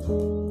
you.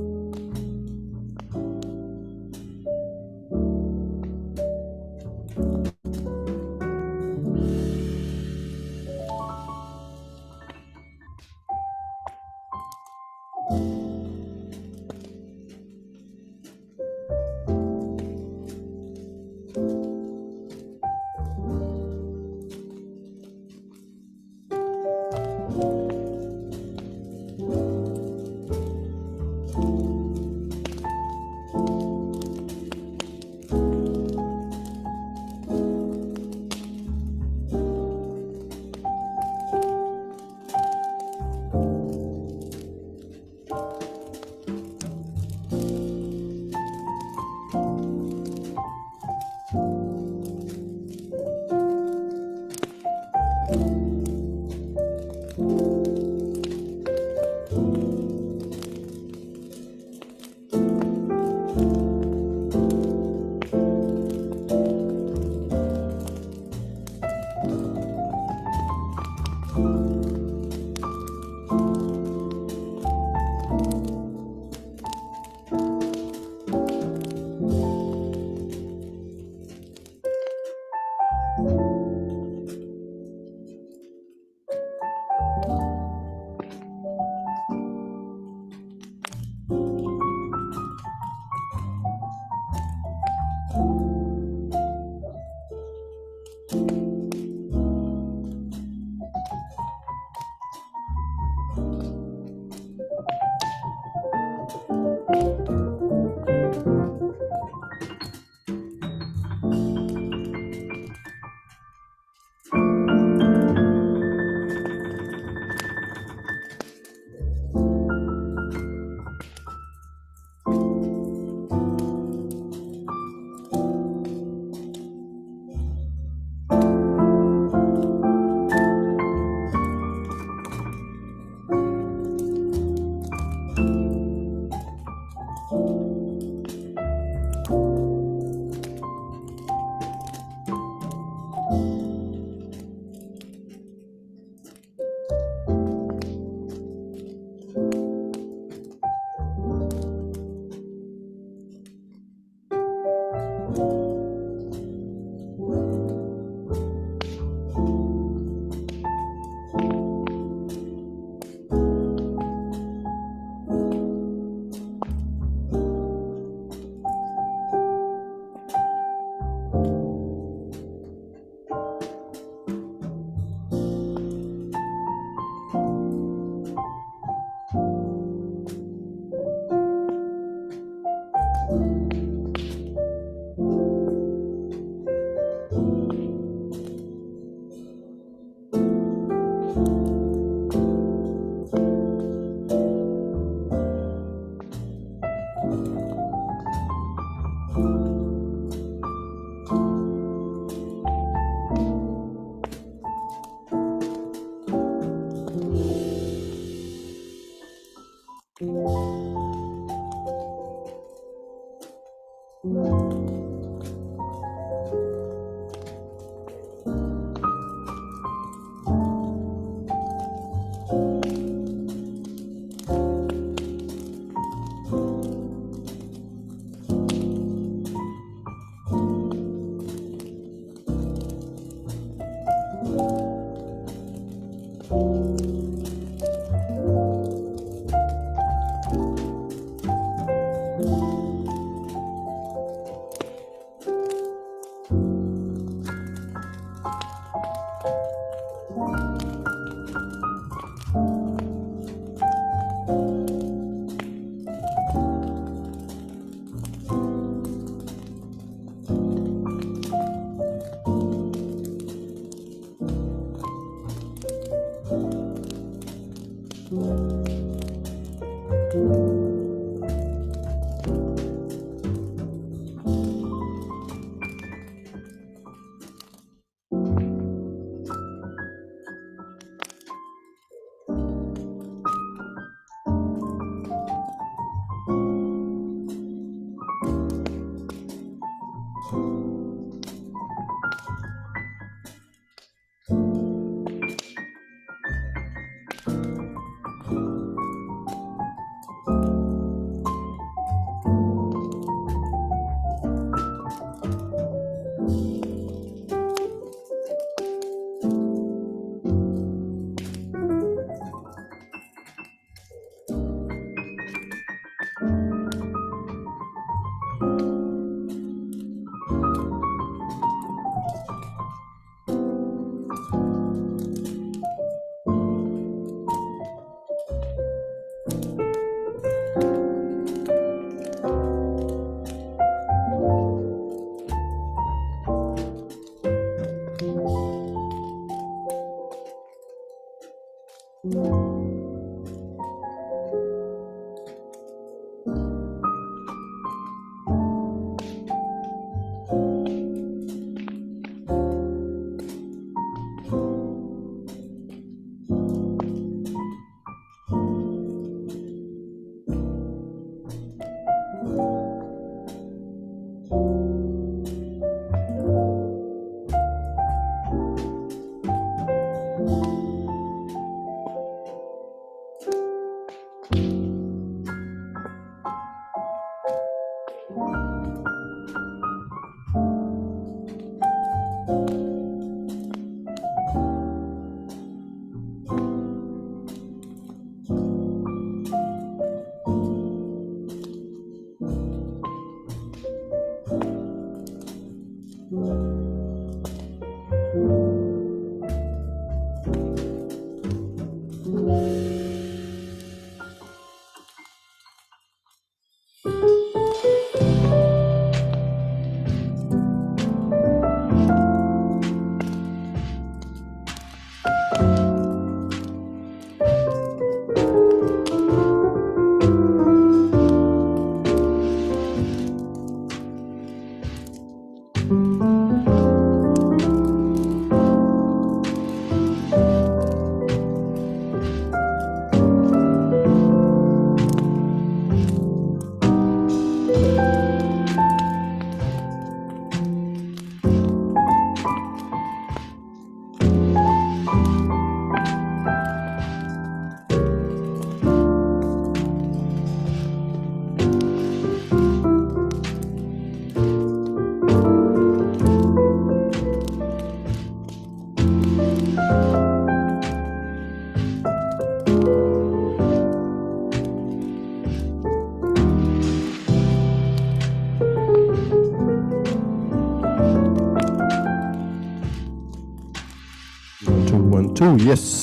Two, yes.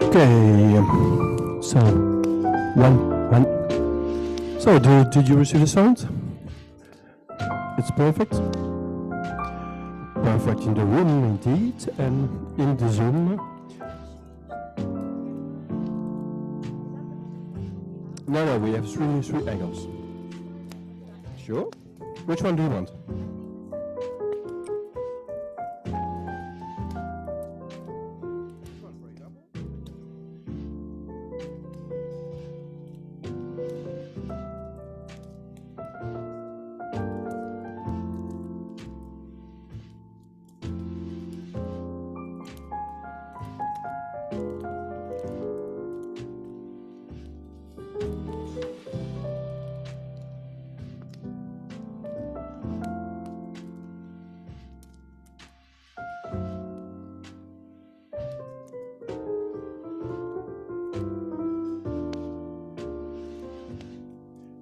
Okay. So, one. So, did you receive the sound? It's perfect. Perfect in the room, indeed, and in the Zoom. No, we have three angles. Sure. Which one do you want?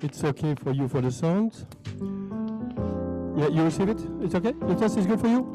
It's okay for you for the sound? Yeah, you receive it? It's okay? The test is good for you?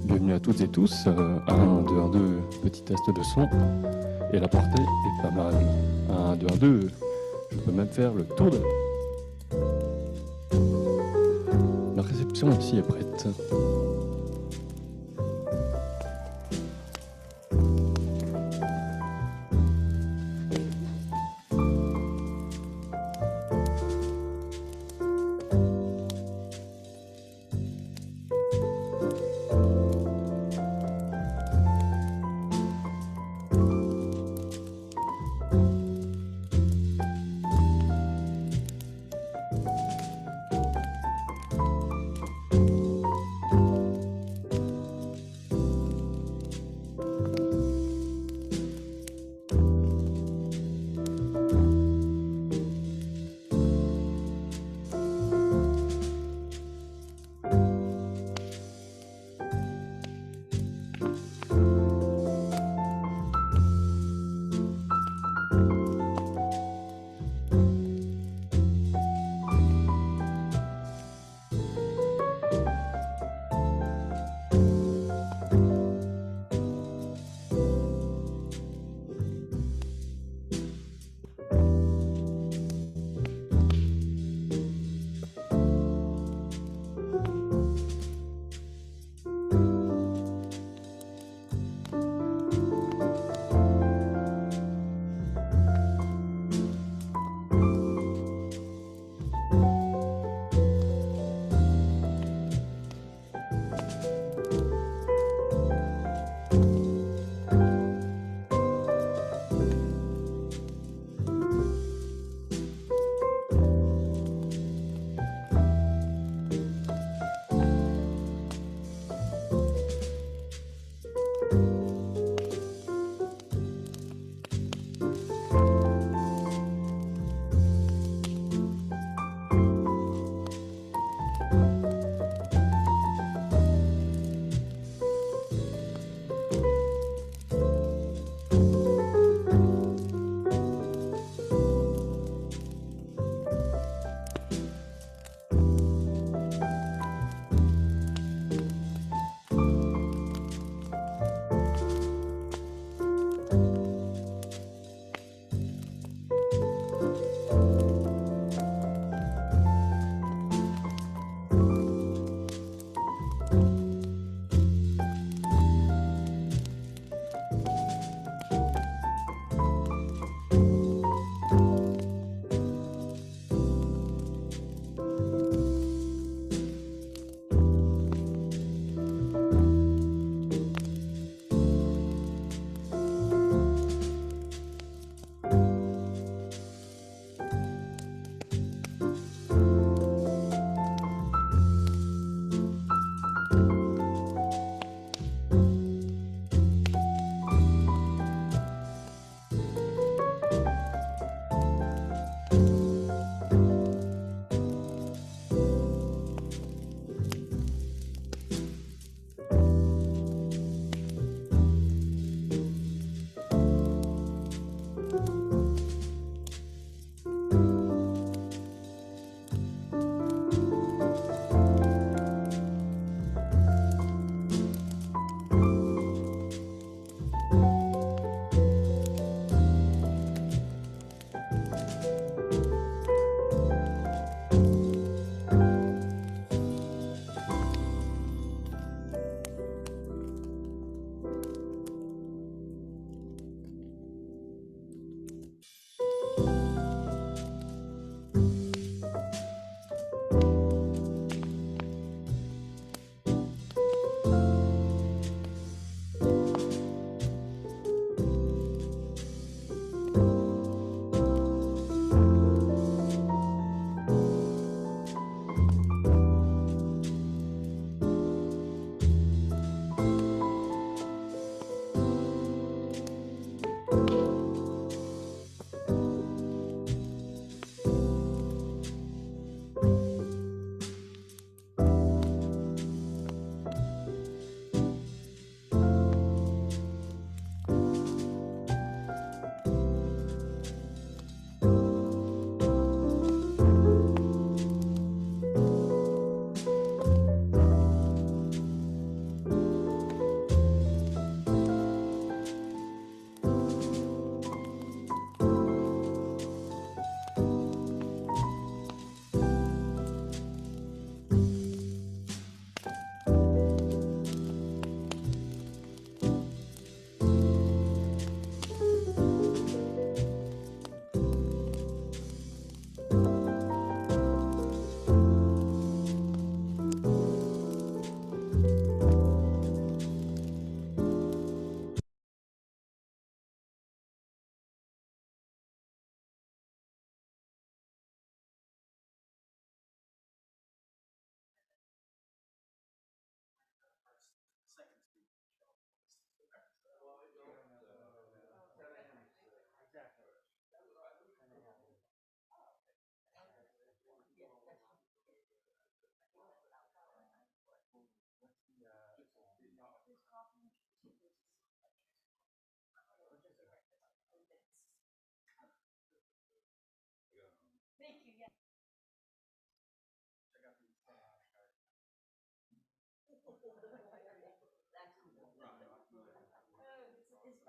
Bienvenue à toutes et tous. 1, 2, 1, 2, petit test de son. Et la portée est pas mal. 1, 2, 1, 2. Je peux même faire le tour de la réception ici est prête.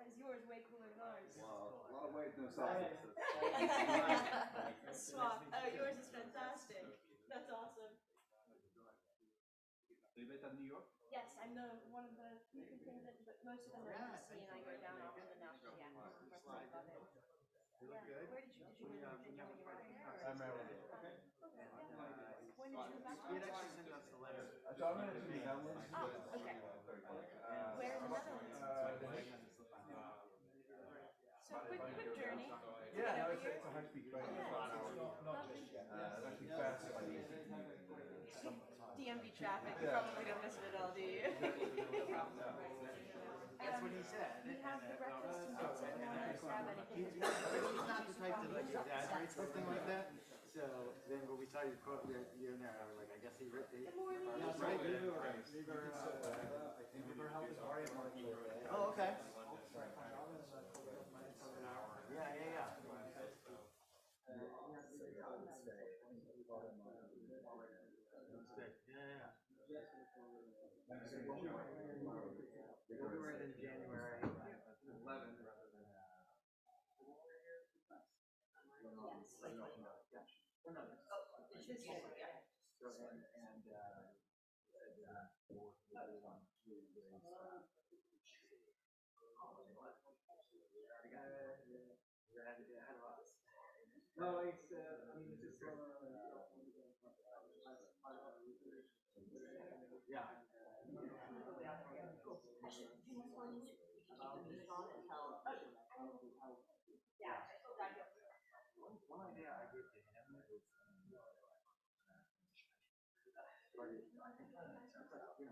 Is yours way cooler than ours? Wow, a lot of weight, no sauce. Swap. Oh, yours is fantastic. That's awesome. So you based out of New York? Yes, I'm one of the few contingents, but most of them are in DC, and I go down often enough. Yeah, of course, I love it. You look good. Where did you go when you were out there? I'm Maryland. Okay. When did you go back? He had actually sent us a letter. So I'm in the Netherlands. Oh, okay. Where in the Netherlands? So quick journey. Yeah, no, it's a high-speed train. It's not actually fast. DMV traffic, you probably don't miss it at all, do you? That's what he said. We have the breakfast and pizza, and I just have anything. He's not the type to like exaggerate something like that. So then when we saw you in there, I was like, I guess he ripped it. Good morning. Yeah, right. Oh, okay. Yeah. February to January 11th. No, it's I mean, it's just yeah. One idea I gave to him is but I think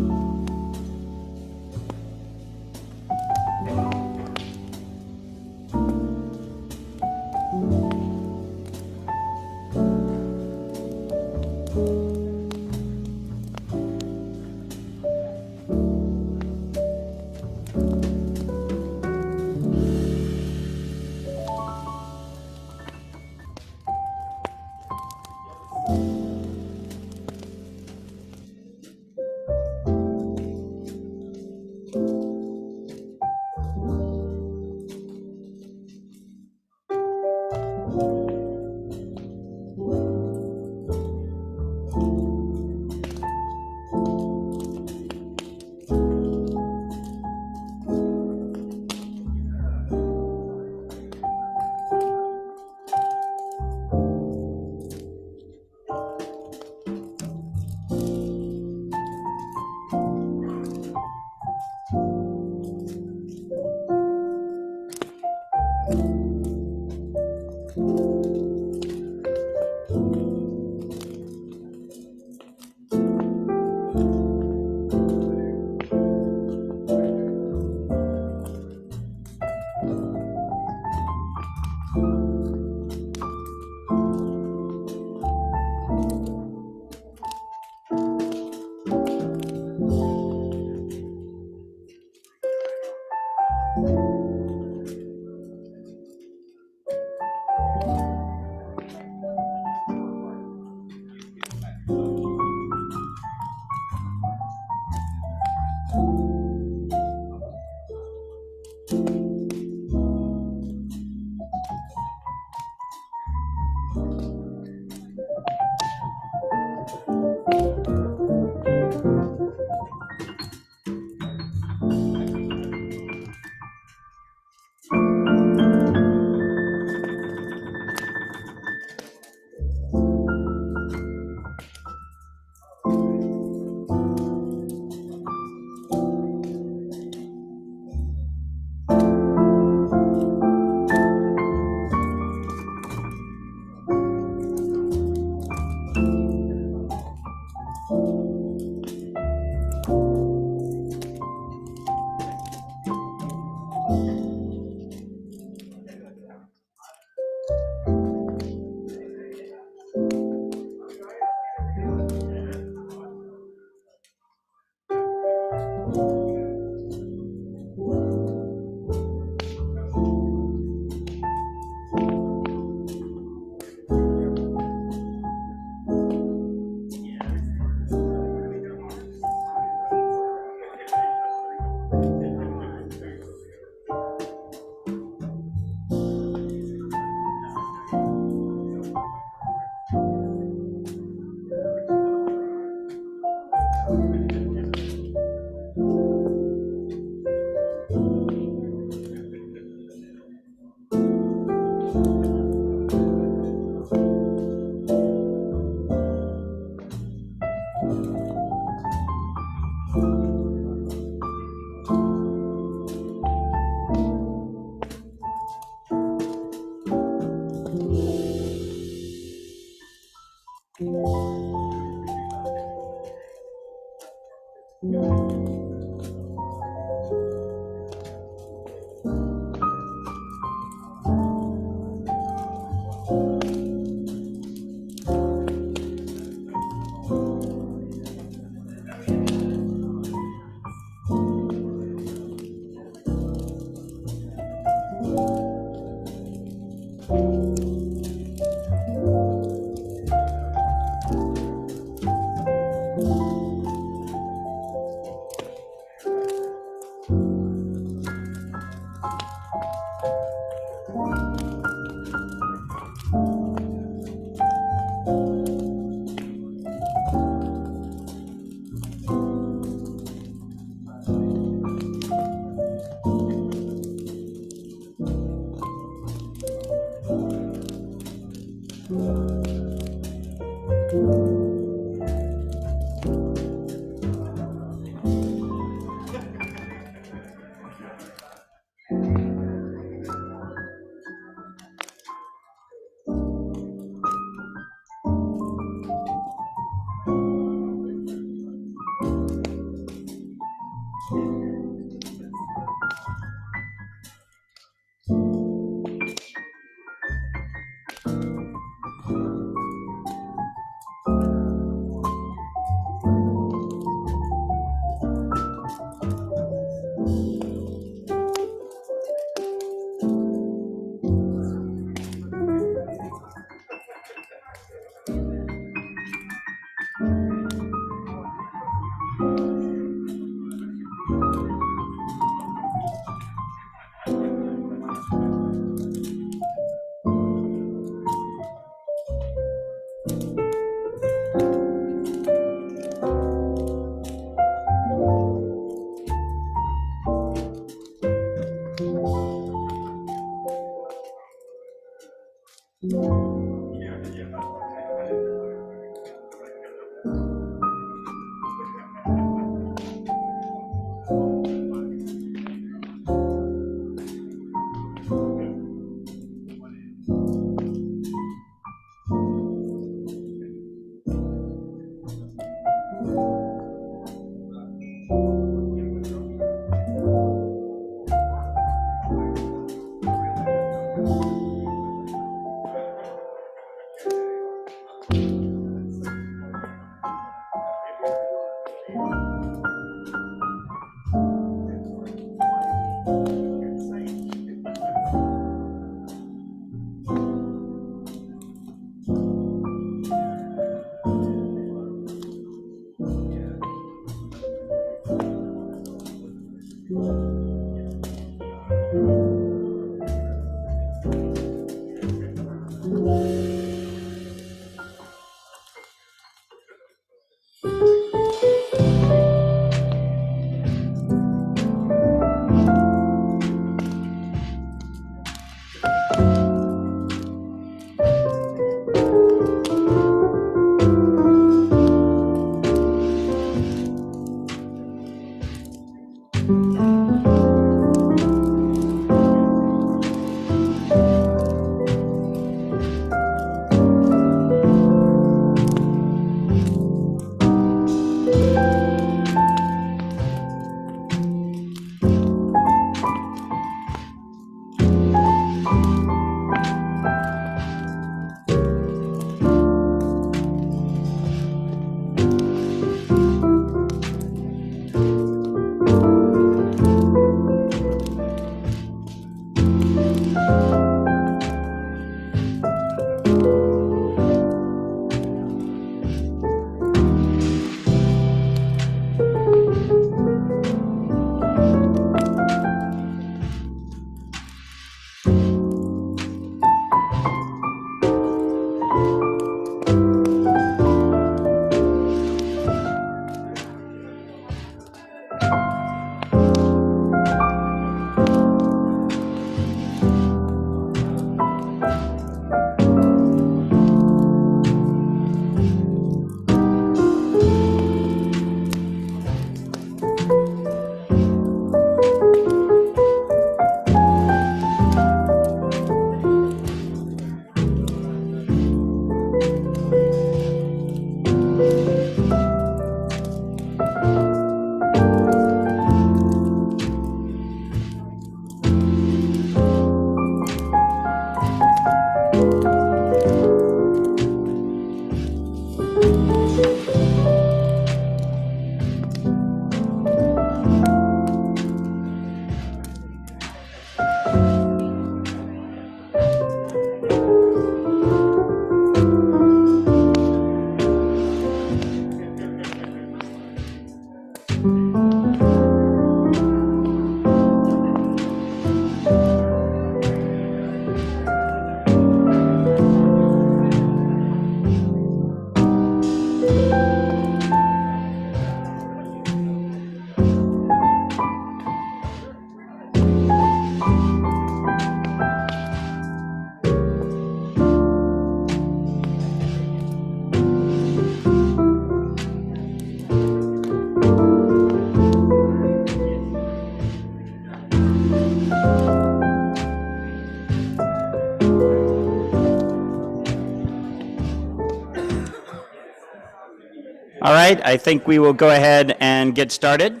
All right, I think we will go ahead and get started.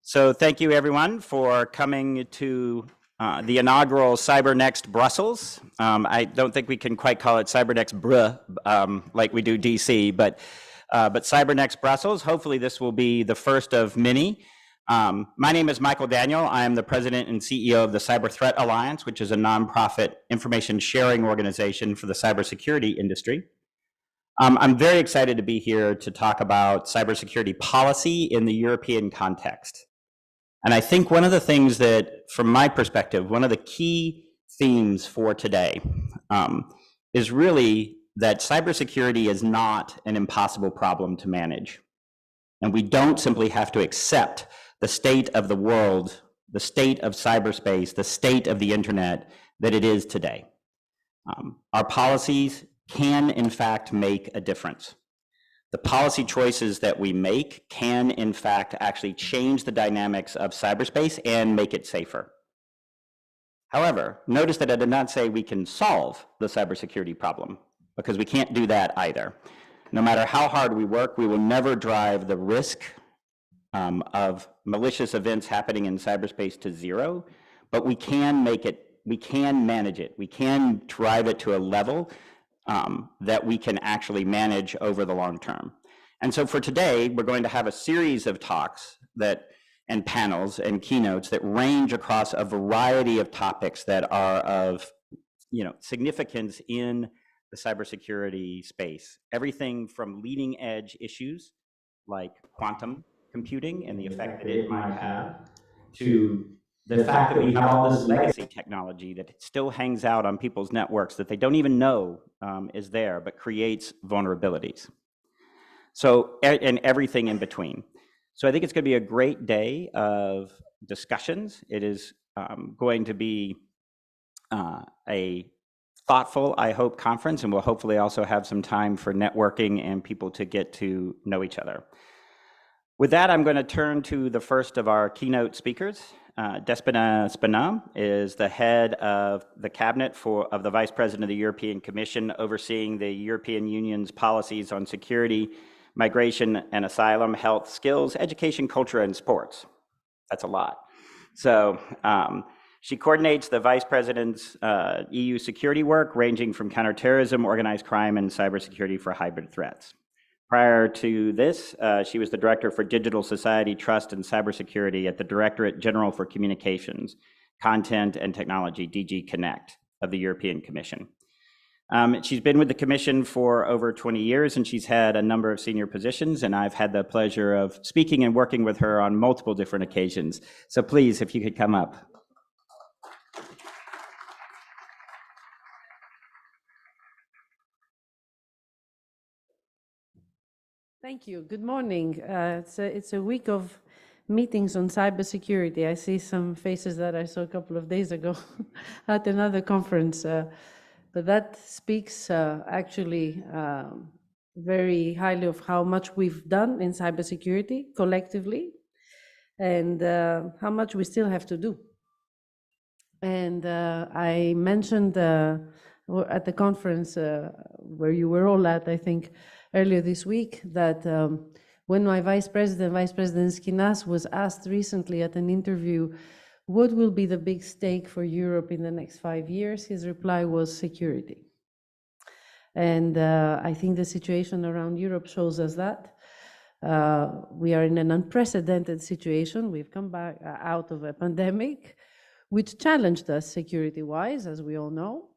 So thank you everyone for coming to the inaugural CyberNext Brussels. I don't think we can quite call it CyberNext like we do DC, but CyberNext Brussels. Hopefully this will be the first of many. My name is Michael Daniel. I am the president and CEO of the Cyber Threat Alliance, which is a nonprofit information sharing organization for the cybersecurity industry. I'm very excited to be here to talk about cybersecurity policy in the European context. And I think one of the things that, from my perspective, one of the key themes for today is really that cybersecurity is not an impossible problem to manage. And we don't simply have to accept the state of the world, the state of cyberspace, the state of the internet that it is today. Our policies can, in fact, make a difference. The policy choices that we make can, in fact, actually change the dynamics of cyberspace and make it safer. However, notice that I did not say we can solve the cybersecurity problem, because we can't do that either. No matter how hard we work, we will never drive the risk of malicious events happening in cyberspace to zero, but we can make it, we can manage it, we can drive it to a level that we can actually manage over the long term. And so for today, we're going to have a series of talks and panels and keynotes that range across a variety of topics that are of significance in the cybersecurity space. Everything from leading edge issues like quantum computing and the effect that it might have, to the fact that we have all this legacy technology that still hangs out on people's networks that they don't even know is there, but creates vulnerabilities. So, and everything in between. So I think it's going to be a great day of discussions. It is going to be a thoughtful, I hope, conference, and we'll hopefully also have some time for networking and people to get to know each other. With that, I'm going to turn to the first of our keynote speakers. Despina Spina is the head of the cabinet of the Vice President of the European Commission, overseeing the European Union's policies on security, migration and asylum, health, skills, education, culture, and sports. That's a lot. So she coordinates the Vice President's EU security work, ranging from counterterrorism, organized crime, and cybersecurity for hybrid threats. Prior to this, she was the Director for Digital Society, Trust, and Cybersecurity at the Directorate General for Communications, Content, and Technology, DG Connect, of the European Commission. She's been with the Commission for over 20 years, and she's had a number of senior positions, and I've had the pleasure of speaking and working with her on multiple different occasions. So please, if you could come up. Thank you. Good morning. It's a week of meetings on cybersecurity. I see some faces that I saw a couple of days ago at another conference. But that speaks actually very highly of how much we've done in cybersecurity collectively and how much we still have to do. And I mentioned at the conference where you were all at, I think, earlier this week, that when my Vice President Skinas, was asked recently at an interview, what will be the big stake for Europe in the next 5 years, his reply was security. And I think the situation around Europe shows us that. We are in an unprecedented situation. We've come back out of a pandemic, which challenged us security-wise, as we all know.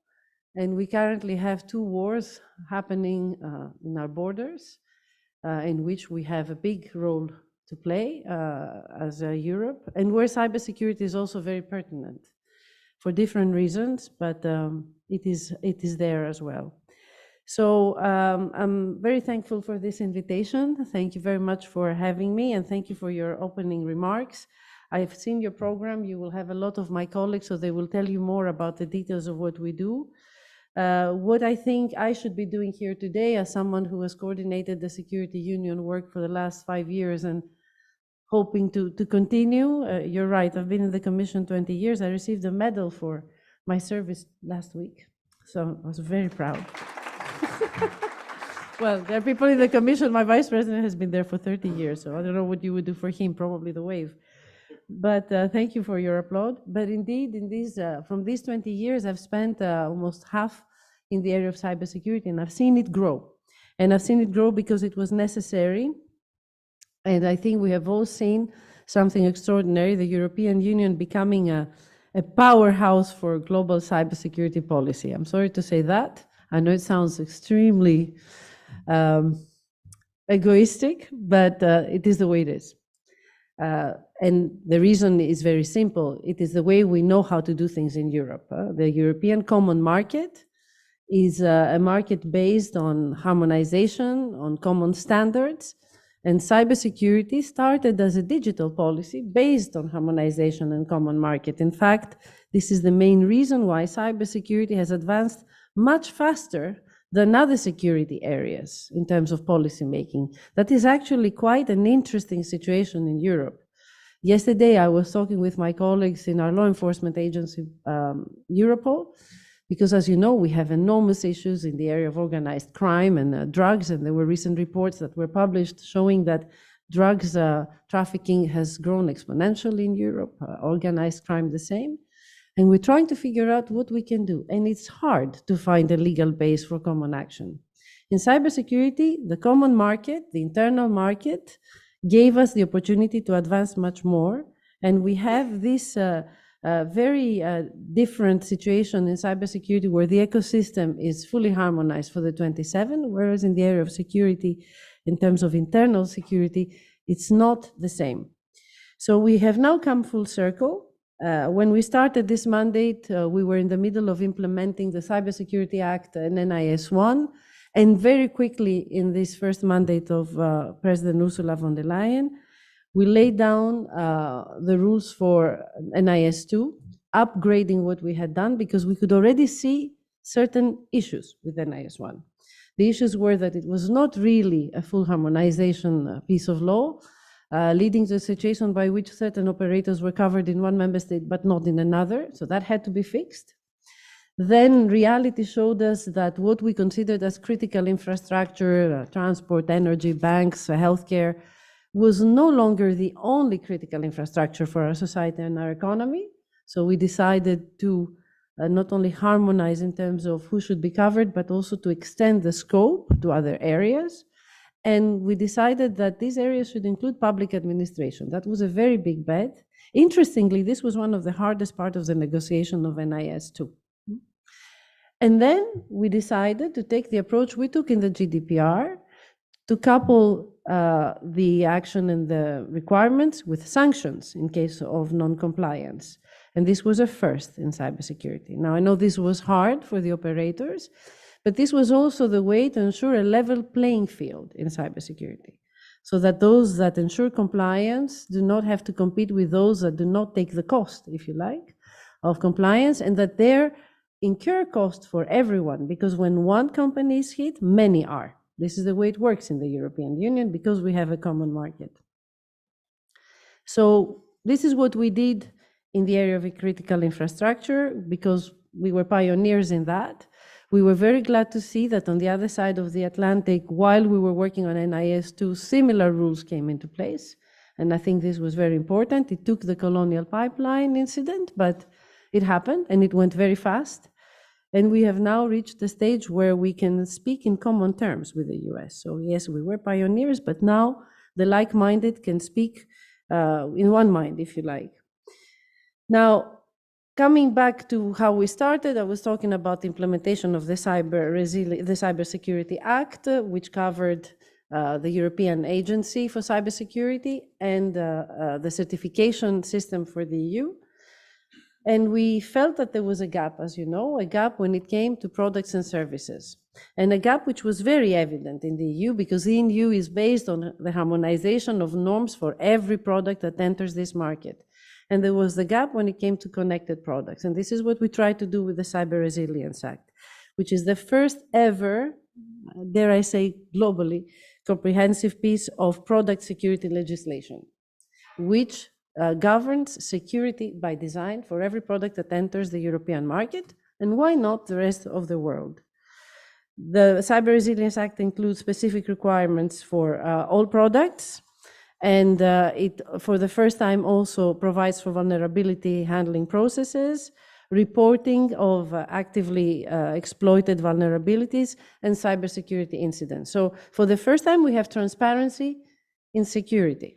And we currently have 2 wars happening in our borders, in which we have a big role to play as Europe, and where cybersecurity is also very pertinent for different reasons, but it is there as well. So I'm very thankful for this invitation. Thank you very much for having me, and thank you for your opening remarks. I've seen your program. You will have a lot of my colleagues, so they will tell you more about the details of what we do. What I think I should be doing here today, as someone who has coordinated the Security Union work for the last 5 years and hoping to continue. You're right, I've been in the Commission 20 years. I received a medal for my service last week, so I was very proud. Well, there are people in the Commission. My Vice President has been there for 30 years, so I don't know what you would do for him, probably the wave. But thank you for your applaud. But indeed, in these, from these 20 years, I've spent almost half in the area of cybersecurity, and I've seen it grow. And I've seen it grow because it was necessary. And I think we have all seen something extraordinary, the European Union becoming a powerhouse for global cybersecurity policy. I'm sorry to say that. I know it sounds extremely egoistic, but it is the way it is. And the reason is very simple. It is the way we know how to do things in Europe. The European Common Market is a market based on harmonization, on common standards, and cybersecurity started as a digital policy based on harmonization and common market. In fact, this is the main reason why cybersecurity has advanced much faster than other security areas in terms of policy making. That is actually quite an interesting situation in Europe. Yesterday, I was talking with my colleagues in our law enforcement agency, Europol, because as you know, we have enormous issues in the area of organized crime and drugs, and there were recent reports that were published showing that drugs trafficking has grown exponentially in Europe, organized crime the same. And we're trying to figure out what we can do. And it's hard to find a legal base for common action. In cybersecurity, the common market, the internal market, gave us the opportunity to advance much more. And we have this very different situation in cybersecurity where the ecosystem is fully harmonized for the 27, whereas in the area of security, in terms of internal security, It's not the same. So we have now come full circle. When we started this mandate, we were in the middle of implementing the Cybersecurity Act and NIS 1. And very quickly in this first mandate of President Ursula von der Leyen, we laid down the rules for NIS 2, upgrading what we had done because we could already see certain issues with NIS 1. The issues were that it was not really a full harmonization piece of law, leading to a situation by which certain operators were covered in one member state but not in another, so that had to be fixed. Then reality showed us that what we considered as critical infrastructure, transport, energy, banks, healthcare, was no longer the only critical infrastructure for our society and our economy. So we decided to not only harmonize in terms of who should be covered, but also to extend the scope to other areas. And we decided that these areas should include public administration. That was a very big bet. Interestingly, this was one of the hardest parts of the negotiation of NIS 2. And then we decided to take the approach we took in the GDPR to couple the action and the requirements with sanctions in case of non-compliance. And this was a first in cybersecurity. Now, I know this was hard for the operators, but this was also the way to ensure a level playing field in cybersecurity, so that those that ensure compliance do not have to compete with those that do not take the cost, if you like, of compliance, and that they're incur costs for everyone, because when one company is hit, many are. This is the way it works in the European Union because we have a common market. So this is what we did in the area of critical infrastructure because we were pioneers in that. We were very glad to see that on the other side of the Atlantic, while we were working on NIS 2, similar rules came into place. And I think this was very important. It took the Colonial Pipeline incident, but it happened and it went very fast. And we have now reached the stage where we can speak in common terms with the US. So yes, we were pioneers, but now the like-minded can speak in one mind, if you like. Now, coming back to how we started, I was talking about the implementation of the Cybersecurity Act, which covered the European Agency for Cybersecurity and the certification system for the EU. And we felt that there was a gap, as you know, a gap when it came to products and services. And a gap which was very evident in the EU because the EU is based on the harmonization of norms for every product that enters this market. And there was the gap when it came to connected products. And this is what we tried to do with the Cyber Resilience Act, which is the first ever, dare I say globally, comprehensive piece of product security legislation, which governs security by design for every product that enters the European market, and why not the rest of the world? The Cyber Resilience Act includes specific requirements for all products, and it, for the first time, also provides for vulnerability handling processes, reporting of actively exploited vulnerabilities, and cybersecurity incidents. So for the first time, we have transparency in security.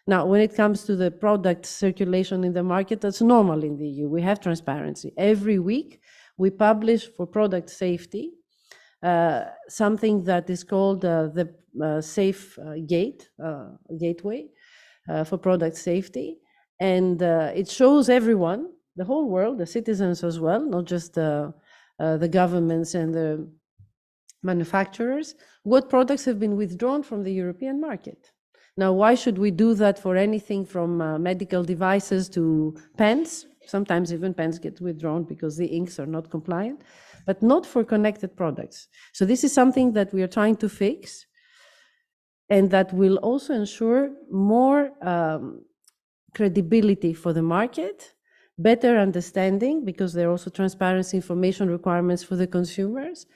Now, when it comes to the product circulation in the market, that's normal in the EU. We have transparency. Every week, we publish for product safety something that is called the Safe Gateway for product safety. And it shows everyone, the whole world, the citizens as well, not just the governments and the manufacturers, what products have been withdrawn from the European market. Now, why should we do that for anything from medical devices to pens? Sometimes even pens get withdrawn because the inks are not compliant, but not for connected products. So this is something that we are trying to fix, and that will also ensure more credibility for the market, better understanding, because there are also transparency information requirements for the consumers,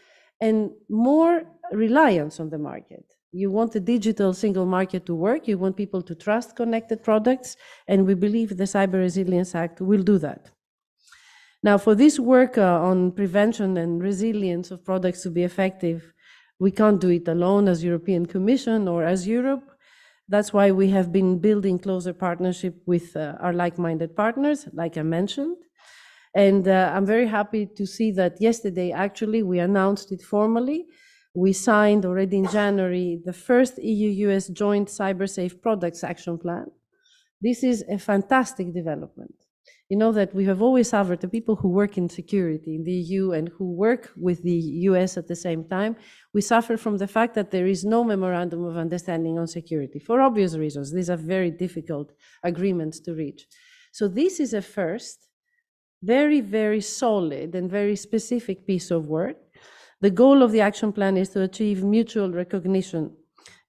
and more reliance on the market. You want a digital single market to work, you want people to trust connected products, and we believe the Cyber Resilience Act will do that. Now, for this work on prevention and resilience of products to be effective, we can't do it alone as European Commission or as Europe. That's why we have been building closer partnership with our like-minded partners, like I mentioned. And I'm very happy to see that yesterday, actually, we announced it formally. We signed already in January the first EU-US joint cyber-safe products action plan. This is a fantastic development. You know that we have always suffered, the people who work in security in the EU and who work with the US at the same time, we suffer from the fact that there is no memorandum of understanding on security, for obvious reasons. These are very difficult agreements to reach. So this is a first, very, very solid and very specific piece of work. The goal of the action plan is to achieve mutual recognition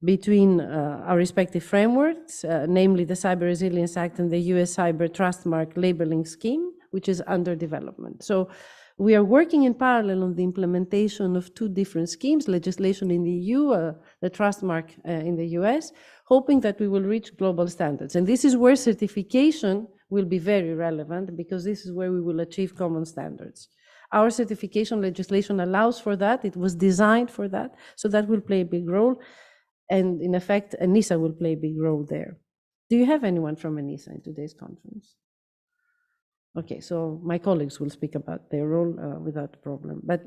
between our respective frameworks, namely the Cyber Resilience Act and the US Cyber Trustmark labeling scheme, which is under development. So we are working in parallel on the implementation of two different schemes, legislation in the EU, the Trustmark in the US, hoping that we will reach global standards. And this is where certification will be very relevant, because this is where we will achieve common standards. Our certification legislation allows for that. It was designed for that. So that will play a big role. And in effect, ENISA will play a big role there. Do you have anyone from ENISA in today's conference? Okay, so my colleagues will speak about their role without problem. But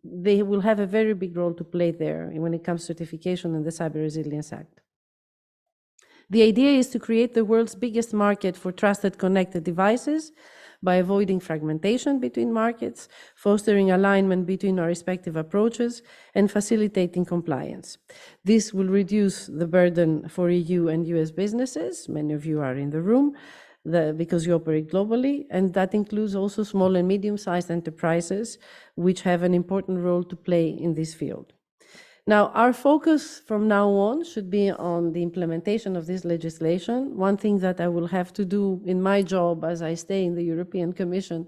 they will have a very big role to play there when it comes to certification in the Cyber Resilience Act. The idea is to create the world's biggest market for trusted connected devices by avoiding fragmentation between markets, fostering alignment between our respective approaches, and facilitating compliance. This will reduce the burden for EU and US businesses. Many of you are in the room because you operate globally, and that includes also small and medium-sized enterprises, which have an important role to play in this field. Now, our focus from now on should be on the implementation of this legislation. One thing that I will have to do in my job as I stay in the European Commission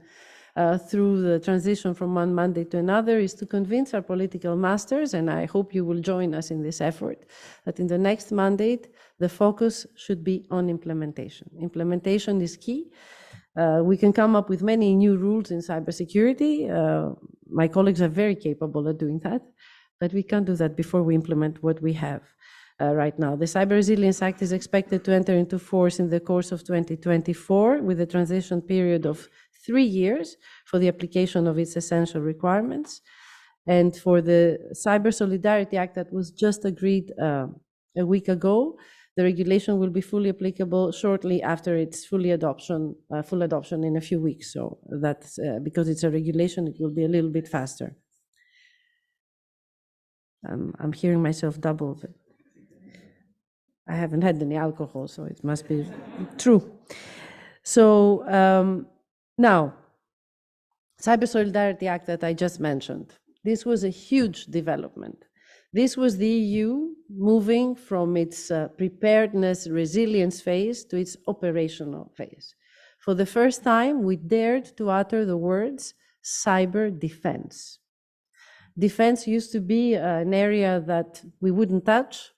through the transition from one mandate to another is to convince our political masters, and I hope you will join us in this effort, that in the next mandate, the focus should be on implementation. Implementation is key. We can come up with many new rules in cybersecurity. My colleagues are very capable of doing that. But we can't do that before we implement what we have right now. The Cyber Resilience Act is expected to enter into force in the course of 2024 with a transition period of 3 years for the application of its essential requirements. And for the Cyber Solidarity Act that was just agreed a week ago, the regulation will be fully applicable shortly after its full adoption in a few weeks. So that's because it's a regulation, it will be a little bit faster. I'm hearing myself double, but I haven't had any alcohol, so it must be true. So now, Cyber Solidarity Act that I just mentioned, this was a huge development. This was the EU moving from its preparedness, resilience phase to its operational phase. For the first time, we dared to utter the words cyber defense. Defense used to be an area that we wouldn't touch.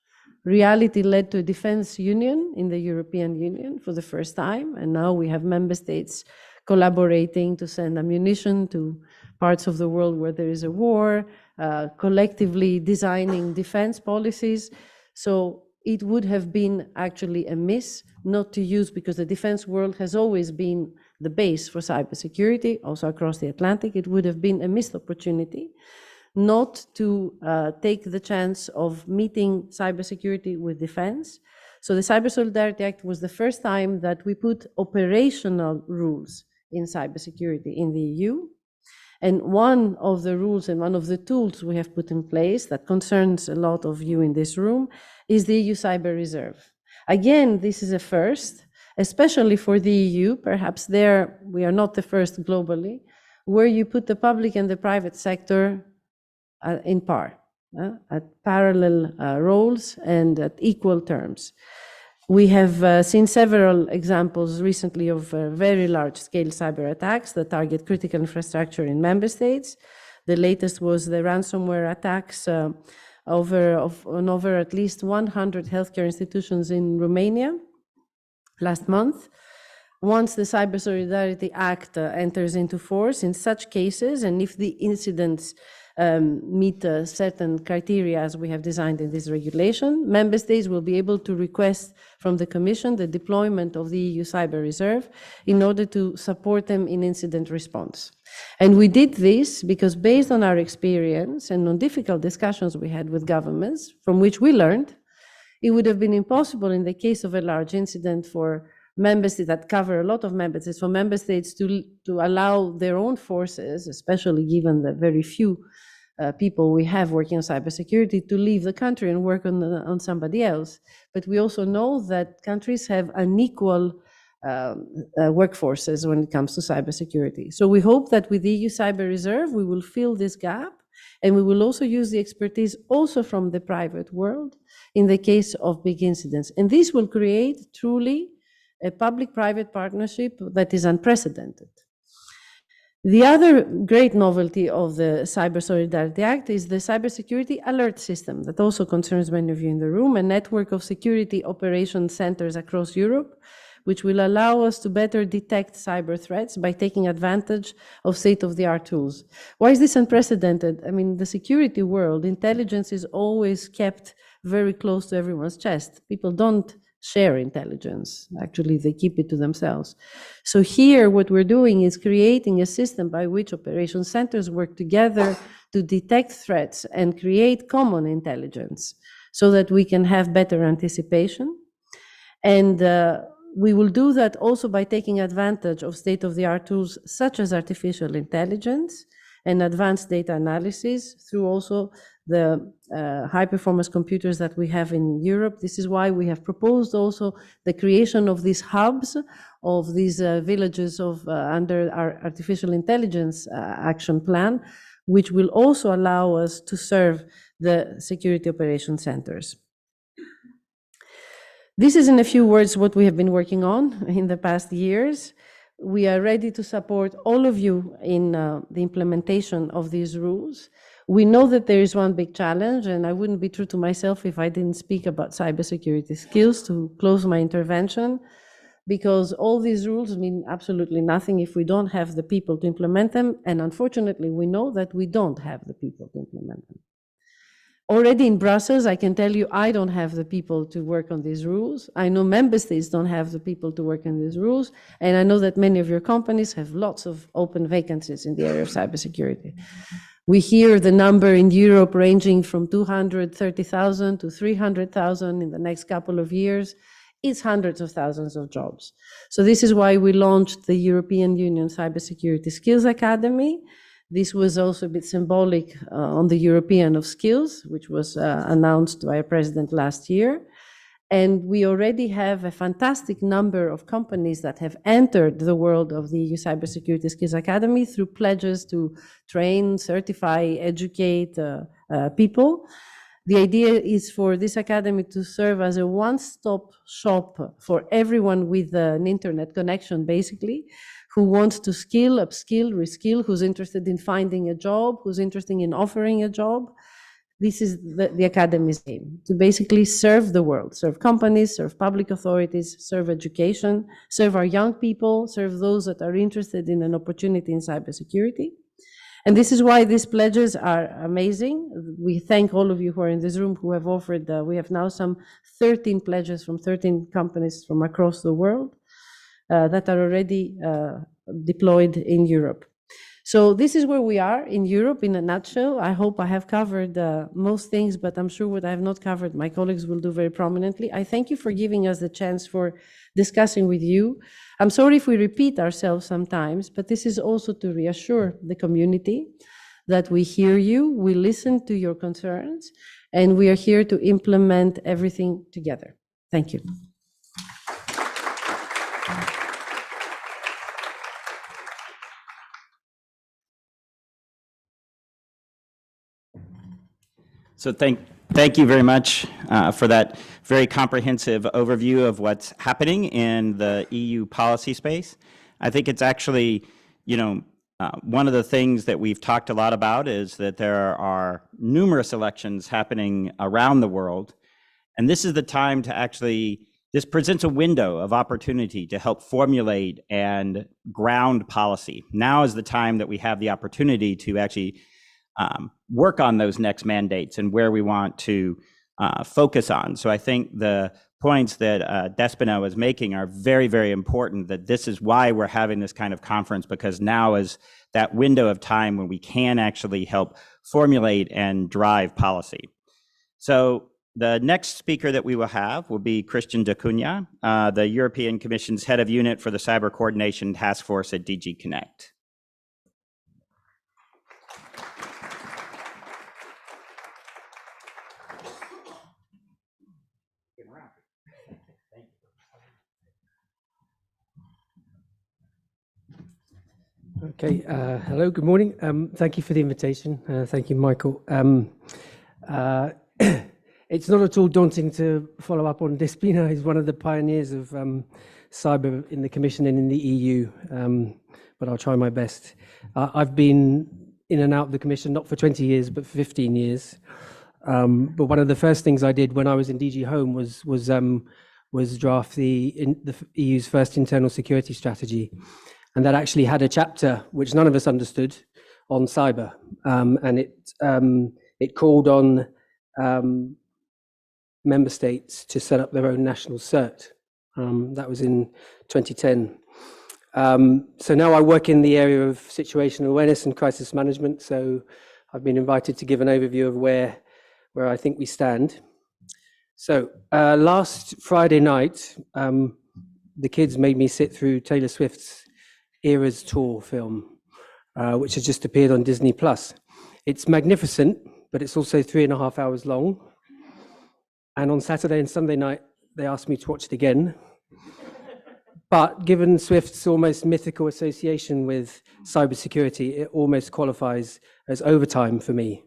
Reality led to a defense union in the European Union for the first time, and now we have member states collaborating to send ammunition to parts of the world where there is a war, collectively designing defense policies. So it would have been actually a miss not to use, because the defense world has always been the base for cybersecurity, also across the Atlantic. It would have been a missed opportunity not to take the chance of meeting cybersecurity with defense. So the Cyber Solidarity Act was the first time that we put operational rules in cybersecurity in the EU. And one of the rules and one of the tools we have put in place that concerns a lot of you in this room is the EU Cyber Reserve. Again, this is a first, especially for the EU. Perhaps there we are not the first globally, where you put the public and the private sector in par, at parallel roles and at equal terms. We have seen several examples recently of very large-scale cyber attacks that target critical infrastructure in member states. The latest was the ransomware attacks on over at least 100 healthcare institutions in Romania last month. Once the Cyber Solidarity Act enters into force, in such cases, and if the incidents meet certain criteria as we have designed in this regulation, member states will be able to request from the Commission the deployment of the EU Cyber Reserve in order to support them in incident response. And we did this because based on our experience and on difficult discussions we had with governments, from which we learned, it would have been impossible in the case of a large incident for member states that cover a lot of member states, for member states to allow their own forces, especially given the very few people we have working on cybersecurity, to leave the country and work on somebody else. But we also know that countries have unequal workforces when it comes to cybersecurity. So we hope that with the EU Cyber Reserve, we will fill this gap, and we will also use the expertise also from the private world in the case of big incidents. And this will create truly a public-private partnership that is unprecedented. The other great novelty of the Cyber Solidarity Act is the Cybersecurity Alert System that also concerns many of you in the room, a network of security operations centers across Europe, which will allow us to better detect cyber threats by taking advantage of state-of-the-art tools. Why is this unprecedented? I mean, the security world, intelligence is always kept very close to everyone's chest. People don't share intelligence. Actually, they keep it to themselves. So here, what we're doing is creating a system by which operations centers work together to detect threats and create common intelligence so that we can have better anticipation. And we will do that also by taking advantage of state-of-the-art tools such as artificial intelligence and advanced data analysis through also the high-performance computers that we have in Europe. This is why we have proposed also the creation of these hubs, of these villages of under our artificial intelligence action plan, which will also allow us to serve the security operation centers. This is in a few words what we have been working on in the past years. We are ready to support all of you in the implementation of these rules. We know that there is one big challenge, and I wouldn't be true to myself if I didn't speak about cybersecurity skills to close my intervention, because all these rules mean absolutely nothing if we don't have the people to implement them, and unfortunately we know that we don't have the people to implement them. Already in Brussels, I can tell you, I don't have the people to work on these rules. I know member states don't have the people to work on these rules. And I know that many of your companies have lots of open vacancies in the area of cybersecurity. We hear the number in Europe ranging from 230,000 to 300,000 in the next couple of years. It's hundreds of thousands of jobs. So this is why we launched the European Union Cybersecurity Skills Academy. This was also a bit symbolic on the European of Skills, which was announced by a president last year. And we already have a fantastic number of companies that have entered the world of the EU Cybersecurity Skills Academy through pledges to train, certify, educate people. The idea is for this academy to serve as a one-stop shop for everyone with an internet connection, basically, who wants to skill, upskill, reskill, who's interested in finding a job, who's interested in offering a job. This is the academy's aim, to basically serve the world, serve companies, serve public authorities, serve education, serve our young people, serve those that are interested in an opportunity in cybersecurity. And this is why these pledges are amazing. We thank all of you who are in this room who have offered, we have now some 13 pledges from 13 companies from across the world that are already deployed in Europe. So this is where we are in Europe in a nutshell. I hope I have covered most things, but I'm sure what I have not covered, my colleagues will do very prominently. I thank you for giving us the chance for discussing with you. I'm sorry if we repeat ourselves sometimes, but this is also to reassure the community that we hear you, we listen to your concerns, and we are here to implement everything together. Thank you. So thank you very much for that very comprehensive overview of what's happening in the EU policy space. I think it's actually, one of the things that we've talked a lot about is that there are numerous elections happening around the world. And this is the time to actually, this presents a window of opportunity to help formulate and ground policy. Now is the time that we have the opportunity to actually work on those next mandates and where we want to focus on. So I think the points that Despina was making are very, very important, that this is why we're having this kind of conference, because now is that window of time when we can actually help formulate and drive policy. So the next speaker that we will have will be Christian da Cunha, the European Commission's head of unit for the Cyber Coordination Task Force at DG Connect. Okay, hello, good morning. Thank you for the invitation. Thank you, Michael. It's not at all daunting to follow up on Despina. He's one of the pioneers of cyber in the Commission and in the EU, but I'll try my best. I've been in and out of the Commission, not for 20 years, but for 15 years. But one of the first things I did when I was in DG Home was draft the EU's first internal security strategy. And that actually had a chapter which none of us understood on cyber, and it called on member states to set up their own national cert. That was in 2010. So now I work in the area of situational awareness and crisis management. So I've been invited to give an overview of where I think we stand. So last Friday night, the kids made me sit through Taylor Swift's Eras Tour film, which has just appeared on Disney+. It's magnificent, but it's also 3.5 hours long. And on Saturday and Sunday night, they asked me to watch it again. But given Swift's almost mythical association with cybersecurity, it almost qualifies as overtime for me.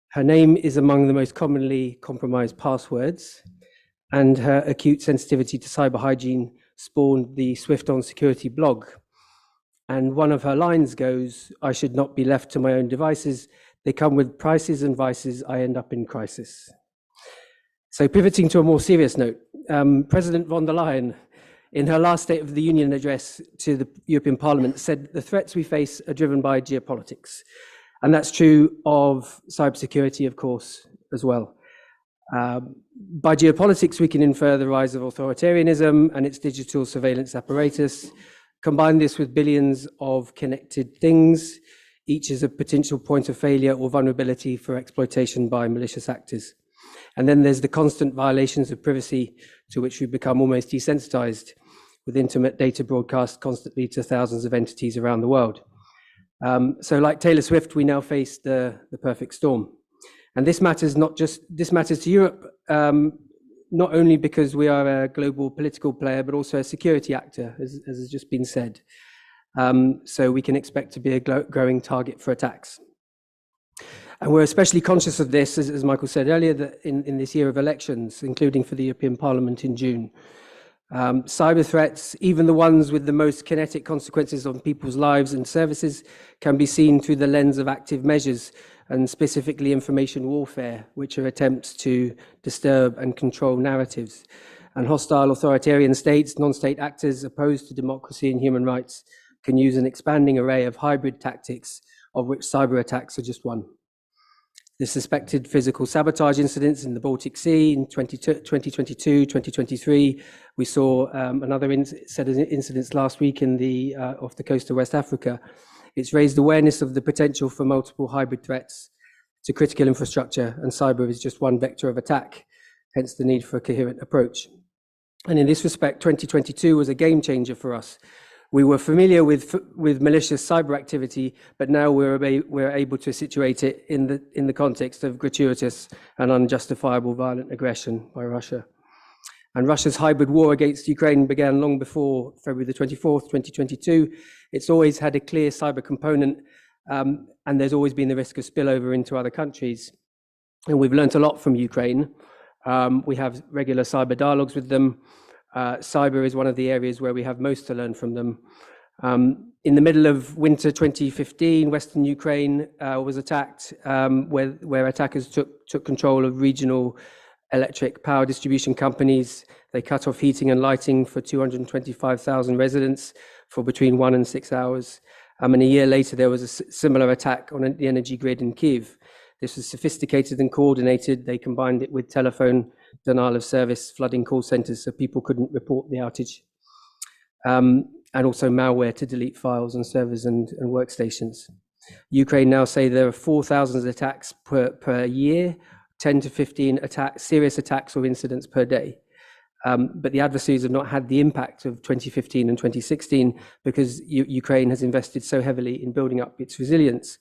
Her name is among the most commonly compromised passwords, and her acute sensitivity to cyber hygiene spawned the Swift on Security blog. And one of her lines goes, "I should not be left to my own devices. They come with prices and vices. I end up in crisis." So pivoting to a more serious note, President von der Leyen, in her last State of the Union address to the European Parliament, said the threats we face are driven by geopolitics. And that's true of cybersecurity, of course, as well. By geopolitics, we can infer the rise of authoritarianism and its digital surveillance apparatus. Combine this with billions of connected things, each is a potential point of failure or vulnerability for exploitation by malicious actors. And then there's the constant violations of privacy to which we become almost desensitized, with intimate data broadcast constantly to thousands of entities around the world. So like Taylor Swift, we now face the perfect storm. And this matters to Europe, not only because we are a global political player, but also a security actor, as has just been said. So we can expect to be a growing target for attacks. And we're especially conscious of this, as Michael said earlier, that in this year of elections, including for the European Parliament in June. Cyber threats, even the ones with the most kinetic consequences on people's lives and services, can be seen through the lens of active measures, and specifically information warfare, which are attempts to disturb and control narratives. And hostile authoritarian states, non-state actors opposed to democracy and human rights, can use an expanding array of hybrid tactics, of which cyber attacks are just one. The suspected physical sabotage incidents in the Baltic Sea in 2022, 2023. We saw another set of incidents last week off the coast of West Africa. It's raised awareness of the potential for multiple hybrid threats to critical infrastructure, and cyber is just one vector of attack, hence the need for a coherent approach. And in this respect, 2022 was a game changer for us. We were familiar with malicious cyber activity, but now we're able to situate it in the context of gratuitous and unjustifiable violent aggression by Russia. And Russia's hybrid war against Ukraine began long before February the 24th, 2022. It's always had a clear cyber component, and there's always been the risk of spillover into other countries. And we've learned a lot from Ukraine. We have regular cyber dialogues with them. Cyber is one of the areas where we have most to learn from them. In the middle of winter 2015, Western Ukraine was attacked, where attackers took control of regional electric power distribution companies. They cut off heating and lighting for 225,000 residents for between 1 and 6 hours. And a year later, there was a similar attack on the energy grid in Kyiv. This was sophisticated and coordinated. They combined it with telephone denial of service, flooding call centers so people couldn't report the outage, and also malware to delete files on servers and workstations. Ukraine now say there are 4,000 attacks per year, 10 to 15 serious attacks or incidents per day. But the adversaries have not had the impact of 2015 and 2016 because Ukraine has invested so heavily in building up its resilience.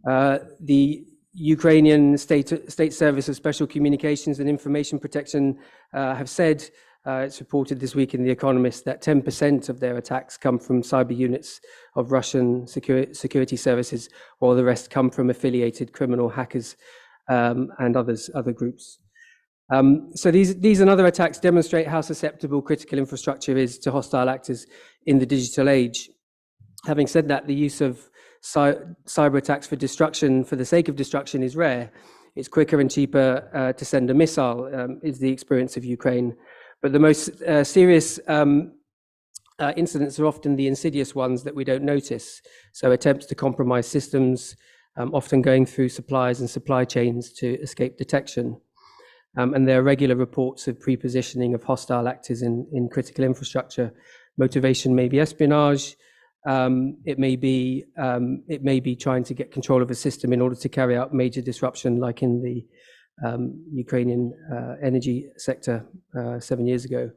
The Ukrainian State Service of Special Communications and Information Protection have said, it's reported this week in The Economist, that 10% of their attacks come from cyber units of Russian security services, while the rest come from affiliated criminal hackers and other groups. So these and other attacks demonstrate how susceptible critical infrastructure is to hostile actors in the digital age. Having said that, the use of cyber attacks for destruction, for the sake of destruction, is rare. It's quicker and cheaper to send a missile, is the experience of Ukraine. But the most serious incidents are often the insidious ones that we don't notice. So attempts to compromise systems, often going through suppliers and supply chains to escape detection. And there are regular reports of pre-positioning of hostile actors in critical infrastructure. Motivation may be espionage. It may be trying to get control of a system in order to carry out major disruption, like in the Ukrainian energy sector 7 years ago.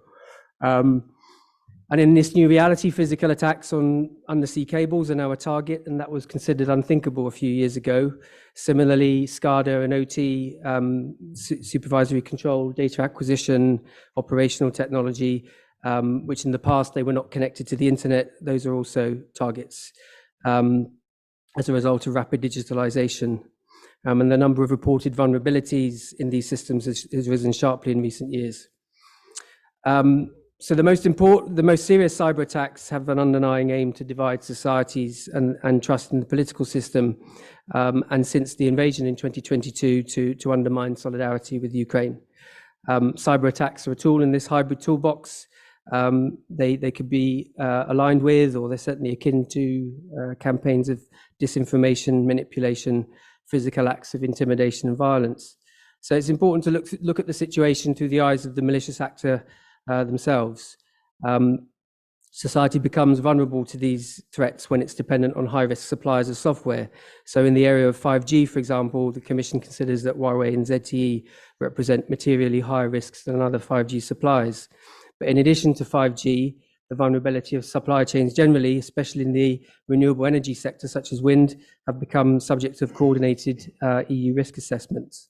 And in this new reality, physical attacks on undersea cables are now a target, and that was considered unthinkable a few years ago. Similarly, SCADA and OT, supervisory control, data acquisition, operational technology, which in the past they were not connected to the internet, those are also targets as a result of rapid digitalization. And the number of reported vulnerabilities in these systems has risen sharply in recent years. So the most serious cyber attacks have an underlying aim to divide societies and trust in the political system, and since the invasion in 2022 to undermine solidarity with Ukraine. Cyber attacks are a tool in this hybrid toolbox. They could be aligned with, or they're certainly akin to campaigns of disinformation, manipulation, physical acts of intimidation and violence. So it's important to look at the situation through the eyes of the malicious actor themselves. Society becomes vulnerable to these threats when it's dependent on high-risk suppliers of software. So in the area of 5G, for example, the Commission considers that Huawei and ZTE represent materially higher risks than other 5G suppliers. But in addition to 5G, the vulnerability of supply chains generally, especially in the renewable energy sector, such as wind, have become subject of coordinated EU risk assessments.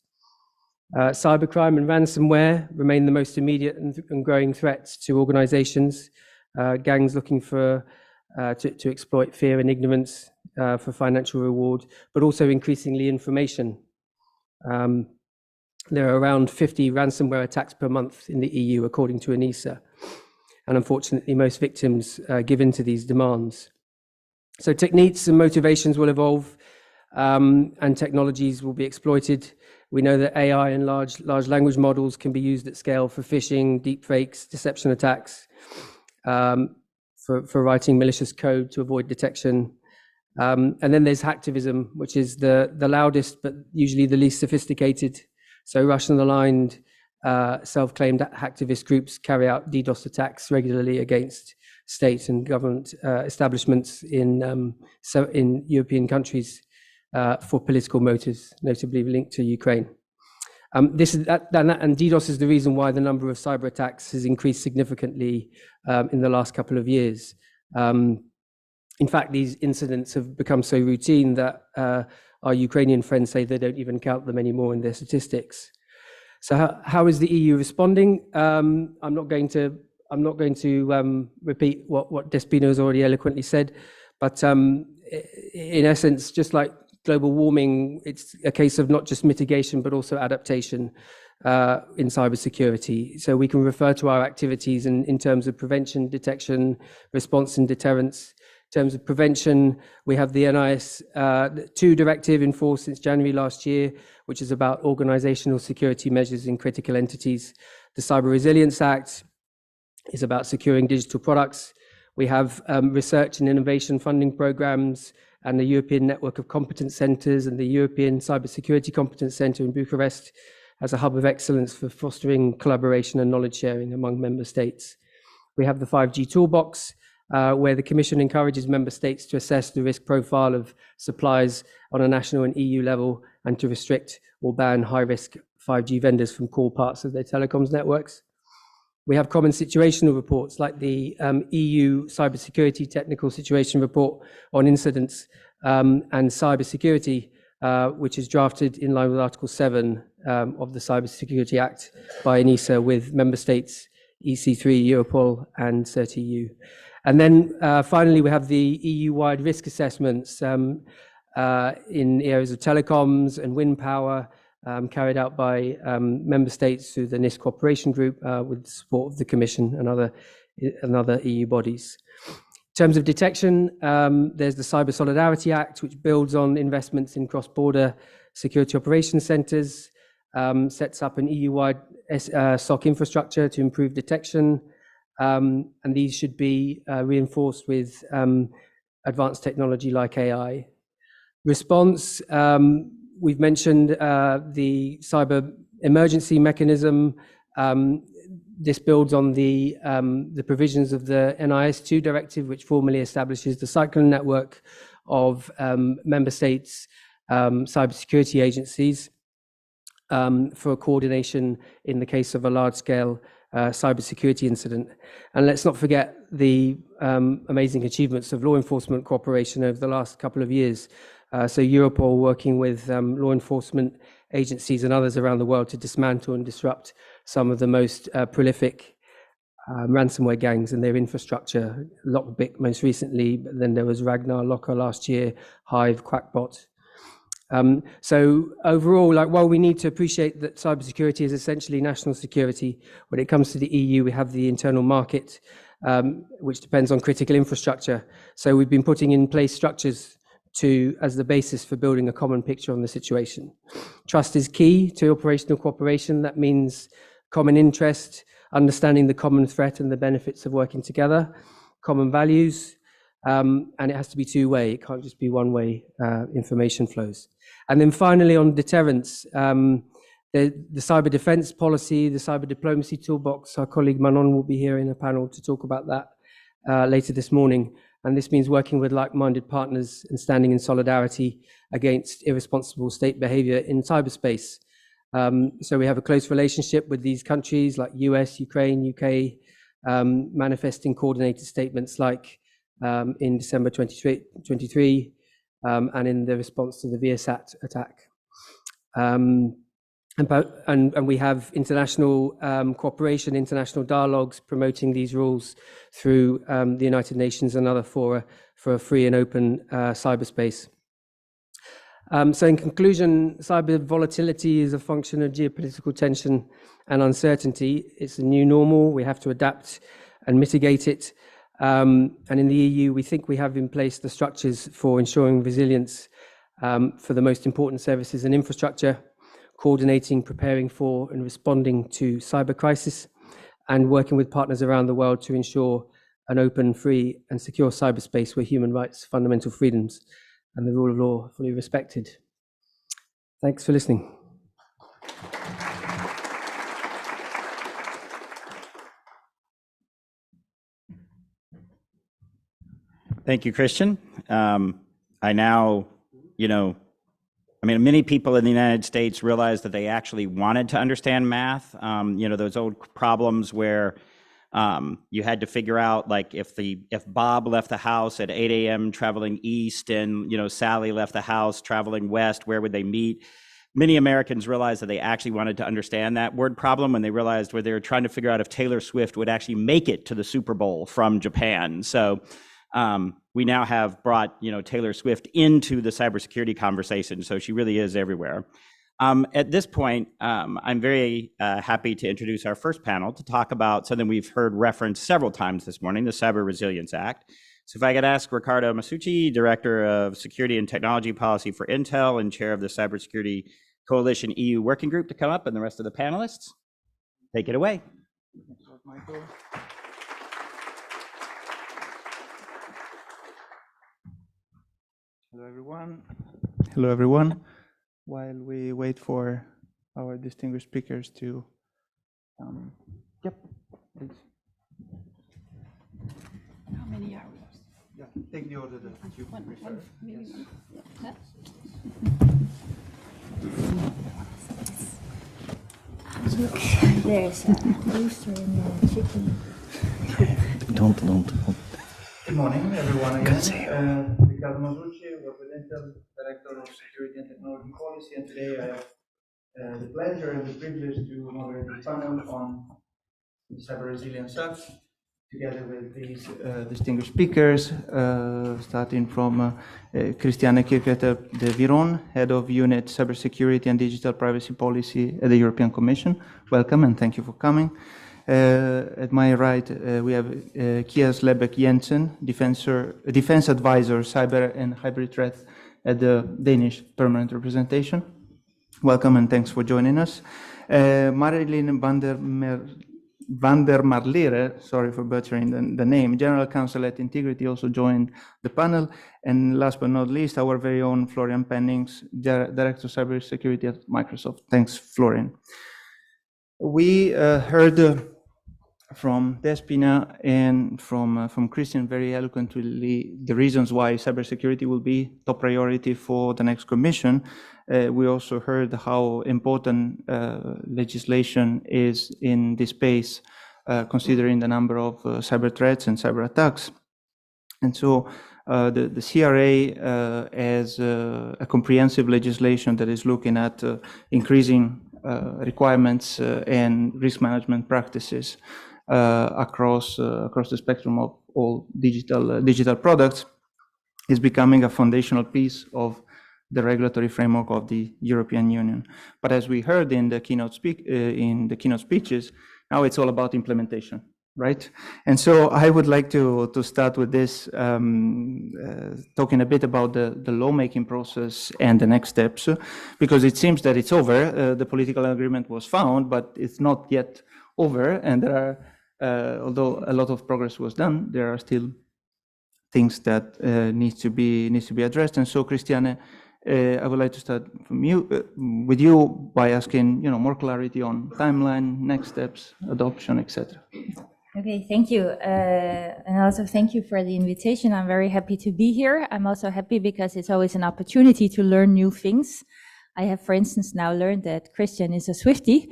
Cybercrime and ransomware remain the most immediate and growing threats to organizations, gangs looking to exploit fear and ignorance for financial reward, but also increasingly information. There are around 50 ransomware attacks per month in the EU, according to ANISA. And unfortunately, most victims give in to these demands. So techniques and motivations will evolve, and technologies will be exploited. We know that AI and large language models can be used at scale for phishing, deepfakes, deception attacks, for writing malicious code to avoid detection. And then there's hacktivism, which is the loudest, but usually the least sophisticated. So Russian-aligned, self-claimed hacktivist groups carry out DDoS attacks regularly against state and government establishments in European countries for political motives, notably linked to Ukraine. And DDoS is the reason why the number of cyber attacks has increased significantly in the last couple of years. In fact, these incidents have become so routine that our Ukrainian friends say they don't even count them anymore in their statistics. So how is the EU responding? I'm not going to repeat what Despina has already eloquently said, but in essence, just like global warming, it's a case of not just mitigation, but also adaptation in cybersecurity. So we can refer to our activities in terms of prevention, detection, response and deterrence. In terms of prevention, we have the NIS 2 directive in force since January last year, which is about organizational security measures in critical entities. The Cyber Resilience Act is about securing digital products. We have research and innovation funding programs and the European Network of Competence Centres and the European Cybersecurity Competence Centre in Bucharest as a hub of excellence for fostering collaboration and knowledge sharing among member states. We have the 5G toolbox, where the Commission encourages member states to assess the risk profile of suppliers on a national and EU level and to restrict or ban high-risk 5G vendors from core parts of their telecoms networks. We have common situational reports like the EU Cybersecurity Technical Situation Report on incidents and cybersecurity, which is drafted in line with Article 7 of the Cybersecurity Act by ENISA with member states, EC3, Europol, and CERT-EU. And then finally, we have the EU-wide risk assessments in areas of telecoms and wind power, carried out by member states through the NIST Cooperation Group with the support of the Commission and other EU bodies. In terms of detection, there's the Cyber Solidarity Act, which builds on investments in cross-border security operations centres, sets up an EU-wide SOC infrastructure to improve detection, and these should be reinforced with advanced technology like AI. Response, we've mentioned the cyber emergency mechanism. This builds on the provisions of the NIS2 directive, which formally establishes the cyclone network of member states' cybersecurity agencies for coordination in the case of a large-scale cybersecurity incident. And let's not forget the amazing achievements of law enforcement cooperation over the last couple of years. So Europol working with law enforcement agencies and others around the world to dismantle and disrupt some of the most prolific ransomware gangs and their infrastructure. Lockbit most recently, but then there was Ragnar Locker last year, Hive, Quackbot. So overall, while we need to appreciate that cybersecurity is essentially national security, when it comes to the EU, we have the internal market, which depends on critical infrastructure. So we've been putting in place structures as the basis for building a common picture on the situation. Trust is key to operational cooperation. That means common interest, understanding the common threat and the benefits of working together, common values, and it has to be two-way. It can't just be one-way information flows. And then finally, on deterrence, the cyber defense policy, the cyber diplomacy toolbox, our colleague Manon will be here in a panel to talk about that later this morning. And this means working with like-minded partners and standing in solidarity against irresponsible state behavior in cyberspace. So we have a close relationship with these countries like US, Ukraine, UK, manifesting coordinated statements like in December 2023, and in the response to the Viasat attack. And we have international cooperation, international dialogues promoting these rules through the United Nations and other fora for a free and open cyberspace. So in conclusion, cyber volatility is a function of geopolitical tension and uncertainty. It's a new normal. We have to adapt and mitigate it. And in the EU, we think we have in place the structures for ensuring resilience for the most important services and infrastructure, coordinating, preparing for and responding to cyber crisis, and working with partners around the world to ensure an open, free and secure cyberspace where human rights, fundamental freedoms and the rule of law are fully respected. Thanks for listening. Thank you, Christian. I now, many people in the United States realized that they actually wanted to understand math. Those old problems where you had to figure out, like, if Bob left the house at 8 a.m. traveling east and, Sally left the house traveling west, where would they meet? Many Americans realized that they actually wanted to understand that word problem when they realized where they were trying to figure out if Taylor Swift would actually make it to the Super Bowl from Japan. So we now have brought, Taylor Swift into the cybersecurity conversation, so she really is everywhere. At this point, I'm very happy to introduce our first panel to talk about something we've heard referenced several times this morning, the Cyber Resilience Act. So if I could ask Riccardo Masucci, Director of Security and Technology Policy for Intel and Chair of the Cybersecurity Coalition EU Working Group, to come up, and the rest of the panelists. Take it away. Hello, everyone. Hello, everyone. While we wait for our distinguished speakers to, yep, please. How many are we? Yeah, take the order that you prefer. Yes. Look, there's a rooster and a chicken. Don't. Good morning, everyone. Again, Riccardo Masucci, Representative Director of Security and Technology Policy, and today I have the pleasure and the privilege to moderate this panel on Cyber Resilience Act, together with these distinguished speakers, starting from Christiane Kircheter de Viron, Head of Unit Cybersecurity and Digital Privacy Policy at the European Commission. Welcome and thank you for coming. At my right, we have Kias Lebek Jensen, Defense Advisor, Cyber and Hybrid Threat at the Danish Permanent Representation. Welcome and thanks for joining us. Marilyn van der Marlere, sorry for butchering the name, General Counsel at Integrity, also joined the panel. And last but not least, our very own Florian Pennings, Director of Cybersecurity at Microsoft. Thanks, Florian. We heard from Despina and from Christian very eloquently the reasons why cybersecurity will be top priority for the next Commission. We also heard how important legislation is in this space, considering the number of cyber threats and cyber attacks. And so the CRA has a comprehensive legislation that is looking at increasing requirements and risk management practices across the spectrum of all digital products, is becoming a foundational piece of the regulatory framework of the European Union. But as we heard in the keynote speeches, now it's all about implementation, right? And so I would like to start with this, talking a bit about the lawmaking process and the next steps, because it seems that it's over. The political agreement was found, but it's not yet over, and there are, although a lot of progress was done, there are still things that need to be addressed. And so, Christiane, I would like to start with you by asking, more clarity on timeline, next steps, adoption, etc. Okay, thank you. And also thank you for the invitation. I'm very happy to be here. I'm also happy because it's always an opportunity to learn new things. I have, for instance, now learned that Christian is a Swiftie,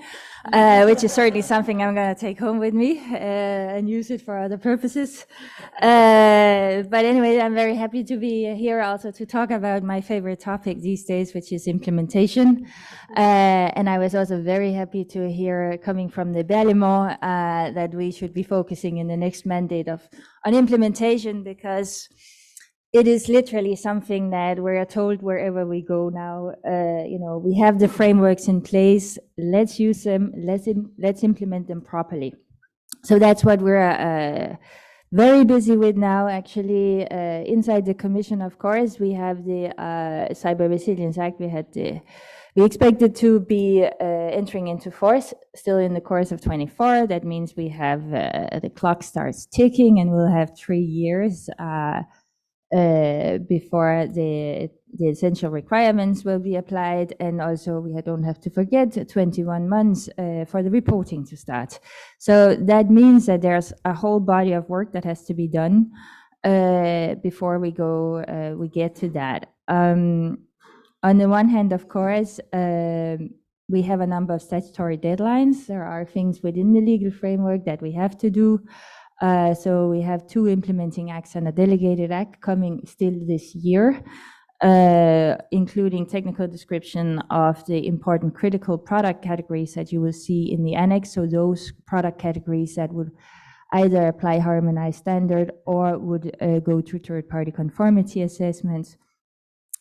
which is certainly something I'm going to take home with me and use it for other purposes. But anyway, I'm very happy to be here also to talk about my favorite topic these days, which is implementation. And I was also very happy to hear coming from the Berlaymont that we should be focusing in the next mandate on implementation, because it is literally something that we're told wherever we go now. We have the frameworks in place. Let's use them. Let's implement them properly. So that's what we're very busy with now. Actually, inside the Commission, of course, we have the Cyber Resilience Act. We expect it to be entering into force still in the course of 24. That means we have the clock starts ticking, and we'll have 3 years. Before the essential requirements will be applied. And also we don't have to forget 21 months for the reporting to start. So that means that there's a whole body of work that has to be done before we get to that. On the one hand, of course, we have a number of statutory deadlines. There are things within the legal framework that we have to do. So we have 2 implementing acts and a delegated act coming still this year, including technical description of the important critical product categories that you will see in the annex. So those product categories that would either apply harmonized standard or would go through third-party conformity assessments.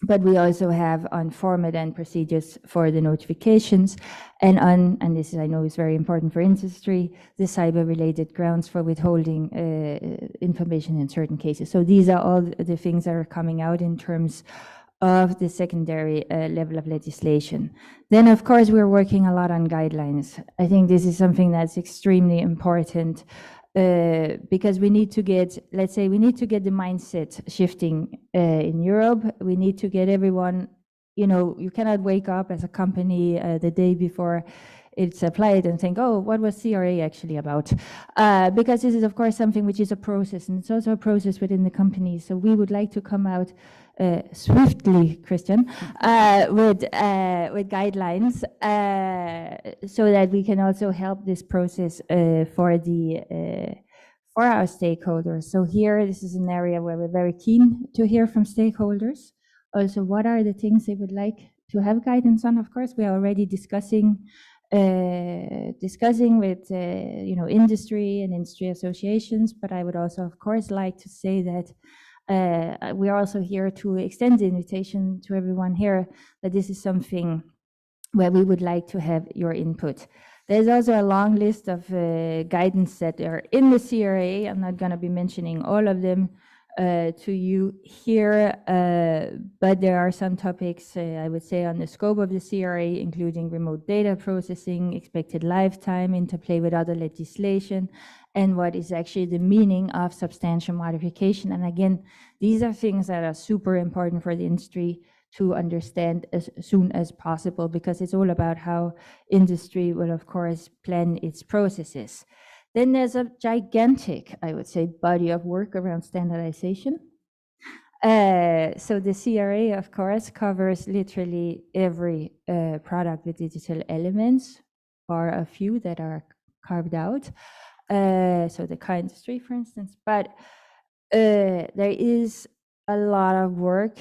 But we also have on format and procedures for the notifications, and this I know is very important for industry, the cyber-related grounds for withholding information in certain cases. So these are all the things that are coming out in terms of the secondary level of legislation. Then, of course, we're working a lot on guidelines. I think this is something that's extremely important. because we need to get, let's say, we need to get the mindset shifting in Europe. We need to get everyone, you know, you cannot wake up as a company the day before it's applied and think, oh, what was CRA actually about? Because this is, of course, something which is a process, and it's also a process within the company. So we would like to come out swiftly, Christian, with guidelines so that we can also help this process for our stakeholders. So here, this is an area where we're very keen to hear from stakeholders. Also, what are the things they would like to have guidance on? Of course, we are already discussing with you know, industry and industry associations, but I would also, of course, like to say that we are also here to extend the invitation to everyone here that this is something where we would like to have your input. There's also a long list of guidance that are in the CRA. I'm not going to be mentioning all of them to you here, but there are some topics, I would say, on the scope of the CRA, including remote data processing, expected lifetime, interplay with other legislation, and what is actually the meaning of substantial modification. And again, these are things that are super important for the industry to understand as soon as possible, because it's all about how industry will, of course, plan its processes. Then there's a gigantic, I would say, body of work around standardization. So the CRA, of course, covers literally every product with digital elements, bar a few that are carved out. So the car industry, for instance. But there is a lot of work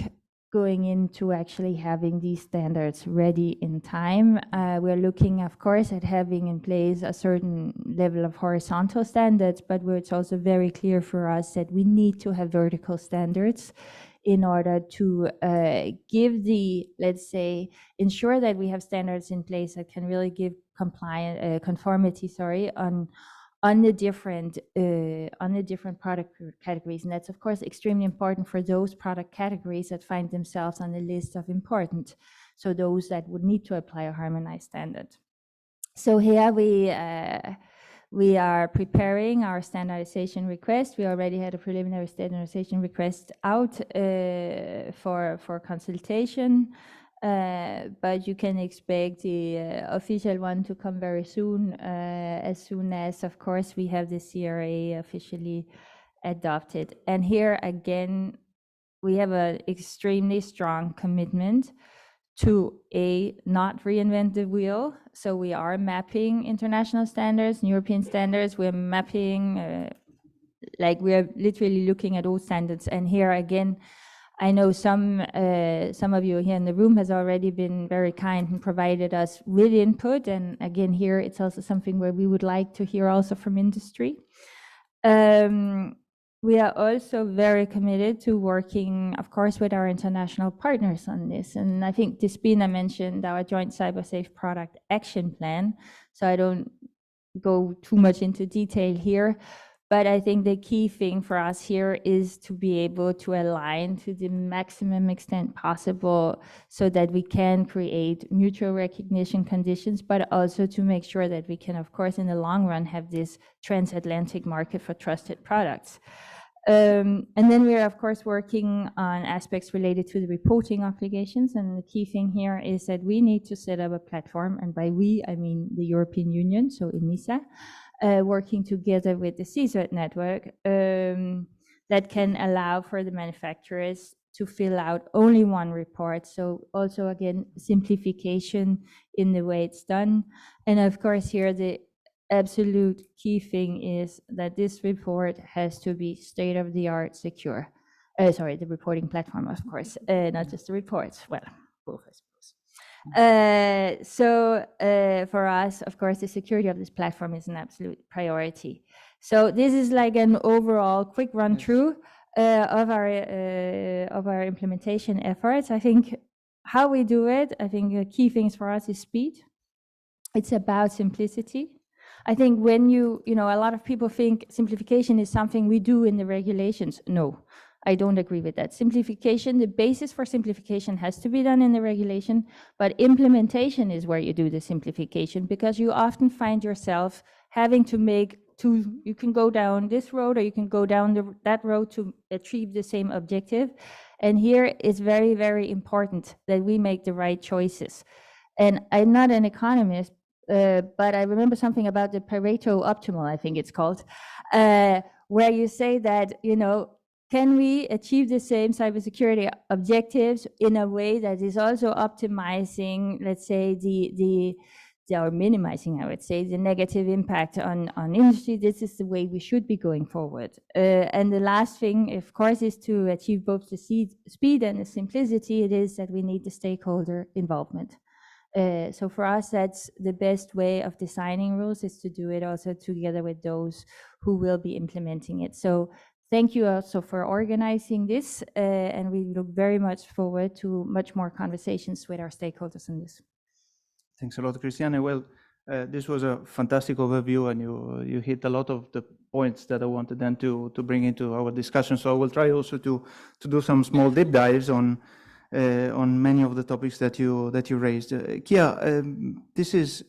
going into actually having these standards ready in time. We're looking, of course, at having in place a certain level of horizontal standards, but where it's also very clear for us that we need to have vertical standards in order to give the, let's say, ensure that we have standards in place that can really give conformity, on the different product categories. And that's, of course, extremely important for those product categories that find themselves on the list of important, so those that would need to apply a harmonized standard. So here we are preparing our standardization request. We already had a preliminary standardization request out for consultation. But you can expect the official one to come very soon as, of course, we have the CRA officially adopted. And here again, we have an extremely strong commitment to not reinvent the wheel. So we are mapping international standards, European standards. We're mapping, like we are literally looking at all standards. And here again, I know some of you here in the room has already been very kind and provided us with input. And again, here it's also something where we would like to hear also from industry. We are also very committed to working, of course, with our international partners on this. And I think Despina mentioned our joint cybersafe product action plan. So I don't go too much into detail here. But I think the key thing for us here is to be able to align to the maximum extent possible so that we can create mutual recognition conditions, but also to make sure that we can, of course, in the long run, have this transatlantic market for trusted products. And then we are, of course, working on aspects related to the reporting obligations. And the key thing here is that we need to set up a platform. And by we, I mean the European Union, so ENISA, working together with the CSRT network that can allow for the manufacturers to fill out only one report. So also, again, simplification in the way it's done. And of course, here the absolute key thing is that this report has to be state-of-the-art secure. Sorry, the reporting platform, of course, not just the reports. Well, both, I suppose. So for us, of course, the security of this platform is an absolute priority. So this is like an overall quick run through of our implementation efforts. I think how we do it, I think the key things for us is speed. It's about simplicity. I think when you know, a lot of people think simplification is something we do in the regulations. No, I don't agree with that. Simplification, the basis for simplification has to be done in the regulation, but implementation is where you do the simplification, because you often find yourself having to make you can go down this road or you can go down that road to achieve the same objective. And here it's very, very important that we make the right choices. And I'm not an economist, but I remember something about the Pareto optimal, I think it's called, where you say that, can we achieve the same cybersecurity objectives in a way that is also optimizing, let's say, or minimizing, I would say, the negative impact on industry? This is the way we should be going forward. And the last thing, of course, is to achieve both the speed and the simplicity. It is that we need the stakeholder involvement. So for us, that's the best way of designing rules, is to do it also together with those who will be implementing it. So thank you also for organizing this, and we look very much forward to much more conversations with our stakeholders on this. Thanks a lot, Christiane. Well, this was a fantastic overview, and you hit a lot of the points that I wanted then to bring into our discussion. So I will try also to do some small deep dives on many of the topics that you raised. Kia, this is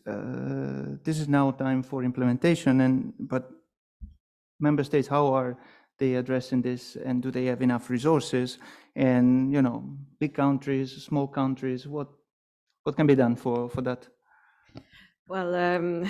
now time for implementation, but member states, how are they addressing this, and do they have enough resources? And big countries, small countries, what can be done for that? Well,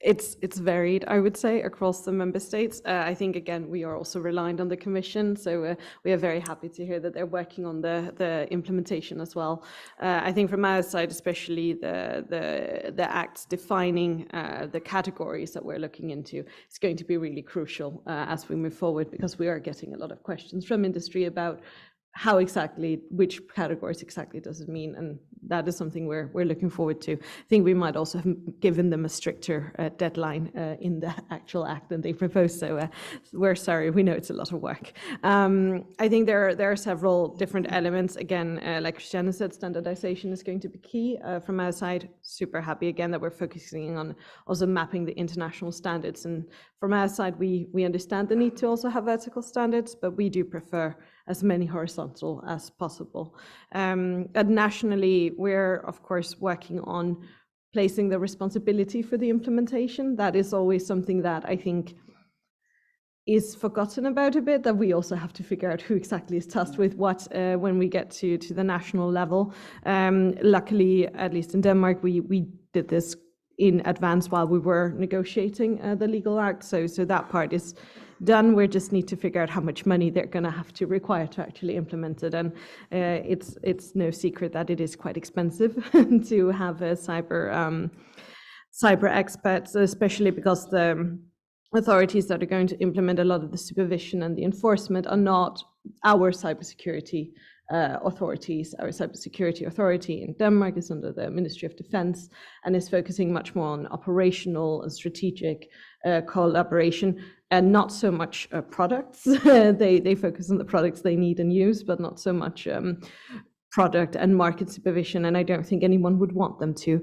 it's varied, I would say, across the member states. I think, again, we are also reliant on the Commission, so we are very happy to hear that they're working on the implementation as well. I think from our side, especially the acts defining the categories that we're looking into is going to be really crucial as we move forward, because we are getting a lot of questions from industry about how exactly, which categories exactly does it mean, and that is something we're looking forward to. I think we might also have given them a stricter deadline in the actual act than they proposed, so we're sorry, we know it's a lot of work. I think there are several different elements. Again, like Christiane said, standardization is going to be key. From our side, super happy again that we're focusing on also mapping the international standards, and from our side, we understand the need to also have vertical standards, but we do prefer as many horizontal as possible. And nationally, we're of course working on placing the responsibility for the implementation. That is always something that I think is forgotten about a bit, that we also have to figure out who exactly is tasked with what when we get to the national level. Luckily, at least in Denmark, we did this in advance while we were negotiating the legal act, so that part is done. We just need to figure out how much money they're going to have to require to actually implement it, and it's no secret that it is quite expensive to have a cyber experts, especially because the authorities that are going to implement a lot of the supervision and the enforcement are not our cybersecurity authorities. Our cybersecurity authority in Denmark is under the Ministry of Defense and is focusing much more on operational and strategic collaboration, and not so much products. They focus on the products they need and use, but not so much product and market supervision, and I don't think anyone would want them to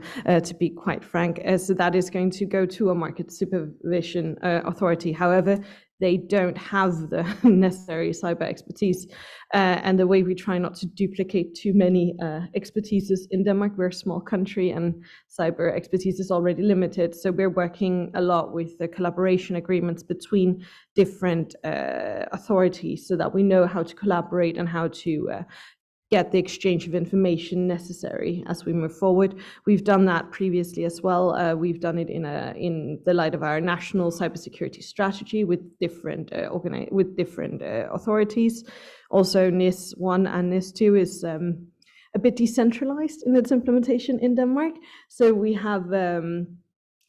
be quite frank. So that is going to go to a market supervision authority. However, they don't have the necessary cyber expertise, and the way we try not to duplicate too many expertises in Denmark. We're a small country and cyber expertise is already limited, so we're working a lot with the collaboration agreements between different authorities so that we know how to collaborate and how to get the exchange of information necessary as we move forward. We've done that previously as well. We've done it in the light of our national cybersecurity strategy with different authorities. Also, NIS 1 and NIS 2 is a bit decentralized in its implementation in Denmark. So we have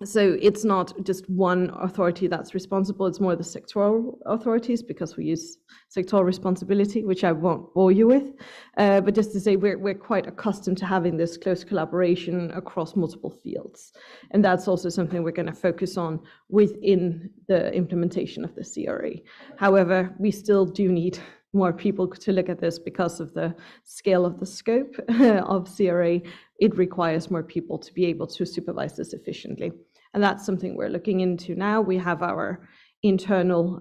so it's not just one authority that's responsible, it's more the sectoral authorities, because we use sectoral responsibility, which I won't bore you with. But just to say, we're quite accustomed to having this close collaboration across multiple fields. And that's also something we're going to focus on within the implementation of the CRA. However, we still do need more people to look at this because of the scale of the scope of CRA. It requires more people to be able to supervise this efficiently. And that's something we're looking into now. We have our internal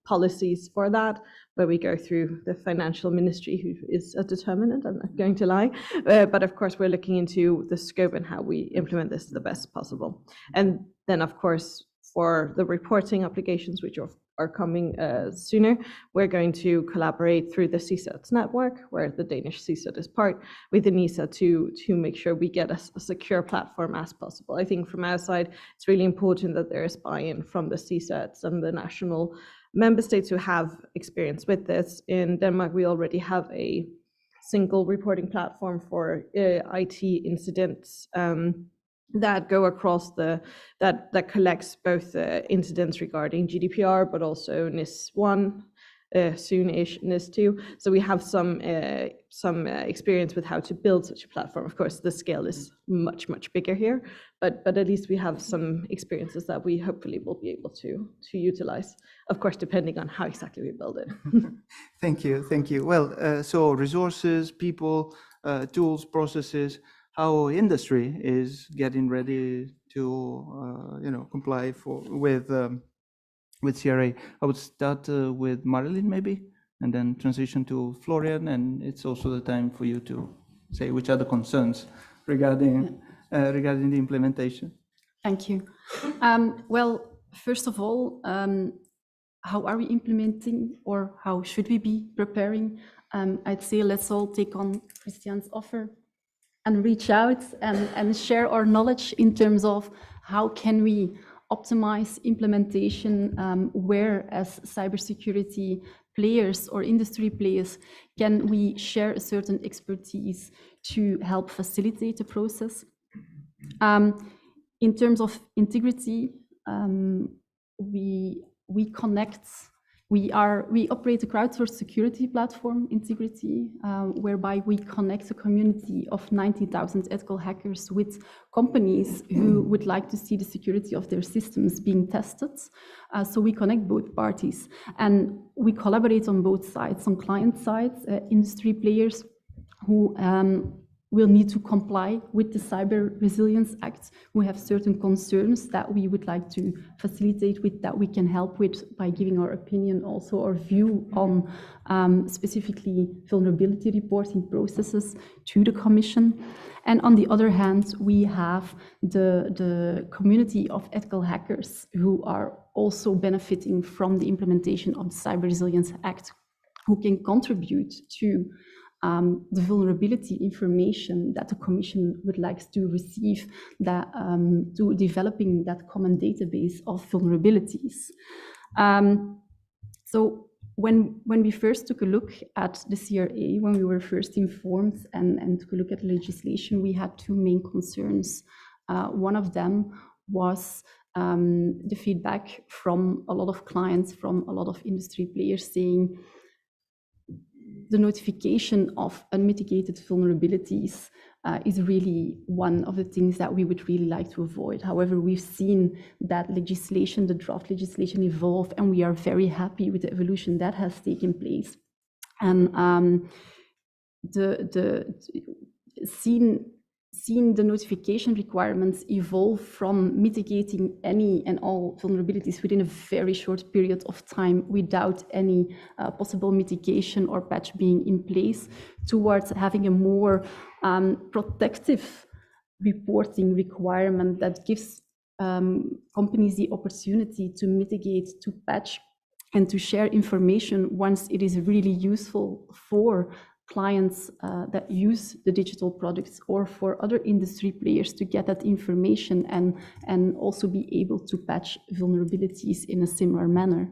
policies for that, where we go through the financial ministry, who is a determinant, I'm not going to lie. But of course, we're looking into the scope and how we implement this the best possible. And then, of course, for the reporting applications, which are coming sooner, we're going to collaborate through the CSATs network, where the Danish CSAT is part, with the NISA to make sure we get a secure platform as possible. I think from our side, it's really important that there is buy-in from the CSATs and the national member states who have experience with this. In Denmark, we already have a single reporting platform for IT incidents that go across that collects both incidents regarding GDPR, but also NIS1, soon-ish NIS2. So we have some experience with how to build such a platform. Of course, the scale is much bigger here, but at least we have some experiences that we hopefully will be able to utilize. Of course, depending on how exactly we build it. Thank you. Well, so resources, people, tools, processes, how industry is getting ready to comply with CRA. I would start with Marilyn maybe, and then transition to Florian, and it's also the time for you to say which are the concerns regarding the implementation. Thank you. Well, first of all, how are we implementing, or how should we be preparing? I'd say let's all take on Christian's offer and reach out and share our knowledge in terms of how can we optimize implementation, where as cybersecurity players or industry players can we share a certain expertise to help facilitate the process. In terms of integrity, we connect. We operate a crowdsourced security platform, Integrity, whereby we connect a community of 90,000 ethical hackers with companies who would like to see the security of their systems being tested. So we connect both parties, and we collaborate on both sides. On client sides, industry players who will need to comply with the Cyber Resilience Act, who have certain concerns that we would like to facilitate with, that we can help with by giving our opinion, also our view on specifically vulnerability reporting processes to the Commission. And on the other hand, we have the community of ethical hackers who are also benefiting from the implementation of the Cyber Resilience Act, who can contribute to the vulnerability information that the Commission would like to receive, that to developing that common database of vulnerabilities. So when we first took a look at the CRA, when we were first informed and took a look at the legislation, we had two main concerns. One of them was the feedback from a lot of clients, from a lot of industry players, saying the notification of unmitigated vulnerabilities is really one of the things that we would really like to avoid. However, we've seen that legislation, the draft legislation, evolve, and we are very happy with the evolution that has taken place. And seeing the notification requirements evolve from mitigating any and all vulnerabilities within a very short period of time without any possible mitigation or patch being in place, towards having a more protective reporting requirement that gives companies the opportunity to mitigate, to patch, and to share information once it is really useful for clients that use the digital products, or for other industry players to get that information and also be able to patch vulnerabilities in a similar manner.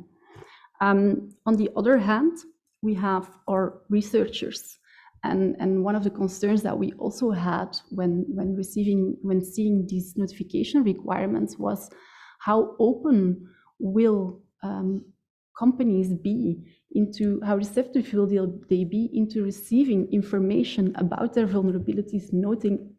On the other hand, we have our researchers. And one of the concerns that we also had when seeing these notification requirements was how open will companies be into, how receptive will they be into receiving information about their vulnerabilities, noting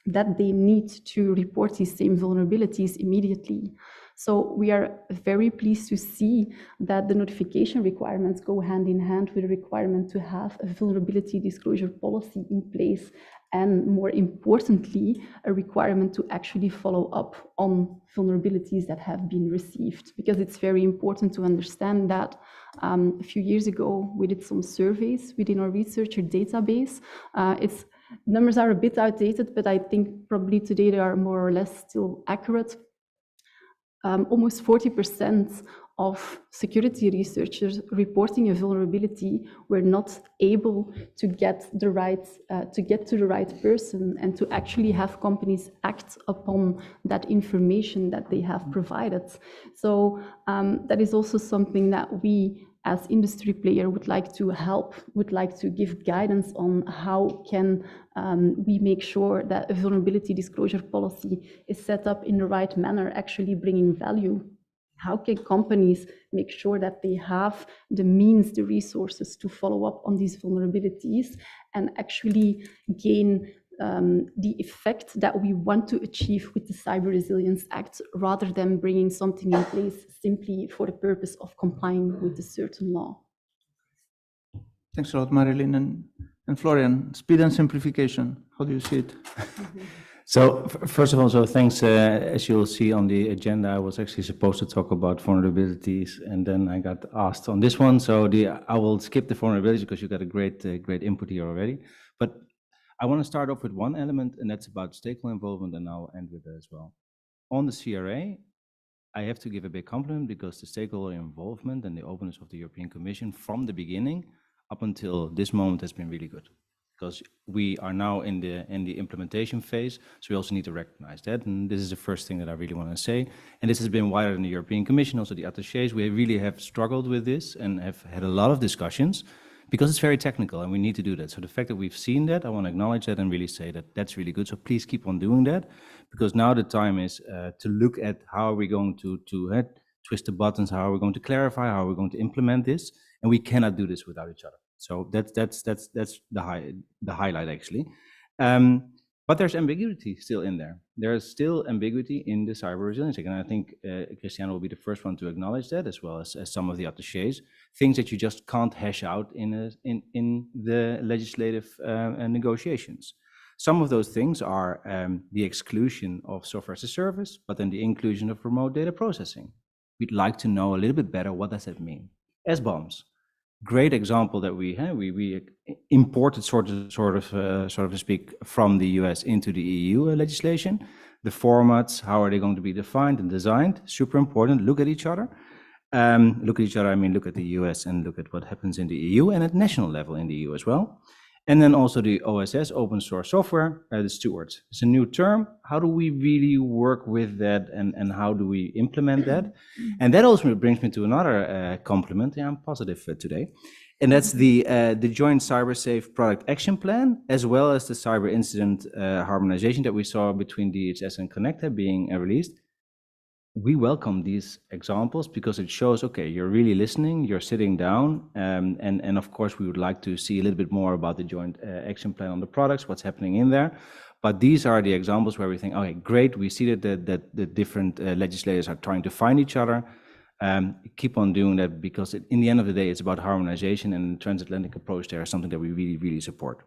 that they need to report these same vulnerabilities immediately. So we are very pleased to see that the notification requirements go hand in hand with the requirement to have a vulnerability disclosure policy in place, and more importantly, a requirement to actually follow up on vulnerabilities that have been received. Because it's very important to understand that a few years ago, we did some surveys within our researcher database. Numbers are a bit outdated, but I think probably today they are more or less still accurate. almost 40% of security researchers reporting a vulnerability were not able to get to the right person and to actually have companies act upon that information that they have provided. So that is also something that we as industry player would like to help, would like to give guidance on how can we make sure that a vulnerability disclosure policy is set up in the right manner, actually bringing value. How can companies make sure that they have the means, the resources to follow up on these vulnerabilities and actually gain the effect that we want to achieve with the Cyber Resilience Act, rather than bringing something in place simply for the purpose of complying with a certain law. Thanks a lot, Marilyn. And Florian, speed and simplification, how do you see it? So first of all, so thanks. As you'll see on the agenda, I was actually supposed to talk about vulnerabilities, and then I got asked on this one. So I will skip the vulnerabilities because you got a great input here already. But I want to start off with one element, and that's about stakeholder involvement, and I'll end with that as well. On the CRA, I have to give a big compliment because the stakeholder involvement and the openness of the European Commission from the beginning up until this moment has been really good. Because we are now in the implementation phase, so we also need to recognize that. And this is the first thing that I really want to say. And this has been wider than the European Commission, also the attachés. We really have struggled with this and have had a lot of discussions because it's very technical and we need to do that. So the fact that we've seen that, I want to acknowledge that and really say that that's really good. So please keep on doing that, because now the time is to look at how are we going to twist the buttons, how are we going to clarify, how are we going to implement this, and we cannot do this without each other. So that's the highlight actually. But there's ambiguity still in there. There's still ambiguity in the Cyber Resilience Act, and I think Christiane will be the first one to acknowledge that, as well as some of the attachés. Things that you just can't hash out in the legislative negotiations. Some of those things are the exclusion of software as a service, but then the inclusion of remote data processing. We'd like to know a little bit better, what does that mean? SBOMs. Great example that we imported sort of to speak from the US into the EU legislation. The formats, how are they going to be defined and designed? Super important. Look at each other. Look at each other, I mean, look at the US and look at what happens in the EU and at national level in the EU as well. And then also the OSS, open source software, the stewards. It's a new term. How do we really work with that, and how do we implement that? And that also brings me to another compliment. Yeah, I'm positive today. And that's the joint CyberSafe product action plan, as well as the cyber incident harmonization that we saw between DHS and Connecta being released. We welcome these examples because it shows, okay, you're really listening, you're sitting down, and of course we would like to see a little bit more about the joint action plan on the products, what's happening in there. But these are the examples where we think, okay, great, we see that the different legislators are trying to find each other. Keep on doing that, because in the end of the day, it's about harmonization, and the transatlantic approach there is something that we really, really support.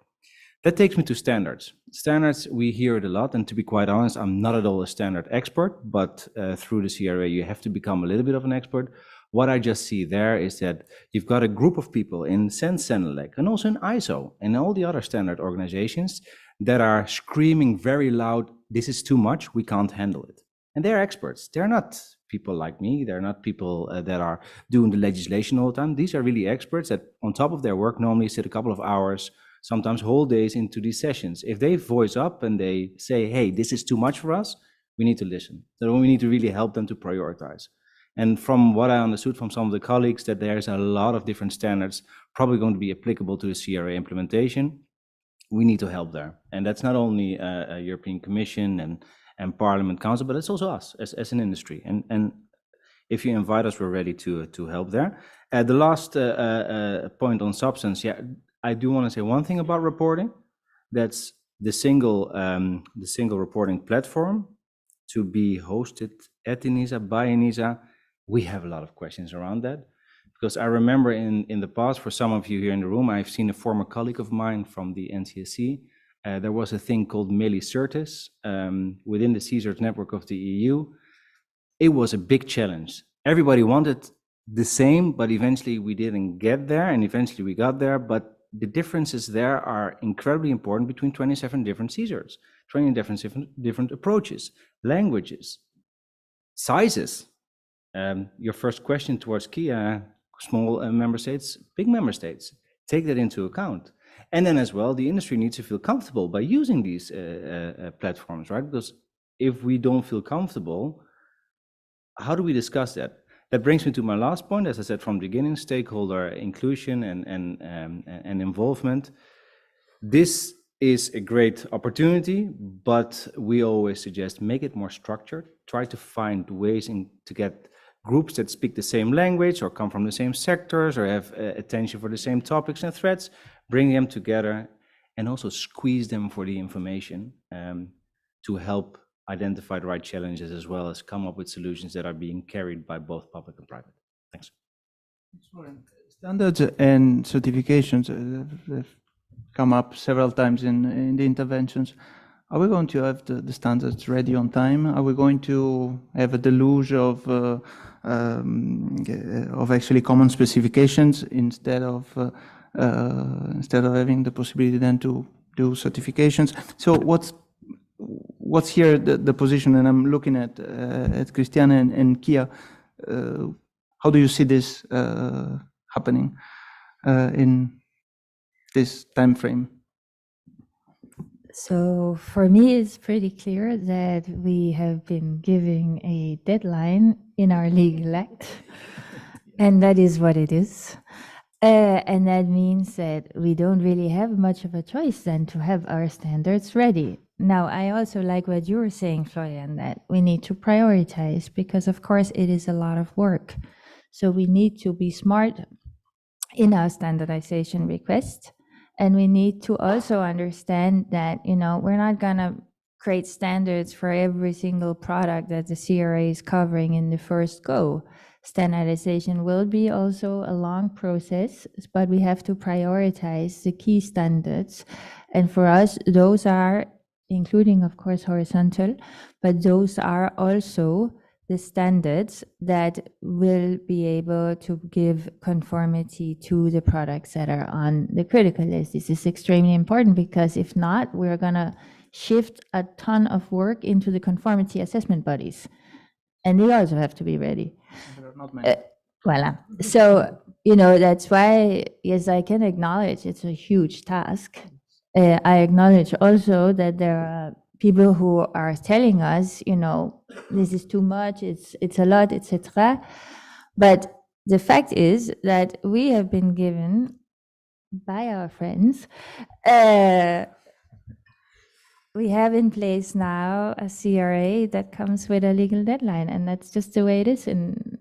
That takes me to standards. Standards, we hear it a lot, and to be quite honest, I'm not at all a standard expert, but through the CRA, you have to become a little bit of an expert. What I just see there is that you've got a group of people in Senelec and also in ISO and all the other standard organizations that are screaming very loud, this is too much, we can't handle it. And they're experts. They're not people like me. They're not people that are doing the legislation all the time. These are really experts that on top of their work normally sit a couple of hours, sometimes whole days into these sessions. If they voice up and they say, hey, this is too much for us, we need to listen. So we need to really help them to prioritize. And from what I understood from some of the colleagues, that there's a lot of different standards probably going to be applicable to the CRA implementation. We need to help there. And that's not only a European Commission and Parliament Council, but it's also us as an industry. And if you invite us, we're ready to help there. The last point on substance, yeah, I do want to say one thing about reporting. That's the single reporting platform to be hosted at ENISA, by ENISA. We have a lot of questions around that, because I remember in the past, for some of you here in the room, I've seen a former colleague of mine from the NCSC. There was a thing called Meli Certis within the CSERT network of the EU. It was a big challenge. Everybody wanted the same, but eventually we didn't get there, and eventually we got there. But the differences there are incredibly important between 27 different CSERTs, 20 different approaches, languages. Sizes. Your first question towards Kia, small member states, big member states, take that into account. And then as well, the industry needs to feel comfortable by using these platforms, right? Because if we don't feel comfortable, how do we discuss that? That brings me to my last point. As I said from the beginning, stakeholder inclusion and involvement. This is a great opportunity, but we always suggest make it more structured. Try to find ways to get groups that speak the same language or come from the same sectors or have attention for the same topics and threats, bring them together and also squeeze them for the information to help identify the right challenges as well as come up with solutions that are being carried by both public and private. Thanks. Standards and certifications have come up several times in the interventions. Are we going to have the standards ready on time? Are we going to have a deluge of actually common specifications instead of having the possibility then to do certifications? So what's here the position? And I'm looking at Christiane and Kia. How do you see this happening in this time frame? So for me, it's pretty clear that we have been giving a deadline in our legal act, and that is what it is. And that means that we don't really have much of a choice than to have our standards ready. Now, I also like what you were saying, Florian, that we need to prioritize because, of course, it is a lot of work. So we need to be smart in our standardization request. And we need to also understand that, we're not going to create standards for every single product that the CRA is covering in the first go. Standardization will be also a long process, but we have to prioritize the key standards. And for us, those are, including, of course, horizontal, but those are also the standards that will be able to give conformity to the products that are on the critical list. This is extremely important because if not, we're going to shift a ton of work into the conformity assessment bodies. And they also have to be ready. Voila. So, that's why, yes, I can acknowledge it's a huge task. I acknowledge also that there are people who are telling us, this is too much, it's a lot, etc. But the fact is that we have been given by our friends, we have in place now a CRA that comes with a legal deadline, and that's just the way it is. And,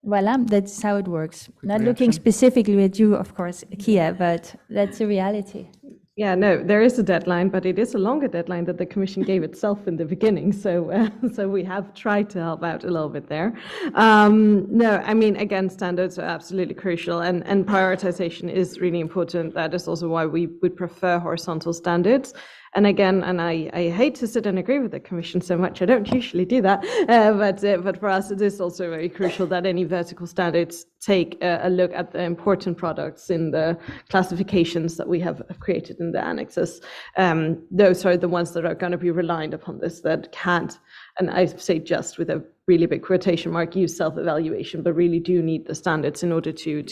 voila, that's how it works. Not looking specifically at you, of course, Kia, but that's the reality. Yeah, no, there is a deadline, but it is a longer deadline that the Commission gave itself in the beginning. So, so we have tried to help out a little bit there. No, I mean, again, standards are absolutely crucial, and prioritization is really important. That is also why we would prefer horizontal standards. And again, and I hate to sit and agree with the Commission so much, I don't usually do that, but for us it is also very crucial that any vertical standards take a look at the important products in the classifications that we have created in the annexes. Those are the ones that are going to be reliant upon this, that can't, and I say just with a really big quotation mark, use self-evaluation, but really do need the standards in order to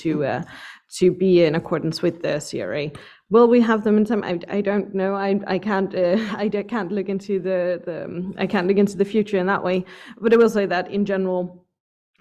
be in accordance with the CRA. Will we have them in time? I don't know. I can't look into the future in that way. But I will say that in general,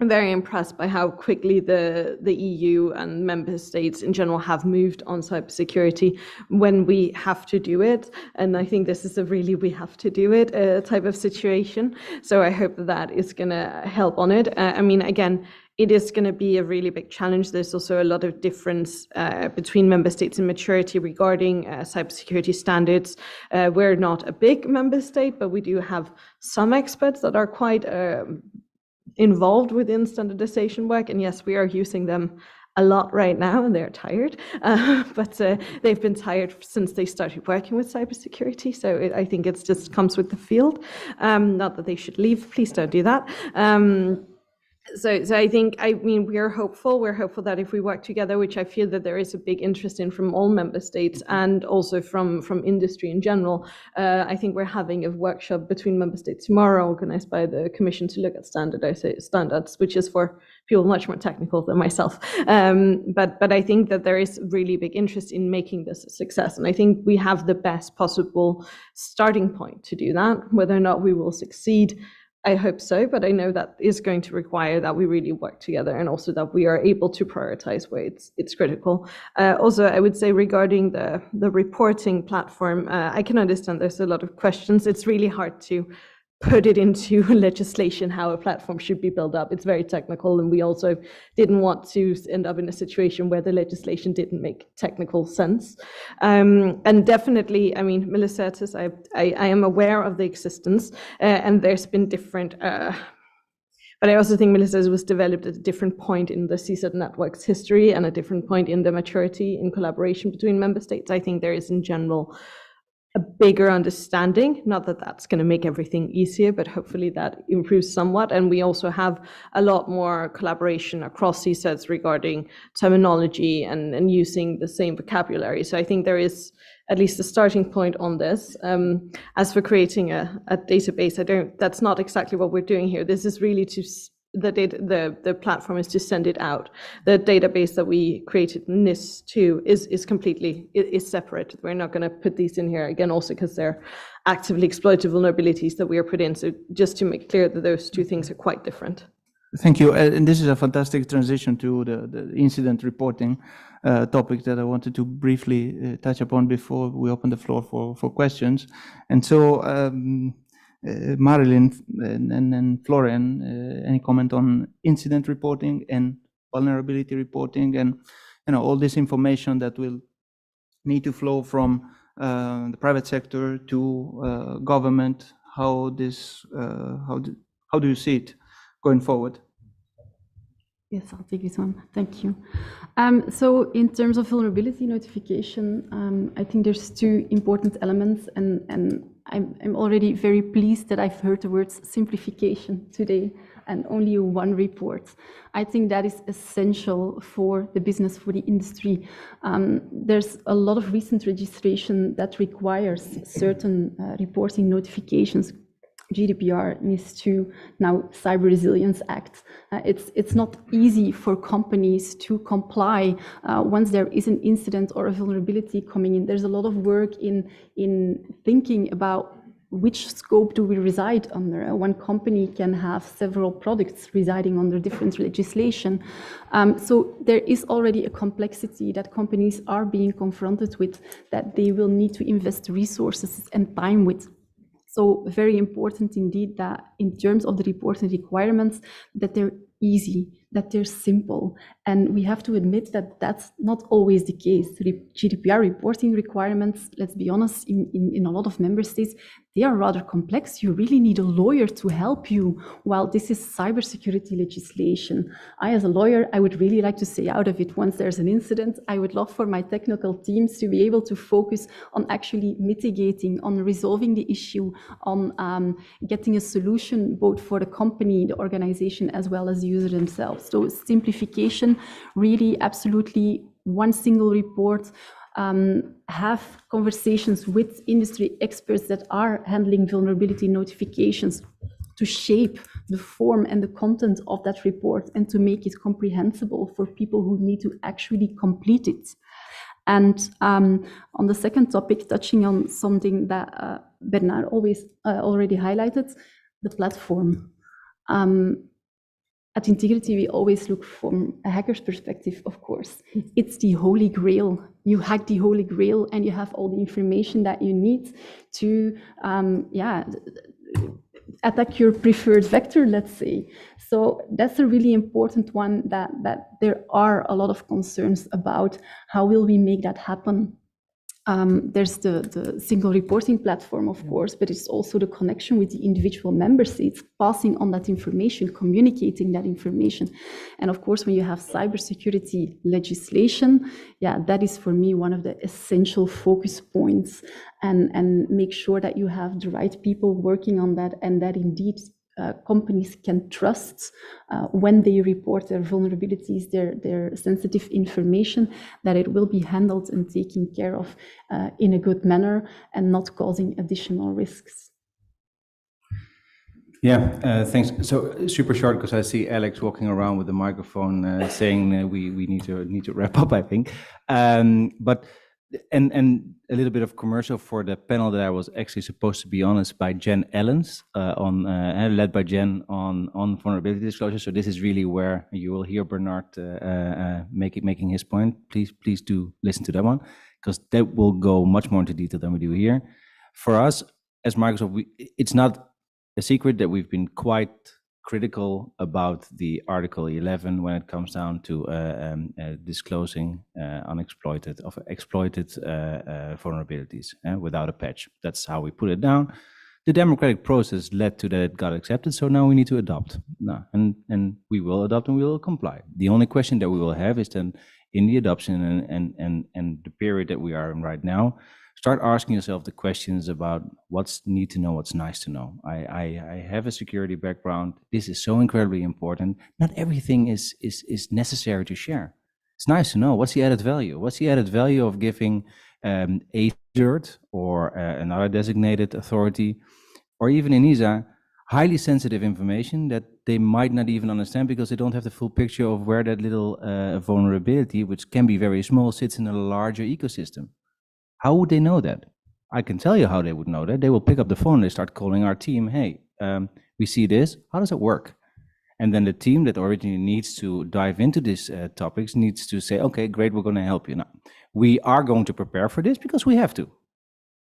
I'm very impressed by how quickly the EU and member states in general have moved on cybersecurity when we have to do it. And I think this is a really we have to do it type of situation. So I hope that is going to help on it. I mean, again, it is going to be a really big challenge. There's also a lot of difference between member states in maturity regarding cybersecurity standards. We're not a big member state, but we do have some experts that are quite involved within standardization work. And yes, we are using them a lot right now, and they're tired, but they've been tired since they started working with cybersecurity. So I think it just comes with the field. Not that they should leave. Please don't do that. So I think, I mean, we're hopeful that if we work together, which I feel that there is a big interest in from all member states and also from industry in general, I think we're having a workshop between member states tomorrow, organized by the Commission, to look at standards, which is for people much more technical than myself. But I think that there is really big interest in making this a success. And I think we have the best possible starting point to do that. Whether or not we will succeed, I hope so, but I know that is going to require that we really work together, and also that we are able to prioritize where it's critical. Also, I would say regarding the reporting platform, I can understand there's a lot of questions. It's really hard to put it into legislation how a platform should be built up. It's very technical, and we also didn't want to end up in a situation where the legislation didn't make technical sense. And definitely, I mean, Melissa says I am aware of the existence, and there's been different, but I also think Melissa was developed at a different point in the CSAT network's history and a different point in the maturity in collaboration between member states. I think there is in general a bigger understanding, not that that's going to make everything easier, but hopefully that improves somewhat. And we also have a lot more collaboration across CSATs regarding terminology and using the same vocabulary. So I think there is at least a starting point on this. As for creating a database, that's not exactly what we're doing here. This is really to the platform is to send it out. The database that we created in NIS2 is completely separate. We're not going to put these in here again, also because they're actively exploited vulnerabilities that we are put in. So just to make clear that those two things are quite different. Thank you. And this is a fantastic transition to the incident reporting topic that I wanted to briefly touch upon before we open the floor for questions. And so, Marilyn and Florian, any comment on incident reporting and vulnerability reporting, and all this information that will need to flow from the private sector to government? How do you see it going forward? Yes, I'll take this one. Thank you. So in terms of vulnerability notification, I think there's two important elements, and I'm already very pleased that I've heard the words simplification today and only one report. I think that is essential for the business, for the industry. There's a lot of recent legislation that requires certain reporting notifications. GDPR, NIS2, now Cyber Resilience Act. It's not easy for companies to comply once there is an incident or a vulnerability coming in. There's a lot of work in thinking about which scope do we reside under. One company can have several products residing under different legislation. So there is already a complexity that companies are being confronted with, that they will need to invest resources and time with. So very important indeed that in terms of the reporting requirements, that they're easy, that they're simple. And we have to admit that that's not always the case. The GDPR reporting requirements, let's be honest, in a lot of member states, they are rather complex. You really need a lawyer to help you, while this is cybersecurity legislation. I, as a lawyer, I would really like to stay out of it once there's an incident. I would love for my technical teams to be able to focus on actually mitigating, on resolving the issue, on getting a solution both for the company, the organization, as well as the user themselves. So simplification, really absolutely one single report. Have conversations with industry experts that are handling vulnerability notifications to shape the form and the content of that report and to make it comprehensible for people who need to actually complete it. And on the second topic, touching on something that Bernard already highlighted, the platform. At Integrity, we always look from a hacker's perspective, of course. It's the holy grail. You hack the holy grail and you have all the information that you need to attack your preferred vector, let's say. So that's a really important one, that there are a lot of concerns about how will we make that happen. There's the single reporting platform, of course, but it's also the connection with the individual member states, passing on that information, communicating that information. And of course, when you have cybersecurity legislation, that is for me one of the essential focus points, and make sure that you have the right people working on that, and that indeed companies can trust when they report their vulnerabilities, their sensitive information, that it will be handled and taken care of in a good manner and not causing additional risks. Yeah, thanks. So super short, because I see Alex walking around with the microphone saying we need to wrap up, I think. But a little bit of commercial for the panel that I was actually supposed to be on is by Jen Ellens, led by Jen on vulnerability disclosure. So this is really where you will hear Bernard making his point. Please do listen to that one, because that will go much more into detail than we do here. For us as Microsoft, it's not a secret that we've been quite critical about the Article 11 when it comes down to disclosing exploited vulnerabilities without a patch. That's how we put it down. The democratic process led to that it got accepted, so now we need to adopt. And we will adopt and we will comply. The only question that we will have is then in the adoption and the period that we are in right now, start asking yourself the questions about what's need to know, what's nice to know. I have a security background. This is so incredibly important. Not everything is necessary to share. It's nice to know what's the added value. What's the added value of giving a CERT or another designated authority, or even ENISA, highly sensitive information that they might not even understand because they don't have the full picture of where that little vulnerability, which can be very small, sits in a larger ecosystem. How would they know that? I can tell you how they would know that. They will pick up the phone, they start calling our team. Hey, we see this, how does it work? And then the team that originally needs to dive into these topics needs to say, okay, great, we're going to help you. Now, we are going to prepare for this because we have to.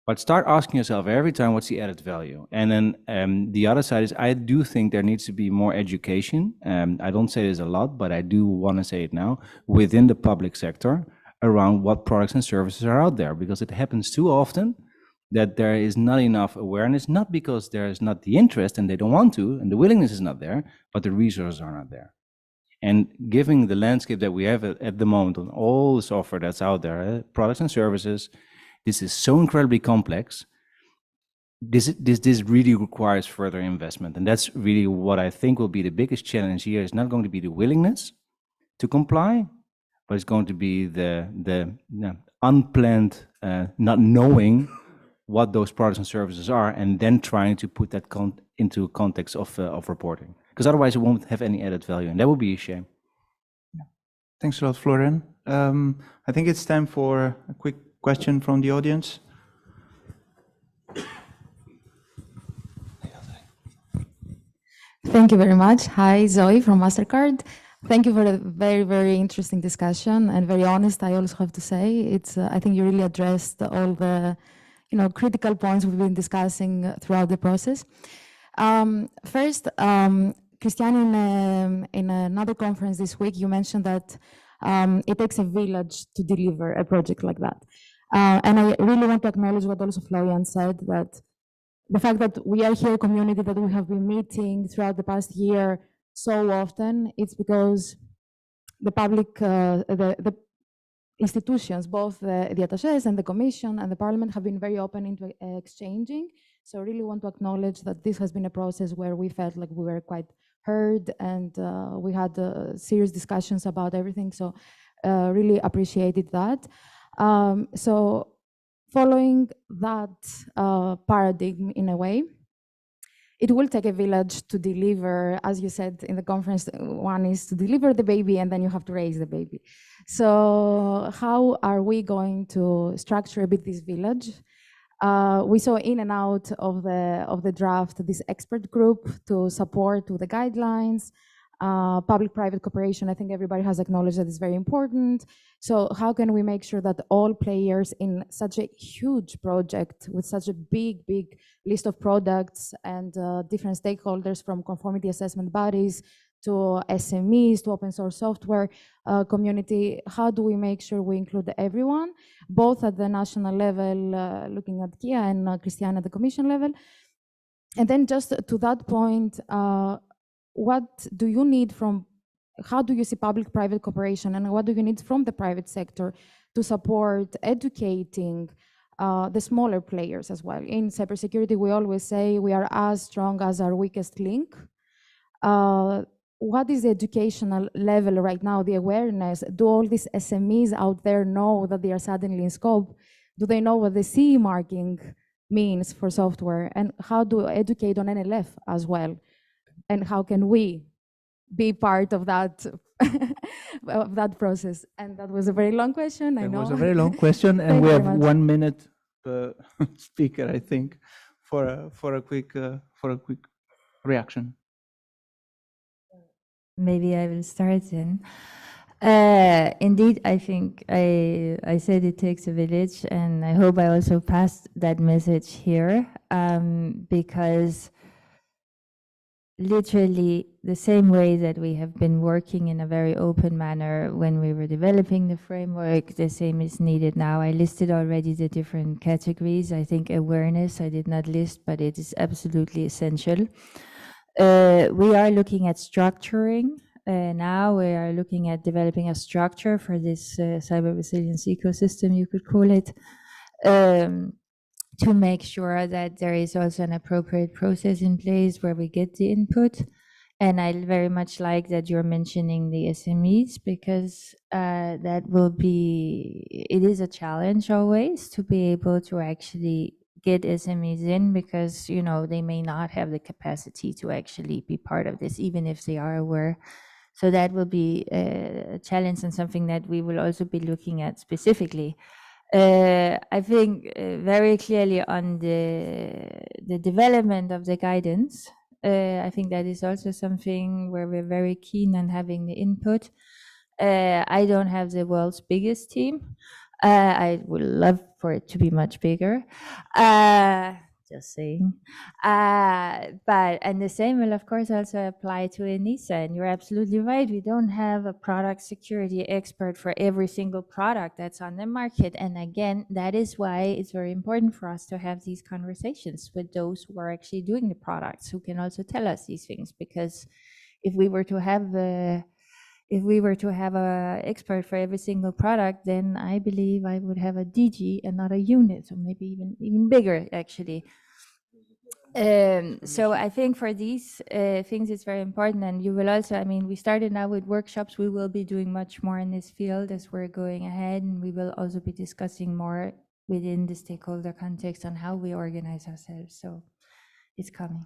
But start asking yourself every time, what's the added value? And then the other side is, I do think there needs to be more education. I don't say this a lot, but I do want to say it now, within the public sector, around what products and services are out there, because it happens too often that there is not enough awareness, not because there is not the interest and they don't want to, and the willingness is not there, but the resources are not there. And given the landscape that we have at the moment on all the software that's out there, products and services, this is so incredibly complex. This really requires further investment. And that's really what I think will be the biggest challenge here. Is not going to be the willingness to comply, but it's going to be the unplanned not knowing what those products and services are, and then trying to put that into context of reporting. Because otherwise it won't have any added value, and that would be a shame. Yeah. Thanks a lot, Florian. I think it's time for a quick question from the audience. Thank you very much. Hi, Zoe from MasterCard. Thank you for a very, very interesting discussion and very honest, I also have to say. It's, I think you really addressed all the critical points we've been discussing throughout the process. First, Christiane, in another conference this week, you mentioned that it takes a village to deliver a project like that. And I really want to acknowledge what also Florian said, that the fact that we are here, a community that we have been meeting throughout the past year so often, it's because the public, the institutions, both the attachés and the Commission and the Parliament, have been very open into exchanging. So I really want to acknowledge that this has been a process where we felt like we were quite heard, and we had serious discussions about everything. So really appreciated that. So following that paradigm in a way, it will take a village to deliver, as you said in the conference, one is to deliver the baby and then you have to raise the baby. So how are we going to structure a bit this village? We saw in and out of the draft this expert group to support with the guidelines, public-private cooperation. I think everybody has acknowledged that it's very important. So how can we make sure that all players in such a huge project with such a big list of products and different stakeholders, from conformity assessment bodies to SMEs to open source software community, how do we make sure we include everyone, both at the national level, looking at Kia and Christiane at the Commission level? And then just to that point, what do you need from, how do you see public-private cooperation, and what do you need from the private sector to support educating the smaller players as well. In cybersecurity, we always say we are as strong as our weakest link. What is the educational level right now, the awareness? Do all these SMEs out there know that they are suddenly in scope? Do they know what the CE marking means for software? And how to educate on NLF as well? And how can we be part of that of that process? And that was a very long question, I know. It was a very long question, and Thank we you have very much. 1 minute per speaker, I think, for a quick reaction. Maybe I will start then. Indeed, I think I said it takes a village, and I hope I also passed that message here, because literally the same way that we have been working in a very open manner when we were developing the framework, the same is needed now. I listed already the different categories. I think awareness I did not list, but it is absolutely essential. We are looking at structuring. Now we are looking at developing a structure for this cyber resilience ecosystem, you could call it, to make sure that there is also an appropriate process in place where we get the input. And I very much like that you're mentioning the SMEs, because that will be, it is a challenge always to be able to actually get SMEs in, because, you know, they may not have the capacity to actually be part of this, even if they are aware. So that will be a challenge, and something that we will also be looking at specifically. I think very clearly on the development of the guidance, I think that is also something where we're very keen on having the input. I don't have the world's biggest team. I would love for it to be much bigger. Just saying. But, and the same will of course also apply to ENISA, and you're absolutely right. We don't have a product security expert for every single product that's on the market. And again, that is why it's very important for us to have these conversations with those who are actually doing the products, who can also tell us these things. Because if we were to have a expert for every single product, then I believe I would have a DG and not a unit, or maybe even bigger actually. So I think for these things it's very important, and you will also, I mean, we started now with workshops. We will be doing much more in this field as we're going ahead, and we will also be discussing more within the stakeholder context on how we organize ourselves. So it's coming.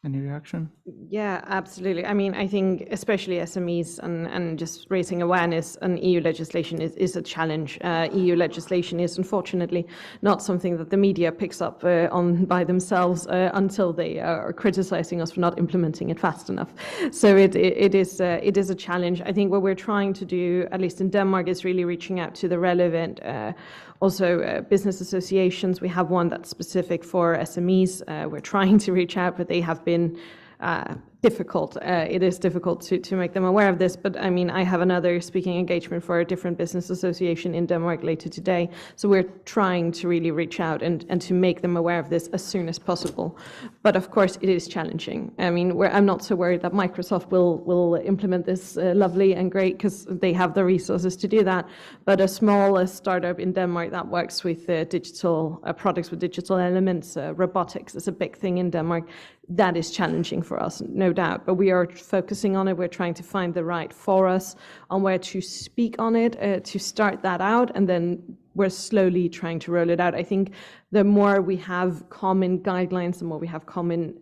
Any reaction? Yeah, absolutely. I mean, I think especially SMEs and just raising awareness on EU legislation is a challenge. EU legislation is unfortunately not something that the media picks up on by themselves until they are criticizing us for not implementing it fast enough. So it is a challenge. I think what we're trying to do, at least in Denmark, is really reaching out to the relevant business associations. We have one that's specific for SMEs. We're trying to reach out, but they have been difficult. It is difficult to make them aware of this, but I mean, I have another speaking engagement for a different business association in Denmark later today. So we're trying to really reach out and to make them aware of this as soon as possible. But of course, it is challenging. I mean, I'm not so worried that Microsoft will implement this lovely and great, because they have the resources to do that. But a small startup in Denmark that works with digital products with digital elements, robotics is a big thing in Denmark. That is challenging for us, no doubt, but we are focusing on it. We're trying to find the right for us on where to speak on it, to start that out, and then we're slowly trying to roll it out. I think the more we have common guidelines, the more we have common,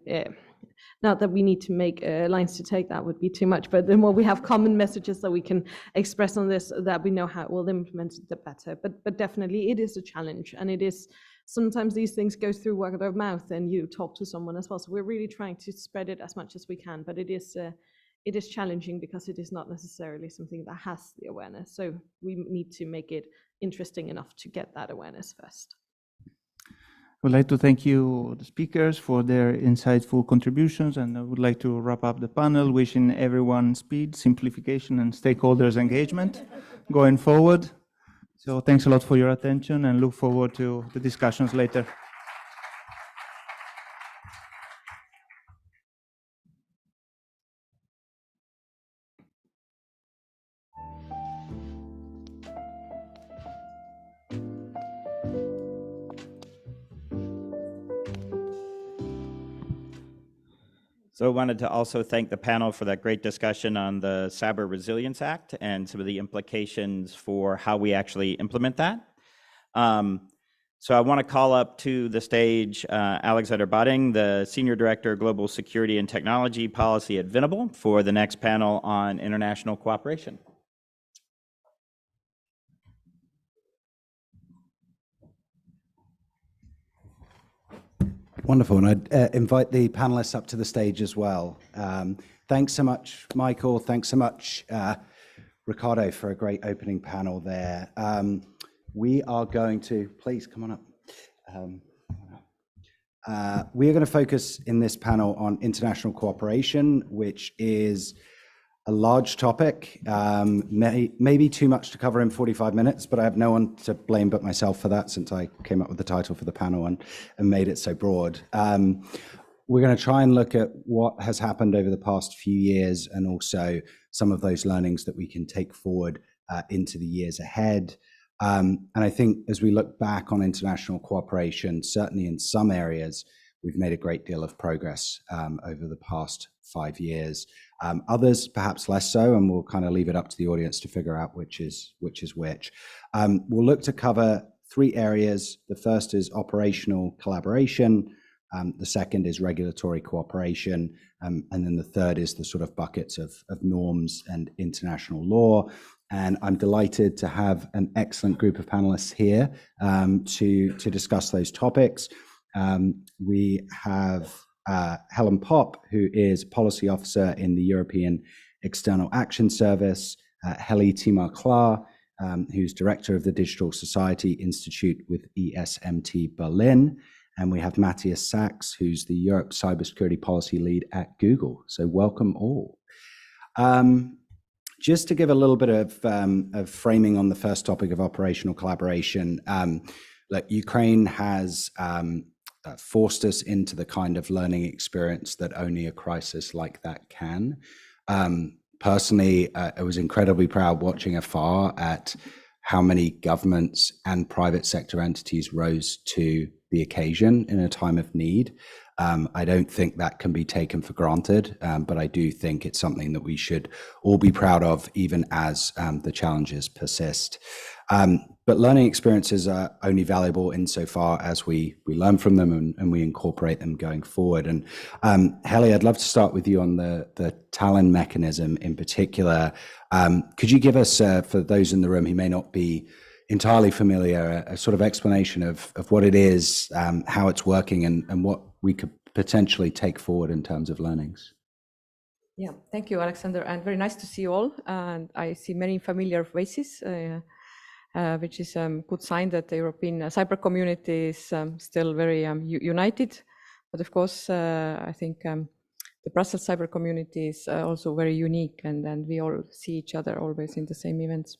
not that we need to make lines to take, that would be too much, but the more we have common messages that we can express on this, that we know how we'll implement it, the better. But definitely it is a challenge, and it is, sometimes these things go through word of mouth and you talk to someone as well. So we're really trying to spread it as much as we can, but it is challenging because it is not necessarily something that has the awareness. So we need to make it interesting enough to get that awareness first. I would like to thank you, the speakers, for their insightful contributions, and I would like to wrap up the panel, wishing everyone speed, simplification, and stakeholders engagement going forward. So thanks a lot for your attention, and look forward to the discussions later. So I wanted to also thank the panel for that great discussion on the Cyber Resilience Act and some of the implications for how we actually implement that. So I want to call up to the stage Alexander Botting, the Senior Director of Global Security and Technology Policy at Venable, for the next panel on international cooperation. Wonderful, and I'd invite the panelists up to the stage as well. Thanks so much, Michael. Thanks so much, Ricardo, for a great opening panel there. We are going to, please come on up. We are going to focus in this panel on international cooperation, which is a large topic, maybe too much to cover in 45 minutes, but I have no one to blame but myself for that, since I came up with the title for the panel and made it so broad. We're going to try and look at what has happened over the past few years, and also some of those learnings that we can take forward into the years ahead. And I think as we look back on international cooperation, certainly in some areas, we've made a great deal of progress over the past 5 years. Others perhaps less so, and we'll kind of leave it up to the audience to figure out which is which. We'll look to cover 3 areas. The first is operational collaboration, the second is regulatory cooperation, and then the third is the sort of buckets of norms and international law. And I'm delighted to have an excellent group of panelists here to discuss those topics. We have Helen Popp, who is Policy Officer in the European External Action Service, Heli Timar-Klar, who's Director of the Digital Society Institute with ESMT Berlin, and we have Matthias Sachs, who's the Europe Cybersecurity Policy Lead at Google. So welcome all. Just to give a little bit of framing on the first topic of operational collaboration, look, Ukraine has forced us into the kind of learning experience that only a crisis like that can. Personally, I was incredibly proud watching afar at how many governments and private sector entities rose to the occasion in a time of need. I don't think that can be taken for granted, but I do think it's something that we should all be proud of, even as the challenges persist. But learning experiences are only valuable insofar as we learn from them and we incorporate them going forward. And Heli, I'd love to start with you on the Tallinn mechanism in particular. Could you give us, for those in the room who may not be entirely familiar, a sort of explanation of what it is, how it's working, and what we could potentially take forward in terms of learnings? Yeah, thank you, Alexander, and very nice to see you all. And I see many familiar faces, which is a good sign that the European cyber community is still very united. But of course, I think the Brussels cyber community is also very unique, and we all see each other always in the same events.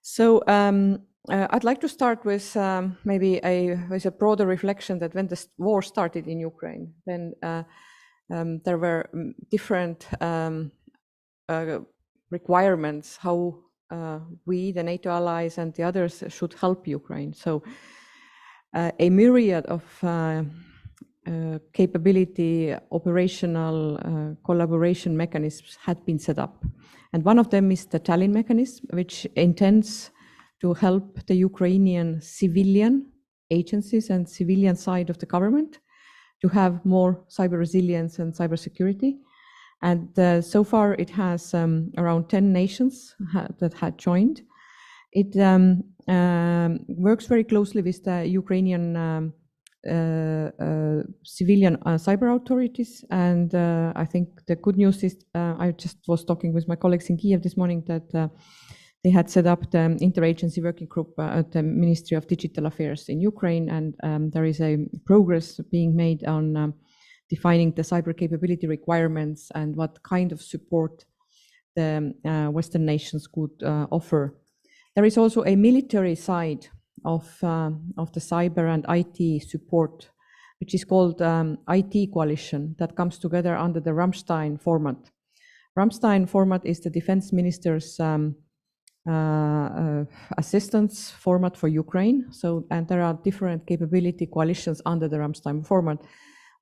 So I'd like to start with maybe with a broader reflection that when the war started in Ukraine, then there were different requirements how we, the NATO allies, and the others should help Ukraine. So a myriad of capability, operational collaboration mechanisms had been set up. And one of them is the Tallinn mechanism, which intends to help the Ukrainian civilian agencies and civilian side of the government to have more cyber resilience and cyber security. And so far it has around 10 nations that had joined. It works very closely with the Ukrainian civilian cyber authorities. And I think the good news is, I just was talking with my colleagues in Kiev this morning that they had set up the interagency working group at the Ministry of Digital Affairs in Ukraine, and there is a progress being made on defining the cyber capability requirements and what kind of support the Western nations could offer. There is also a military side of the cyber and IT support, which is called IT coalition, that comes together under the Ramstein format. Ramstein format is the defense minister's assistance format for Ukraine. So, and there are different capability coalitions under the Ramstein format.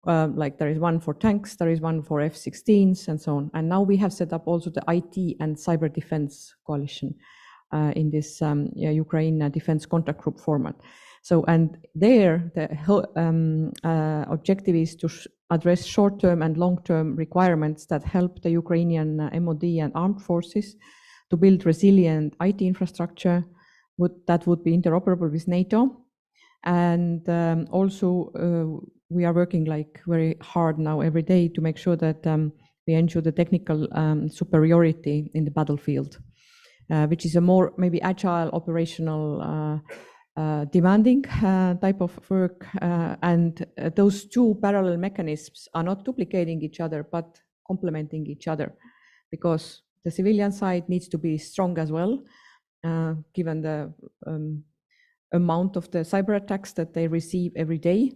Like there is one for tanks, there is one for F-16s and so on. And now we have set up also the IT and cyber defense coalition in this Ukraine defense contact group format. So, and there the objective is to address short-term and long-term requirements that help the Ukrainian MOD and armed forces to build resilient IT infrastructure that would be interoperable with NATO. And also we are working like very hard now every day to make sure that we ensure the technical superiority in the battlefield, which is a more maybe agile, operational, demanding type of work. And those two parallel mechanisms are not duplicating each other, but complementing each other, because the civilian side needs to be strong as well, given the amount of the cyber attacks that they receive every day.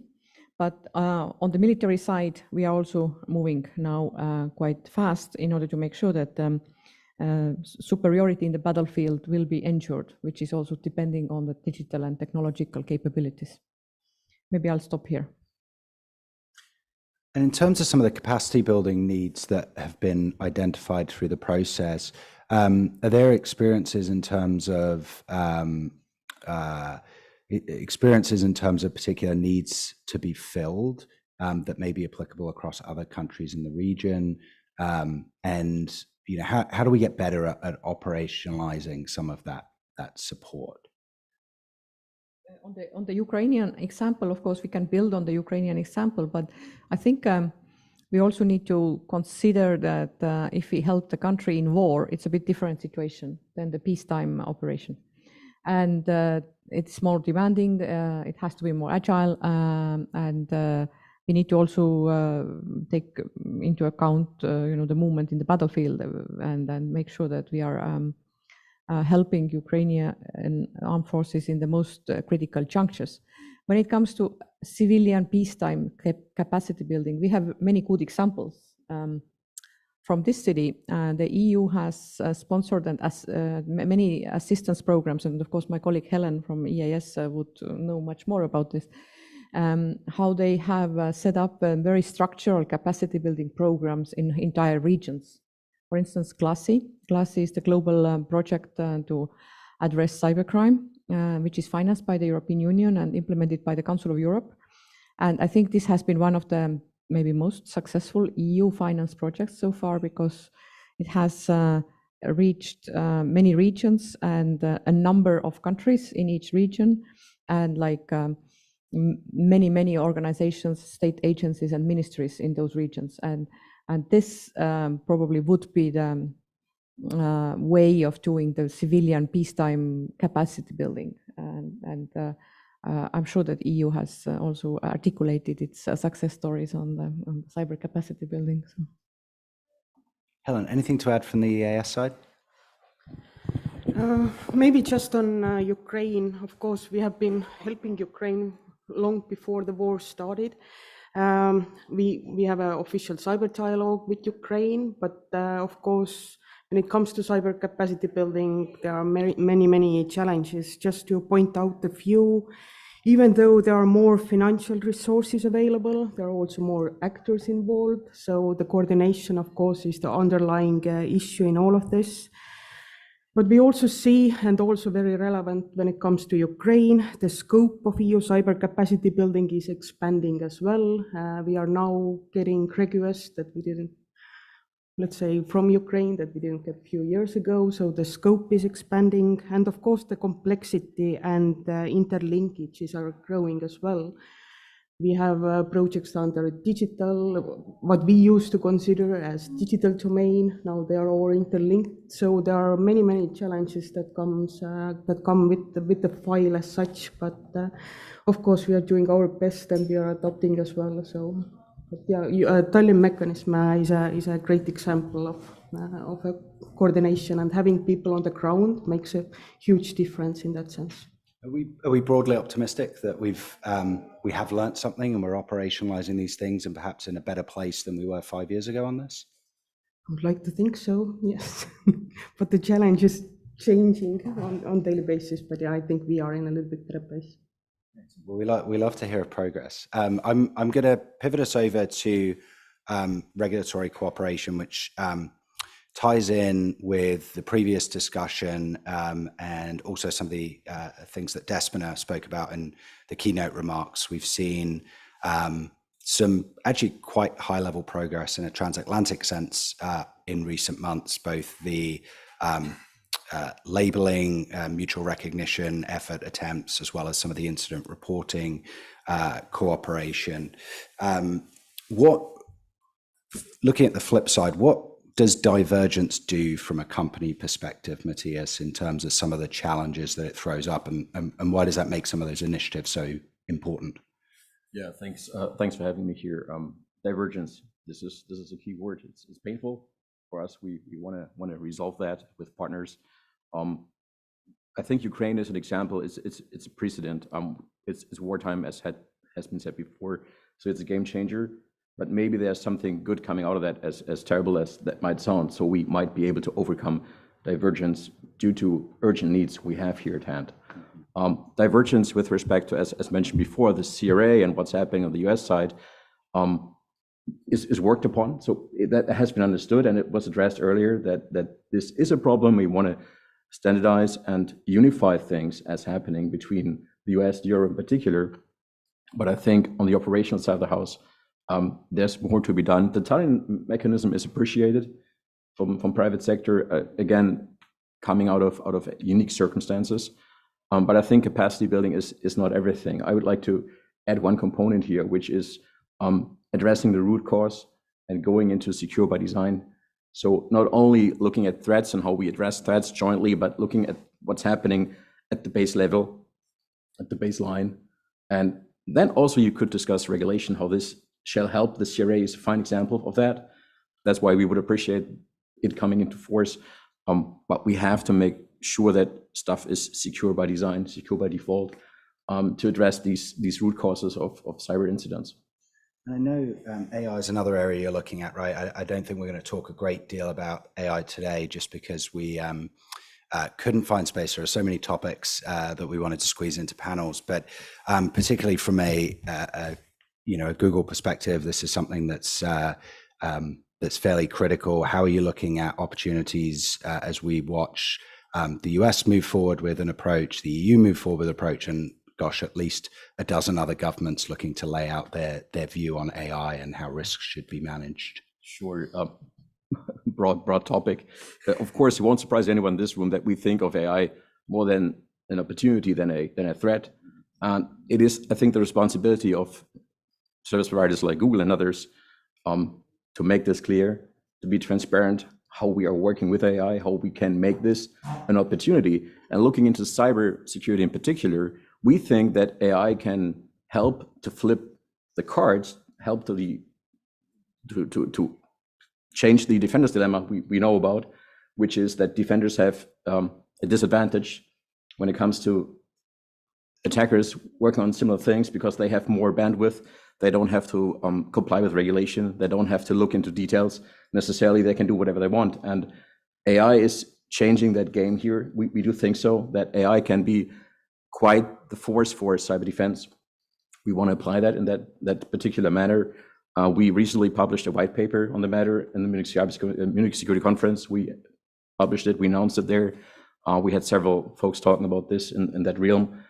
But on the military side, we are also moving now quite fast in order to make sure that superiority in the battlefield will be ensured, which is also depending on the digital and technological capabilities. Maybe I'll stop here. And in terms of some of the capacity building needs that have been identified through the process, are there experiences in terms of particular needs to be filled that may be applicable across other countries in the region? And you know, how do we get better at operationalizing some of that support? On the Ukrainian example, of course, we can build on the Ukrainian example, but I think we also need to consider that if we help the country in war, it's a bit different situation than the peacetime operation. And it's more demanding, it has to be more agile, and we need to also take into account you know, the movement in the battlefield and make sure that we are helping Ukrainian armed forces in the most critical junctures. When it comes to civilian peacetime capacity building, we have many good examples. From this city, the EU has sponsored and many assistance programs, and of course my colleague Helen from EAS would know much more about this, how they have set up very structural capacity building programs in entire regions. For instance, GLASI is the global project to address cybercrime, which is financed by the European Union and implemented by the Council of Europe. And I think this has been one of the maybe most successful EU finance projects so far, because it has reached many regions and a number of countries in each region, and like many organizations, state agencies and ministries in those regions. And this probably would be the way of doing the civilian peacetime capacity building. And I'm sure that EU has also articulated its success stories on the cyber capacity building. So. Helen, anything to add from the EAS side? Maybe just on Ukraine. Of course, we have been helping Ukraine long before the war started. We have an official cyber dialogue with Ukraine, but of course, when it comes to cyber capacity building, there are many challenges. Just to point out a few, even though there are more financial resources available, there are also more actors involved. So the coordination, of course, is the underlying issue in all of this. But we also see, and also very relevant when it comes to Ukraine, the scope of EU cyber capacity building is expanding as well. We are now getting requests that we didn't, let's say, from Ukraine that we didn't get a few years ago. So the scope is expanding, and of course the complexity and interlinkages are growing as well. We have projects under digital, what we used to consider as digital domain. Now they are all interlinked. So there are many challenges that come with the file as such. But of course we are doing our best and we are adopting as well. So, but yeah, Tallinn mechanism is a great example of a coordination, and having people on the ground makes a huge difference in that sense. Are we broadly optimistic that we have learnt something and we're operationalizing these things and perhaps in a better place than we were 5 years ago on this? I would like to think so, yes. But the challenge is changing on daily basis. But yeah, I think we are in a little bit better place. Well, we love to hear of progress. I'm going to pivot us over to regulatory cooperation, which ties in with the previous discussion and also some of the things that Despina spoke about in the keynote remarks. We've seen some actually quite high-level progress in a transatlantic sense in recent months, both the labeling, mutual recognition effort attempts, as well as some of the incident reporting cooperation. Looking at the flip side, what does divergence do from a company perspective, Matthias, in terms of some of the challenges that it throws up, and why does that make some of those initiatives so important? Yeah, thanks. Thanks for having me here. Divergence. This is a key word. It's painful for us. We want to resolve that with partners. I think Ukraine is an example. It's a precedent. It's wartime, as has been said before. So it's a game changer. But maybe there's something good coming out of that, as terrible as that might sound. So we might be able to overcome divergence due to urgent needs we have here at hand. Divergence with respect to, as mentioned before, the CRA and what's happening on the US side is worked upon. So that has been understood, and it was addressed earlier that this is a problem. We want to standardize and unify things as happening between the US, Europe in particular. But I think on the operational side of the house, there's more to be done. The Tallinn mechanism is appreciated from private sector, again, coming out of unique circumstances. But I think capacity building is not everything. I would like to add one component here, which is addressing the root cause and going into secure by design. So not only looking at threats and how we address threats jointly, but looking at what's happening at the base level, at the baseline. And then also you could discuss regulation, how this shall help. The CRA is a fine example of that. That's why we would appreciate it coming into force. But we have to make sure that stuff is secure by design, secure by default, to address these root causes of cyber incidents. I know AI is another area you're looking at, right? I don't think we're going to talk a great deal about AI today, just because we couldn't find space. There are so many topics that we wanted to squeeze into panels, but particularly from a Google perspective, this is something that's fairly critical. How are you looking at opportunities as we watch the US move forward with an approach, the EU move forward with an approach, and gosh, at least a dozen other governments looking to lay out their view on AI and how risks should be managed? Sure. Broad topic. Of course, it won't surprise anyone in this room that we think of AI more than an opportunity than a threat. And it is, I think, the responsibility of service providers like Google and others to make this clear, to be transparent, how we are working with AI, how we can make this an opportunity. And looking into cyber security in particular, we think that AI can help to flip the cards, help to change the defender's dilemma we know about, which is that defenders have a disadvantage when it comes to attackers working on similar things because they have more bandwidth. They don't have to comply with regulation. They don't have to look into details necessarily. They can do whatever they want. And AI is changing that game here. We do think so, that AI can be quite the force for cyber defense. We want to apply that in that particular manner. We recently published a white paper on the matter in the Munich Security Conference. We published it, we announced it there. We had several folks talking about this in that realm.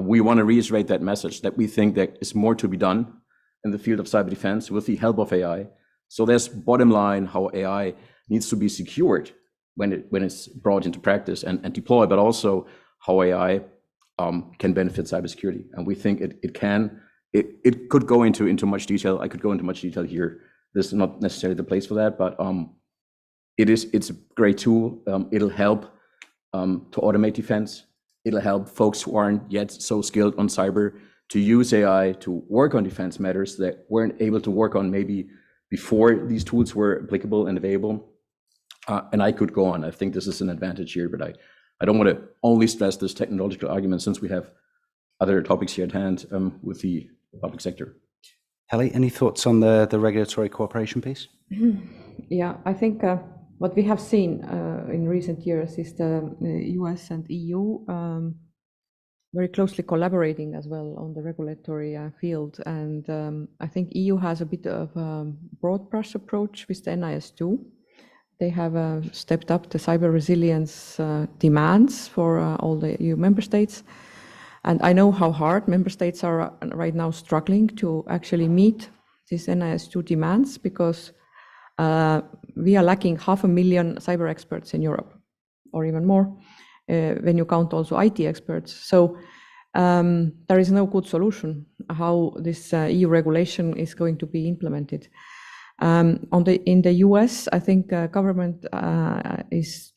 We want to reiterate that message that we think there is more to be done in the field of cyber defense with the help of AI. So there's bottom line how AI needs to be secured when it's brought into practice and deployed, but also how AI can benefit cybersecurity. And we think it can. It could go into much detail. I could go into much detail here. This is not necessarily the place for that, but it's a great tool. It'll help to automate defense. It'll help folks who aren't yet so skilled on cyber to use AI to work on defense matters that weren't able to work on maybe before these tools were applicable and available. And I could go on. I think this is an advantage here, but I don't want to only stress this technological argument since we have other topics here at hand with the public sector. Heli, any thoughts on the regulatory cooperation piece? Yeah, I think what we have seen in recent years is the US and EU very closely collaborating as well on the regulatory field. And I think EU has a bit of a broad brush approach with the NIS2. They have stepped up the cyber resilience demands for all the EU member states. And I know how hard member states are right now struggling to actually meet these NIS2 demands, because we are lacking 500,000 cyber experts in Europe, or even more, when you count also IT experts. So there is no good solution how this EU regulation is going to be implemented. In the US, I think government is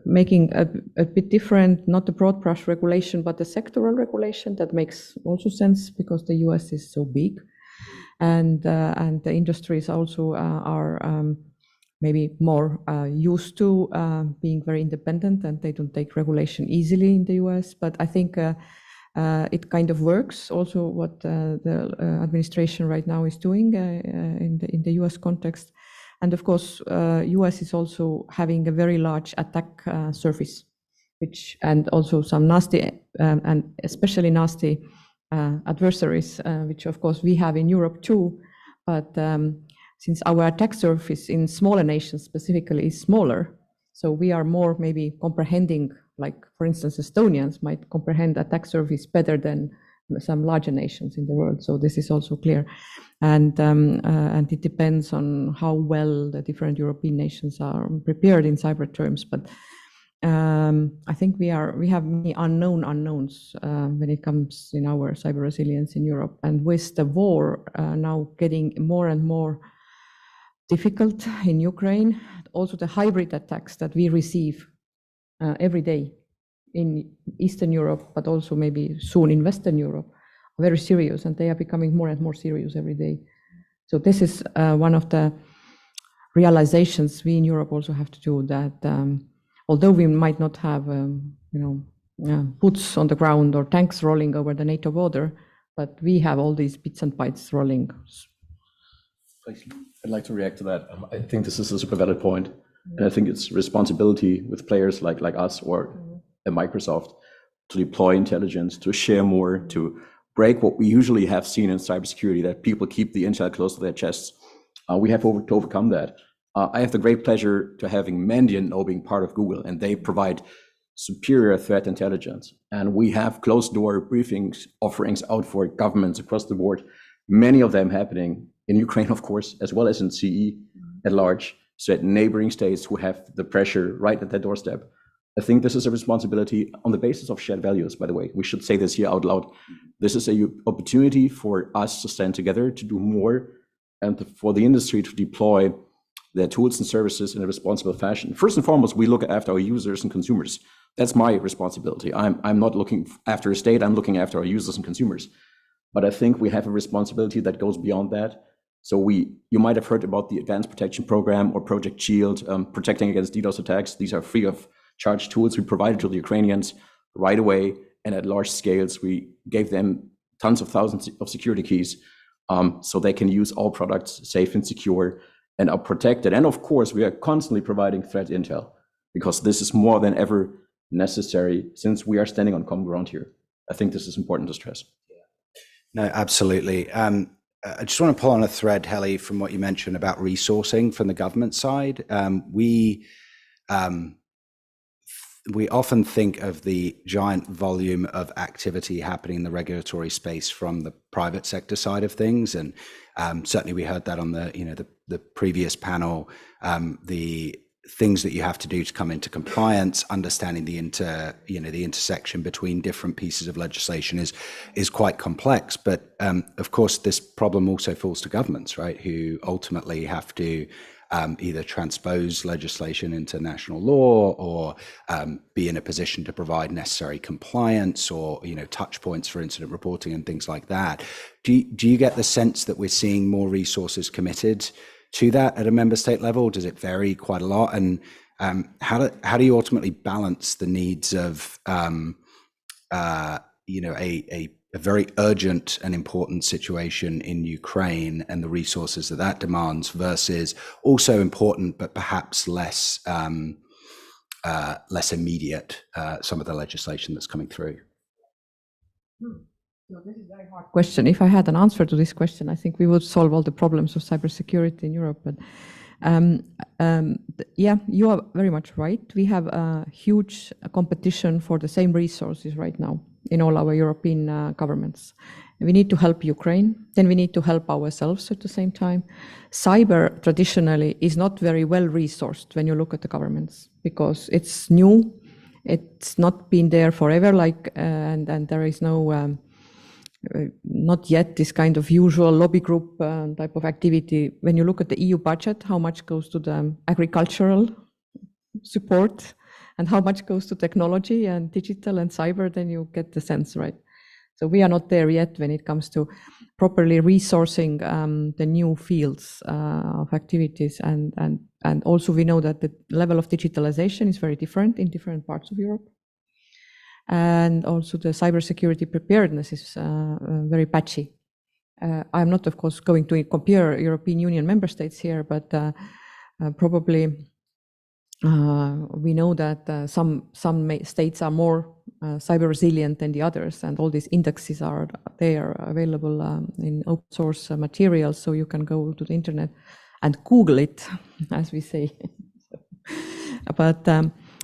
making a bit different, not the broad brush regulation, but the sectoral regulation. That makes also sense because the US is so big, and the industries also are maybe more used to being very independent, and they don't take regulation easily in the US. But I think it kind of works also what the administration right now is doing in the US context. And of course, US is also having a very large attack surface, and also some nasty and especially nasty adversaries, which of course we have in Europe too. But since our attack surface in smaller nations specifically is smaller, so we are more maybe comprehending, like for instance, Estonians might comprehend attack surface better than some larger nations in the world. So this is also clear. And it depends on how well the different European nations are prepared in cyber terms. But I think we have many unknowns when it comes in our cyber resilience in Europe. And with the war now getting more and more difficult in Ukraine, also the hybrid attacks that we receive every day in Eastern Europe, but also maybe soon in Western Europe, are very serious, and they are becoming more and more serious every day. So this is one of the realizations we in Europe also have to do, that although we might not have boots on the ground or tanks rolling over the NATO border, but we have all these bits and bytes rolling. I'd like to react to that. I think this is a super valid point, and I think it's responsibility with players like us or at Microsoft to deploy intelligence, to share more, to break what we usually have seen in cybersecurity, that people keep the intel close to their chests. We have to overcome that. I have the great pleasure to having Mandiant now being part of Google, and they provide superior threat intelligence. And we have closed door briefings offerings out for governments across the board, many of them happening in Ukraine, of course, as well as in CE at large, so at neighboring states who have the pressure right at their doorstep. I think this is a responsibility on the basis of shared values, by the way. We should say this here out loud. This is an opportunity for us to stand together, to do more, and for the industry to deploy their tools and services in a responsible fashion. First and foremost, we look after our users and consumers. That's my responsibility. I'm not looking after a state, I'm looking after our users and consumers. But I think we have a responsibility that goes beyond that. So you might have heard about the Advanced Protection Program or Project Shield, protecting against DDoS attacks. These are free of charge tools we provided to the Ukrainians right away and at large scales. We gave them tons of thousands of security keys so they can use all products safe and secure and are protected. And of course, we are constantly providing threat intel, because this is more than ever necessary since we are standing on common ground here. I think this is important to stress. No, absolutely. I just want to pull on a thread, Heli, from what you mentioned about resourcing from the government side. We often think of the giant volume of activity happening in the regulatory space from the private sector side of things, and certainly we heard that on the previous panel. The things that you have to do to come into compliance, understanding the intersection between different pieces of legislation is quite complex. But of course, this problem also falls to governments, right, who ultimately have to either transpose legislation into national law or be in a position to provide necessary compliance or touch points for incident reporting and things like that. Do you get the sense that we're seeing more resources committed to that at a member state level? Does it vary quite a lot? And how do you ultimately balance the needs of a very urgent and important situation in Ukraine and the resources that demands versus also important but perhaps less immediate some of the legislation that's coming through? So this is a very hard question. If I had an answer to this question, I think we would solve all the problems of cybersecurity in Europe. But yeah, you are very much right. We have a huge competition for the same resources right now in all our European governments. We need to help Ukraine, then we need to help ourselves at the same time. Cyber traditionally is not very well resourced when you look at the governments because it's new, it's not been there forever, and there is no not yet this kind of usual lobby group type of activity. When you look at the EU budget, how much goes to the agricultural support and how much goes to technology and digital and cyber, then you get the sense, right? So we are not there yet when it comes to properly resourcing the new fields of activities. And also we know that the level of digitalization is very different in different parts of Europe. And also the cybersecurity preparedness is very patchy. I'm not, of course, going to compare European Union member states here, but probably we know that some states are more cyber resilient than the others, and all these indexes are there available in open source materials, so you can go to the internet and Google it, as we say. But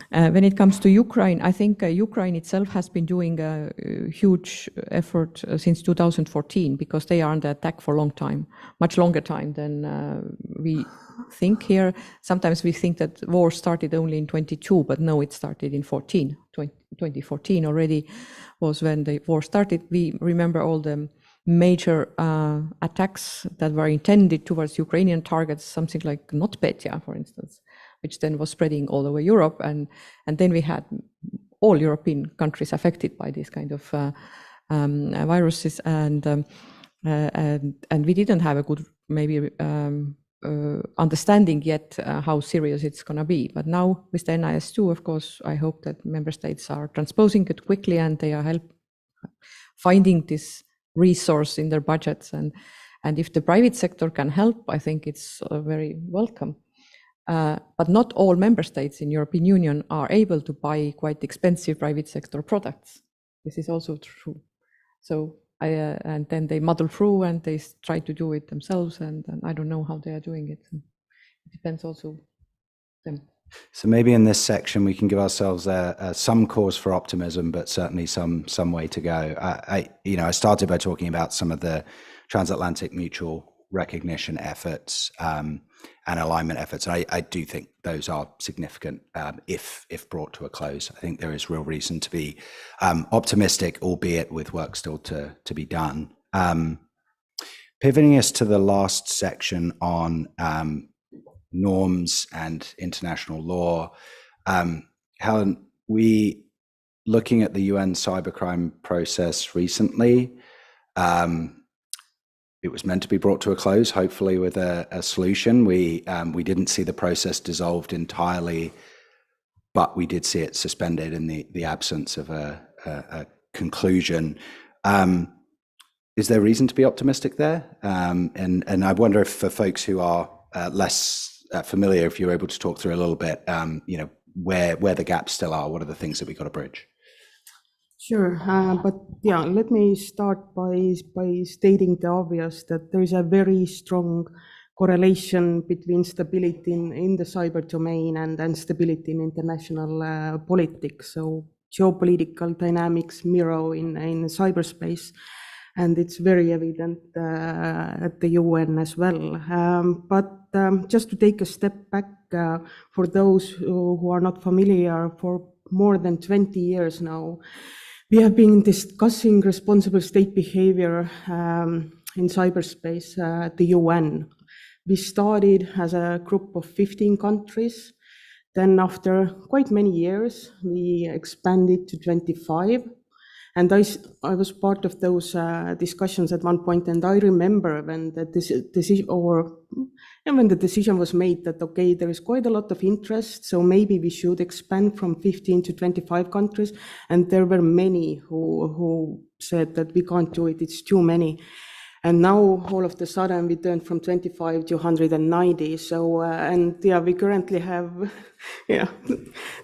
when it comes to Ukraine, I think Ukraine itself has been doing a huge effort since 2014 because they are under attack for a long time, much longer time than we think here. Sometimes we think that war started only in 22, but no, it started in 2014 already was when the war started. We remember all the major attacks that were intended towards Ukrainian targets, something like NotPetya, for instance, which then was spreading all over Europe. And then we had all European countries affected by this kind of viruses. And we didn't have a good, maybe, understanding yet how serious it's going to be. But now with the NIS2, of course, I hope that member states are transposing it quickly and they are finding this resource in their budgets. And if the private sector can help, I think it's very welcome. But not all member states in European Union are able to buy quite expensive private sector products. This is also true. So and then they muddle through and they try to do it themselves, and I don't know how they are doing it. It depends also them. So maybe in this section we can give ourselves some cause for optimism, but certainly some way to go. I started by talking about some of the transatlantic mutual recognition efforts and alignment efforts. And I do think those are significant if brought to a close. I think there is real reason to be optimistic, albeit with work still to be done. Pivoting us to the last section on norms and international law. Helen, we looking at the UN cybercrime process recently, it was meant to be brought to a close, hopefully with a solution. We didn't see the process dissolved entirely, but we did see it suspended in the absence of a conclusion. Is there reason to be optimistic there? And I wonder if for folks who are less familiar, if you're able to talk through a little bit, where the gaps still are, what are the things that we got to bridge? Sure, but yeah, let me start by stating the obvious that there is a very strong correlation between stability in the cyber domain and stability in international politics. So geopolitical dynamics mirror in cyberspace, and it's very evident at the UN as well. But just to take a step back, for those who are not familiar, for more than 20 years now, we have been discussing responsible state behavior in cyberspace at the UN. We started as a group of 15 countries. Then after quite many years, we expanded to 25. And I was part of those discussions at one point, and I remember when the decision was made that, okay, there is quite a lot of interest, so maybe we should expand from 15 to 25 countries. And there were many who said that we can't do it, it's too many. And now all of the sudden we turned from 25 to 190. So, and yeah, we currently have, yeah,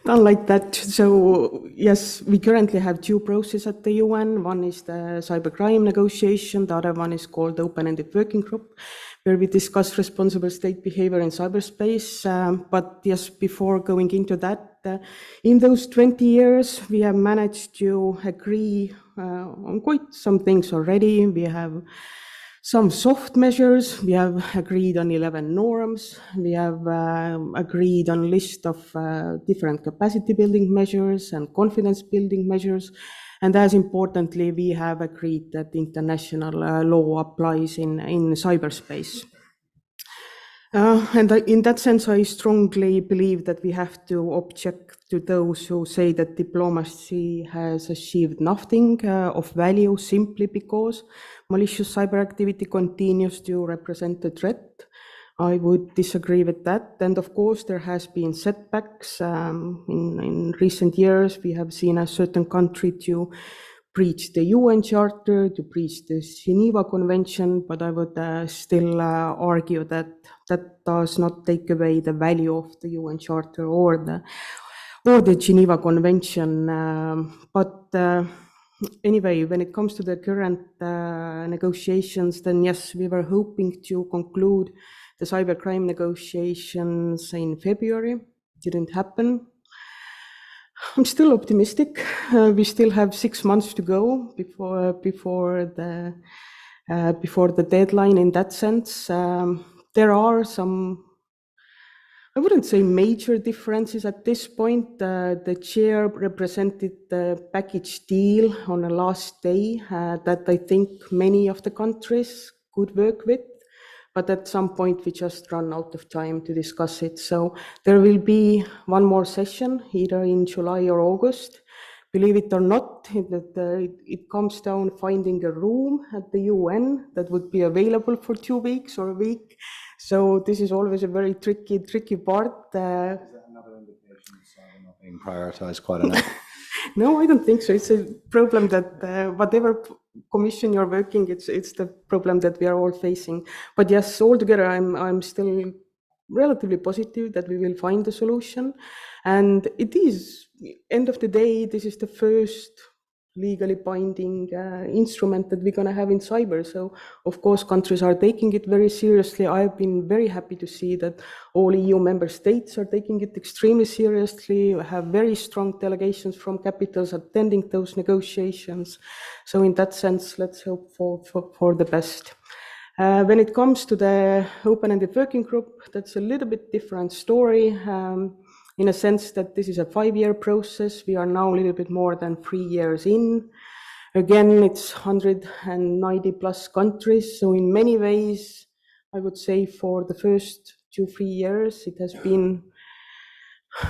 done like that. So yes, we currently have two processes at the UN. One is the cybercrime negotiation. The other one is called the Open-Ended Working Group, where we discuss responsible state behavior in cyberspace. But yes, before going into that, in those 20 years, we have managed to agree on quite some things already. We have some soft measures. We have agreed on 11 norms. We have agreed on a list of different capacity building measures and confidence building measures. And as importantly, we have agreed that international law applies in cyberspace. And in that sense, I strongly believe that we have to object to those who say that diplomacy has achieved nothing of value simply because malicious cyber activity continues to represent a threat. I would disagree with that. And of course, there has been setbacks. In recent years, we have seen a certain country to breach the UN Charter, to breach the Geneva Convention, but I would still argue that that does not take away the value of the UN Charter or the Geneva Convention. But anyway, when it comes to the current negotiations, then yes, we were hoping to conclude the cybercrime negotiations in February. Didn't happen. I'm still optimistic. We still have 6 months to go before the deadline. In that sense, there are some, I wouldn't say major differences at this point. The chair represented the package deal on the last day that I think many of the countries could work with. But at some point, we just run out of time to discuss it. So there will be one more session, either in July or August. Believe it or not, it comes down finding a room at the UN that would be available for 2 weeks or a week. So this is always a very tricky part. Is that another indication that cyber not being prioritized quite enough? No, I don't think so. It's a problem that whatever commission you're working, it's the problem that we are all facing. But yes, altogether, I'm still relatively positive that we will find a solution. And it is, end of the day, this is the first legally binding instrument that we're going to have in cyber. So, of course, countries are taking it very seriously. I've been very happy to see that all EU member states are taking it extremely seriously. We have very strong delegations from capitals attending those negotiations. So in that sense, let's hope for the best. When it comes to the open-ended working group, that's a little bit different story. In a sense that this is a 5-year process. We are now a little bit more than 3 years in. Again, it's 190 plus countries. So in many ways, I would say for the first 2-3 years, it has been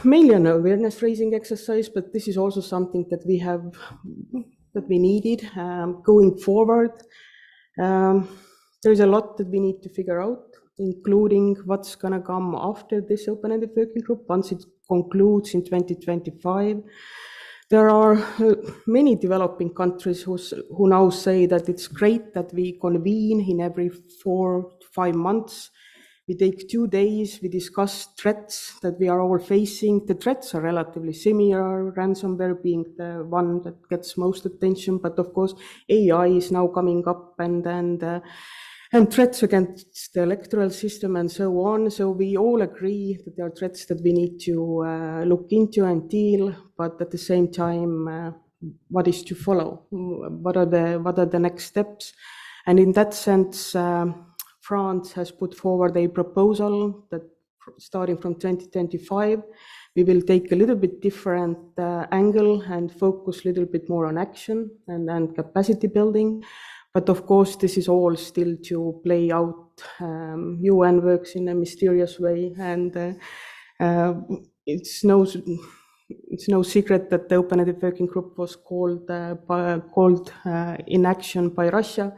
mainly an awareness raising exercise, but this is also something that we needed going forward. There's a lot that we need to figure out, including what's going to come after this open-ended working group once it concludes in 2025. There are many developing countries who now say that it's great that we convene in every 4 to 5 months. We take 2 days, we discuss threats that we are all facing. The threats are relatively similar, ransomware being the one that gets most attention, but of course AI is now coming up and threats against the electoral system and so on. So we all agree that there are threats that we need to look into and deal, but at the same time, what is to follow? What are the next steps? And in that sense, France has put forward a proposal that starting from 2025, we will take a little bit different angle and focus a little bit more on action and capacity building. But of course, this is all still to play out. UN works in a mysterious way, and it's no secret that the open-ended working group was called in action by Russia,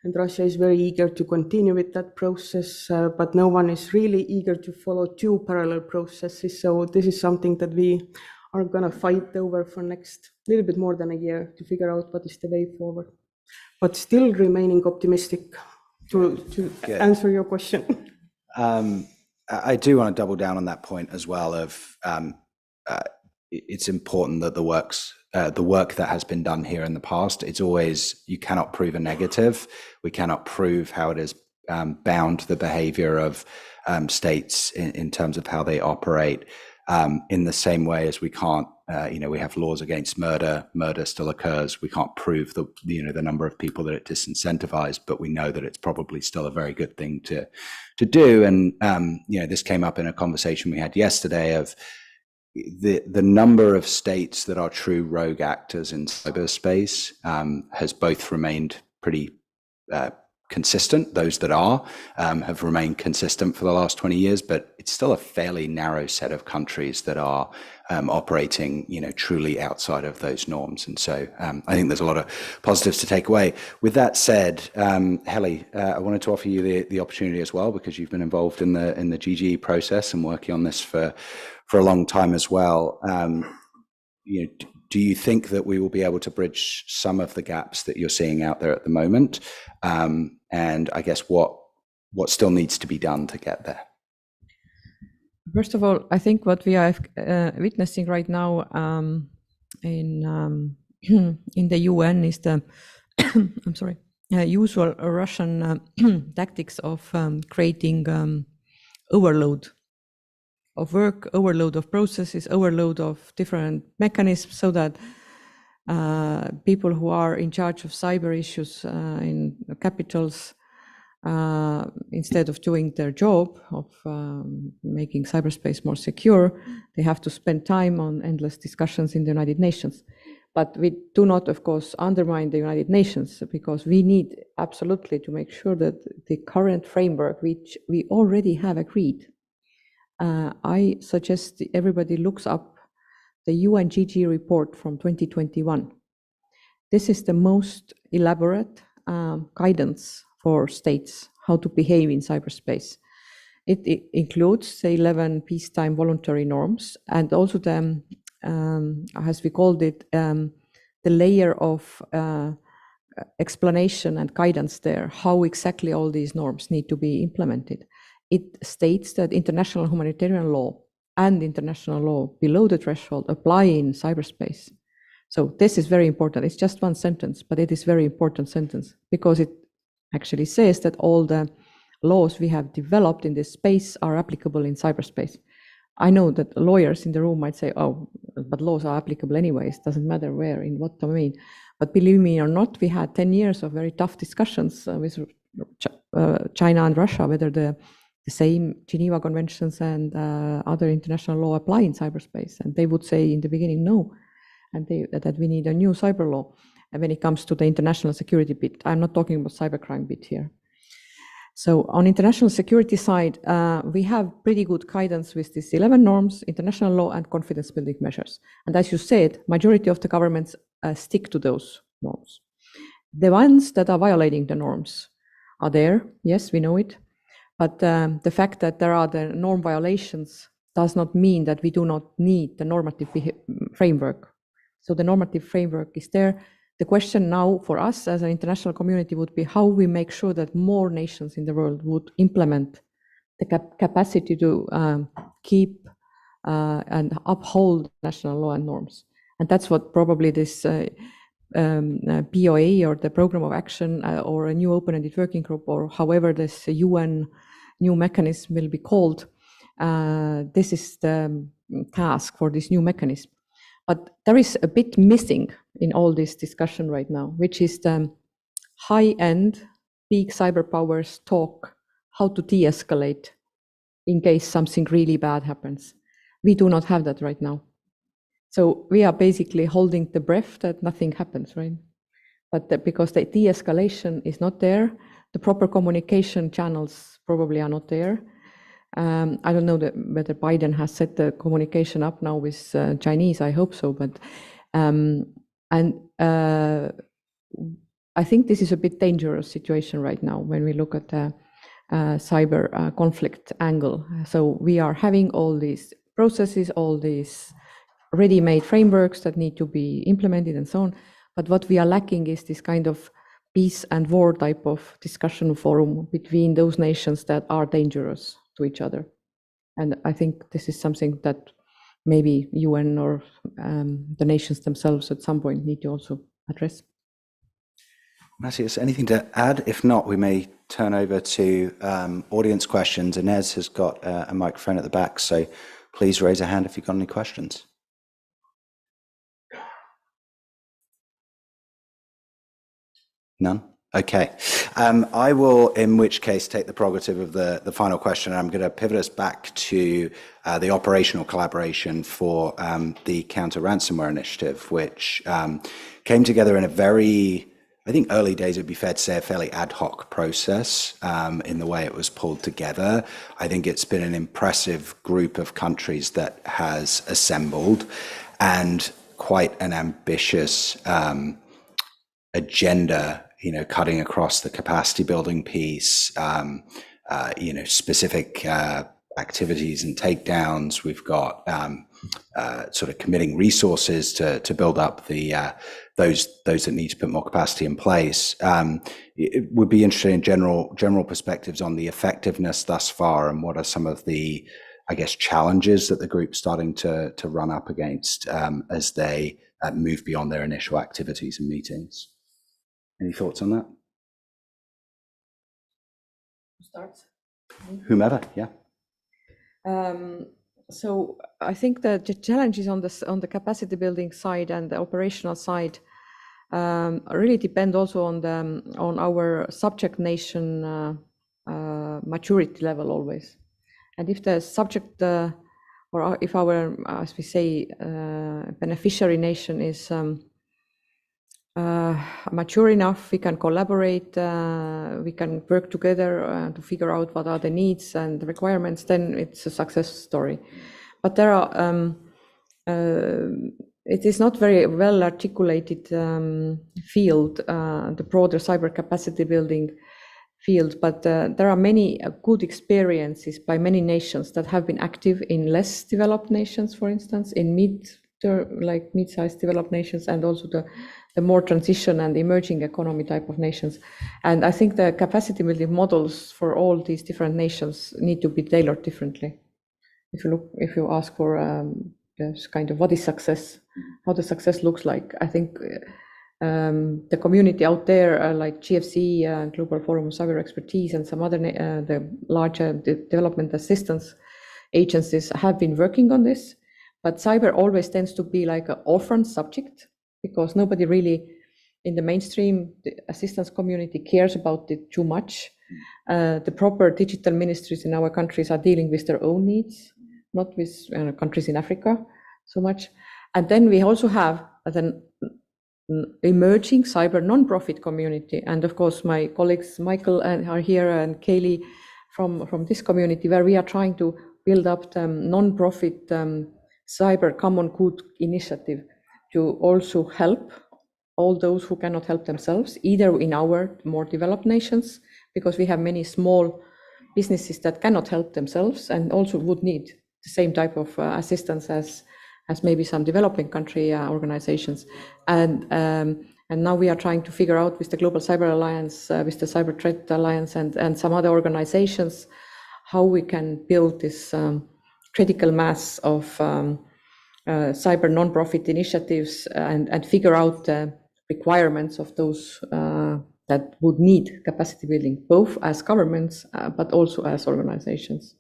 and Russia is very eager to continue with that process, but no one is really eager to follow 2 parallel processes. So this is something that we are going to fight over for next little bit more than a year to figure out what is the way forward. But still remaining optimistic. to answer your question. I do want to double down on that point as well of it's important that the work that has been done here in the past, it's always, you cannot prove a negative. We cannot prove how it is bound the behavior of states in terms of how they operate, in the same way as we can't, we have laws against murder. Murder still occurs. We can't prove the number of people that it disincentivized, but we know that it's probably still a very good thing to do. And this came up in a conversation we had yesterday of the number of states that are true rogue actors in cyberspace has both remained pretty consistent. Those that are have remained consistent for the last 20 years, but it's still a fairly narrow set of countries that are operating, truly outside of those norms. And so I think there's a lot of positives to take away. With that said, Heli, I wanted to offer you the opportunity as well, because you've been involved in the GGE process and working on this for a long time as well. Do you think that we will be able to bridge some of the gaps that you're seeing out there at the moment? And I guess what still needs to be done to get there? First of all, I think what we are witnessing right now in the UN is the I'm sorry, usual Russian tactics of creating overload of work, overload of processes, overload of different mechanisms, so that people who are in charge of cyber issues in capitals, instead of doing their job of making cyberspace more secure, they have to spend time on endless discussions in the United Nations. But we do not, of course, undermine the United Nations, because we need absolutely to make sure that the current framework, which we already have agreed, I suggest everybody looks up the UN GG report from 2021. This is the most elaborate guidance for states how to behave in cyberspace. It includes the 11 peacetime voluntary norms, and also the, as we called it, the layer of explanation and guidance there, how exactly all these norms need to be implemented. It states that international humanitarian law and international law below the threshold apply in cyberspace. So this is very important. It's just one sentence, but it is very important sentence, because it actually says that all the laws we have developed in this space are applicable in cyberspace. I know that lawyers in the room might say, oh, but laws are applicable anyways, doesn't matter where, in what domain. But believe me or not, we had 10 years of very tough discussions with China and Russia, whether the same Geneva Conventions and other international law apply in cyberspace. And they would say in the beginning, no, and that we need a new cyber law. And when it comes to the international security bit, I'm not talking about cybercrime bit here. So on international security side, we have pretty good guidance with these 11 norms, international law and confidence building measures. And as you said, majority of the governments stick to those norms. The ones that are violating the norms are there, yes, we know it. But the fact that there are the norm violations does not mean that we do not need the normative framework. So the normative framework is there. The question now for us as an international community would be how we make sure that more nations in the world would implement the capacity to keep and uphold national law and norms. And that's what probably this POA or the program of action or a new open-ended working group, or however this UN new mechanism will be called, this is the task for this new mechanism. But there is a bit missing in all this discussion right now, which is the high-end big cyber powers talk how to de-escalate in case something really bad happens. We do not have that right now. So we are basically holding the breath that nothing happens, right? But because the de-escalation is not there, the proper communication channels probably are not there. I don't know whether Biden has set the communication up now with Chinese. I hope so, but I think this is a bit dangerous situation right now when we look at the cyber conflict angle. So we are having all these processes, all these ready-made frameworks that need to be implemented and so on. But what we are lacking is this kind of peace and war type of discussion forum between those nations that are dangerous to each other. And I think this is something that maybe UN or the nations themselves at some point need to also address. Matthias, anything to add? If not, we may turn over to audience questions. Inez has got a microphone at the back, so please raise a hand if you've got any questions. None? Okay. I will, in which case, take the prerogative of the final question. I'm going to pivot us back to the operational collaboration for the counter-ransomware initiative, which came together in a very, I think early days, it'd be fair to say, a fairly ad hoc process in the way it was pulled together. I think it's been an impressive group of countries that has assembled, and quite an ambitious agenda, cutting across the capacity building piece, specific activities and takedowns. We've got sort of committing resources to build up the those that need to put more capacity in place. It would be interesting in general perspectives on the effectiveness thus far, and what are some of the, I guess, challenges that the group's starting to run up against as they move beyond their initial activities and meetings. Any thoughts on that? Starts? Whomever, yeah. So I think that the challenges on the capacity building side and the operational side really depend also on our subject nation maturity level always. And if the subject or if our, as we say, beneficiary nation is mature enough, we can collaborate, we can work together to figure out what are the needs and the requirements, then it's a success story. But there are, it is not very well articulated field, the broader cyber capacity building field, but there are many good experiences by many nations that have been active in less developed nations, for instance, in mid-sized developed nations, and also the more transition and emerging economy type of nations. And I think the capacity building models for all these different nations need to be tailored differently. If you ask for this kind of what is success, how the success looks like, I think the community out there, like GFC, Global Forum on Cyber Expertise, and some other the larger development assistance agencies have been working on this. But cyber always tends to be like an orphan subject, because nobody really in the mainstream assistance community cares about it too much. The proper digital ministries in our countries are dealing with their own needs, not with countries in Africa so much. And then we also have the emerging cyber non-profit community. And of course, my colleagues Michael are here, and Kaylee from this community, where we are trying to build up the non-profit cyber common good initiative to also help all those who cannot help themselves, either in our more developed nations, because we have many small businesses that cannot help themselves and also would need the same type of assistance as maybe some developing country organizations. And now we are trying to figure out with the Global Cyber Alliance, with the Cyber Threat Alliance, and some other organizations, how we can build this critical mass of cyber non-profit initiatives and figure out the requirements of those that would need capacity building, both as governments, but also as organizations.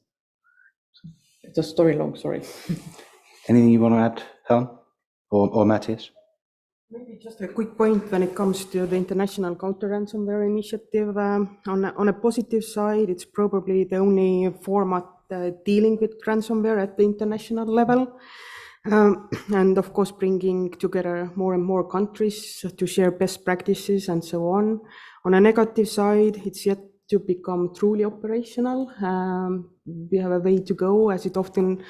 It's a story long, sorry. Anything you want to add, Helen or Matthias? Maybe just a quick point when it comes to the international counter-ransomware initiative. On a positive side, it's probably the only format dealing with ransomware at the international level. And of course, bringing together more and more countries to share best practices and so on. On a negative side, it's yet to become truly operational. We have a way to go, as it often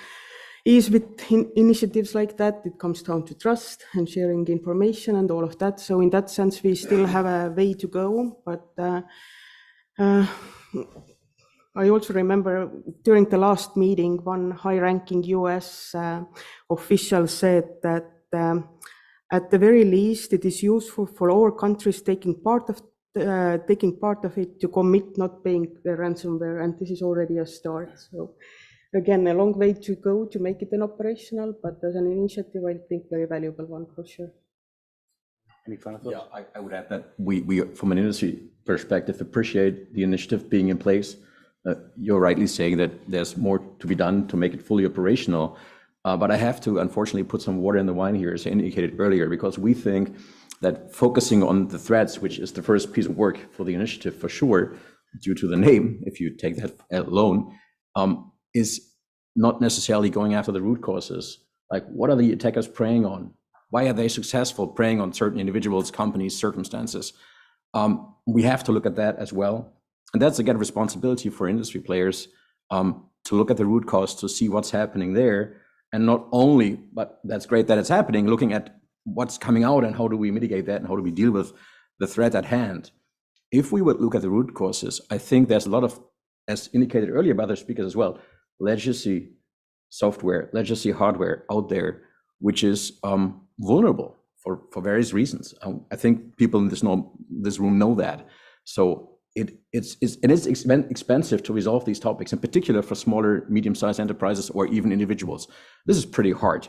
is with initiatives like that. It comes down to trust and sharing information and all of that. So in that sense, we still have a way to go. But I also remember during the last meeting, one high-ranking US official said that at the very least, it is useful for all countries taking part taking part of it to commit not paying the ransomware, and this is already a start. So again, a long way to go to make it an operational, but as an initiative, I think very valuable one for sure. Any final thoughts? Yeah, I would add that we from an industry perspective, appreciate the initiative being in place. You're rightly saying that there's more to be done to make it fully operational. But I have to, unfortunately, put some water in the wine here, as I indicated earlier, because we think that focusing on the threats, which is the first piece of work for the initiative for sure, due to the name, if you take that alone, is not necessarily going after the root causes. Like, what are the attackers preying on? Why are they successful preying on certain individuals, companies, circumstances? We have to look at that as well. And that's, again, responsibility for industry players to look at the root cause, to see what's happening there. And not only, but that's great that it's happening, looking at what's coming out and how do we mitigate that and how do we deal with the threat at hand. If we would look at the root causes, I think there's a lot of, as indicated earlier by other speakers as well, legacy software, legacy hardware out there, which is vulnerable for various reasons. I think people in this room know that. So it's expensive to resolve these topics, in particular for smaller, medium-sized enterprises or even individuals. This is pretty hard.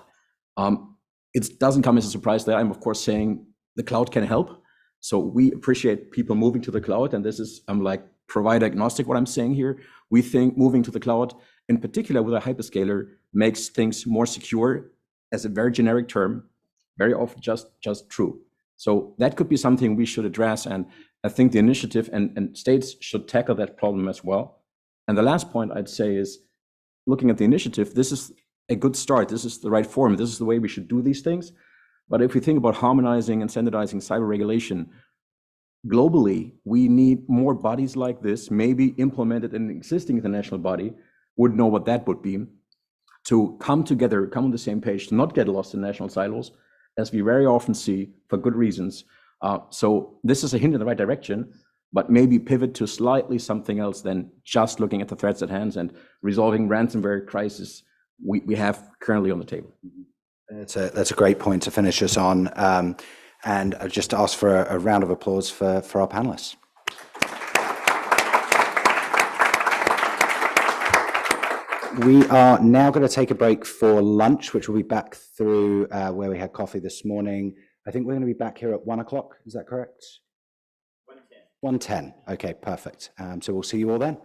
It doesn't come as a surprise that I'm, of course, saying the cloud can help. So we appreciate people moving to the cloud, and this is, I'm like provider agnostic what I'm saying here. We think moving to the cloud, in particular with a hyperscaler, makes things more secure, as a very generic term, very often just true. So that could be something we should address, and I think the initiative and states should tackle that problem as well. And the last point I'd say is, looking at the initiative, this is a good start. This is the right form. This is the way we should do these things. But if we think about harmonizing and standardizing cyber regulation globally, we need more bodies like this, maybe implemented in an existing international body, would know what that would be, to come together, come on the same page, to not get lost in national silos, as we very often see for good reasons. So this is a hint in the right direction, but maybe pivot to slightly something else than just looking at the threats at hand and resolving ransomware crisis we have currently on the table. That's a great point to finish us on. And I'll just ask for a round of applause for our panelists. We are now going to take a break for lunch, which will be back through where we had coffee this morning. I think we're going to be back here at 1 o'clock. Is that correct? 1:10. Okay, perfect. So we'll see you all then.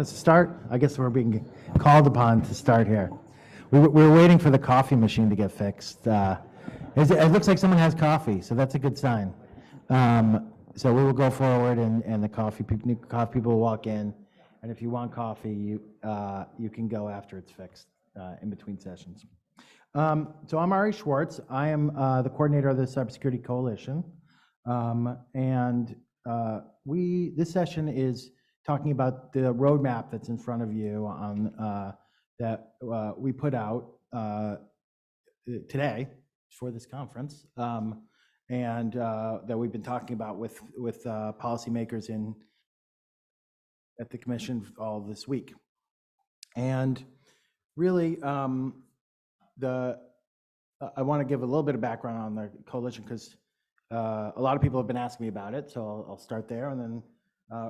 us to start? I guess we're being called upon to start here. We were waiting for the coffee machine to get fixed. It looks like someone has coffee, so that's a good sign. So we will go forward, and the coffee people will walk in. And if you want coffee, you can go after it's fixed in between sessions. So I'm Ari Schwartz. I am the coordinator of the Cybersecurity Coalition. This session is talking about the roadmap that's in front of you on that we put out today for this conference, and that we've been talking about with policymakers at the Commission all this week. And really, I want to give a little bit of background on the coalition because a lot of people have been asking me about it, so I'll start there. And then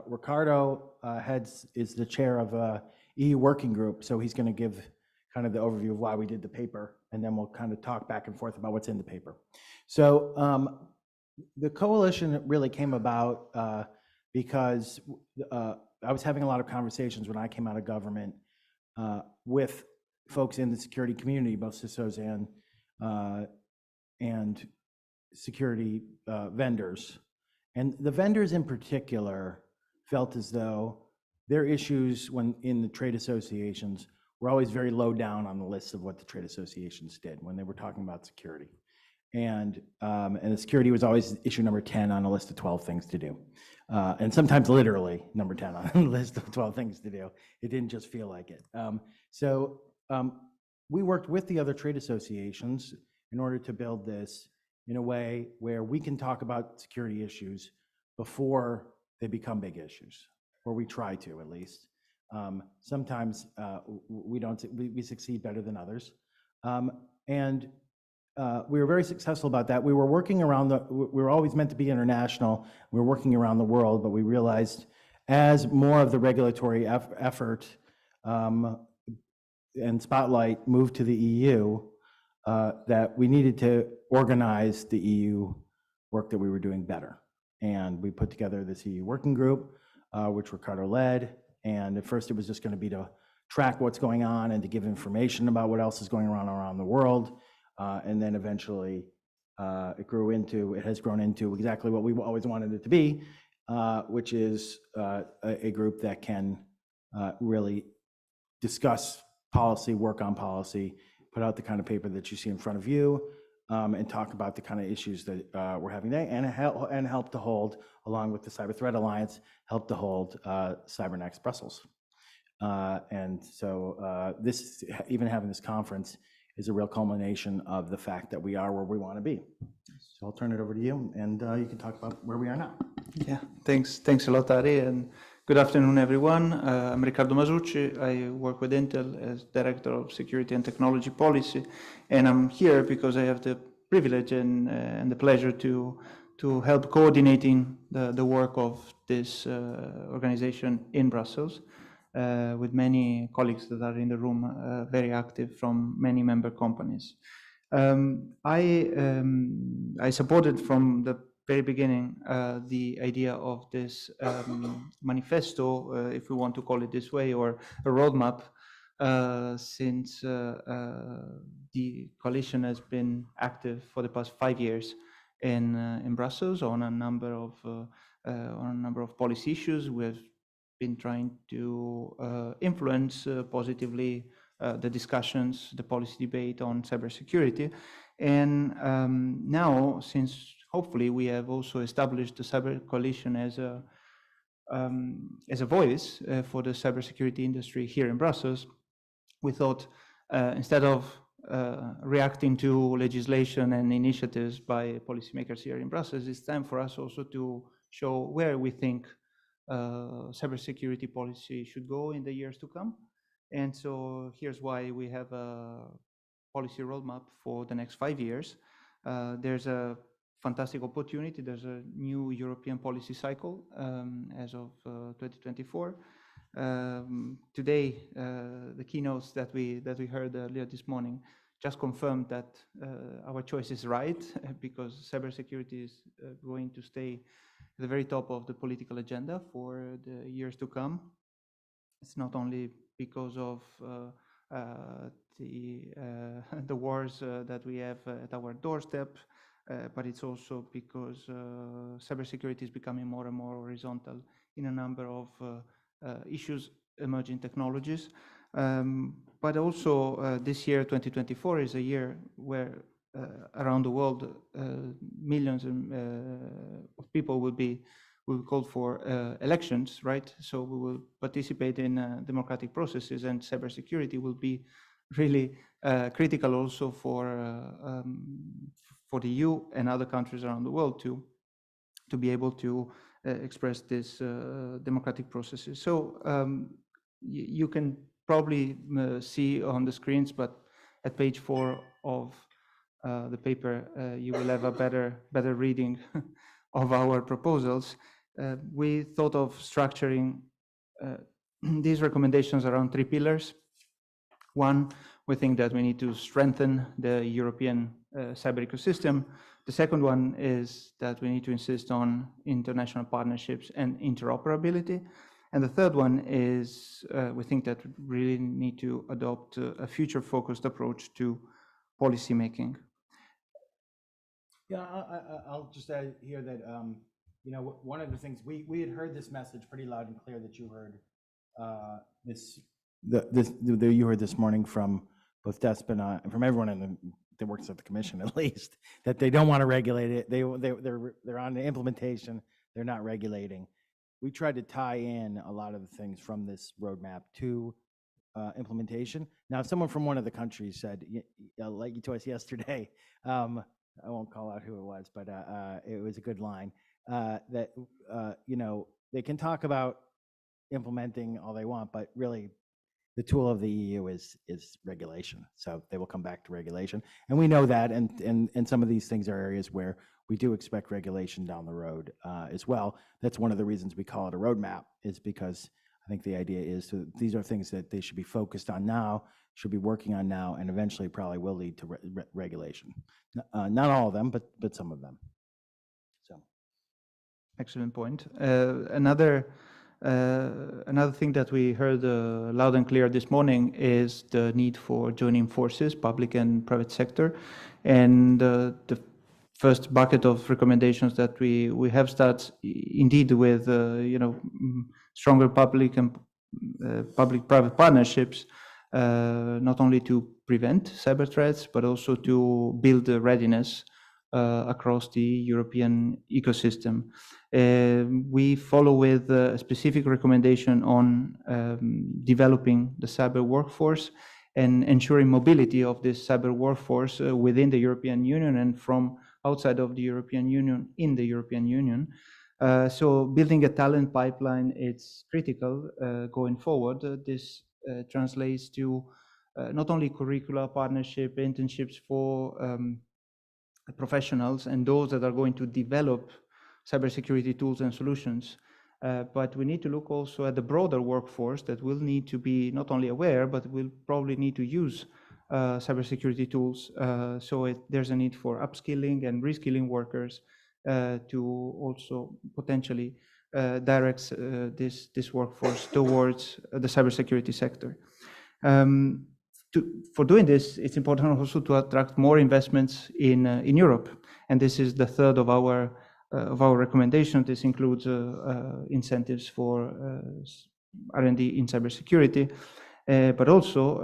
Ricardo is the chair of a EU working group, so he's going to give kind of the overview of why we did the paper, and then we'll kind of talk back and forth about what's in the paper. So the coalition really came about because I was having a lot of conversations when I came out of government with folks in the security community, both CISOs and security vendors. And the vendors in particular felt as though their issues when in the trade associations were always very low down on the list of what the trade associations did when they were talking about security. And the security was always issue number 10 on a list of 12 things to do. And sometimes literally number 10 on a list of 12 things to do. It didn't just feel like it. We worked with the other trade associations in order to build this in a way where we can talk about security issues before they become big issues, or we try to at least. Sometimes we succeed better than others. We were very successful about that. We were working around we were always meant to be international. We were working around the world, but we realized as more of the regulatory effort and spotlight moved to the EU, that we needed to organize the EU work that we were doing better. And we put together this EU working group, which Ricardo led. And at first it was just going to be to track what's going on and to give information about what else is going on around the world. And then eventually it has grown into exactly what we always wanted it to be, which is a group that can really discuss policy, work on policy, put out the kind of paper that you see in front of you, and talk about the kind of issues that we're having there, and help to hold, along with the Cyber Threat Alliance, help to hold CyberNext Brussels. Even having this conference is a real culmination of the fact that we are where we want to be. So I'll turn it over to you, and you can talk about where we are now. Yeah, thanks a lot, Ari, and good afternoon, everyone. I'm Riccardo Masucci. I work with Intel as Director of Security and Technology Policy, and I'm here because I have the privilege and the pleasure to help coordinating the work of this organization in Brussels, with many colleagues that are in the room, very active from many member companies. I supported from the very beginning the idea of this manifesto, if we want to call it this way, or a roadmap, since the coalition has been active for the past 5 years in Brussels on a number of policy issues. We've been trying to influence positively the discussions, the policy debate on cybersecurity. And now, since hopefully we have also established the Cyber Coalition as a voice for the cybersecurity industry here in Brussels, we thought instead of reacting to legislation and initiatives by policymakers here in Brussels, it's time for us also to show where we think cybersecurity policy should go in the years to come. And so here's why we have a policy roadmap for the next 5 years. There's a fantastic opportunity. There's a new European policy cycle as of 2024. Today, the keynotes that we heard earlier this morning just confirmed that our choice is right, because cybersecurity is going to stay at the very top of the political agenda for the years to come. It's not only because of the wars that we have at our doorstep, but it's also because cybersecurity is becoming more and more horizontal in a number of issues, emerging technologies. But also this year, 2024, is a year where around the world, millions of people will be called for elections, right? So we will participate in democratic processes, and cybersecurity will be really critical also for the EU and other countries around the world to be able to express these democratic processes. So you can probably see on the screens, but at page 4 of the paper, you will have a better reading of our proposals. We thought of structuring these recommendations around 3 pillars. One, we think that we need to strengthen the European cyber ecosystem. The second one is that we need to insist on international partnerships and interoperability. And the third one is we think that we really need to adopt a future-focused approach to policy making. Yeah, I'll just add here that, you know, one of the things, we had heard this message pretty loud and clear that you heard you heard this morning from both Despina and from everyone that works at the commission, at least, that they don't want to regulate it. They're on the implementation. They're not regulating. We tried to tie in a lot of the things from this roadmap to implementation. Now, someone from one of the countries said, like you to us yesterday, I won't call out who it was, but it was a good line, that, you know, they can talk about implementing all they want, but really the tool of the EU is regulation. So they will come back to regulation. And we know that, and some of these things are areas where we do expect regulation down the road as well. That's one of the reasons we call it a roadmap, is because I think the idea is these are things that they should be focused on now, should be working on now, and eventually probably will lead to regulation. Not all of them, but some of them. So, excellent point. Another thing that we heard loud and clear this morning is the need for joining forces, public and private sector, and the first bucket of recommendations that we have starts indeed with you know, stronger public and public-private partnerships, not only to prevent cyber threats, but also to build the readiness across the European ecosystem. We follow with a specific recommendation on developing the cyber workforce and ensuring mobility of this cyber workforce within the European Union and from outside of the European Union in the European Union. So building a talent pipeline, it's critical going forward. This translates to not only curricular partnership, internships for professionals and those that are going to develop cybersecurity tools and solutions, but we need to look also at the broader workforce that will need to be not only aware, but will probably need to use cybersecurity tools. So there's a need for upskilling and reskilling workers to also potentially direct this workforce towards the cybersecurity sector. For doing this, it's important also to attract more investments in Europe, and this is the third of our recommendation. This includes incentives for R&D in cybersecurity, but also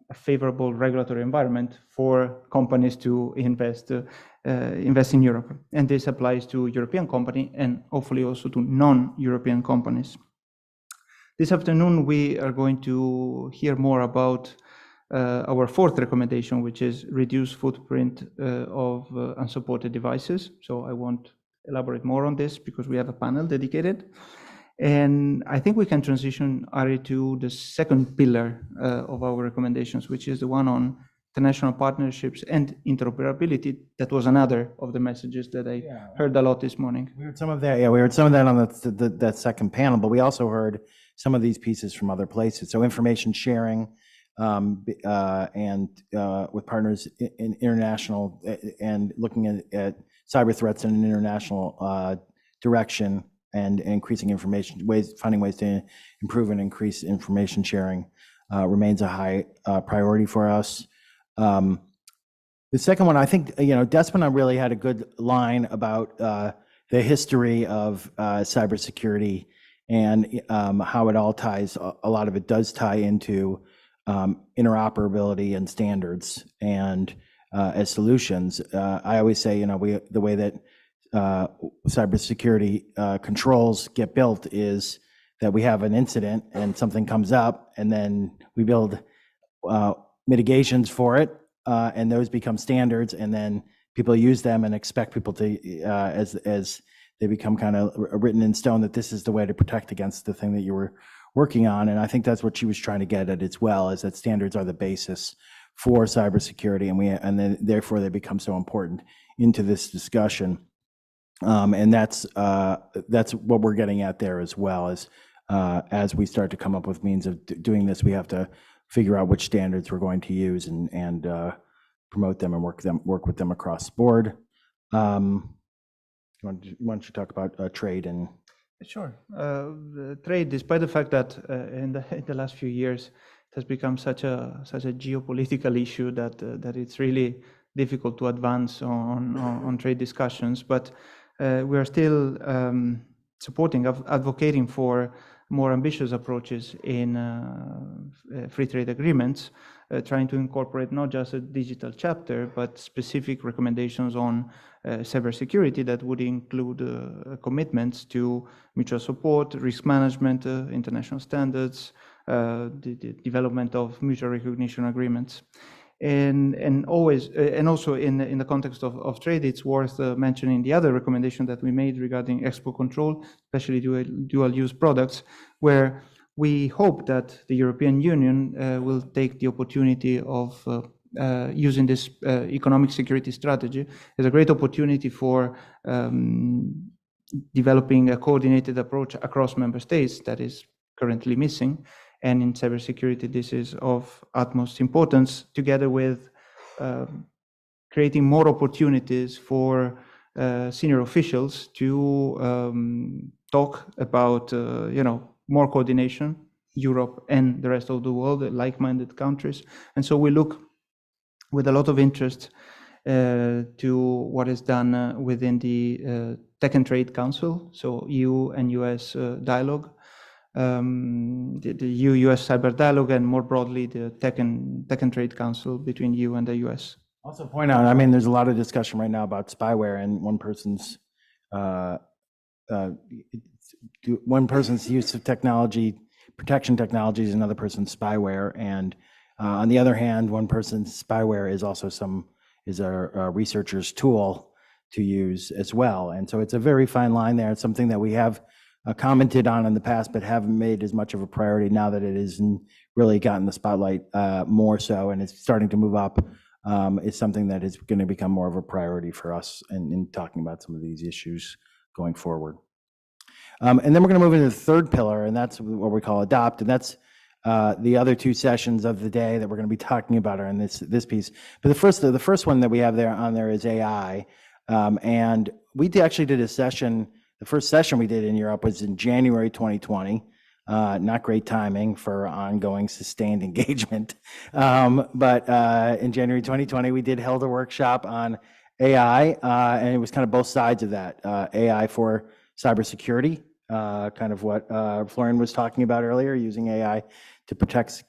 a favorable regulatory environment for companies to invest in Europe. And this applies to European companies and hopefully also to non-European companies. This afternoon, we are going to hear more about our fourth recommendation, which is reduce footprint of unsupported devices. So I won't elaborate more on this because we have a panel dedicated. And I think we can transition, Ari, to the second pillar of our recommendations, which is the one on international partnerships and interoperability. That was another of the messages that I heard a lot this morning. We heard some of that, we heard some of that on that second panel, but we also heard some of these pieces from other places. So information sharing, and with partners in international and looking at cyber threats in an international direction, and increasing information finding ways to improve and increase information sharing remains a high priority for us. The second one, I think, Despina really had a good line about the history of cybersecurity and how it all ties. A lot of it does tie into interoperability and standards and as solutions. I always say, the way that cybersecurity controls get built is that we have an incident and something comes up, and then we build mitigations for it, and those become standards, and then people use them and expect people to, as they become kind of written in stone, that this is the way to protect against the thing that you were working on. And I think that's what she was trying to get at as well, is that standards are the basis for cybersecurity, and then therefore they become so important into this discussion. And that's what we're getting at there as well, is as we start to come up with means of doing this, we have to figure out which standards we're going to use and promote them and work with them across the board. Why don't you talk about trade and? Sure. Trade, despite the fact that in the last few years it has become such a geopolitical issue that it's really difficult to advance on trade discussions, but we are still supporting, advocating for more ambitious approaches in free trade agreements, trying to incorporate not just a digital chapter, but specific recommendations on cybersecurity that would include commitments to mutual support, risk management, international standards, the development of mutual recognition agreements. And also in the context of trade, it's worth mentioning the other recommendation that we made regarding export control, especially dual-use products, where we hope that the European Union will take the opportunity of using this economic security strategy as a great opportunity for developing a coordinated approach across member states that is currently missing. And in cybersecurity, this is of utmost importance, together with creating more opportunities for senior officials to talk about, more coordination, Europe and the rest of the world, like-minded countries. And so we look with a lot of interest to what is done within the Tech and Trade Council, so EU and US dialogue. The EU-US Cyber Dialogue, and more broadly, the Tech and Trade Council between EU and the US. Also point out, there's a lot of discussion right now about spyware and one person's use of technology, protection technologies, another person's spyware. And on the other hand, one person's spyware is also a researcher's tool to use as well. And so it's a very fine line there. It's something that we have commented on in the past, but haven't made as much of a priority now that it is really gotten the spotlight more so, and it's starting to move up. It's something that is going to become more of a priority for us in talking about some of these issues going forward. And then we're going to move into the third pillar, and that's what we call adopt, and that's the other two sessions of the day that we're going to be talking about are in this piece. But the first one that we have there is AI, and we actually did a session. The first session we did in Europe was in January 2020. Not great timing for ongoing sustained engagement. But in January 2020, we held a workshop on AI, and it was kind of both sides of that. AI for cybersecurity, kind of what Florian was talking about earlier, using AI to protect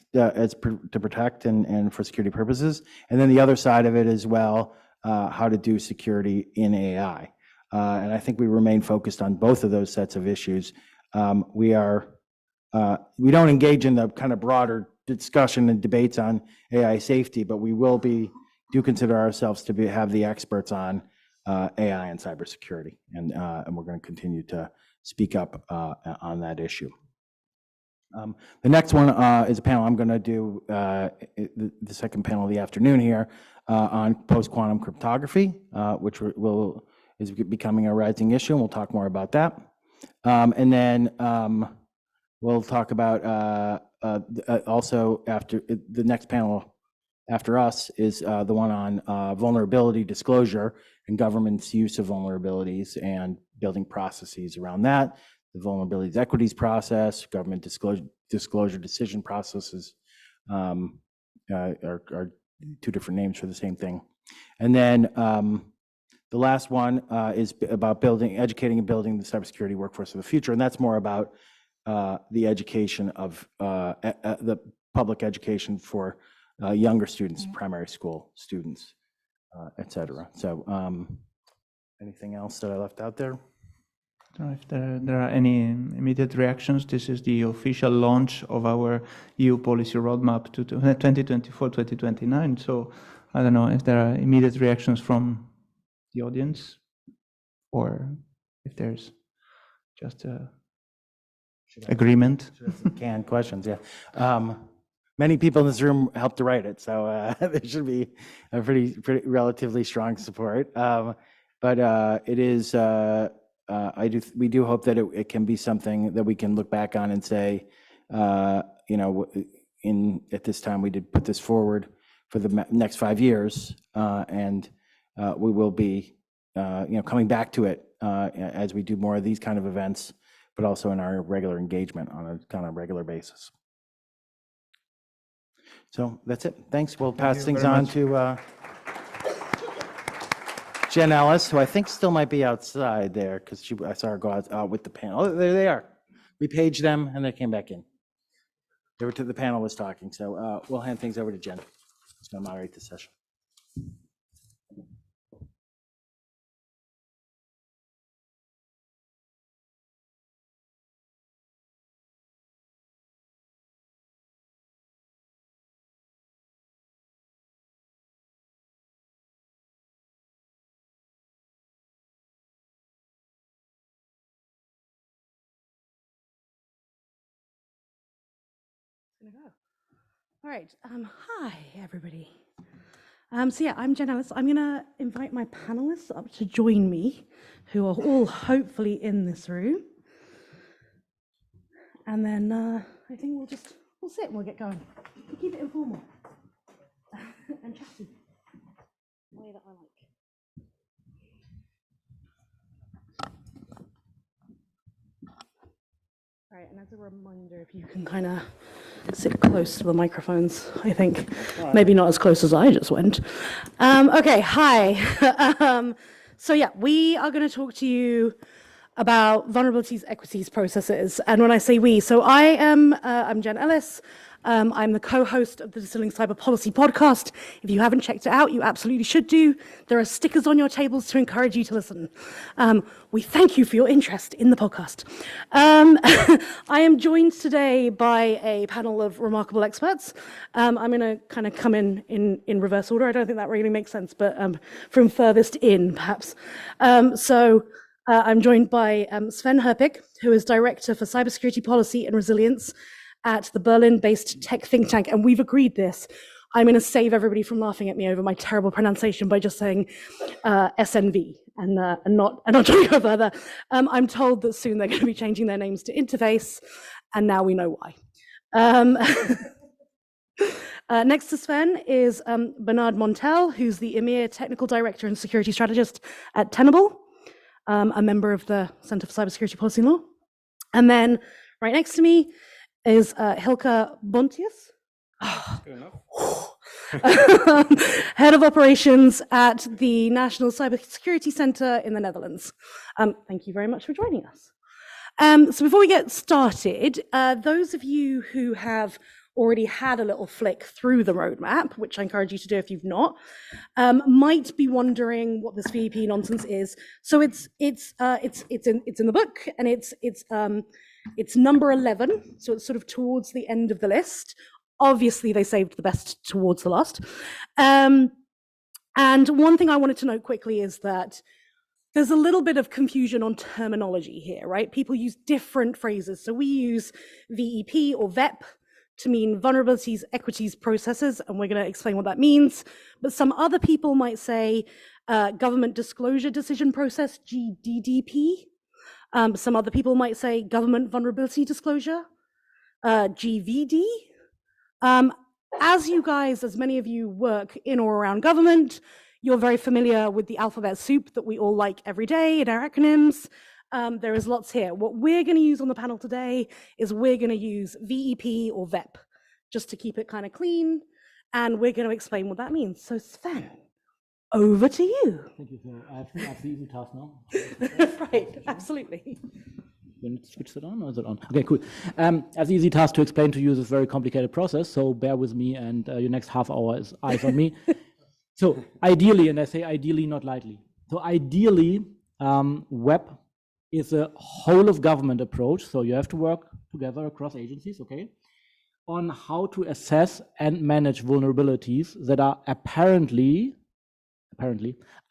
and for security purposes. And then the other side of it as well, how to do security in AI. And I think we remain focused on both of those sets of issues. We don't engage in the kind of broader discussion and debates on AI safety, but we do consider ourselves to have the experts on AI and cybersecurity, and we're going to continue to speak up on that issue. The next one is a panel I'm going to do, the second panel of the afternoon here, on post-quantum cryptography, which is becoming a rising issue, and we'll talk more about that. And then we'll talk about also after the next panel after us is the one on vulnerability disclosure and government's use of vulnerabilities and building processes around that. The vulnerabilities equities process, government disclosure decision processes are two different names for the same thing. And then the last one is about educating and building the cybersecurity workforce of the future. And that's more about the education of the public education for younger students, primary school students, et cetera. So anything else that I left out there? I don't know if there are any immediate reactions. This is the official launch of our EU policy roadmap to 2024-2029. So I don't know if there are immediate reactions from the audience or if there's just agreement. Canned questions, yeah. Many people in this room helped to write it, so there should be a pretty relatively strong support. But it is, we do hope that it can be something that we can look back on and say, you know, at this time we did put this forward for the next 5 years, and we will be, you know, coming back to it as we do more of these kind of events, but also in our regular engagement on a kind of regular basis. So that's it. Thanks. We'll pass things on to Jen Ellis, who I think still might be outside there because I saw her go out with the panel. Oh, there they are. We paged them and they came back in. The panel was talking. So we'll hand things over to Jen, who's going to moderate the session. All right. Hi, everybody. So yeah, I'm Jen Ellis. I'm going to invite my panelists up to join me, who are all hopefully in this room. And then I think we'll sit and we'll get going. We'll keep it informal and chatty, the way that I like. All right, and as a reminder, if you can kind of sit close to the microphones, I think. Maybe not as close as I just went. Okay, hi. So yeah, we are going to talk to you about vulnerabilities, equities, processes. And when I say we, so I'm Jen Ellis. I'm the co-host of the Distilling Cyber Policy podcast. If you haven't checked it out, you absolutely should do. There are stickers on your tables to encourage you to listen. We thank you for your interest in the podcast. I am joined today by a panel of remarkable experts. I'm going to kind of come in reverse order. I don't think that really makes sense, but from furthest in, perhaps. I'm joined by Sven Herpig, who is Director for Cybersecurity Policy and Resilience at the Berlin-based tech think tank, and we've agreed this. I'm going to save everybody from laughing at me over my terrible pronunciation by just saying SNV and not trying to go further. I'm told that soon they're going to be changing their names to Interface, and now we know why. Next to Sven is Bernard Montel, who's the EMEA Technical Director and Security Strategist at Tenable, a member of the Center for Cybersecurity Policy and Law. And then right next to me is Hilke Bontius, Head of Operations at the National Cybersecurity Center in the Netherlands. Thank you very much for joining us. So before we get started, those of you who have already had a little flick through the roadmap, which I encourage you to do if you've not, might be wondering what this VEP nonsense is. So it's in the book, and it's number 11, so it's sort of towards the end of the list. Obviously, they saved the best towards the last. And one thing I wanted to note quickly is that there's a little bit of confusion on terminology here, right? People use different phrases. So we use VEP or VEP to mean vulnerabilities, equities, processes, and we're going to explain what that means. But some other people might say government disclosure decision process, GDDP. Some other people might say government vulnerability disclosure, GVD. as you guys, as many of you work in or around government, you're very familiar with the alphabet soup that we all like every day in our acronyms. There is lots here. What we're going to use on the panel today is we're going to use VEP or VEP, just to keep it kind of clean, and we're going to explain what that means. So Sven, over to you. Thank you. So I have the easy task now. Right, absolutely. You need to switch that on, or is it on? Okay, cool. As the easy task to explain to you this very complicated process, so bear with me, and your next half hour is eyes on me. So ideally, and I say ideally, not lightly. So ideally, web is a whole of government approach. So you have to work together across agencies, okay, on how to assess and manage vulnerabilities that are apparently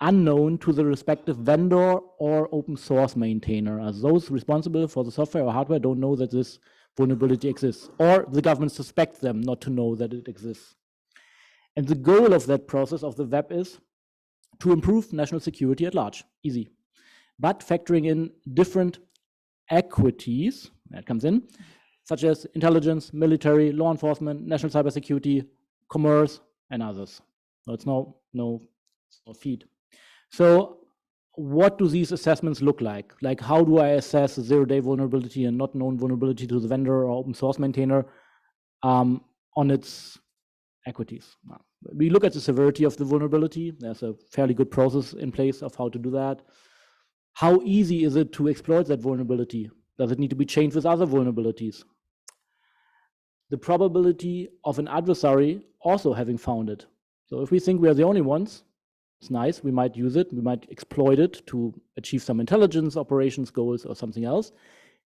unknown to the respective vendor or open source maintainer, as those responsible for the software or hardware don't know that this vulnerability exists, or the government suspects them not to know that it exists. And the goal of that process of the web is to improve national security at large. Easy. But factoring in different equities, that comes in, such as intelligence, military, law enforcement, national cybersecurity, commerce, and others. So it's no feed. So what do these assessments look like? Like, how do I assess a zero-day vulnerability and not known vulnerability to the vendor or open source maintainer on its equities? Well, we look at the severity of the vulnerability. There's a fairly good process in place of how to do that. How easy is it to exploit that vulnerability? Does it need to be chained with other vulnerabilities? The probability of an adversary also having found it. So if we think we are the only ones, it's nice, we might use it, we might exploit it to achieve some intelligence operations goals or something else.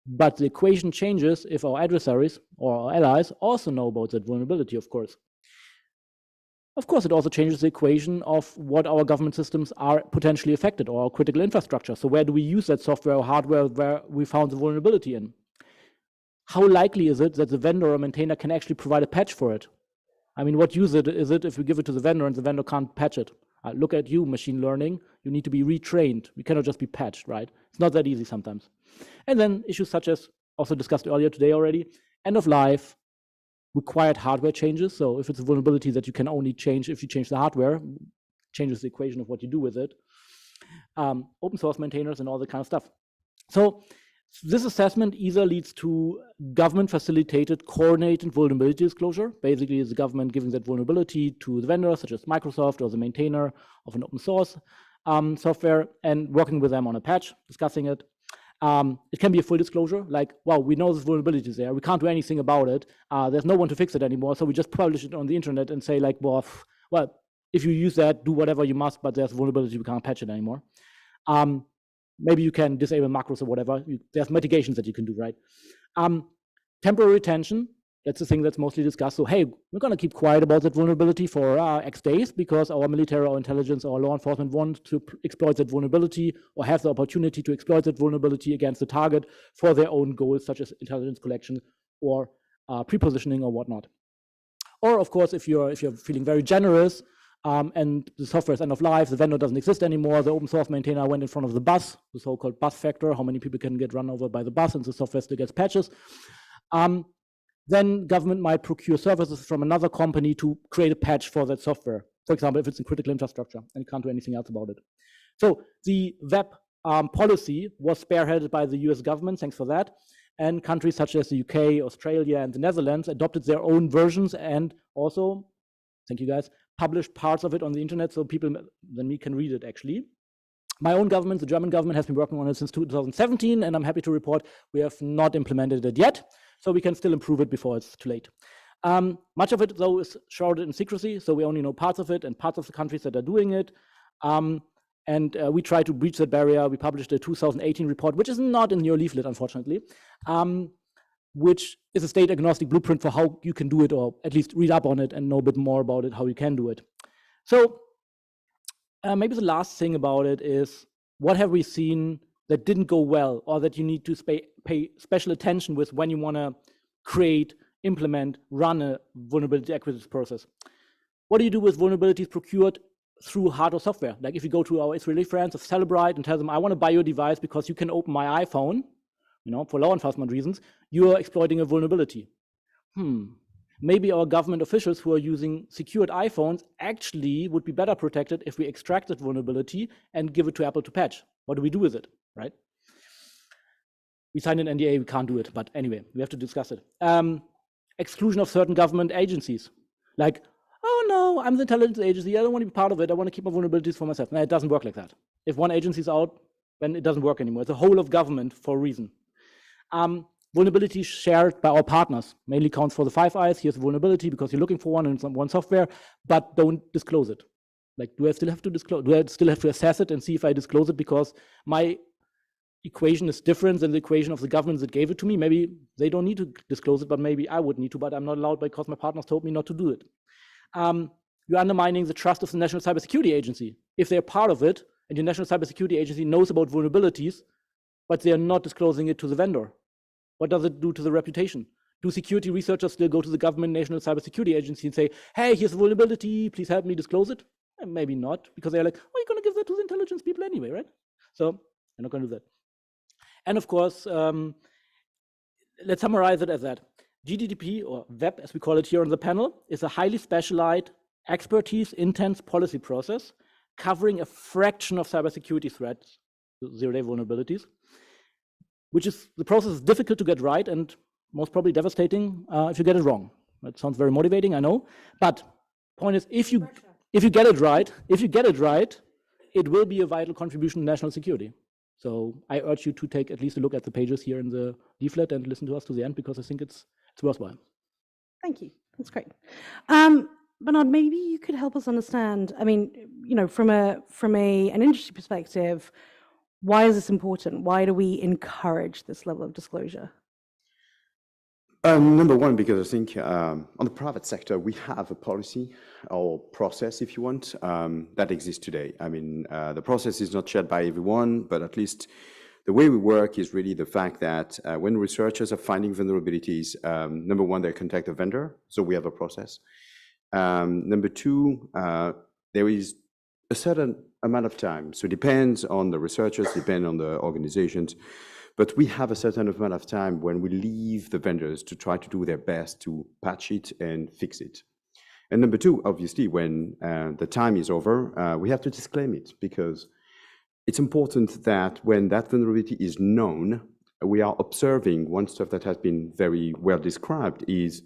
But the equation changes if our adversaries or our allies also know about that vulnerability, of course. Of course, it also changes the equation of what our government systems are potentially affected, or our critical infrastructure. So where do we use that software or hardware where we found the vulnerability in? How likely is it that the vendor or maintainer can actually provide a patch for it? I mean, what use is it if we give it to the vendor and the vendor can't patch it? Look at you, machine learning. You need to be retrained. We cannot just be patched, right? It's not that easy sometimes. And then issues such as, also discussed earlier today already, end of life, required hardware changes. So if it's a vulnerability that you can only change if you change the hardware, changes the equation of what you do with it. Open source maintainers and all that kind of stuff. So this assessment either leads to government-facilitated, coordinated vulnerability disclosure. Basically, is the government giving that vulnerability to the vendor, such as Microsoft or the maintainer of an open source software, and working with them on a patch, discussing it. It can be a full disclosure, like, wow, we know this vulnerability is there. We can't do anything about it. There's no one to fix it anymore, so we just publish it on the internet and say, like, well, if you use that, do whatever you must, but there's a vulnerability, we can't patch it anymore. Maybe you can disable macros or whatever. There's mitigations that you can do, right? Temporary retention, that's the thing that's mostly discussed. So, hey, we're going to keep quiet about that vulnerability for X days because our military or intelligence or law enforcement want to exploit that vulnerability or have the opportunity to exploit that vulnerability against the target for their own goals, such as intelligence collection or pre-positioning or whatnot. Or, of course, if you're feeling very generous, and the software is end of life, the vendor doesn't exist anymore, the open source maintainer went in front of the bus, the so-called bus factor, how many people can get run over by the bus, and the software still gets patches. Then government might procure services from another company to create a patch for that software. For example, if it's in critical infrastructure and you can't do anything else about it. So the web policy was spearheaded by the US government, thanks for that. And countries such as the UK, Australia, and the Netherlands adopted their own versions and also, thank you guys, published parts of it on the internet so people than me can read it actually. My own government, the German government, has been working on it since 2017, and I'm happy to report we have not implemented it yet, so we can still improve it before it's too late. Much of it, though, is shrouded in secrecy, so we only know parts of it and parts of the countries that are doing it. And we try to breach that barrier. We published a 2018 report, which is not in your leaflet, unfortunately, which is a state-agnostic blueprint for how you can do it, or at least read up on it and know a bit more about it, how you can do it. So maybe the last thing about it is, what have we seen that didn't go well, or that you need to pay special attention with when you want to create, implement, run a vulnerability acquisition process? What do you do with vulnerabilities procured through hardware software? Like if you go to our Israeli friends of Celebrite and tell them, I want to buy your device because you can open my iPhone, for law enforcement reasons, you're exploiting a vulnerability. maybe our government officials who are using secured iPhones actually would be better protected if we extract that vulnerability and give it to Apple to patch. What do we do with it, right? We signed an NDA, we can't do it, but anyway, we have to discuss it. Exclusion of certain government agencies. Like, oh no, I'm the intelligence agency, I don't want to be part of it, I want to keep my vulnerabilities for myself. No, it doesn't work like that. If one agency is out, then it doesn't work anymore. It's a whole of government for a reason. Vulnerability shared by our partners mainly counts for the 5 eyes. Here's a vulnerability because you're looking for one in one software, but don't disclose it. Like, do I still have to disclose? Do I still have to assess it and see if I disclose it because my equation is different than the equation of the government that gave it to me? Maybe they don't need to disclose it, but maybe I would need to, but I'm not allowed because my partners told me not to do it. You're undermining the trust of the National Cybersecurity Agency. If they're part of it and the National Cybersecurity Agency knows about vulnerabilities, but they are not disclosing it to the vendor, what does it do to the reputation? Do security researchers still go to the government National Cybersecurity Agency and say, hey, here's a vulnerability, please help me disclose it? And maybe not, because they're like, oh, you're going to give that to the intelligence people anyway, right? So I'm not going to do that. And of course, let's summarize it as that. GDDP, or WEB as we call it here on the panel, is a highly specialized expertise intense policy process covering a fraction of cybersecurity threats, zero-day vulnerabilities, which is, the process is difficult to get right and most probably devastating if you get it wrong. That sounds very motivating, I know. But point is, if you get it right, it will be a vital contribution to national security. So I urge you to take at least a look at the pages here in the leaflet and listen to us to the end, because I think it's worthwhile. Thank you. That's great. Bernard, maybe you could help us understand, I mean, you know, from an industry perspective, why is this important? Why do we encourage this level of disclosure? Number one, because I think on the private sector, we have a policy or process, if you want, that exists today. I mean, the process is not shared by everyone, but at least the way we work is really the fact that when researchers are finding vulnerabilities, number one, they contact the vendor, so we have a process. Number two, there is a certain amount of time, so it depends on the researchers, depends on the organizations, but we have a certain amount of time when we leave the vendors to try to do their best to patch it and fix it. And number two, obviously, when the time is over, we have to disclaim it, because it's important that when that vulnerability is known, we are observing one stuff that has been very well described is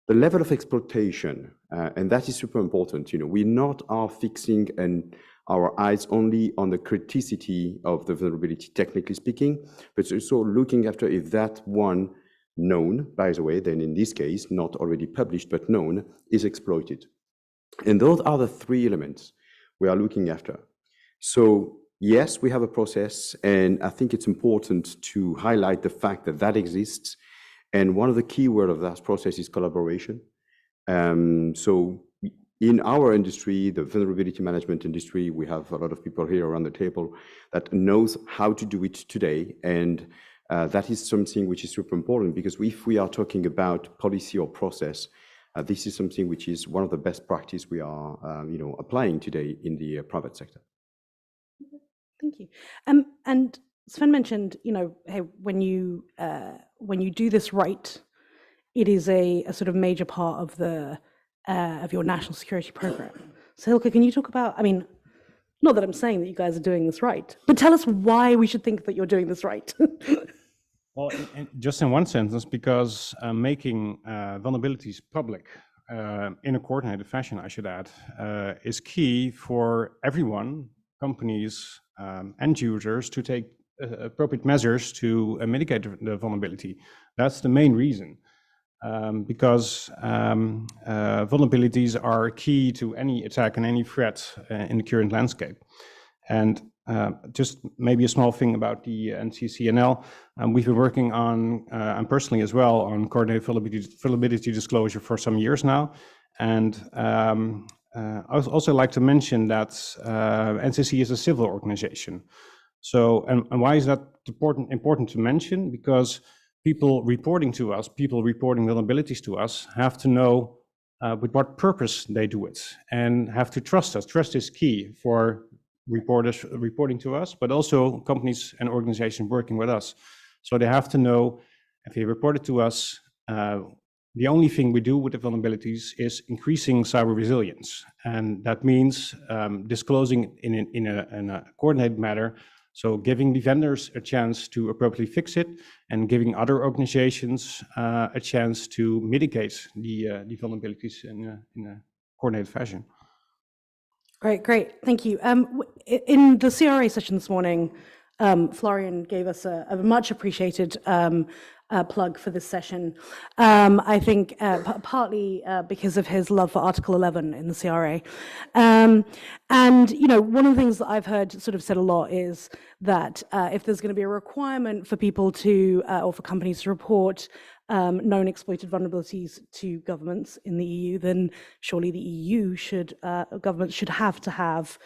the level of exploitation, and that is super important. You know, we not are fixing our eyes only on the criticity of the vulnerability, technically speaking, but also looking after if that one known, by the way, then in this case, not already published, but known, is exploited. And those are the three elements we are looking after. So yes, we have a process, and I think it's important to highlight the fact that that exists. And one of the key words of that process is collaboration. So in our industry, the vulnerability management industry, we have a lot of people here around the table that knows how to do it today. And that is something which is super important, because if we are talking about policy or process, this is something which is one of the best practice we are applying today in the private sector. Thank you. And Sven mentioned, you know, hey, when you do this right, it is a sort of major part of the of your national security program. So Hilke, can you talk about? I mean, not that I'm saying that you guys are doing this right, but tell us why we should think that you're doing this right. Well, just in one sentence, because making vulnerabilities public in a coordinated fashion, I should add, is key for everyone, companies, end users, to take appropriate measures to mitigate the vulnerability. That's the main reason, because vulnerabilities are key to any attack and any threat in the current landscape. And just maybe a small thing about the NCCNL, we've been working on, and personally as well, on coordinated vulnerability disclosure for some years now. And I would also like to mention that NCC is a civil organization. So, and why is that important to mention? Because people reporting to us, people reporting vulnerabilities to us, have to know with what purpose they do it, and have to trust us. Trust is key for reporters reporting to us, but also companies and organizations working with us. So they have to know if they report it to us, the only thing we do with the vulnerabilities is increasing cyber resilience. And that means disclosing in a coordinated manner. So giving the vendors a chance to appropriately fix it and giving other organizations a chance to mitigate the vulnerabilities in a coordinated fashion. Great, thank you. In the CRA session this morning, Florian gave us a much appreciated plug for this session. I think partly because of his love for Article 11 in the CRA. And, one of the things that I've heard sort of said a lot is that if there's going to be a requirement for people to, or for companies to report known exploited vulnerabilities to governments in the EU, then surely the EU governments should have to have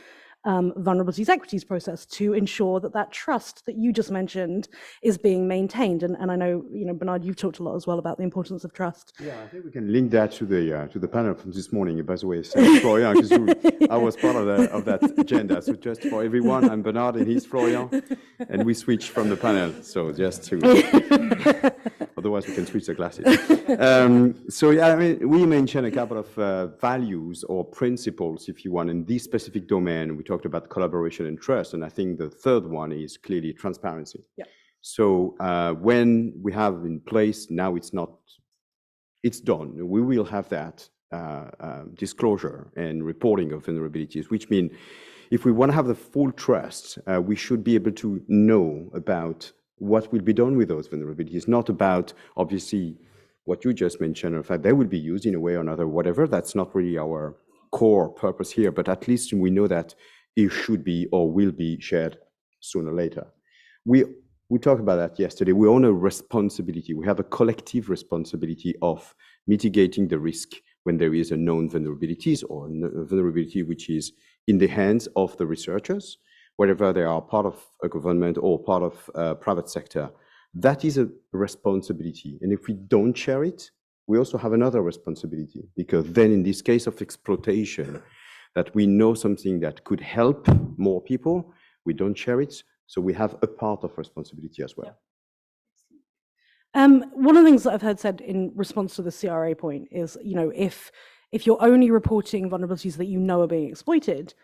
vulnerabilities equities process to ensure that trust that you just mentioned is being maintained. And I know, Bernard, you've talked a lot as well about the importance of trust. Yeah, I think we can link that to the panel from this morning. By the way, Florian, because I was part of that agenda. So just for everyone, I'm Bernard and he's Florian, and we switch from the panel. So just to, otherwise we can switch the classes. So yeah, I mean, we mentioned a couple of values or principles, if you want, in this specific domain. We talked about collaboration and trust, and I think the third one is clearly transparency. Yeah. So when we have in place, now it's done. We will have that disclosure and reporting of vulnerabilities, which means if we want to have the full trust, we should be able to know about what will be done with those vulnerabilities, not about, obviously, what you just mentioned, in fact, they will be used in a way or another, whatever. That's not really our core purpose here, but at least we know that it should be or will be shared sooner or later. We talked about that yesterday. We own a responsibility. We have a collective responsibility of mitigating the risk when there is a known vulnerabilities or a vulnerability which is in the hands of the researchers, whether they are part of a government or part of private sector. That is a responsibility. And if we don't share it, we also have another responsibility, because then in this case of exploitation, that we know something that could help more people, we don't share it. So we have a part of responsibility as well. One of the things that I've heard said in response to the CRA point is, if you're only reporting vulnerabilities that you know are being exploited,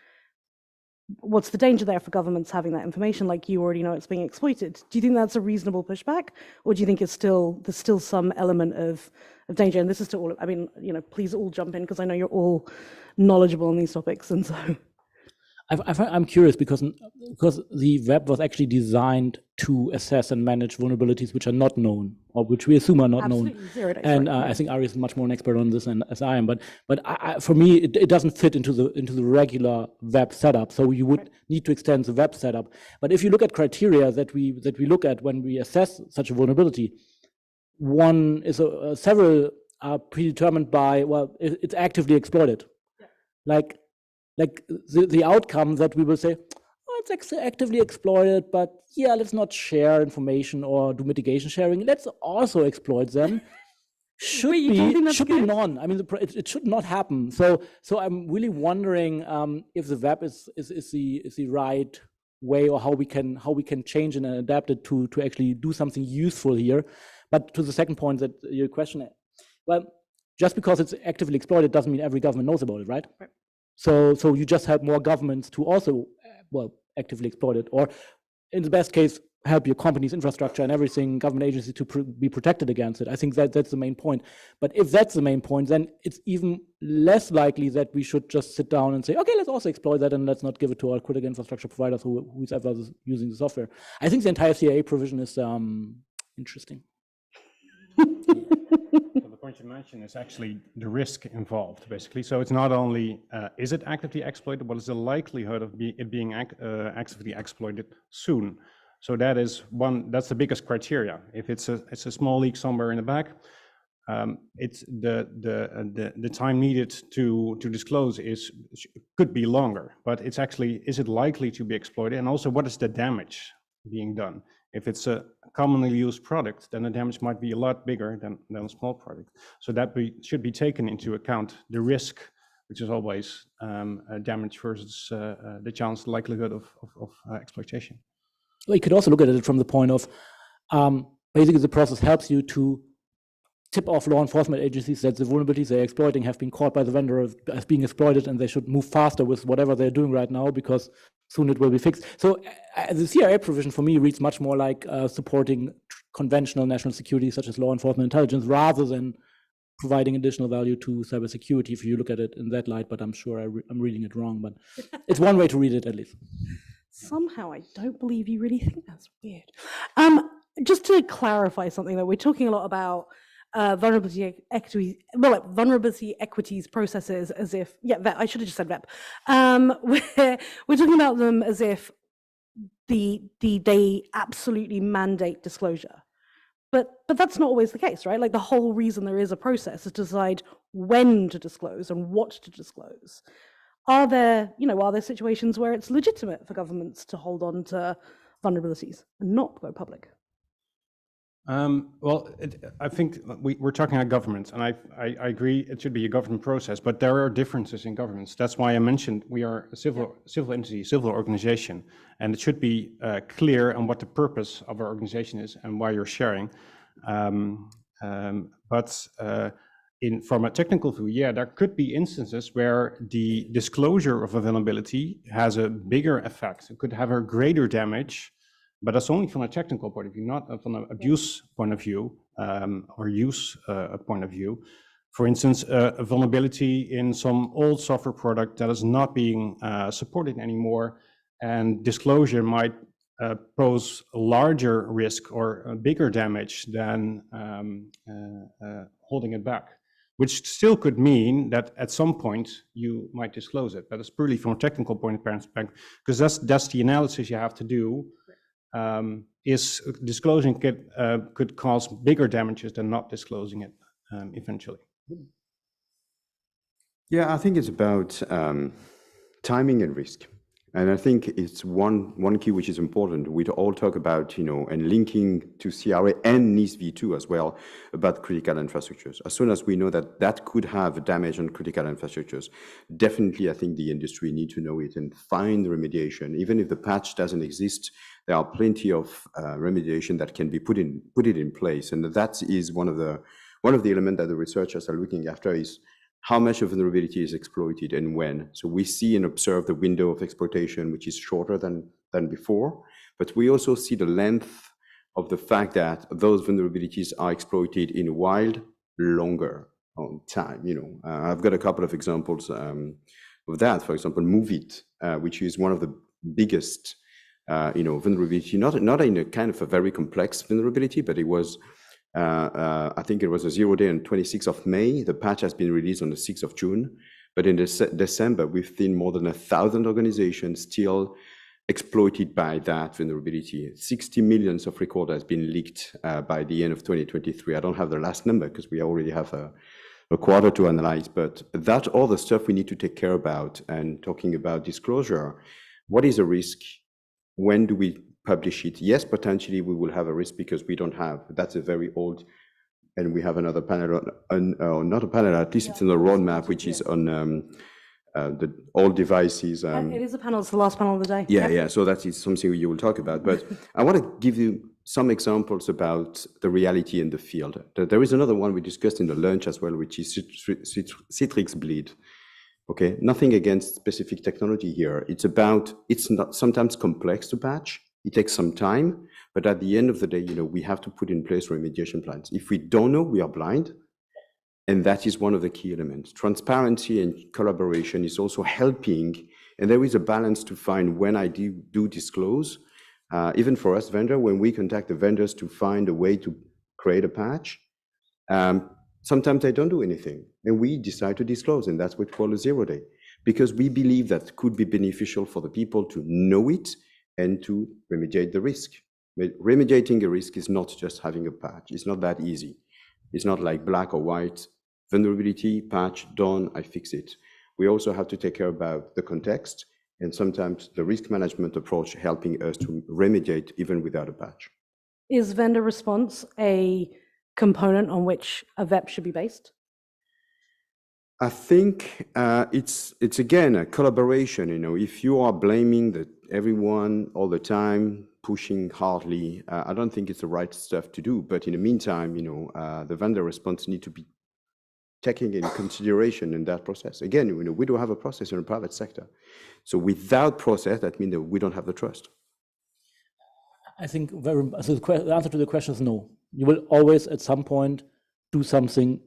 what's the danger there for governments having that information? Like, you already know it's being exploited. Do you think that's a reasonable pushback, or do you think there's still some element of danger? And this is to all, please all jump in, because I know you're all knowledgeable on these topics, and so. I'm curious because the web was actually designed to assess and manage vulnerabilities which are not known, or which we assume are not known. Zero days, and I think Ari is much more an expert on this as I am. But for me, it doesn't fit into the regular web setup. So you would need to extend the web setup. But if you look at criteria that we look at when we assess such a vulnerability, one is several are predetermined by, well, it's actively exploited, like the outcome that we will say, oh, it's actively exploited, but yeah, let's not share information or do mitigation sharing. Let's also exploit them. Should be none. I mean, it should not happen. So I'm really wondering if the web is the right way, or how we can change and adapt it to actually do something useful here. But to the second point that your question, well, just because it's actively exploited doesn't mean every government knows about it, right? So you just help more governments to also, actively exploit it, or in the best case, help your company's infrastructure and everything, government agencies to be protected against it. I think that's the main point. But if that's the main point, then it's even less likely that we should just sit down and say, okay, let's also exploit that and let's not give it to our critical infrastructure providers who's ever using the software. I think the entire CIA provision is interesting. The point you mentioned is actually the risk involved, basically. So it's not only is it actively exploited, but it's the likelihood of it being actively exploited soon. So that's the biggest criteria. If it's a small leak somewhere in the back, it's the time needed to disclose could be longer. But it's actually, is it likely to be exploited, and also what is the damage being done? If it's a commonly used product, then the damage might be a lot bigger than a small product. So that should be taken into account, the risk, which is always damage versus the likelihood of exploitation. Well, you could also look at it from the point of basically the process helps you to tip off law enforcement agencies that the vulnerabilities they're exploiting have been caught by the vendor as being exploited, and they should move faster with whatever they're doing right now, because soon it will be fixed. So the CIA provision for me reads much more like supporting conventional national security, such as law enforcement intelligence, rather than providing additional value to cybersecurity, if you look at it in that light. But I'm sure I'm reading it wrong, but it's one way to read it at least. Somehow I don't believe you really think that's weird. Just to clarify something, though, we're talking a lot about vulnerability equities processes as if, I should have just said VEP. We're talking about them as if they absolutely mandate disclosure. But that's not always the case, right? Like, the whole reason there is a process is to decide when to disclose and what to disclose. Are there situations where it's legitimate for governments to hold on to vulnerabilities and not go public? Well, I think we're talking about governments, and I agree it should be a government process, but there are differences in governments. That's why I mentioned we are a civil entity, civil organization, and it should be clear on what the purpose of our organization is and why you're sharing. From a technical view, there could be instances where the disclosure of a vulnerability has a bigger effect. It could have a greater damage, but that's only from a technical point of view, not from an abuse point of view or use point of view. For instance, a vulnerability in some old software product that is not being supported anymore, and disclosure might pose a larger risk or a bigger damage than holding it back, which still could mean that at some point you might disclose it. But it's purely from a technical point of view, because that's the analysis you have to do. Is disclosing could cause bigger damages than not disclosing it eventually. Yeah, I think it's about timing and risk. And I think it's one key which is important. We all talk about, and linking to CRA and NIS V2 as well, about critical infrastructures. As soon as we know that that could have damage on critical infrastructures, definitely I think the industry need to know it and find remediation. Even if the patch doesn't exist, there are plenty of remediation that can be put it in place. And that is one of the elements that the researchers are looking after is how much of vulnerability is exploited and when. So we see and observe the window of exploitation, which is shorter than before, but we also see the length of the fact that those vulnerabilities are exploited in a while longer on time. I've got a couple of examples of that. For example, MoveIt, which is one of the biggest vulnerability, not in a kind of a very complex vulnerability, but it was I think it was a 0 day on 26th of May. The patch has been released on the 6th of June. But in December, we've seen more than 1,000 organizations still exploited by that vulnerability. 60 million of record has been leaked by the end of 2023. I don't have the last number because we already have a quarter to analyze, but that's all the stuff we need to take care about. And talking about disclosure, what is a risk? When do we publish it? Yes, potentially we will have a risk because we don't have. That's a very old, and we have another panel, not a panel, at least it's in the roadmap, which is on the old devices. It is a panel, it's the last panel of the day. Yeah, so that is something you will talk about. But I want to give you some examples about the reality in the field. There is another one we discussed in the lunch as well, which is Citrix Bleed. Okay, nothing against specific technology here. It's not sometimes complex to patch. It takes some time, but at the end of the day, we have to put in place remediation plans. If we don't know, we are blind. And that is one of the key elements. Transparency and collaboration is also helping. And there is a balance to find when I do disclose. Even for us vendor, when we contact the vendors to find a way to create a patch, sometimes they don't do anything. And we decide to disclose, and that's what we call a 0 day. Because we believe that could be beneficial for the people to know it and to remediate the risk. Remediating a risk is not just having a patch. It's not that easy. It's not like black or white. Vulnerability, patch, done, I fix it. We also have to take care about the context and sometimes the risk management approach helping us to remediate even without a patch. Is vendor response a component on which a VEP should be based? I think it's again a collaboration. If you are blaming everyone all the time, pushing hardly. I don't think it's the right stuff to do. But in the meantime, the vendor response need to be taking in consideration in that process. Again, we don't have a process in the private sector. So without process, that means that we don't have the trust. I think so the answer to the question is no. You will always at some point do something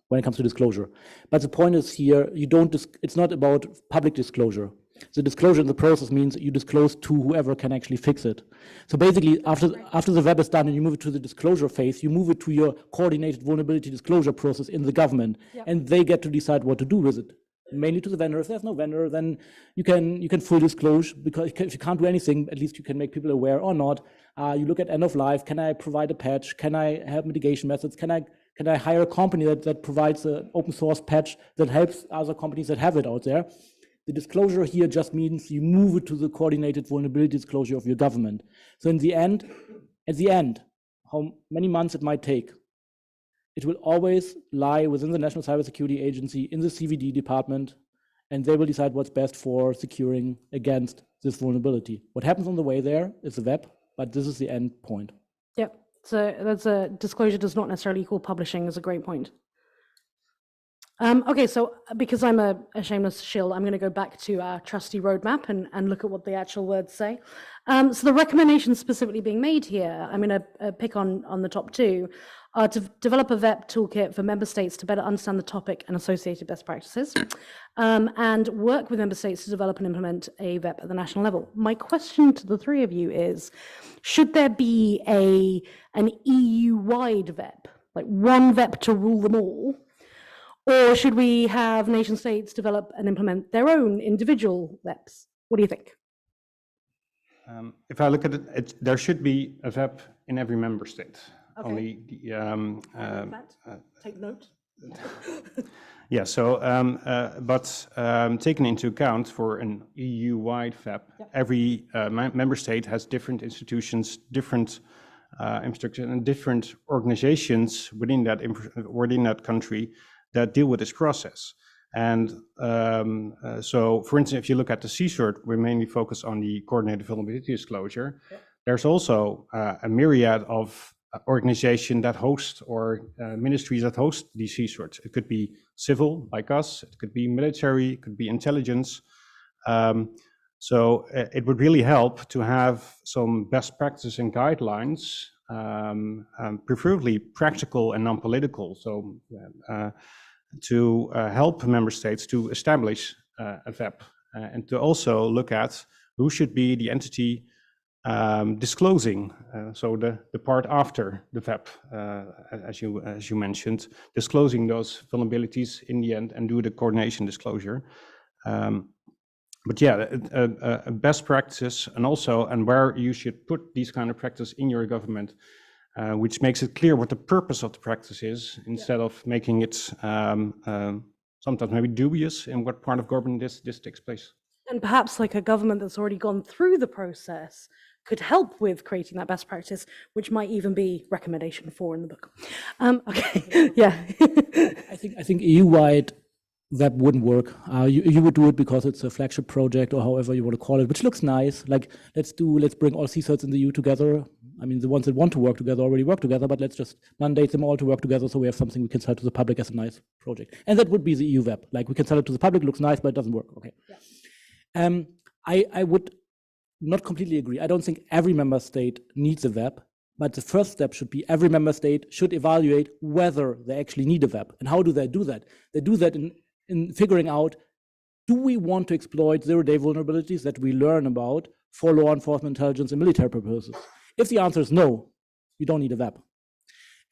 when it comes to disclosure. But the point is here, it's not about public disclosure. The disclosure in the process means you disclose to whoever can actually fix it. So basically, after the web is done and you move it to the disclosure phase, you move it to your coordinated vulnerability disclosure process in the government, and they get to decide what to do with it. Mainly to the vendor. If there's no vendor, then you can full disclose, because if you can't do anything, at least you can make people aware or not. You look at end of life. Can I provide a patch? Can I have mitigation methods? Can I hire a company that provides an open source patch that helps other companies that have it out there? The disclosure here just means you move it to the coordinated vulnerability disclosure of your government. So at the end, how many months it might take, it will always lie within the National Cybersecurity Agency in the CVD department, and they will decide what's best for securing against this vulnerability. What happens on the way there is the web, but this is the end point. Yep. So that's a disclosure does not necessarily equal publishing is a great point. Okay, so because I'm a shameless shill, I'm going to go back to our trusty roadmap and look at what the actual words say. So the recommendations specifically being made here, I'm going to pick on the top two, are to develop a VEP toolkit for member states to better understand the topic and associated best practices, and work with member states to develop and implement a VEP at the national level. My question to the three of you is, should there be an EU-wide VEP, like one VEP to rule them all? Or should we have nation states develop and implement their own individual VEPs? What do you think? If I look at it, there should be a VEP in every member state. Okay. Only take note. Yeah. So, taken into account for an EU-wide VEP, every member state has different institutions, different infrastructure, and different organizations within that country that deal with this process. And so, for instance, if you look at the CSIRT, we're mainly focused on the coordinated vulnerability disclosure. There's also a myriad of organizations that host or ministries that host these CSIRTs. It could be civil, like us. It could be military. It could be intelligence. So it would really help to have some best practices and guidelines, preferably practical and non-political. So to help member states to establish a VEP, and to also look at who should be the entity disclosing. So the part after the VEP, as you mentioned, disclosing those vulnerabilities in the end and do the coordination disclosure. But yeah, a best practice, and where you should put these kind of practice in your government, which makes it clear what the purpose of the practice is, instead of making it sometimes maybe dubious in what part of government this takes place. And perhaps like a government that's already gone through the process could help with creating that best practice, which might even be recommendation 4 in the book. Okay, yeah. I think EU-wide that wouldn't work. You would do it because it's a flagship project or however you want to call it, which looks nice. Like let's bring all CSIRTs in the EU together. I mean, the ones that want to work together already work together, but let's just mandate them all to work together so we have something we can sell to the public as a nice project. And that would be the EU VEP. Like we can sell it to the public, looks nice, but it doesn't work. Okay. Yeah. I would not completely agree. I don't think every member state needs a VEP, but the first step should be every member state should evaluate whether they actually need a VEP. And how do they do that? They do that in figuring out, do we want to exploit zero-day vulnerabilities that we learn about for law enforcement, intelligence, and military purposes? If the answer is no, you don't need a VEP.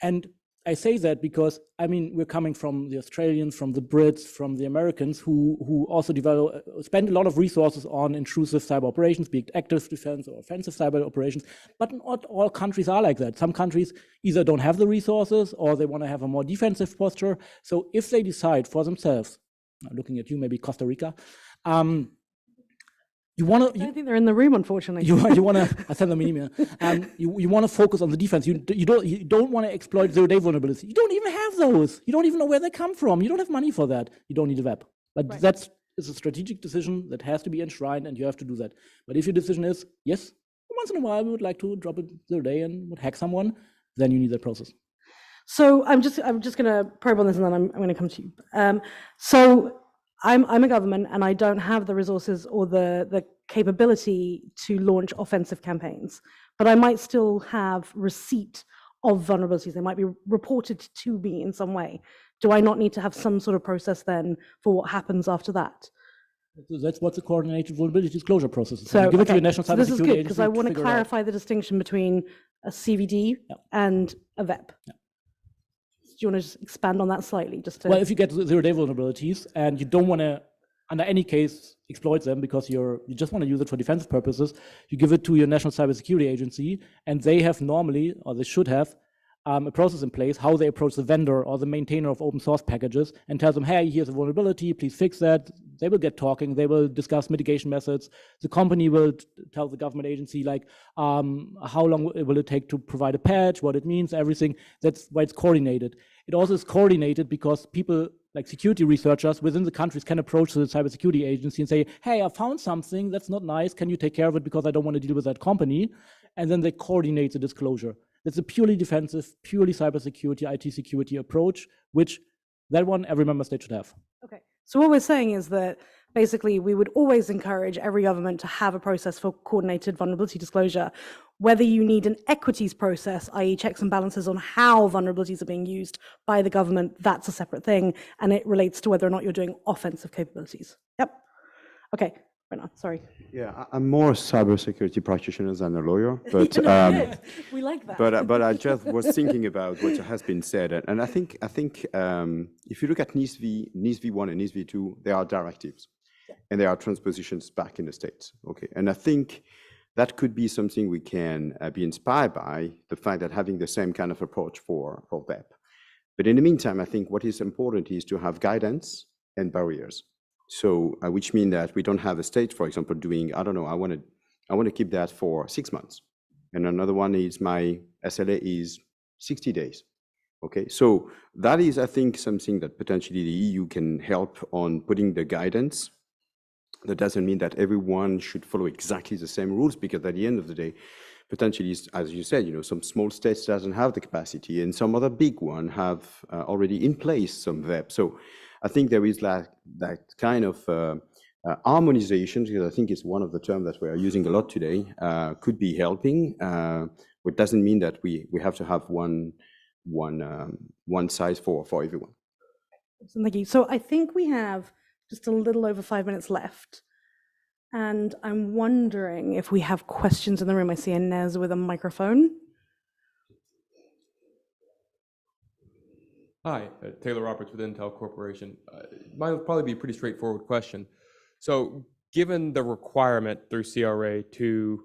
And I say that because, I mean, we're coming from the Australians, from the Brits, from the Americans, who also spend a lot of resources on intrusive cyber operations, be it active defense or offensive cyber operations, but not all countries are like that. Some countries either don't have the resources or they want to have a more defensive posture. So if they decide for themselves, I'm looking at you, maybe Costa Rica, I don't think they're in the room, unfortunately. You want to. I send them an email. You want to focus on the defense. You don't want to exploit zero-day vulnerability. You don't even have those. You don't even know where they come from. You don't have money for that. You don't need a VEP. But it's a strategic decision that has to be enshrined, and you have to do that. But if your decision is yes, you once in a while we would like to drop it the other day and would hack someone, then you need that process. So I'm just going to probe on this, and then I'm going to come to you. So I'm a government, and I don't have the resources or the capability to launch offensive campaigns, but I might still have receipt of vulnerabilities. They might be reported to me in some way. Do I not need to have some sort of process then for what happens after that? So that's what the coordinated vulnerability disclosure process is. So, You give it to okay, your national so this is cybersecurity good agency because I want to figure it out. clarify the distinction between a CVD and a VEP. Do you want to just expand on that slightly? Just to... Well, if you get zero-day vulnerabilities and you don't want to, under any case, exploit them because you just want to use it for defensive purposes, you give it to your national cybersecurity agency, and they have normally, or they should have, a process in place how they approach the vendor or the maintainer of open source packages and tell them, hey, here's a vulnerability, please fix that. They will get talking, they will discuss mitigation methods. The company will tell the government agency, like, how long will it take to provide a patch, what it means, everything. That's why it's coordinated. It also is coordinated because people, like security researchers within the countries, can approach the cybersecurity agency and say, hey, I found something that's not nice, can you take care of it because I don't want to deal with that company? And then they coordinate the disclosure. That's a purely defensive, purely cybersecurity, IT security approach, which that one every member state should have. Okay, so what we're saying is that basically we would always encourage every government to have a process for coordinated vulnerability disclosure. Whether you need an equities process, i.e. checks and balances on how vulnerabilities are being used by the government, that's a separate thing, and it relates to whether or not you're doing offensive capabilities. Yep. Okay. Sorry. Yeah, I'm more a cybersecurity practitioner than a lawyer, but we like that. But I just was thinking about what has been said, and I think if you look at NIS v1 and NIS v2, they are directives, and they are transpositions back in the States. Okay, and I think that could be something we can be inspired by, the fact that having the same kind of approach for VEP. But in the meantime, I think what is important is to have guidance and barriers. So, which mean that we don't have a state, for example, doing, I don't know, I want to keep that for 6 months. And another one is my SLA is 60 days. Okay, so that is, I think, something that potentially the EU can help on putting the guidance. That doesn't mean that everyone should follow exactly the same rules, because at the end of the day, potentially, as you said, some small states doesn't have the capacity, and some other big one have already in place some VEP. So I think there is that kind of harmonization, because I think it's one of the terms that we are using a lot today, could be helping. It doesn't mean that we have to have one size for everyone. Thank you. So I think we have just a little over 5 minutes left. And I'm wondering if we have questions in the room. I see Inez with a microphone. Hi, Taylor Roberts with Intel Corporation. Mine will probably be a pretty straightforward question. So given the requirement through CRA to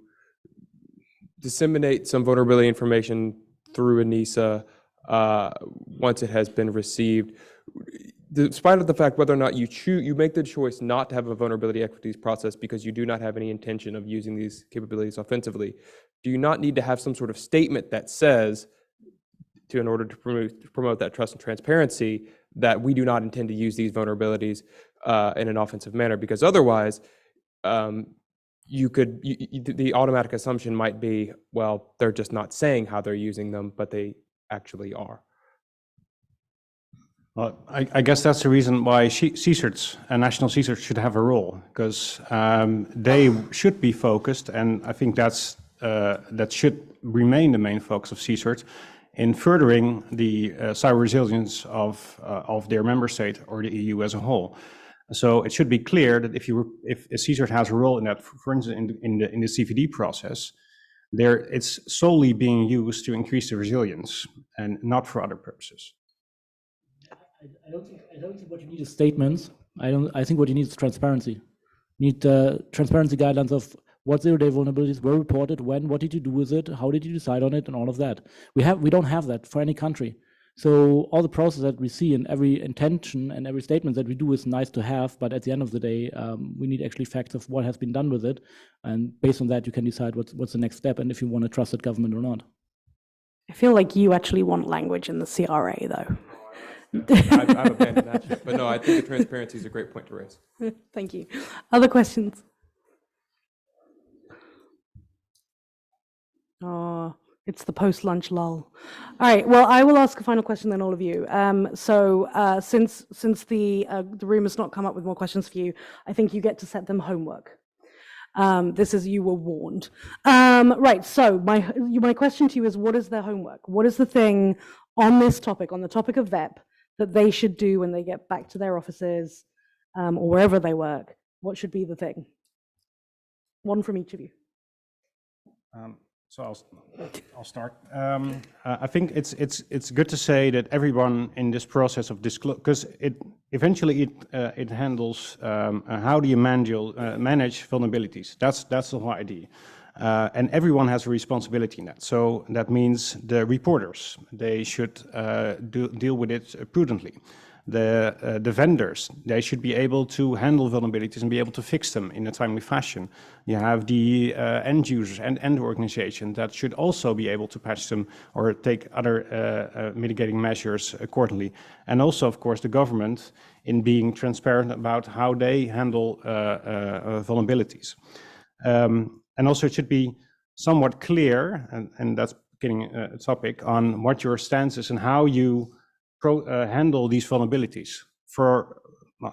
disseminate some vulnerability information through ANISA once it has been received, despite of the fact whether or not you make the choice not to have a vulnerability equities process because you do not have any intention of using these capabilities offensively, do you not need to have some sort of statement that says, in order to promote that trust and transparency, that we do not intend to use these vulnerabilities in an offensive manner? Because otherwise, the automatic assumption might be, well, they're just not saying how they're using them, but they actually are. Well, I guess that's the reason why CSIRTs and national CSIRTs should have a role, because they should be focused, and I think that should remain the main focus of CSIRT, in furthering the cyber resilience of their member state or the EU as a whole. So it should be clear that if a CSIRT has a role in that, for instance, in the CVD process, it's solely being used to increase the resilience and not for other purposes. I don't think what you need is statements. I think what you need is transparency. You need transparency guidelines of what zero-day vulnerabilities were reported, when, what did you do with it, how did you decide on it, and all of that. We don't have that for any country. So all the process that we see in every intention and every statement that we do is nice to have, but at the end of the day, we need actually facts of what has been done with it, and based on that, you can decide what's the next step and if you want to trust that government or not. I feel like you actually want language in the CRA, though. I've abandoned that, but no, I think the transparency is a great point to raise. Thank you. Other questions? Oh, it's the post-lunch lull. All right. Well, I will ask a final question then, all of you. Since the room has not come up with more questions for you, I think you get to set them homework. This is, you were warned. Right. So my question to you is, what is their homework? What is the thing on this topic, on the topic of VEP, that they should do when they get back to their offices or wherever they work? What should be the thing? One from each of you. So I'll start. I think it's good to say that everyone in this process of disclosure, because eventually it handles how do you manage vulnerabilities. That's the whole idea, and everyone has a responsibility in that. So that means the reporters, they should deal with it prudently. The vendors, they should be able to handle vulnerabilities and be able to fix them in a timely fashion. You have the end users and end organization that should also be able to patch them or take other mitigating measures accordingly. And also, of course, the government in being transparent about how they handle vulnerabilities. And also it should be somewhat clear, and that's getting a topic on what your stance is and how you handle these vulnerabilities. For,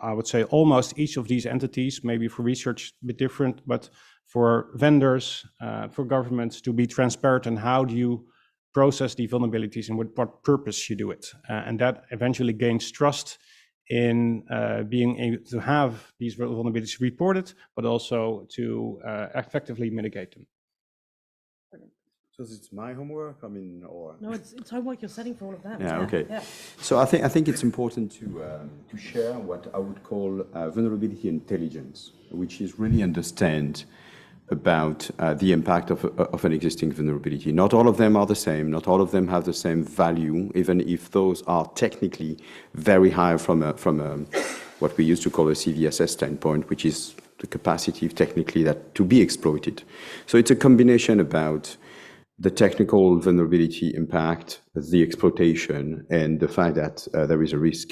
I would say, almost each of these entities, maybe for research a bit different, but for vendors, for governments, to be transparent and how do you process the vulnerabilities and with what purpose you do it. And that eventually gains trust in being able to have these vulnerabilities reported, but also to effectively mitigate them. So it's my homework, I mean, or? No, it's homework you're setting for all of them. Yeah, okay. Yeah. So I think it's important to share what I would call vulnerability intelligence, which is really understand about the impact of an existing vulnerability. Not all of them are the same. Not all of them have the same value, even if those are technically very high from what we used to call a CVSS standpoint, which is the capacity technically that to be exploited. So it's a combination about the technical vulnerability impact, the exploitation, and the fact that there is a risk.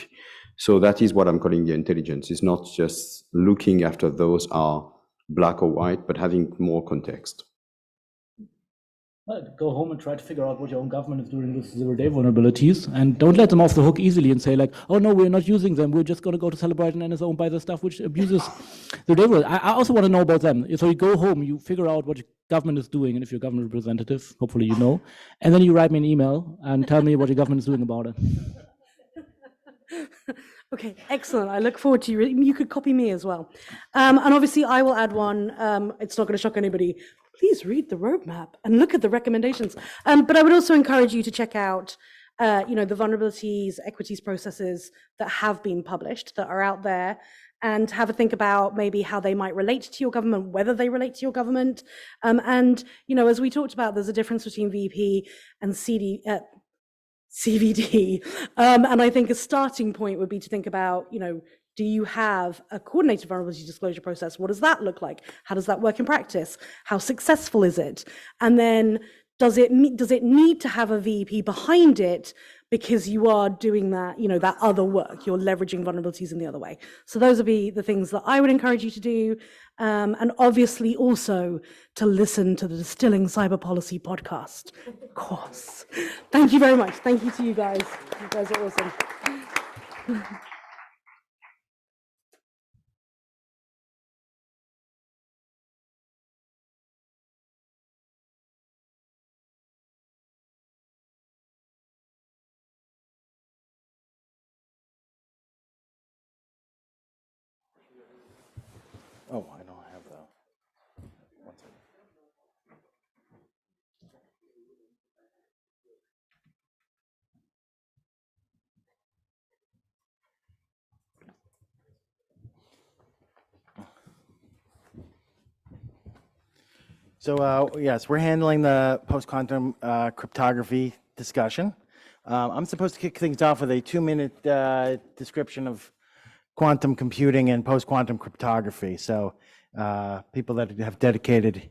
So that is what I'm calling the intelligence. It's not just looking after those are black or white, but having more context. Go home and try to figure out what your own government is doing with zero-day vulnerabilities, and don't let them off the hook easily and say like, oh no, we're not using them, we're just going to go to Celebrate and NSO and buy the stuff which abuses zero-day vulnerability. I also want to know about them. So you go home, you figure out what your government is doing, and if you're a government representative, hopefully you know, and then you write me an email and tell me what your government is doing about it. Okay, excellent. I look forward to you. You could copy me as well. And obviously I will add one. It's not going to shock anybody. Please read the roadmap and look at the recommendations. But I would also encourage you to check out, the vulnerabilities, equities processes that have been published, that are out there, and have a think about maybe how they might relate to your government, whether they relate to your government. And, as we talked about, there's a difference between VP and CVD. And I think a starting point would be to think about, do you have a coordinated vulnerability disclosure process? What does that look like? How does that work in practice? How successful is it? And then does it need to have a VP behind it because you are doing that, that other work, you're leveraging vulnerabilities in the other way. So those would be the things that I would encourage you to do. And obviously also to listen to the Distilling Cyber Policy podcast, of course. Thank you very much. Thank you to you guys. You guys are awesome. Oh, I don't have that. One second. So yes, we're handling the post-quantum cryptography discussion. I'm supposed to kick things off with a 2-minute description of quantum computing and post-quantum cryptography. So people that have dedicated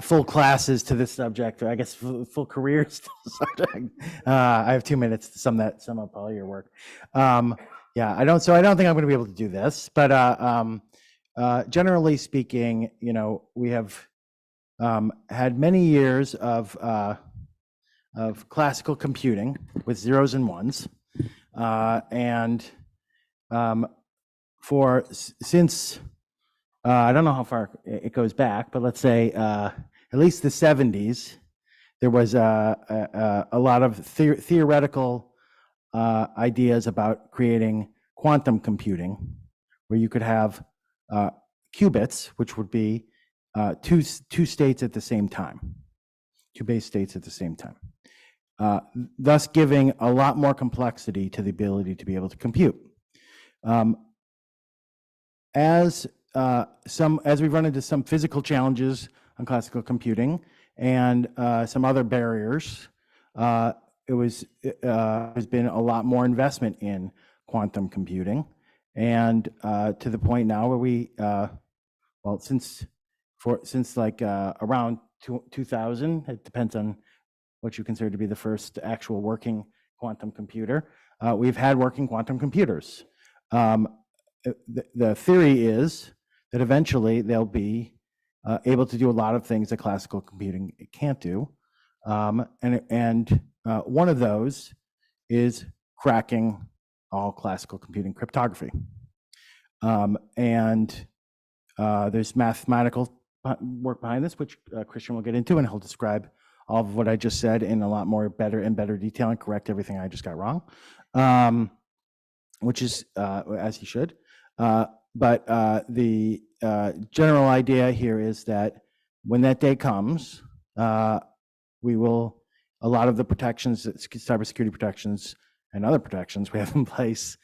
full classes to this subject, or I guess full careers to the subject. I have 2 minutes to sum up all your work. Yeah, I don't think I'm going to be able to do this, but generally speaking, we have had many years of classical computing with zeros and ones, and since I don't know how far it goes back, but let's say at least the 70s, there was a lot of theoretical ideas about creating quantum computing, where you could have qubits, which would be two states at the same time, two base states at the same time, thus giving a lot more complexity to the ability to be able to compute. As we've run into some physical challenges on classical computing and some other barriers, there's been a lot more investment in quantum computing, and to the point now where we, well, since like around 2000, it depends on what you consider to be the first actual working quantum computer, we've had working quantum computers. The theory is that eventually they'll be able to do a lot of things that classical computing can't do. And one of those is cracking all classical computing cryptography. And there's mathematical work behind this, which Christian will get into, and he'll describe all of what I just said in a lot more better detail and correct everything I just got wrong, which is as he should. But the general idea here is that when that day comes, a lot of the protections, cybersecurity protections and other protections we have in place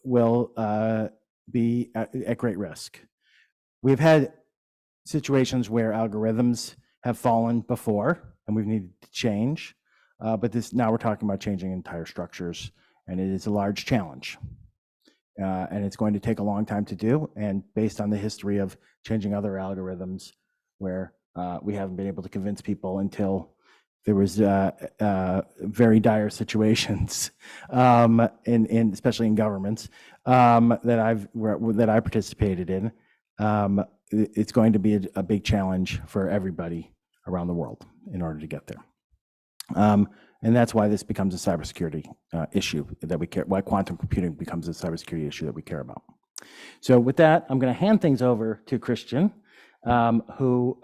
will be at great risk. We've had situations where algorithms have fallen before and we've needed to change, but now we're talking about changing entire structures, and it is a large challenge. And it's going to take a long time to do, and based on the history of changing other algorithms where we haven't been able to convince people until there was very dire situations, especially in governments that I participated in. It's going to be a big challenge for everybody around the world in order to get there. And that's why this becomes a cybersecurity issue that we care, why quantum computing becomes a cybersecurity issue that we care about. So with that, I'm going to hand things over to Christian, who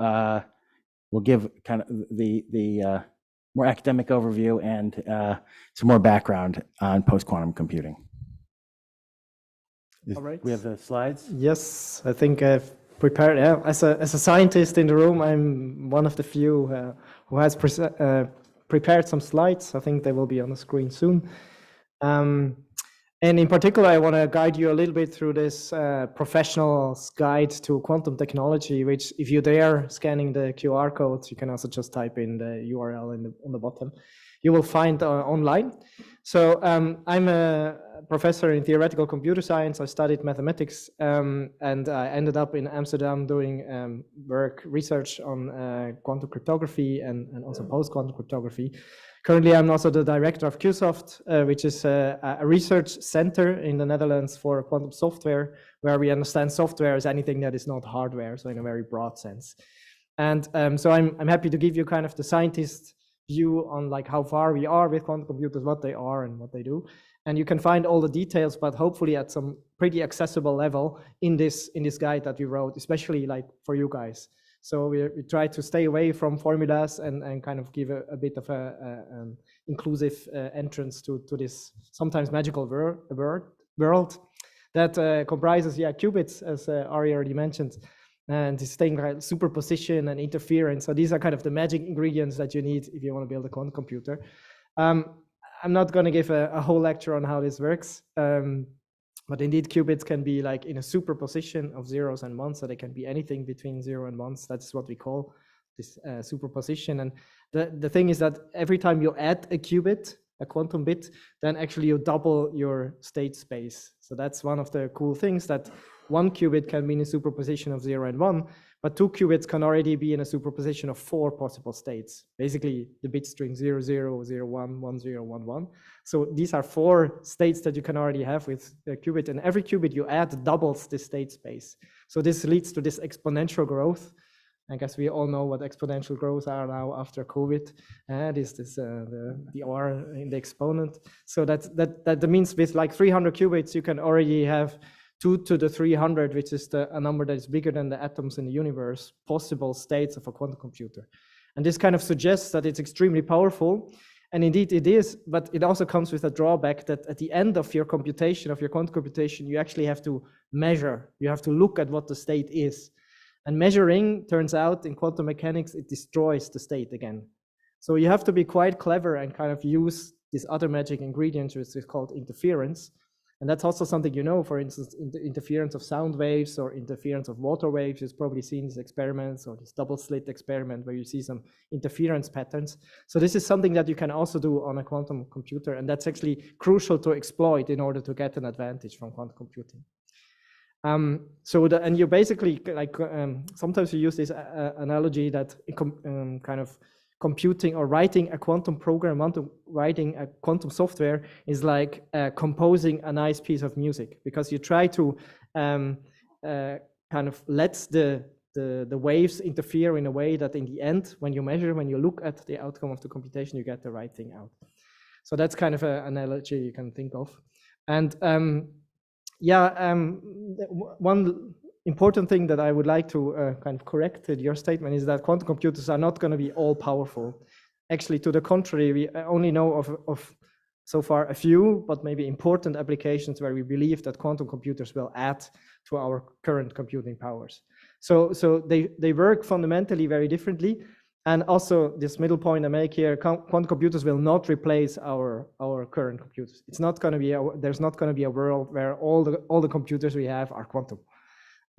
will give kind of the more academic overview and some more background on post-quantum computing. All right. We have the slides? Yes, I think I've prepared. Yeah, as a scientist in the room, I'm one of the few who has prepared some slides. I think they will be on the screen soon. And in particular, I want to guide you a little bit through this professional's guide to quantum technology, which if you dare scanning the QR codes, you can also just type in the URL on the bottom. You will find online. So I'm a professor in theoretical computer science. I studied mathematics, and I ended up in Amsterdam doing research on quantum cryptography and also post-quantum cryptography. Currently, I'm also the director of QSoft, which is a research center in the Netherlands for quantum software, where we understand software as anything that is not hardware, so in a very broad sense. And so I'm happy to give you kind of the scientist view on like how far we are with quantum computers, what they are and what they do. And you can find all the details, but hopefully at some pretty accessible level in this guide that we wrote, especially like for you guys. So we try to stay away from formulas and kind of give a bit of an inclusive entrance to this sometimes magical world that comprises, qubits, as Ari already mentioned, and this thing like superposition and interference. So these are kind of the magic ingredients that you need if you want to build a quantum computer. I'm not going to give a whole lecture on how this works. But indeed, qubits can be like in a superposition of zeros and ones, so they can be anything between 0 and 1s. That's what we call this superposition. And the thing is that every time you add a qubit, a quantum bit, then actually you double your state space. So that's one of the cool things, that one qubit can be in a superposition of 0 and 1, but 2 qubits can already be in a superposition of 4 possible states. Basically, the bit string 0, 0, 0, 1, 1, 0, 1, 1. So these are 4 states that you can already have with a qubit, and every qubit you add doubles the state space. So this leads to this exponential growth I guess we all know what exponential growth are now after COVID. The R in the exponent. So that means with like 300 qubits, you can already have 2 to the 300, which is a number that is bigger than the atoms in the universe, possible states of a quantum computer. And this kind of suggests that it's extremely powerful. And indeed it is, but it also comes with a drawback that at the end of your computation, of your quantum computation, you actually have to measure. You have to look at what the state is. And measuring, turns out in quantum mechanics, it destroys the state again. So you have to be quite clever and kind of use this other magic ingredient, which is called interference. And that's also something, you know, for instance, interference of sound waves or interference of water waves. You've probably seen these experiments or this double slit experiment where you see some interference patterns. So this is something that you can also do on a quantum computer. And that's actually crucial to exploit in order to get an advantage from quantum computing. And you basically, like, sometimes you use this analogy that kind of computing or writing a quantum program, writing a quantum software is like composing a nice piece of music, because you try to kind of let the waves interfere in a way that in the end, when you measure, when you look at the outcome of the computation, you get the right thing out. So that's kind of an analogy you can think of. And one important thing that I would like to kind of correct your statement is that quantum computers are not going to be all powerful. Actually, to the contrary, we only know of so far a few, but maybe important applications where we believe that quantum computers will add to our current computing powers. So they work fundamentally very differently. And also this middle point I make here, quantum computers will not replace our current computers. It's not going to be, there's not going to be a world where all the computers we have are quantum.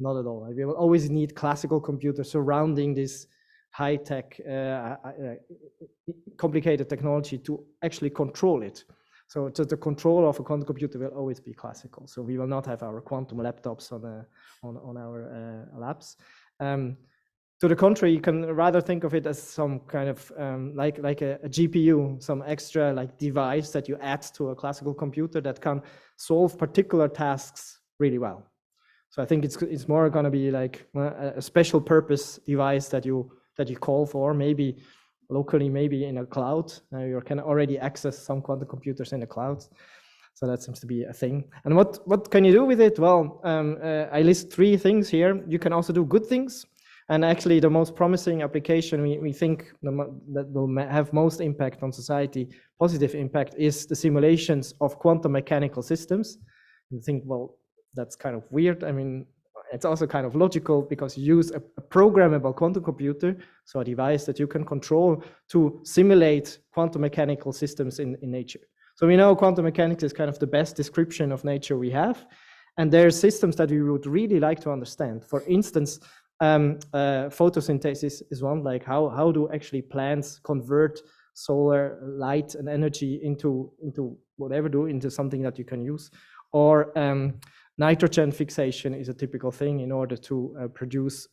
Not at all. We will always need classical computers surrounding this high-tech, complicated technology to actually control it. So the control of a quantum computer will always be classical. So we will not have our quantum laptops on our labs. To the contrary, you can rather think of it as some kind of like a GPU, some extra like device that you add to a classical computer that can solve particular tasks really well. So I think it's more going to be like a special purpose device that you call for, maybe locally, maybe in a cloud. You can already access some quantum computers in the cloud. So that seems to be a thing. And what can you do with it? Well, I list 3 things here. You can also do good things. And actually the most promising application we think that will have most impact on society, positive impact, is the simulations of quantum mechanical systems. You think, well, that's kind of weird. I mean, it's also kind of logical because you use a programmable quantum computer, so a device that you can control to simulate quantum mechanical systems in nature. So we know quantum mechanics is kind of the best description of nature we have. And there are systems that we would really like to understand. For instance, photosynthesis is one, like how do actually plants convert solar light and energy into whatever, into something that you can use. Or nitrogen fixation is a typical thing in order to produce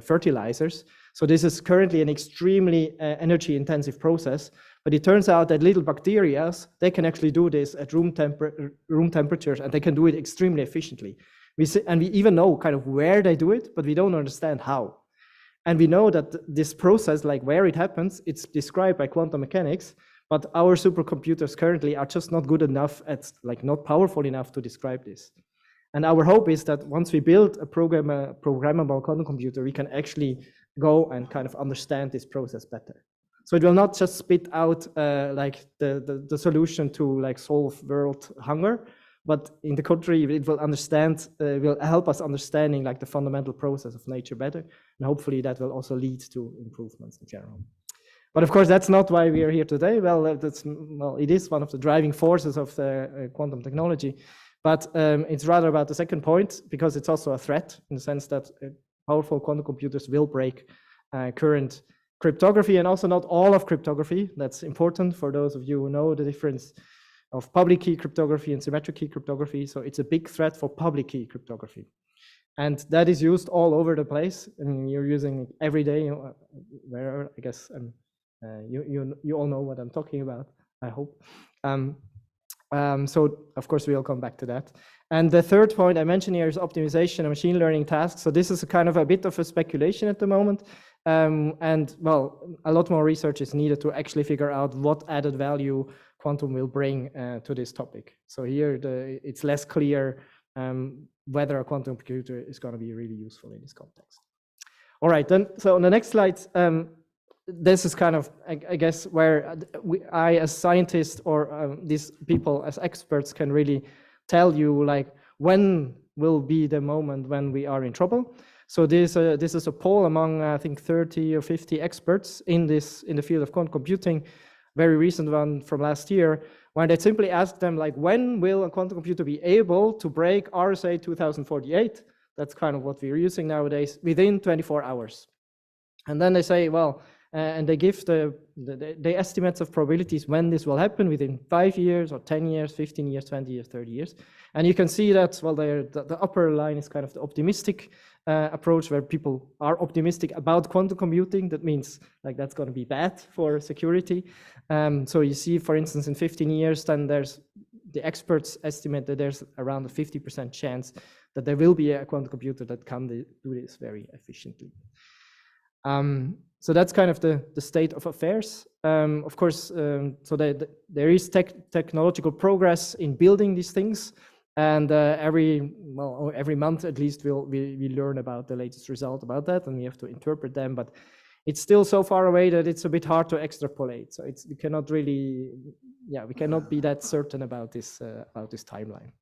fertilizers. So this is currently an extremely energy intensive process, but it turns out that little bacteria, they can actually do this at room temperatures, and they can do it extremely efficiently. And we even know kind of where they do it, but we don't understand how. And we know that this process, like where it happens, it's described by quantum mechanics, but our supercomputers currently are just not good enough like not powerful enough to describe this. And our hope is that once we build a programmable quantum computer, we can actually go and kind of understand this process better. So it will not just spit out like the solution to like solve world hunger, but in the contrary, it will will help us understanding like the fundamental process of nature better. And hopefully that will also lead to improvements in general. But of course, that's not why we are here today. Well, it is one of the driving forces of the quantum technology, but it's rather about the second point, because it's also a threat in the sense that powerful quantum computers will break current cryptography, and also not all of cryptography. That's important for those of you who know the difference of public key cryptography and symmetric key cryptography. So it's a big threat for public key cryptography. And that is used all over the place. I mean, you're using it every day, wherever, I guess. You all know what I'm talking about, I hope. So of course we'll come back to that. And the third point I mentioned here is optimization and machine learning tasks. So this is a kind of a bit of a speculation at the moment. And well, a lot more research is needed to actually figure out what added value quantum will bring to this topic. So here it's less clear whether a quantum computer is going to be really useful in this context. All right, then, so on the next slide, this is kind of, I guess, where I as scientists or these people as experts can really tell you, like, when will be the moment when we are in trouble. So this is a poll among, I think, 30 or 50 experts in the field of quantum computing, very recent one from last year, where they simply asked them, like, when will a quantum computer be able to break RSA 2048? That's kind of what we're using nowadays, within 24 hours. And then they say, well, and they give the estimates of probabilities when this will happen within 5 years or 10 years, 15 years, 20 years, 30 years. And you can see that, well, the upper line is kind of the optimistic approach, where people are optimistic about quantum computing. That means, like, that's going to be bad for security. So you see, for instance, in 15 years, then the experts estimate that there's around a 50% chance that there will be a quantum computer that can do this very efficiently. So that's kind of the state of affairs. Of course, so there is technological progress in building these things, and every month at least we learn about the latest result about that, and we have to interpret them. But it's still so far away that it's a bit hard to extrapolate. So we cannot really, we cannot be that certain about this timeline.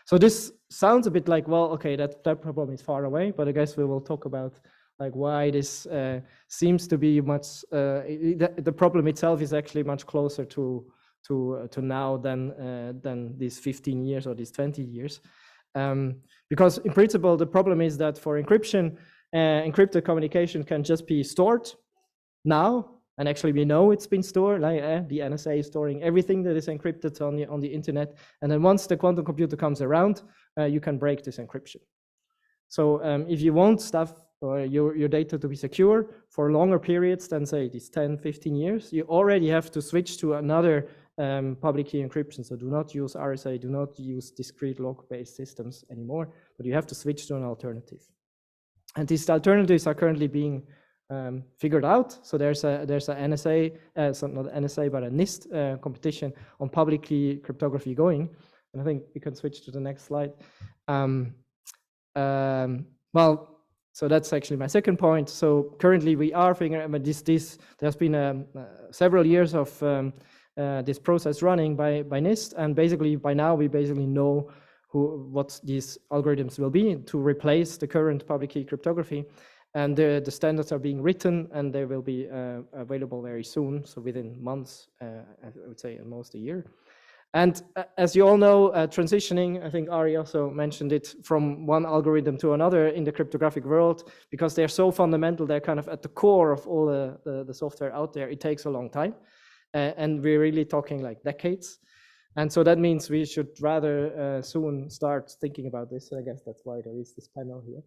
So this sounds a bit like, well, okay, that problem is far away, but I guess we will talk about, like, why this seems to be much, the problem itself is actually much closer to now than these 15 years or these 20 years. Because in principle, the problem is that for encryption, encrypted communication can just be stored now, and actually we know it's been stored, like the NSA is storing everything that is encrypted on the internet, and then once the quantum computer comes around, you can break this encryption. So if you want stuff or your data to be secure for longer periods than, say, these 10, 15 years, you already have to switch to another public key encryption. So do not use RSA, do not use discrete log-based systems anymore, but you have to switch to an alternative. And these alternatives are currently being figured out. So there's a NSA, so not NSA, but a NIST competition on public key cryptography going. And I think we can switch to the next slide. Well, so that's actually my second point. So currently we are figuring out there's been several years of this process running by NIST, and basically by now we basically know what these algorithms will be to replace the current public key cryptography. And the standards are being written, and they will be available very soon. So within months, I would say at most a year. And as you all know, transitioning, I think Ari also mentioned it, from one algorithm to another in the cryptographic world, because they're so fundamental, they're kind of at the core of all the software out there. It takes a long time, and we're really talking like decades. And so that means we should rather soon start thinking about this. I guess that's why there is this panel here.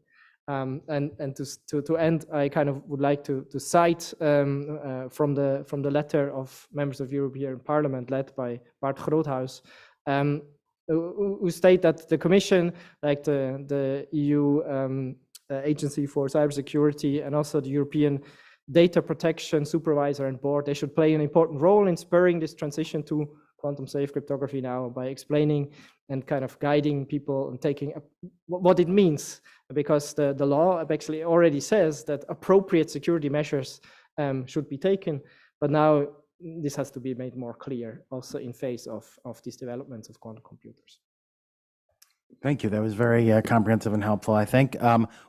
And to end, I kind of would like to cite from the letter of members of European Parliament led by Bart Groothuis, who state that the Commission, like the EU Agency for Cybersecurity, and also the European Data Protection Supervisor and Board, they should play an important role in spurring this transition to quantum safe cryptography now by explaining and kind of guiding people and taking what it means, because the law actually already says that appropriate security measures should be taken, but now this has to be made more clear also in face of these developments of quantum computers. Thank you. That was very comprehensive and helpful, I think.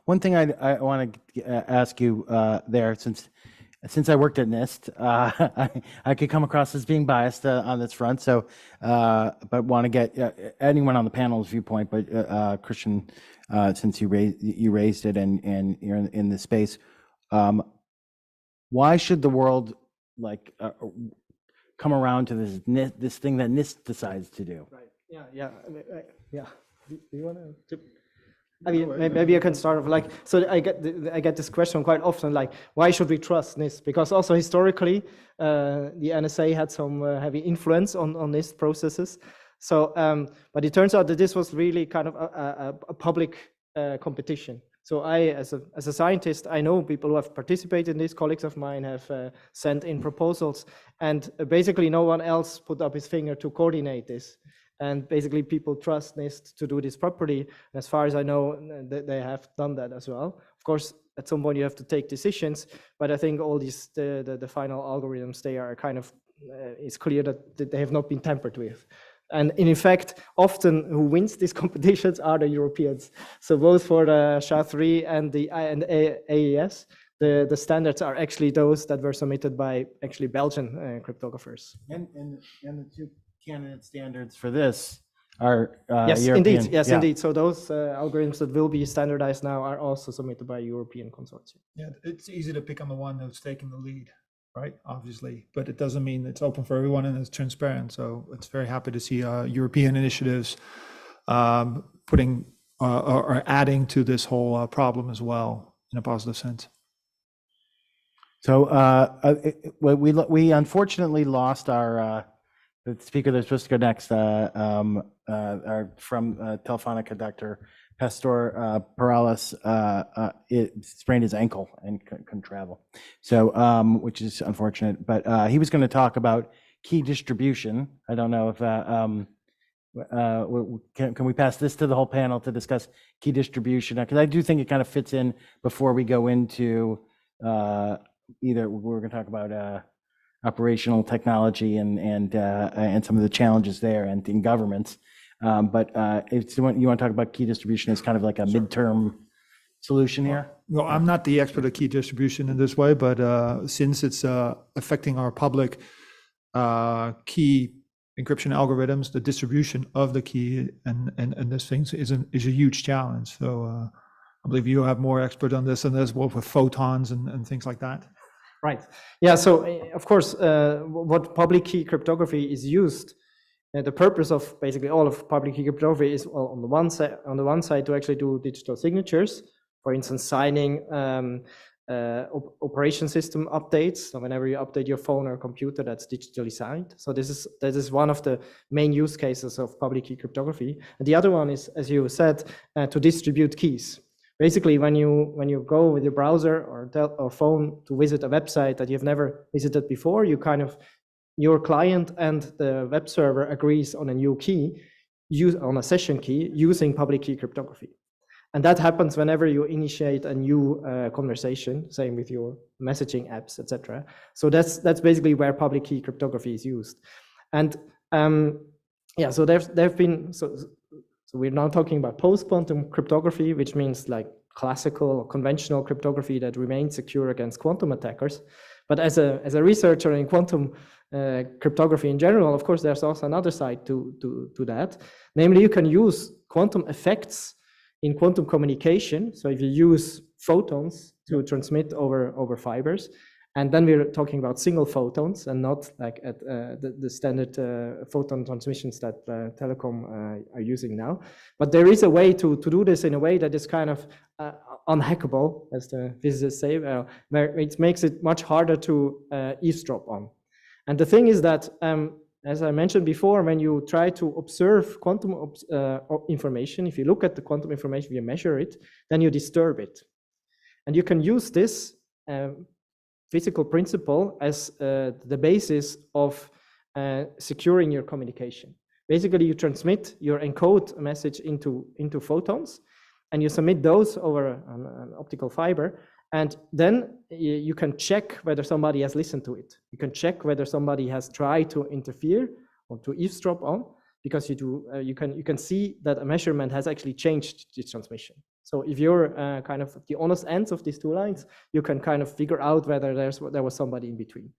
One thing I want to ask you there, since I worked at NIST, I could come across as being biased on this front. So, but want to get anyone on the panel's viewpoint. But Christian, since you raised it and you're in this space, why should the world come around to this thing that NIST decides to do? Right. Yeah. Do you want to? I mean, maybe I can start off like, so I get this question quite often, like, why should we trust NIST? Because also historically, the NSA had some heavy influence on NIST processes. So, but it turns out that this was really kind of a public competition. So I, as a scientist, I know people who have participated in this. Colleagues of mine have sent in proposals, and basically no one else put up his finger to coordinate this. And basically people trust NIST to do this properly. As far as I know, they have done that as well. Of course, at some point you have to take decisions, but I think all these, the final algorithms, they are kind of, it's clear that they have not been tampered with. And in fact, often who wins these competitions are the Europeans. So both for the SHA-3 and the AES, the standards are actually those that were submitted by actually Belgian cryptographers. And the two candidate standards for this are yes, European. indeed. Yes, yeah. indeed. So those algorithms that will be standardized now are also submitted by a European consortium. Yeah, it's easy to pick on the one that's taking the lead, right? Obviously, but it doesn't mean it's open for everyone and it's transparent. So it's very happy to see European initiatives putting or adding to this whole problem as well in a positive sense. So we unfortunately lost our the speaker that's supposed to go next from Telefonica, Dr. Pastor Perales, it sprained his ankle and couldn't travel. So, which is unfortunate, but he was going to talk about key distribution. I don't know if, can we pass this to the whole panel to discuss key distribution? Because I do think it kind of fits in before we go into either we're going to talk about operational technology and some of the challenges there and in governments. But if you want to talk about key distribution as kind of like a midterm solution here? Well, I'm not the expert of key distribution in this way, but since it's affecting our public key encryption algorithms, the distribution of the key and this thing is a huge challenge. So I believe you have more expert on this and there's both with photons and things like that. Right. Yeah. So of course, what public key cryptography is used. The purpose of basically all of public key cryptography is, well, on the one side to actually do digital signatures, for instance, signing operation system updates. So whenever you update your phone or computer, that's digitally signed. So this is one of the main use cases of public key cryptography. And the other one is, as you said, to distribute keys. Basically, when you go with your browser or phone to visit a website that you've never visited before, your client and the web server agrees on a new key, on a session key, using public key cryptography. And that happens whenever you initiate a new conversation, same with your messaging apps, etc. So that's basically where public key cryptography is used. And yeah, so there've been, so we're now talking about post-quantum cryptography, which means like classical or conventional cryptography that remains secure against quantum attackers. But as a researcher in quantum cryptography in general, of course, there's also another side to that. Namely, you can use quantum effects in quantum communication. So if you use photons to transmit over fibers, and then we're talking about single photons and not like at the standard photon transmissions that telecom are using now. But there is a way to do this in a way that is kind of unhackable, as the physicists say, where it makes it much harder to eavesdrop on. And the thing is that, as I mentioned before, when you try to observe quantum information, if you look at the quantum information, you measure it, then you disturb it. And you can use this physical principle as the basis of securing your communication. Basically, you encode a message into photons, and you submit those over an optical fiber, and then you can check whether somebody has listened to it. You can check whether somebody has tried to interfere or to eavesdrop on, because you can see that a measurement has actually changed the transmission. So if you're kind of at the honest ends of these two lines, you can kind of figure out whether there was somebody in between.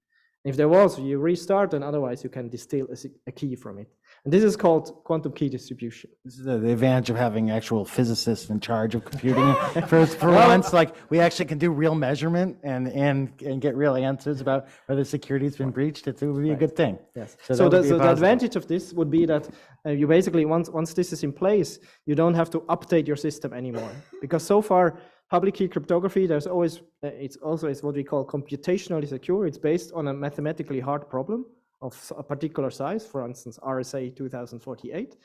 If there was, you restart, and otherwise you can distill a key from it. And this is called quantum key distribution. This is the advantage of having actual physicists in charge of computing. for once, like we actually can do real measurement and get real answers about whether security's been breached. It would be a good thing. Yes. So the advantage of this would be that you basically, once this is in place, you don't have to update your system anymore. Because so far, public key cryptography, it's what we call computationally secure. It's based on a mathematically hard problem. of a particular size, for instance, RSA 2048.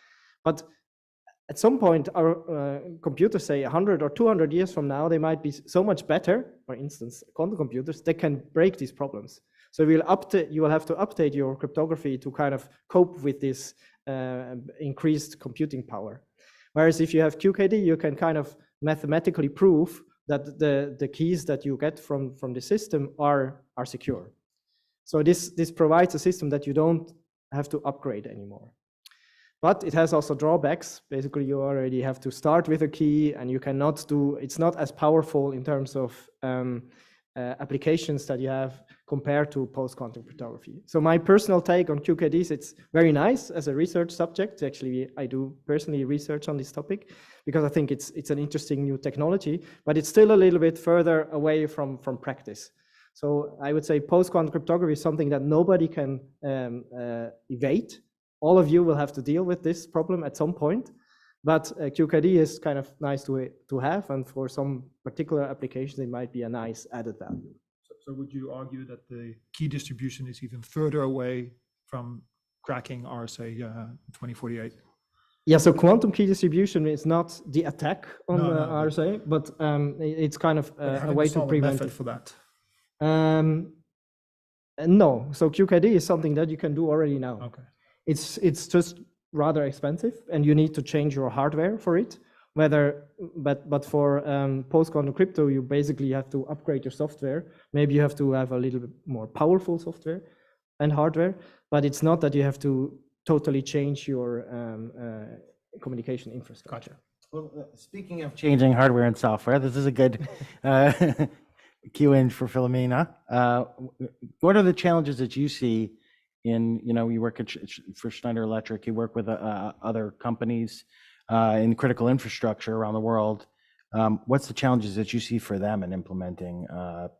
But at some point, our computers, say 100 or 200 years from now, they might be so much better, for instance, quantum computers, they can break these problems. So you will have to update your cryptography to kind of cope with this increased computing power. Whereas if you have QKD, you can kind of mathematically prove that the keys that you get from the system are secure. So this provides a system that you don't have to upgrade anymore. But it has also drawbacks. Basically, you already have to start with a key, and you cannot do, it's not as powerful in terms of applications that you have compared to post-quantum cryptography. So my personal take on QKDs, it's very nice as a research subject. Actually, I do personally research on this topic because I think it's an interesting new technology, but it's still a little bit further away from practice. So I would say post-quantum cryptography is something that nobody can evade. All of you will have to deal with this problem at some point, but QKD is kind of nice to have, and for some particular applications, it might be a nice added value. So would you argue that the key distribution is even further away from cracking RSA 2048? Yeah, so quantum key distribution is not the attack on RSA, but it's kind of a way to prevent method it. for that. No, so QKD is something that you can do already now. Okay. It's just rather expensive, and you need to change your hardware for it. But for post-quantum crypto, you basically have to upgrade your software. Maybe you have to have a little bit more powerful software and hardware, but it's not that you have to totally change your communication infrastructure. Gotcha. Well, speaking of changing hardware and software, this is a good cue in for Philomena. What are the challenges that you see in, you work for Schneider Electric, you work with other companies in critical infrastructure around the world. What's the challenges that you see for them in implementing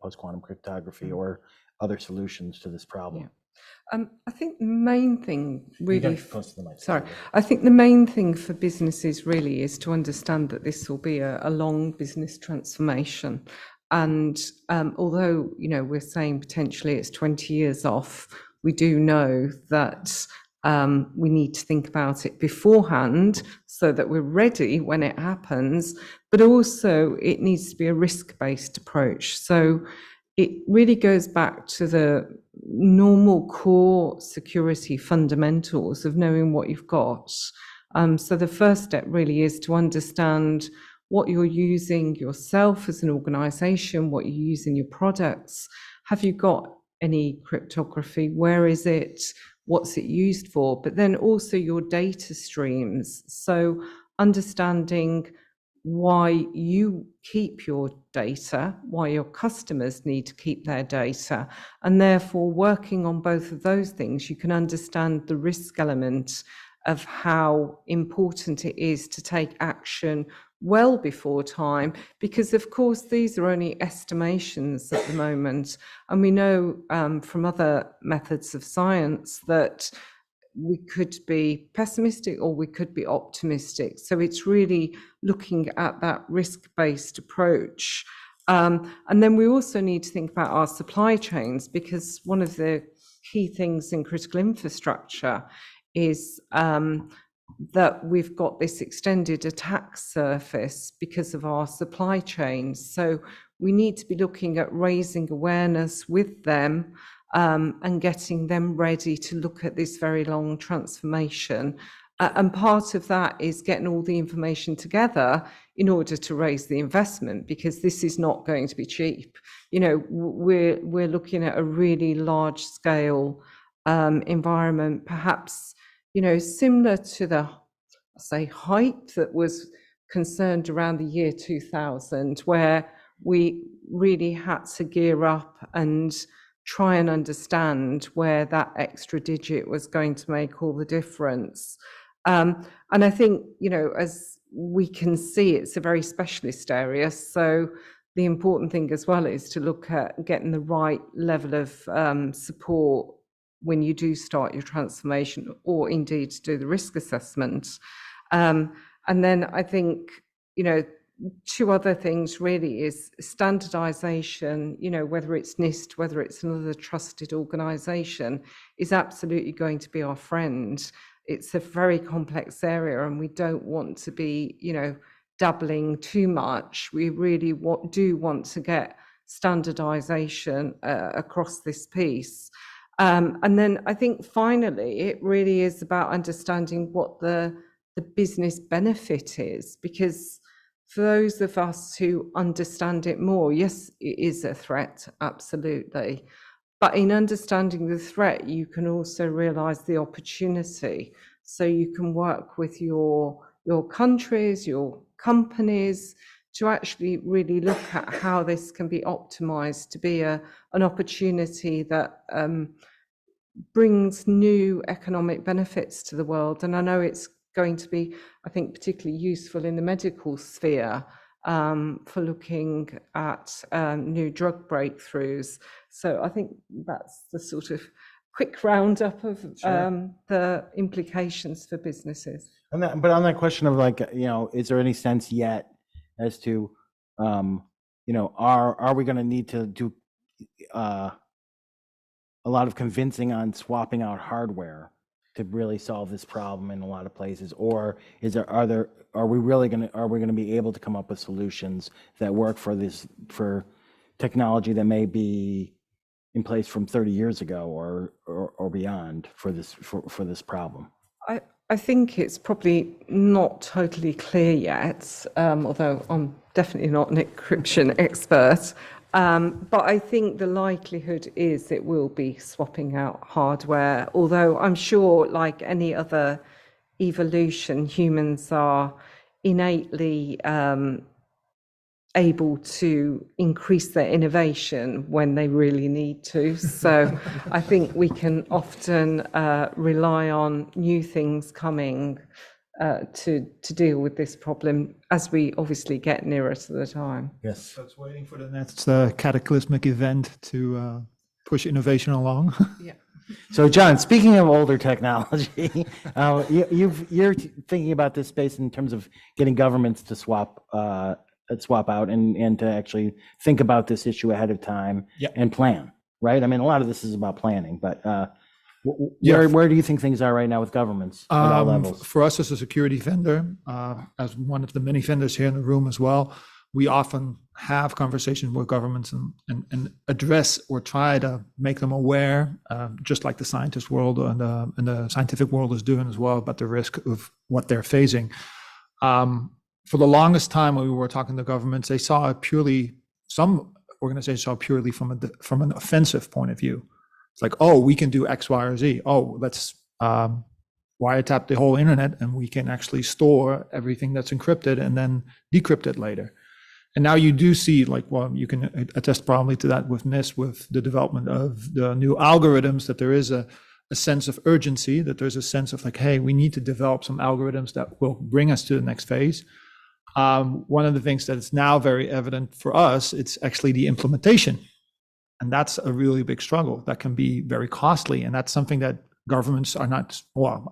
post-quantum cryptography or other solutions to this problem? I think the main thing really, sorry, I think the main thing for businesses really is to understand that this will be a long business transformation. And although, we're saying potentially it's 20 years off, we do know that we need to think about it beforehand so that we're ready when it happens, but also it needs to be a risk-based approach. So it really goes back to the normal core security fundamentals of knowing what you've got. So the first step really is to understand what you're using yourself as an organization, what you use in your products. Have you got any cryptography? Where is it? What's it used for? But then also your data streams. So understanding why you keep your data, why your customers need to keep their data, and therefore working on both of those things, you can understand the risk element of how important it is to take action well before time, because of course these are only estimations at the moment, and we know from other methods of science that we could be pessimistic or we could be optimistic. So it's really looking at that risk-based approach. And then we also need to think about our supply chains, because one of the key things in critical infrastructure is that we've got this extended attack surface because of our supply chains. So we need to be looking at raising awareness with them and getting them ready to look at this very long transformation. And part of that is getting all the information together in order to raise the investment, because this is not going to be cheap. We're looking at a really large scale environment, perhaps similar to the, hype that was concerned around the year 2000, where we really had to gear up and try and understand where that extra digit was going to make all the difference. And I think, as we can see, it's a very specialist area. So the important thing as well is to look at getting the right level of support when you do start your transformation, or indeed to do the risk assessment. And then I think, two other things really is standardization, whether it's NIST, whether it's another trusted organization, is absolutely going to be our friend. It's a very complex area and we don't want to be, dabbling too much. We really do want to get standardization across this piece. And then I think finally, it really is about understanding what the business benefit is, because for those of us who understand it more, yes, it is a threat, absolutely. But in understanding the threat, you can also realize the opportunity. So you can work with your countries, your companies, to actually really look at how this can be optimized to be an opportunity that brings new economic benefits to the world. And I know it's going to be, I think, particularly useful in the medical sphere for looking at new drug breakthroughs. So I think that's the sort of quick roundup of the implications for businesses. But on that question of like, is there any sense yet as to, are we going to need to do a lot of convincing on swapping out hardware to really solve this problem in a lot of places, or are we going to be able to come up with solutions that work for technology that may be in place from 30 years ago or beyond for this problem? I think it's probably not totally clear yet, although I'm definitely not an encryption expert. But I think the likelihood is it will be swapping out hardware, although I'm sure, like any other evolution, humans are innately able to increase their innovation when they really need to. So I think we can often rely on new things coming to deal with this problem as we obviously get nearer to the time. Yes. So it's waiting for the next cataclysmic event to push innovation along. Yeah. So John, speaking of older technology, you're thinking about this space in terms of getting governments to swap out and to actually think about this issue ahead of time and plan, right? I mean, a lot of this is about planning, but where do you think things are right now with governments at all levels? For us as a security vendor, as one of the many vendors here in the room as well, we often have conversations with governments and address or try to make them aware, just like the scientist world and the scientific world is doing as well, about the risk of what they're facing. For the longest time when we were talking to governments, they saw it purely, some organizations saw it purely from an offensive point of view. It's like, oh, we can do X, Y, or Z. Oh, let's wiretap the whole internet and we can actually store everything that's encrypted and then decrypt it later. And now you do see, you can attest probably to that with NIST, with the development of the new algorithms, that there is a sense of urgency, that there's a sense of like, hey, we need to develop some algorithms that will bring us to the next phase. One of the things that is now very evident for us, it's actually the implementation. And that's a really big struggle that can be very costly. And that's something that governments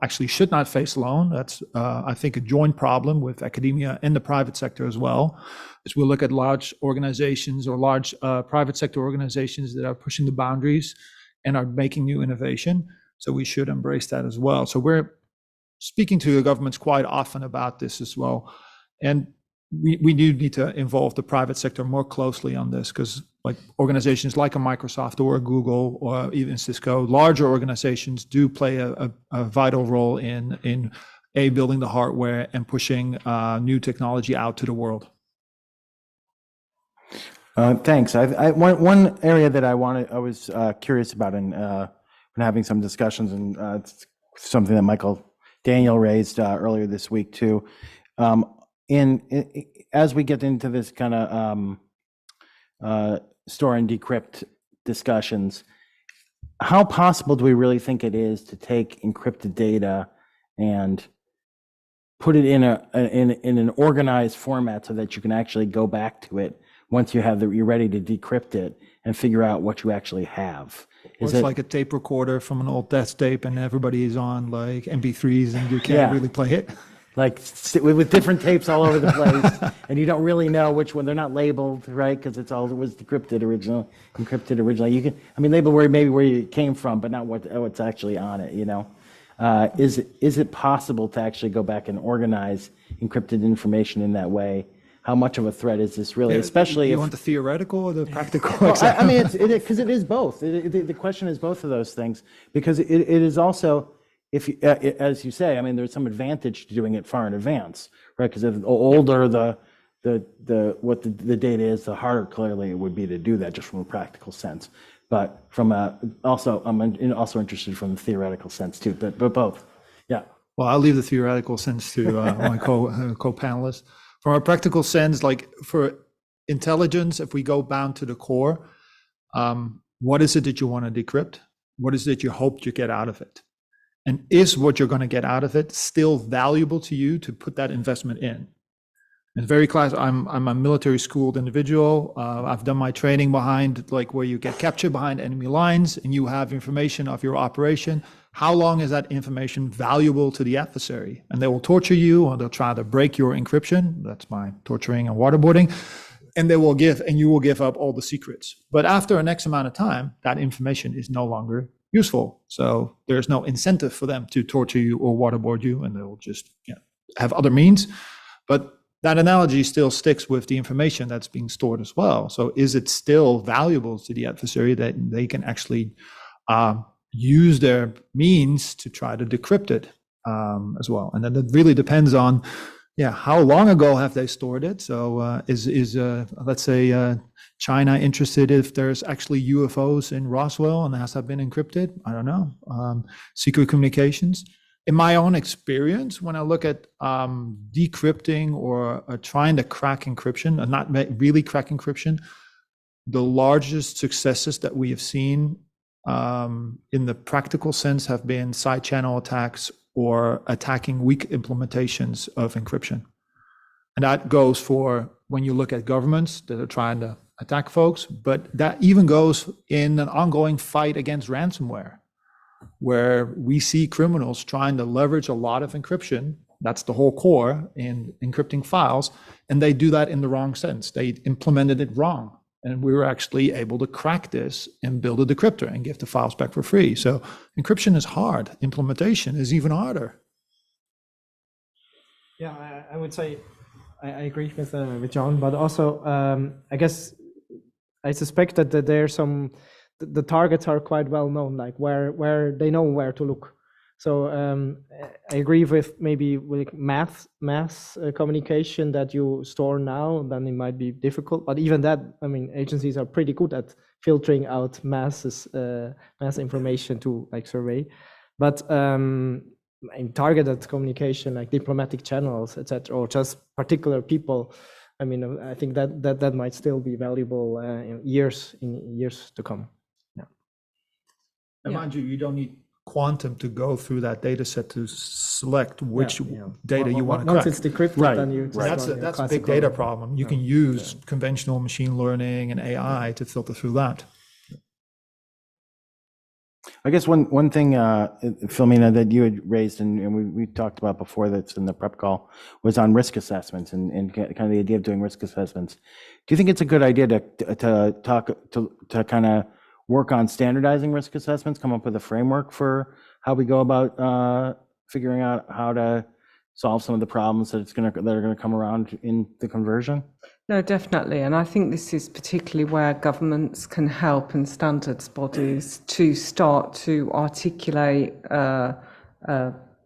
actually should not face alone. That's, I think, a joint problem with academia and the private sector as well. As we look at large organizations or large private sector organizations that are pushing the boundaries and are making new innovation. So we should embrace that as well. So we're speaking to the governments quite often about this as well. And we do need to involve the private sector more closely on this, because like organizations like a Microsoft or a Google or even Cisco, larger organizations do play a vital role in building the hardware and pushing new technology out to the world. Thanks. One area that I was curious about and having some discussions, and it's something that Michael Daniel raised earlier this week too. As we get into this kind of store and decrypt discussions, how possible do we really think it is to take encrypted data and put it in an organized format so that you can actually go back to it once you're ready to decrypt it and figure out what you actually have? It's like a tape recorder from an old test tape, and everybody is on like MP3s, and you can't really play it. like with different tapes all over the place, and you don't really know which one. They're not labeled, right? Because it was encrypted originally. You can, I mean, label where you came from, but not what's actually on it. You know, is it possible to actually go back and organize encrypted information in that way? How much of a threat is this really? Yeah, Especially you if, want the theoretical or the practical? well, I mean, because it is both. The question is both of those things, because it is also, if you, as you say, I mean, there's some advantage to doing it far in advance, right? Because the older the data is, the harder clearly it would be to do that, just from a practical sense. But from I'm also interested from the theoretical sense too. But both, yeah. Well, I'll leave the theoretical sense to my co-panelists. From a practical sense, like for intelligence, if we go down to the core, what is it that you want to decrypt? What is it you hope you get out of it? And is what you're going to get out of it still valuable to you to put that investment in? It's very I'm a military schooled individual. I've done my training behind, like, where you get captured behind enemy lines and you have information of your operation. How long is that information valuable to the adversary? And they will torture you, or they'll try to break your encryption. That's by torturing and waterboarding. And you will give up all the secrets. But after an X amount of time, that information is no longer useful. So there's no incentive for them to torture you or waterboard you, and they will just have other means. But that analogy still sticks with the information that's being stored as well. So is it still valuable to the adversary that they can actually use their means to try to decrypt it as well? And then it really depends on, how long ago have they stored it? So is let's say China interested if there's actually UFOs in Roswell and has that been encrypted? I don't know. Secret communications. In my own experience, when I look at decrypting or trying to crack encryption, and not really crack encryption, the largest successes that we have seen in the practical sense have been side channel attacks or attacking weak implementations of encryption. And that goes for when you look at governments that are trying to attack folks, but that even goes in an ongoing fight against ransomware, where we see criminals trying to leverage a lot of encryption. That's the whole core in encrypting files. And they do that in the wrong sense. They implemented it wrong. And we were actually able to crack this and build a decryptor and give the files back for free. So encryption is hard. Implementation is even harder. Yeah, I would say I agree with John, but also I guess I suspect that there's some, the targets are quite well known, like where they know where to look. So I agree with maybe with mass communication that you store now, then it might be difficult. But even that, I mean, agencies are pretty good at filtering out mass information to like survey. But in targeted communication, like diplomatic channels, etc., or just particular people, I mean, I think that might still be valuable in years to come. And mind you, you don't need quantum to go through that data set to select which data you want to crack. Once it's decrypted, then you that's a big data problem. You can use conventional machine learning and AI to filter through that. I guess one thing, Philomena, that you had raised and we talked about before, that's in the prep call, was on risk assessments and kind of the idea of doing risk assessments. Do you think it's a good idea to kind of work on standardizing risk assessments, come up with a framework for how we go about figuring out how to solve some of the problems that are going to come around in the conversion? No, definitely. And I think this is particularly where governments can help and standards bodies to start to articulate a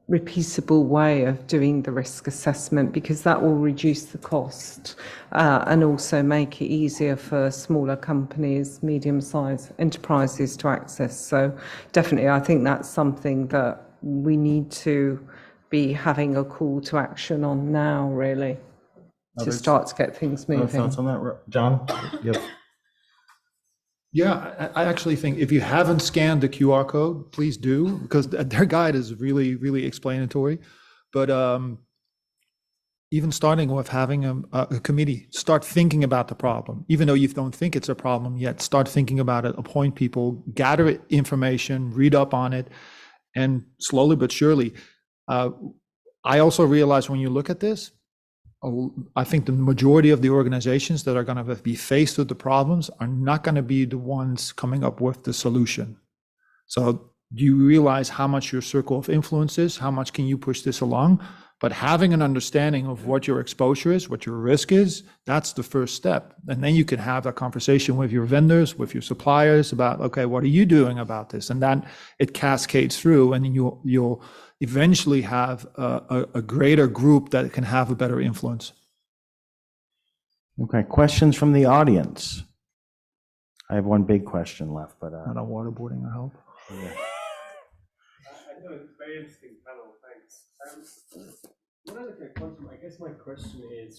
repeatable way of doing the risk assessment, because that will reduce the cost and also make it easier for smaller companies, medium-sized enterprises to access. So definitely, I think that's something that we need to be having a call to action on now, really, to start to get things moving. Thoughts on that, John? Yep. Yeah, I actually think if you haven't scanned the QR code, please do, because their guide is really, really explanatory. But even starting with having a committee, start thinking about the problem. Even though you don't think it's a problem yet, start thinking about it, appoint people, gather information, read up on it, and slowly but surely, I also realize when you look at this, I think the majority of the organizations that are going to be faced with the problems are not going to be the ones coming up with the solution. So do you realize how much your circle of influence is? How much can you push this along? But having an understanding of what your exposure is, what your risk is, that's the first step. And then you can have that conversation with your vendors, with your suppliers about, okay, what are you doing about this? And then it cascades through, and you'll eventually have a greater group that can have a better influence. Okay, questions from the audience? I have one big question left, but Not on waterboarding, I hope. yeah. I know it's a very interesting panel, thanks. When I look at quantum, I guess my question is,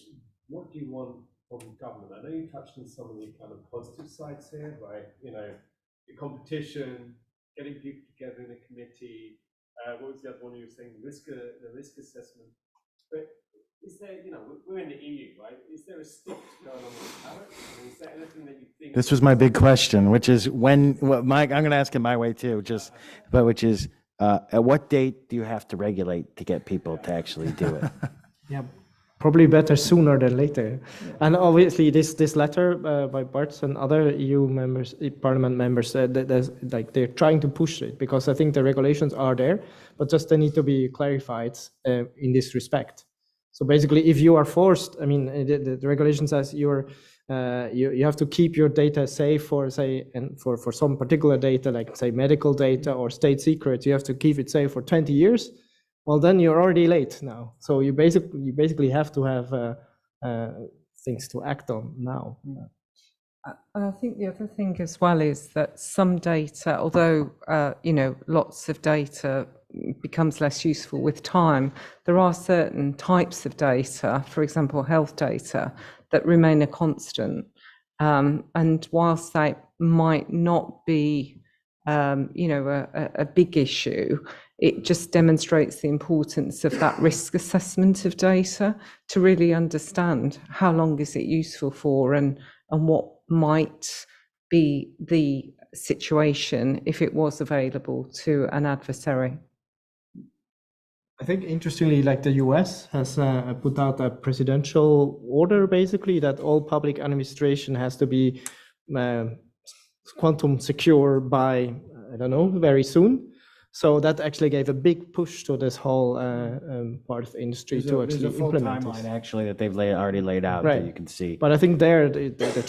what do you want from government? I know you touched on some of the kind of positive sides here, right? You know, the competition, getting people together in a committee. What was the other one you were saying? The risk assessment. But is there, you know, we're in the EU, right? Is there a stick going on with the carrot? I mean, is there anything that you think? This was my big question, which is when, Mike, I'm going to ask it my way too, which is, at what date do you have to regulate to get people to actually do it? Yeah, probably better sooner than later. And obviously, this letter by Bart and other EU members, Parliament members, they're trying to push it because I think the regulations are there, but just they need to be clarified in this respect. So basically, if you are forced, I mean, the regulation says you have to keep your data safe for, say, and for some particular data, like say medical data or state secrets, you have to keep it safe for 20 years. Well, then you're already late now. So you basically have to have things to act on now. And I think the other thing as well is that some data, although you know, lots of data becomes less useful with time, there are certain types of data, for example, health data, that remain a constant. And whilst that might not be, you know, a big issue, it just demonstrates the importance of that risk assessment of data to really understand how long is it useful for and what might be the situation if it was available to an adversary. I think interestingly, like the US has put out a presidential order, basically, that all public administration has to be quantum secure by, I don't know, very soon. So that actually gave a big push to this whole part of the industry to actually There's a full implement timeline this. actually that they've already laid out that you can see. But I think they're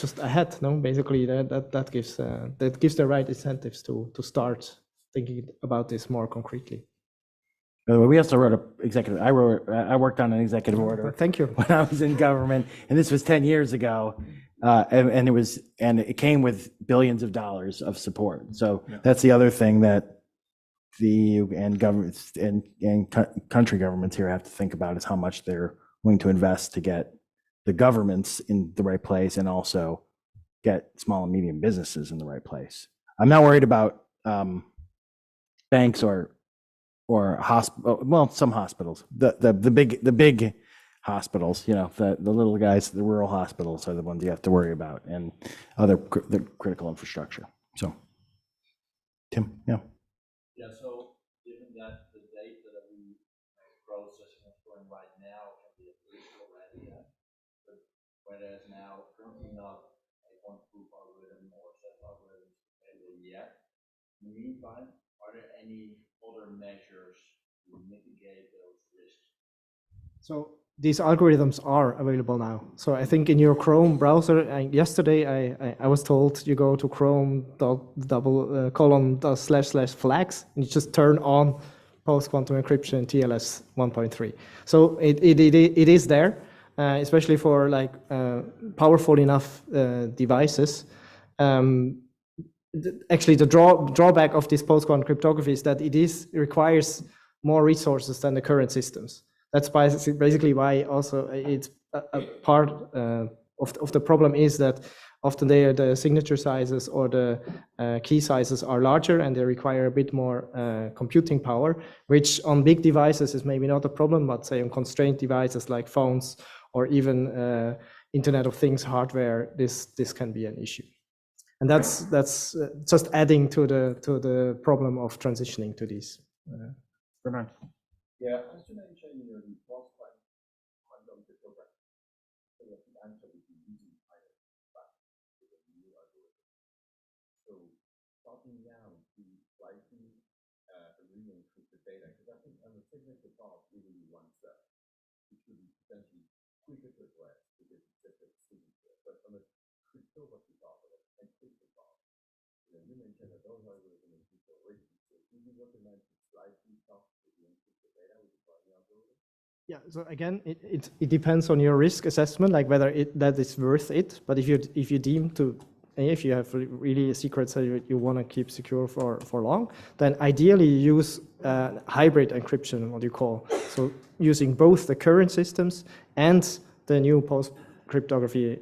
just ahead, no? Basically, that gives the right incentives to start thinking about this more concretely. We also wrote I worked on an executive order. Thank you. When I was in government, and this was 10 years ago, and it came with billions of dollars of support. So that's the other thing that the EU and governments and country governments here have to think about is how much they're willing to invest to get the governments in the right place and also get small and medium businesses in the right place. I'm not worried about banks or hospital. Well, some hospitals. The big hospitals. You know, the little guys, the rural hospitals are the ones you have to worry about, and the critical infrastructure. So, Tim, yeah. Yeah, so given that the data that we processing and storing right now can be at least already, but where there's now currently not a one-proof algorithm or set algorithms available yet, in the meantime, are there any other measures to mitigate those risks? So these algorithms are available now. So I think in your Chrome browser, yesterday I was told you go to chrome.//flags and you just turn on post-quantum encryption TLS 1.3. So it is there, especially for like powerful enough devices. Actually, the drawback of this post-quantum cryptography is that it requires more resources than the current systems. That's basically why also it's a part of the problem is that often the signature sizes or the key sizes are larger and they require a bit more computing power, which on big devices is maybe not a problem, but say on constrained devices like phones or even Internet of Things hardware, this can be an issue. And that's just adding to the problem of transitioning to these. Yeah, just to mention, the quantum cryptography. So that the answer would be using higher fast with a new algorithm. So starting now to slightly really encrypt the data, because I think on the technical part, we really want that, which would be potentially quicker to address because it's just a signature. But on the cryptography part of it, encryption part, you mentioned that those algorithms exist already. So do you recommend to slightly start to encrypt the data with the primary algorithm? Yeah, so again, it depends on your risk assessment, like whether that is worth it. But if you deem to, if you have really a secret that you want to keep secure for long, then ideally you use hybrid encryption, what you call. So using both the current systems and the new post-cryptography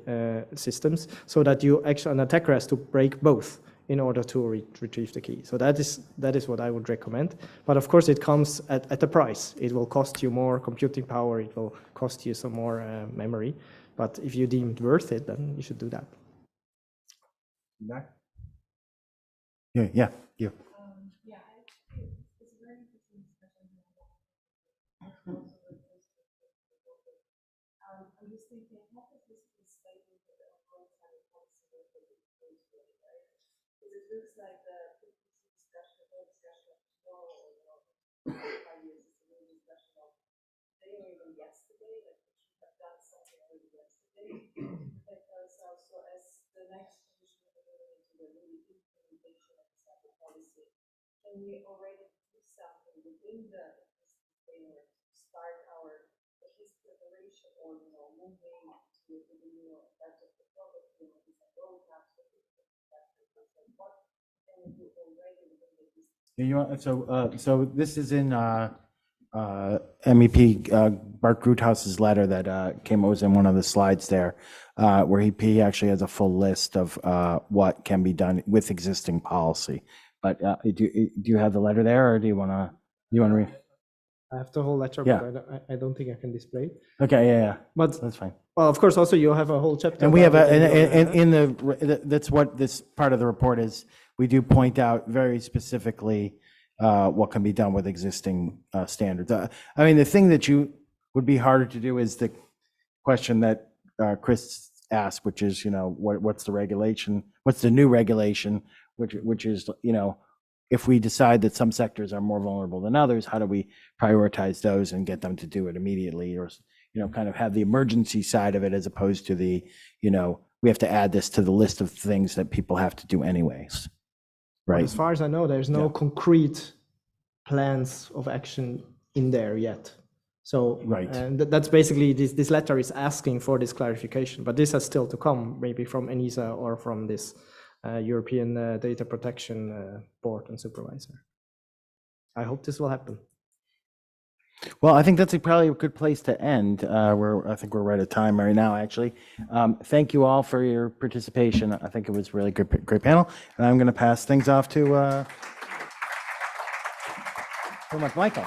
systems, so that you actually, an attacker has to break both in order to retrieve the key. So that is what I would recommend. But of course, it comes at a price. It will cost you more computing power. It will cost you some more memory. But if you deem it worth it, then you should do that. Back? Yeah, you. I'm just thinking, what is this statement that the overall climate policy will be right? Because it looks like the discussion of tomorrow or 5 years is a new discussion of today or even yesterday, like we should have done something already yesterday. Because also as the next commission is going into the really implementation of the cyber policy, can we already do something within the framework to start our preparation or moving to the new types of technology or different roadmaps or what can we do already within the business? So this is in MEP Bart Groothouse's letter that was in one of the slides there, where he actually has a full list of what can be done with existing policy. But do you have the letter there, or do you want to read? I have the whole letter, Yeah. but I don't think I can display it. Okay, yeah, But that's fine. Well, of course, also you have a whole chapter. And we have about it in that's what this part of the report is. We do point out very specifically what can be done with existing standards. I mean, the thing that you would be harder to do is the question that Chris asked, which is, what's the regulation? What's the new regulation? Which is, if we decide that some sectors are more vulnerable than others, how do we prioritize those and get them to do it immediately, or kind of have the emergency side of it as opposed to the, we have to add this to the list of things that people have to do anyways, right? As far as I know, there's no concrete plans of action in there yet. So right. And that's basically this letter is asking for this clarification, but this has still to come, maybe from ENISA or from this European Data Protection Board and Supervisor. I hope this will happen. Well, I think that's probably a good place to end. I think we're right at time right now, actually. Thank you all for your participation. I think it was really great panel. And I'm going to pass things off to Michael.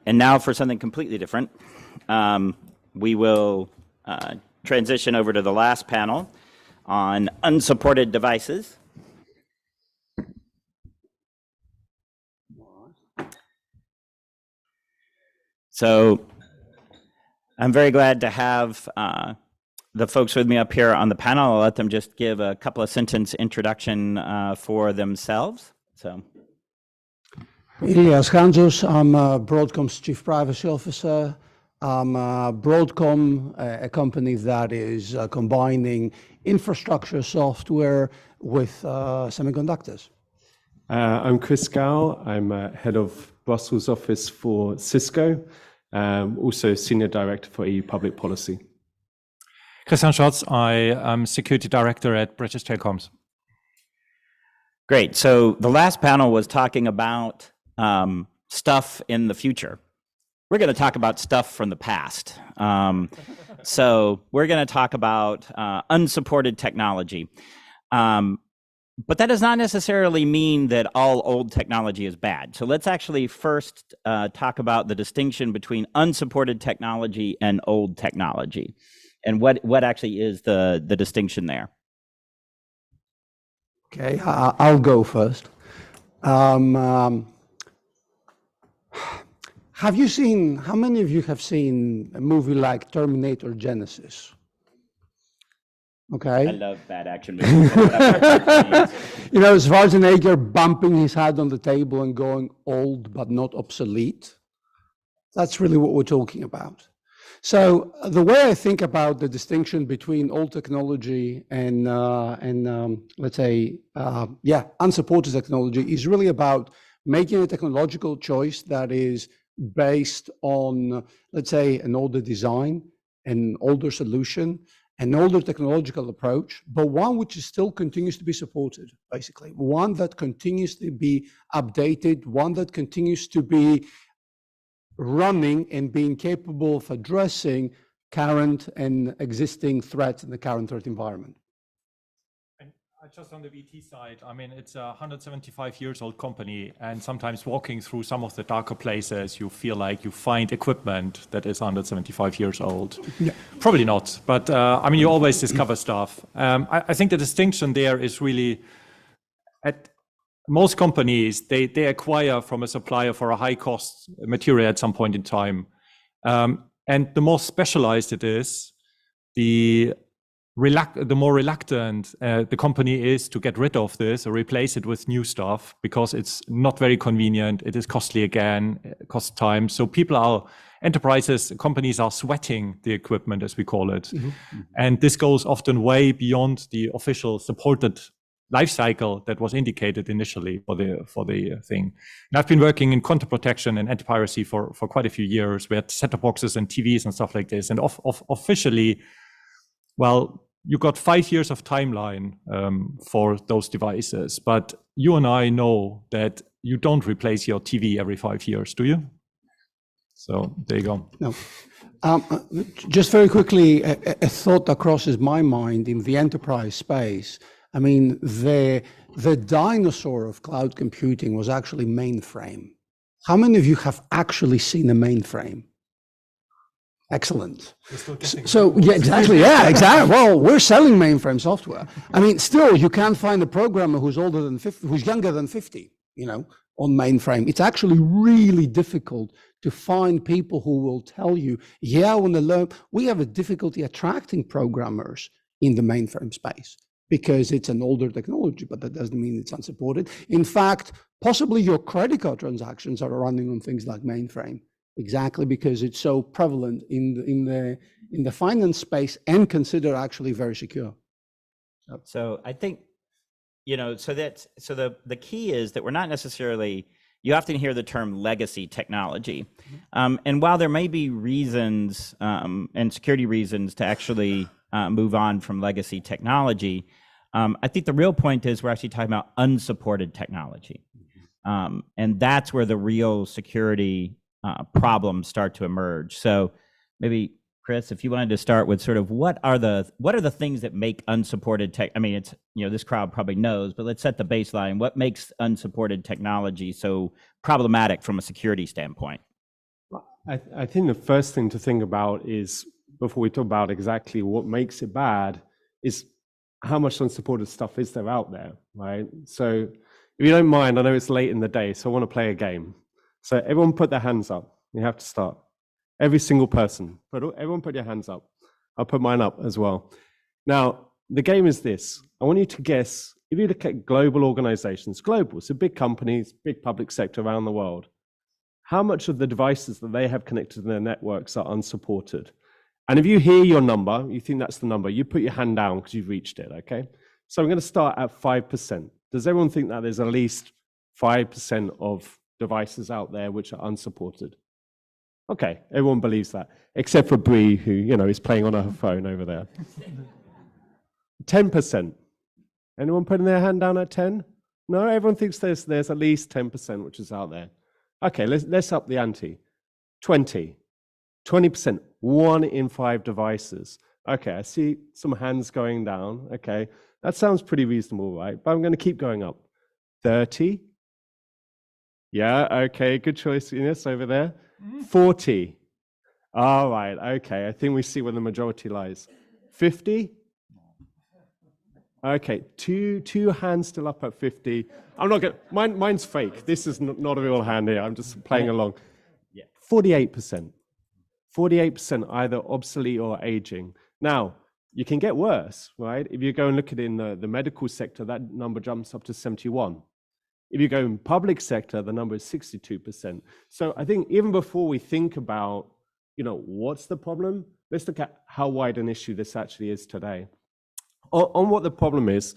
And now for something completely different. We will transition over to the last panel on unsupported devices. So I'm very glad to have the folks with me up here on the panel. I'll let them just give a couple of sentence introduction for themselves. So. Ilias Ganzos, I'm Broadcom's Chief Privacy Officer. Broadcom, a company that is combining infrastructure software with semiconductors. I'm Chris Gow. I'm head of Brussels office for Cisco, also Senior Director for EU Public Policy. Christian Schatz, I am Security Director at British Telecoms. Great. So the last panel was talking about stuff in the future. We're going to talk about stuff from the past. So we're going to talk about unsupported technology. But that does not necessarily mean that all old technology is bad. So let's actually first talk about the distinction between unsupported technology and old technology, and what actually is the distinction there. Okay, I'll go first. Have you seen, how many of you have seen a movie like Terminator Genesis? Okay. I love bad action movies. You know, Schwarzenegger bumping his head on the table and going old but not obsolete. That's really what we're talking about. So the way I think about the distinction between old technology and let's say, unsupported technology is really about making a technological choice that is based on, let's say, an older design, an older solution, an older technological approach, but one which is still continues to be supported, basically. One that continues to be updated, one that continues to be running and being capable of addressing current and existing threats in the current threat environment. And just on the VT side, I mean, it's a 175 years old company, and sometimes walking through some of the darker places, you feel like you find equipment that is 175 years old. Yeah. Probably not, but I mean, you always discover stuff. I think the distinction there is really at most companies, they acquire from a supplier for a high cost material at some point in time. And the more specialized it is, the more reluctant the company is to get rid of this or replace it with new stuff, because it's not very convenient. It is costly again, it costs time. So enterprises, companies are sweating the equipment, as we call it. Mm-hmm. And this goes often way beyond the official supported life cycle that was indicated initially for the thing. And I've been working in content protection and anti-piracy for quite a few years. We had set-top boxes and TVs and stuff like this. And officially, well, you got 5 years of timeline for those devices, but you and I know that you don't replace your TV every 5 years, do you? So there you go. No. Just very quickly, a thought that crosses my mind in the enterprise space. I mean, the dinosaur of cloud computing was actually mainframe. How many of you have actually seen a mainframe? Excellent. So yeah, exactly. Yeah, exactly. Well, we're selling mainframe software. I mean, still, you can't find a programmer who's older than 50, who's younger than 50, you know, on mainframe. It's actually really difficult to find people who will tell you, yeah, I want to learn. We have a difficulty attracting programmers in the mainframe space because it's an older technology, but that doesn't mean it's unsupported. In fact, possibly your credit card transactions are running on things like mainframe. Exactly, because it's so prevalent in the finance space and considered actually very secure. So I think, you know, so the key is that we're not necessarily, you often hear the term legacy technology. And while there may be reasons and security reasons to actually move on from legacy technology, I think the real point is we're actually talking about unsupported technology. And that's where the real security problems start to emerge. So maybe, Chris, if you wanted to start with sort of what are the things that make unsupported tech, I mean, it's, you know, this crowd probably knows, but let's set the baseline. What makes unsupported technology so problematic from a security standpoint? I think the first thing to think about is, before we talk about exactly what makes it bad, is how much unsupported stuff is there out there, right? So if you don't mind, I know it's late in the day, so I want to play a game. So everyone put their hands up. You have to start. Every single person. Everyone put your hands up. I'll put mine up as well. Now, the game is this. I want you to guess, if you look at global organizations, global, so big companies, big public sector around the world, how much of the devices that they have connected to their networks are unsupported? And if you hear your number, you think that's the number, you put your hand down because you've reached it, okay? So I'm going to start at 5%. Does everyone think that there's at least 5% of devices out there which are unsupported? Okay, everyone believes that, except for Bree, who, you know, is playing on her phone over there. 10%. Anyone putting their hand down at 10? No, everyone thinks there's at least 10% which is out there. Okay, let's up the ante. 20. 20%, 1 in 5 devices. Okay, I see some hands going down. Okay, that sounds pretty reasonable, right? But I'm going to keep going up. 30. Yeah, okay, good choice, Ines, over there. 40. All right, okay, I think we see where the majority lies. 50. Okay, two hands still up at 50. I'm not going mine's fake. This is not a real hand here. I'm just playing along. Yeah. 48%. 48% either obsolete or aging. Now, you can get worse, right? If you go and look at it in the medical sector, that number jumps up to 71. If you go in public sector, the number is 62%. So I think even before we think about, what's the problem, let's look at how wide an issue this actually is today. On what the problem is,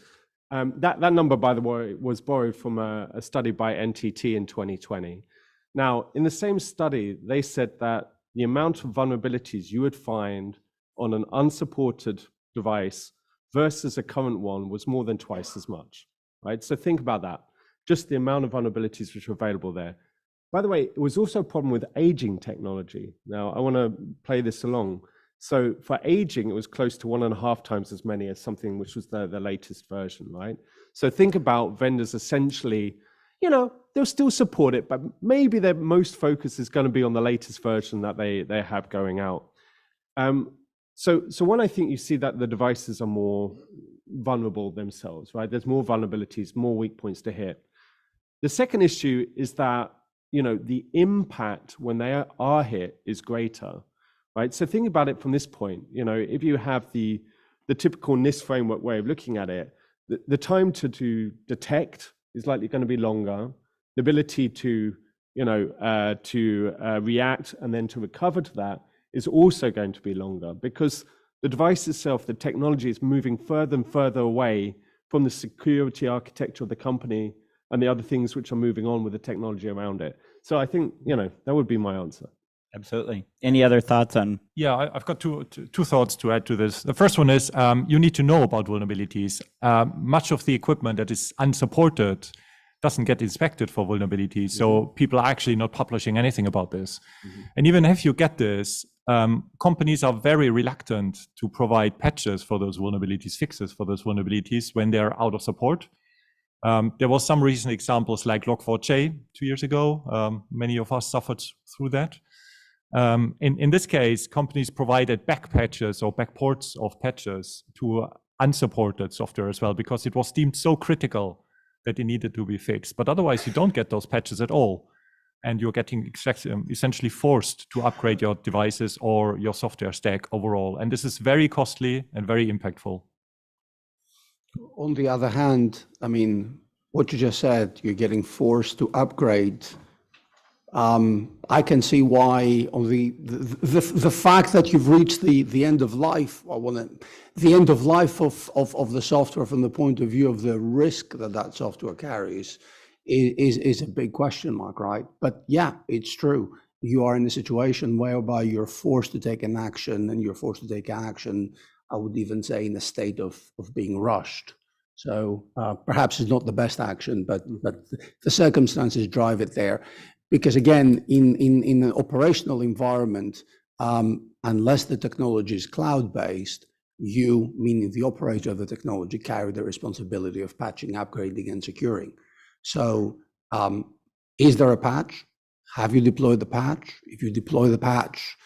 that number, by the way, was borrowed from a study by NTT in 2020. Now, in the same study, they said that the amount of vulnerabilities you would find on an unsupported device versus a current one was more than twice as much, right? So think about that, just the amount of vulnerabilities which are available there. By the way, it was also a problem with aging technology. Now, I want to play this along. So for aging, it was close to 1.5 times as many as something which was the latest version, right? So think about vendors essentially, they'll still support it, but maybe their most focus is going to be on the latest version that they have going out. So when I think you see that the devices are more vulnerable themselves, right? There's more vulnerabilities, more weak points to hit. The second issue is that, the impact when they are hit is greater, right? So think about it from this point. If you have the typical NIST framework way of looking at it, the time to detect is likely going to be longer. The ability to react and then to recover to that is also going to be longer, because the device itself, the technology, is moving further and further away from the security architecture of the company and the other things which are moving on with the technology around it. So I think, that would be my answer. Absolutely. Any other thoughts on? Yeah, I've got two thoughts to add to this. The first one is you need to know about vulnerabilities. Much of the equipment that is unsupported doesn't get inspected for vulnerabilities. So people are actually not publishing anything about this. And even if you get this, companies are very reluctant to provide patches for those vulnerabilities, fixes for those vulnerabilities when they're out of support. There was some recent examples like Log4j 2 years ago. Many of us suffered through that. In this case, companies provided back patches or back ports of patches to unsupported software as well, because it was deemed so critical that it needed to be fixed. But otherwise, you don't get those patches at all. And you're getting essentially forced to upgrade your devices or your software stack overall. And this is very costly and very impactful. On the other hand, what you just said, you're getting forced to upgrade. I can see why on the fact that you've reached the end of life, the end of life of the software from the point of view of the risk that software carries is a big question mark, right? But yeah, it's true. You are in a situation whereby you're forced to take an action, and you're forced to take action, I would even say, in a state of being rushed. So perhaps it's not the best action, but the circumstances drive it there. Because again, in an operational environment, unless the technology is cloud-based, you, meaning the operator of the technology, carry the responsibility of patching, upgrading, and securing. So is there a patch? Have you deployed the patch? If you deploy the patch,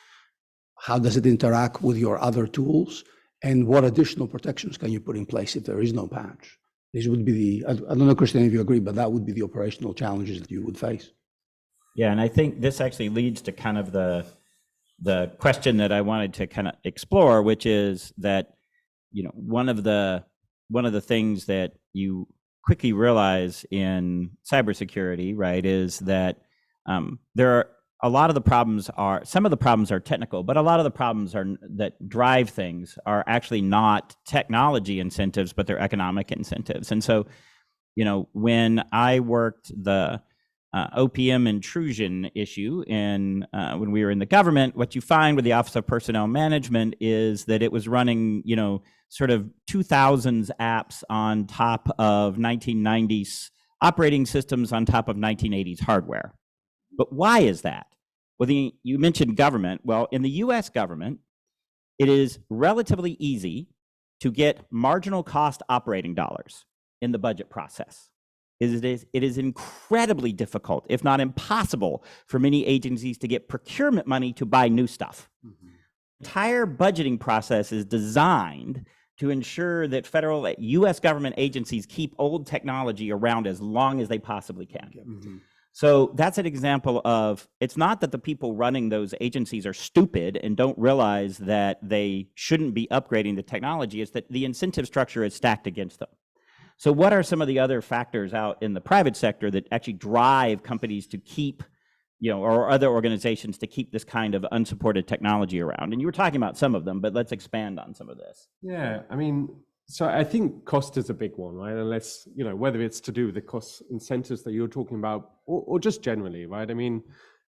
how does it interact with your other tools? And what additional protections can you put in place if there is no patch? This would be I don't know, Christian, if you agree, but that would be the operational challenges that you would face. Yeah, and I think this actually leads to kind of the question that I wanted to kind of explore, which is that, one of the things that you quickly realize in cybersecurity, right, is that there are a lot of the problems some of the problems are technical, but a lot of the problems that drive things are actually not technology incentives, but they're economic incentives. And so, when I worked the OPM intrusion issue when we were in the government, what you find with the Office of Personnel Management is that it was running, sort of 2000s apps on top of 1990s operating systems on top of 1980s hardware. But why is that? Well, you mentioned government. Well, in the US government, it is relatively easy to get marginal cost operating dollars in the budget process. It is incredibly difficult, if not impossible, for many agencies to get procurement money to buy new stuff. The entire budgeting process is designed to ensure that federal US government agencies keep old technology around as long as they possibly can. So that's an example of, it's not that the people running those agencies are stupid and don't realize that they shouldn't be upgrading the technology, it's that the incentive structure is stacked against them. So what are some of the other factors out in the private sector that actually drive companies to keep, or other organizations to keep this kind of unsupported technology around? And you were talking about some of them, but let's expand on some of this. Yeah, I mean, so I think cost is a big one, right? Unless, whether it's to do with the cost incentives that you're talking about or just generally, right? I mean,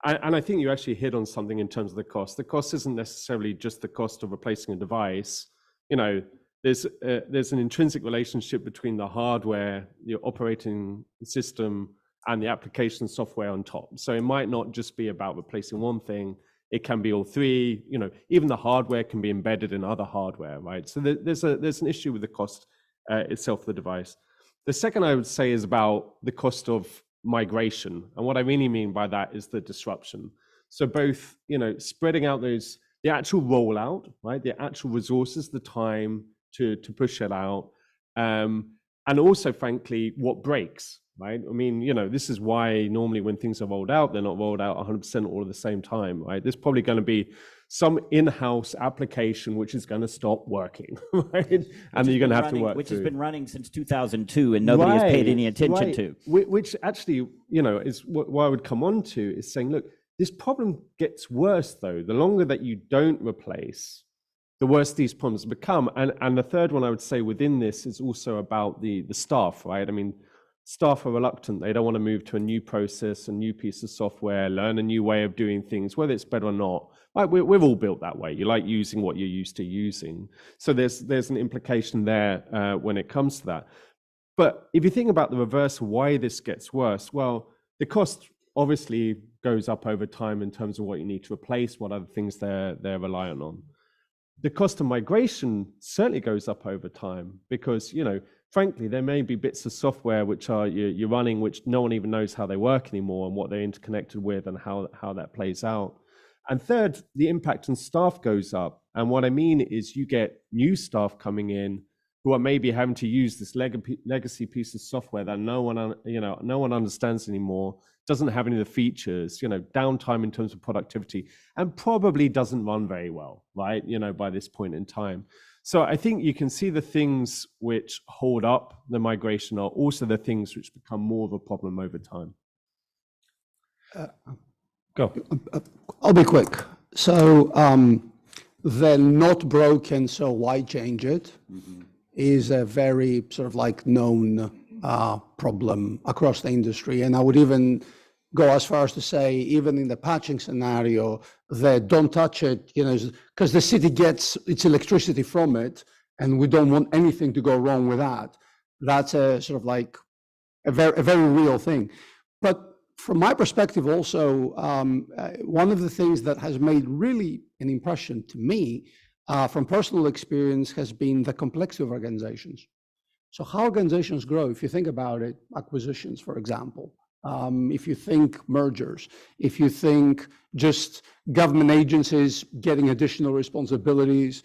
and I think you actually hit on something in terms of the cost. The cost isn't necessarily just the cost of replacing a device. There's an intrinsic relationship between the hardware, your operating system, and the application software on top. So it might not just be about replacing one thing. It can be all three. Even the hardware can be embedded in other hardware, right? So there's an issue with the cost itself of the device. The second I would say is about the cost of migration, and what I really mean by that is the disruption. So both, spreading out the actual rollout, right, the actual resources, the time to push it out, and also, frankly, what breaks. Right? I mean, this is why normally when things are rolled out, they're not rolled out 100% all at the same time, right? There's probably going to be some in-house application which is going to stop working, right? And you're going to have to work which through. Has been running since 2002 and nobody has paid any attention to. Which actually, is what I would come on to is saying, look, this problem gets worse though. The longer that you don't replace, the worse these problems become. And the third one I would say within this is also about the staff, right? I mean, staff are reluctant. They don't want to move to a new process, a new piece of software, learn a new way of doing things, whether it's better or not. Right? We're all built that way. You like using what you're used to using. So there's an implication there when it comes to that. But if you think about the reverse, why this gets worse, well, the cost obviously goes up over time in terms of what you need to replace, what other things they're reliant on. The cost of migration certainly goes up over time because, frankly, there may be bits of software which you're running, which no one even knows how they work anymore and what they're interconnected with and how that plays out. And third, the impact on staff goes up. And what I mean is you get new staff coming in who are maybe having to use this legacy piece of software that no one understands anymore, doesn't have any of the features, downtime in terms of productivity, and probably doesn't run very well, right? By this point in time. So I think you can see the things which hold up the migration are also the things which become more of a problem over time. Go. I'll be quick. So they're not broken, so why change it? Is a very sort of like known problem across the industry. And I would even go as far as to say, even in the patching scenario, they don't touch it, because the city gets its electricity from it, and we don't want anything to go wrong with that. That's a sort of like a very real thing. But from my perspective also, one of the things that has made really an impression to me from personal experience has been the complexity of organizations. So how organizations grow, if you think about it, acquisitions, for example, if you think mergers, if you think just government agencies getting additional responsibilities,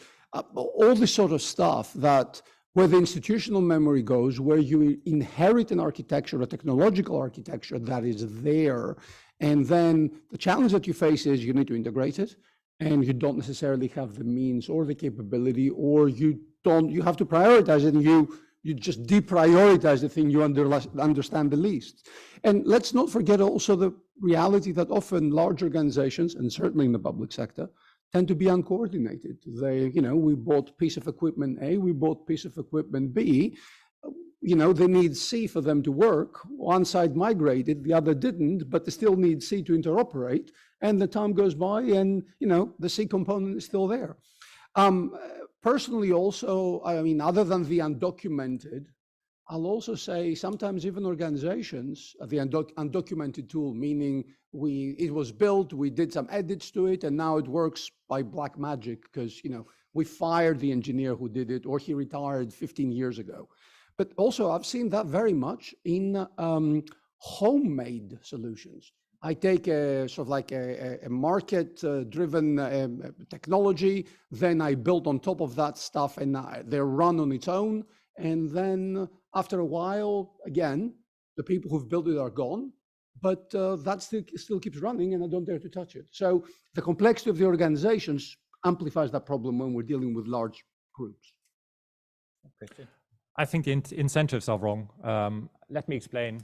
all this sort of stuff that where the institutional memory goes, where you inherit an architecture, a technological architecture that is there, and then the challenge that you face is you need to integrate it, and you don't necessarily have the means or the capability, or you have to prioritize it, and you just deprioritize the thing you understand the least. And let's not forget also the reality that often large organizations, and certainly in the public sector, tend to be uncoordinated. We bought piece of equipment A, we bought piece of equipment B. They need C for them to work. One side migrated, the other didn't, but they still need C to interoperate. And the time goes by and, the C component is still there. Personally also, other than the undocumented, I'll also say sometimes even organizations, the undocumented tool, meaning it was built, we did some edits to it, and now it works by black magic because we fired the engineer who did it, or he retired 15 years ago. But also I've seen that very much in homemade solutions. I take a sort of like a market-driven technology, then I build on top of that stuff, and they're run on its own. And then after a while, again, the people who've built it are gone, but that still keeps running, and I don't dare to touch it. So the complexity of the organizations amplifies that problem when we're dealing with large groups. I think the incentives are wrong. Let me explain.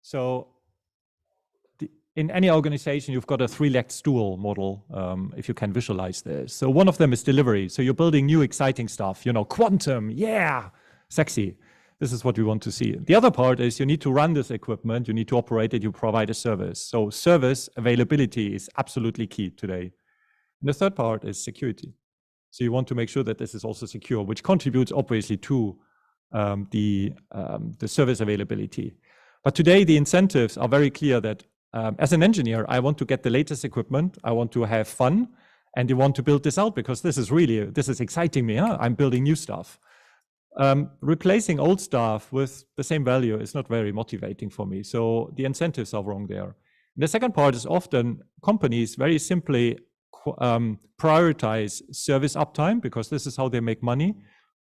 So in any organization, you've got a three-legged stool model, if you can visualize this. So one of them is delivery. So you're building new exciting stuff, quantum, yeah, sexy. This is what we want to see. The other part is you need to run this equipment, you need to operate it, you provide a service. So service availability is absolutely key today. And the third part is security. So you want to make sure that this is also secure, which contributes obviously to the service availability. But today the incentives are very clear that as an engineer, I want to get the latest equipment, I want to have fun, and you want to build this out because this is exciting me. Huh? I'm building new stuff. Replacing old stuff with the same value is not very motivating for me. So the incentives are wrong there. And the second part is often companies very simply prioritize service uptime because this is how they make money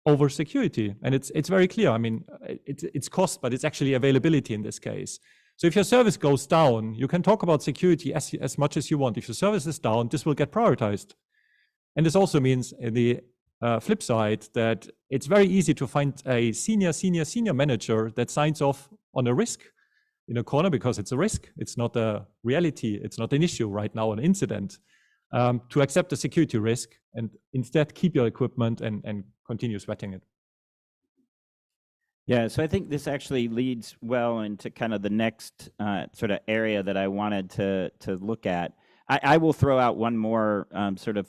over security. And it's very clear. I mean, it's cost, but it's actually availability in this case. So if your service goes down, you can talk about security as much as you want. If your service is down, this will get prioritized. And this also means in the flip side that it's very easy to find a senior manager that signs off on a risk in a corner because it's a risk. It's not a reality. It's not an issue right now, an incident, to accept the security risk and instead keep your equipment and continue sweating it. Yeah, so I think this actually leads well into kind of the next sort of area that I wanted to look at. I will throw out one more sort of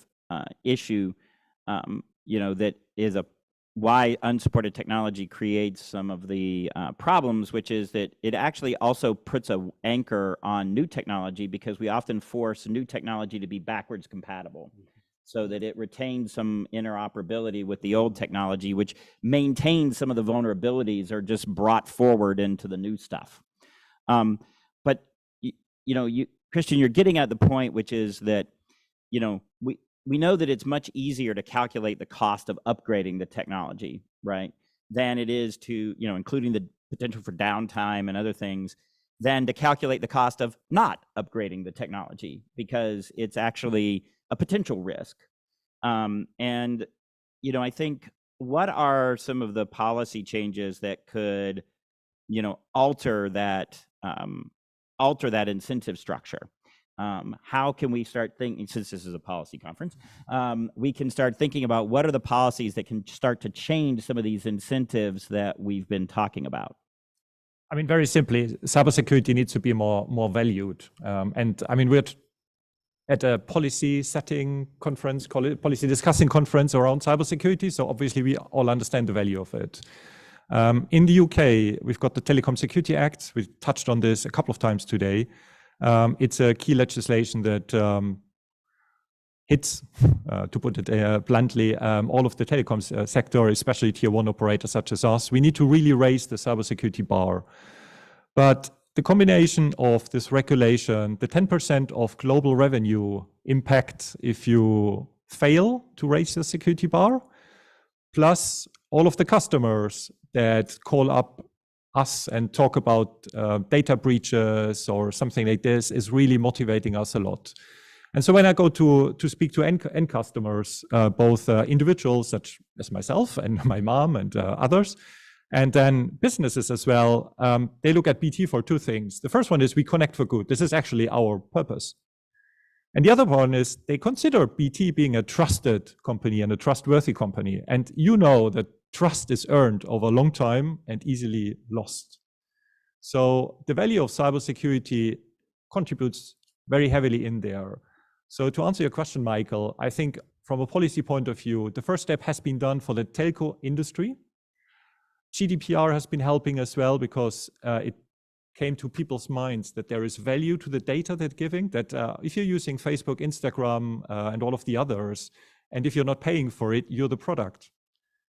issue, that is why unsupported technology creates some of the problems, which is that it actually also puts an anchor on new technology because we often force new technology to be backwards compatible, so that it retains some interoperability with the old technology, which maintains some of the vulnerabilities are just brought forward into the new stuff. But Christian, you're getting at the point, which is that we know that it's much easier to calculate the cost of upgrading the technology, right, than it is to, including the potential for downtime and other things, than to calculate the cost of not upgrading the technology because it's actually a potential risk. And I think what are some of the policy changes that could, alter that incentive structure? How can we start thinking, since this is a policy conference, we can start thinking about what are the policies that can start to change some of these incentives that we've been talking about? I mean, very simply, cybersecurity needs to be more valued. And I mean, we're at a policy setting conference, policy discussing conference around cybersecurity. So obviously we all understand the value of it. In the UK, we've got the Telecom Security Act. We've touched on this a couple of times today. It's a key legislation that hits, to put it bluntly, all of the telecoms sector, especially tier one operators such as us. We need to really raise the cybersecurity bar. But the combination of this regulation, the 10% of global revenue impact if you fail to raise the security bar, plus all of the customers that call up us and talk about data breaches or something like this is really motivating us a lot. And so when I go to speak to end customers, both individuals such as myself and my mom and others, and then businesses as well, they look at BT for two things. The first one is we connect for good. This is actually our purpose. And the other one is they consider BT being a trusted company and a trustworthy company. And that trust is earned over a long time and easily lost. So the value of cybersecurity contributes very heavily in there. So to answer your question, Michael, I think from a policy point of view, the first step has been done for the telco industry GDPR has been helping as well because it came to people's minds that there is value to the data they're giving, that if you're using Facebook, Instagram, and all of the others, and if you're not paying for it, you're the product.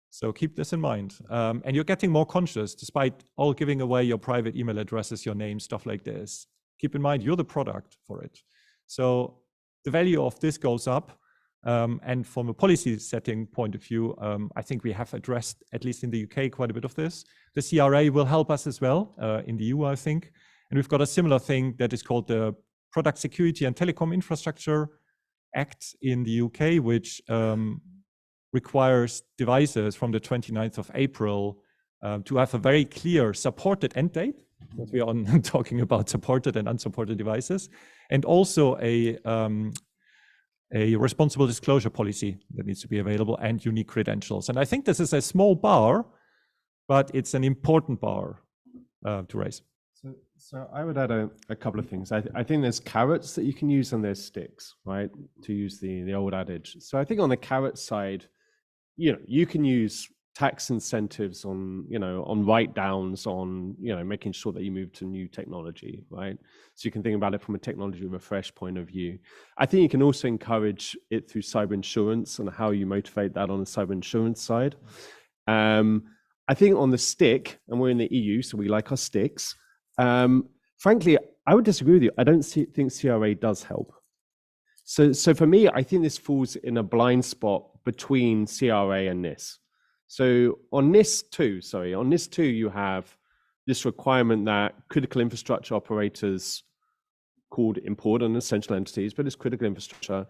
So keep this in mind. And you're getting more conscious, despite all giving away your private email addresses, your name, stuff like this. Keep in mind, you're the product for it. So the value of this goes up. And from a policy setting point of view, I think we have addressed, at least in the UK, quite a bit of this. The CRA will help us as well in the EU, I think. And we've got a similar thing that is called the Product Security and Telecom Infrastructure Act in the UK, which requires devices from the 29th of April to have a very clear supported end date. We are talking about supported and unsupported devices, and also a responsible disclosure policy that needs to be available and unique credentials. And I think this is a small bar, but it's an important bar to raise. So I would add a couple of things. I think there's carrots that you can use and there's sticks, right? To use the old adage. So I think on the carrot side, you can use tax incentives on, on write downs, on, making sure that you move to new technology, right? So you can think about it from a technology refresh point of view. I think you can also encourage it through cyber insurance and how you motivate that on the cyber insurance side. I think on the stick, and we're in the EU, so we like our sticks. Frankly, I would disagree with you. I don't think CRA does help. So for me, I think this falls in a blind spot between CRA and NIS. So on NIS2, you have this requirement that critical infrastructure operators, called important essential entities, but it's critical infrastructure,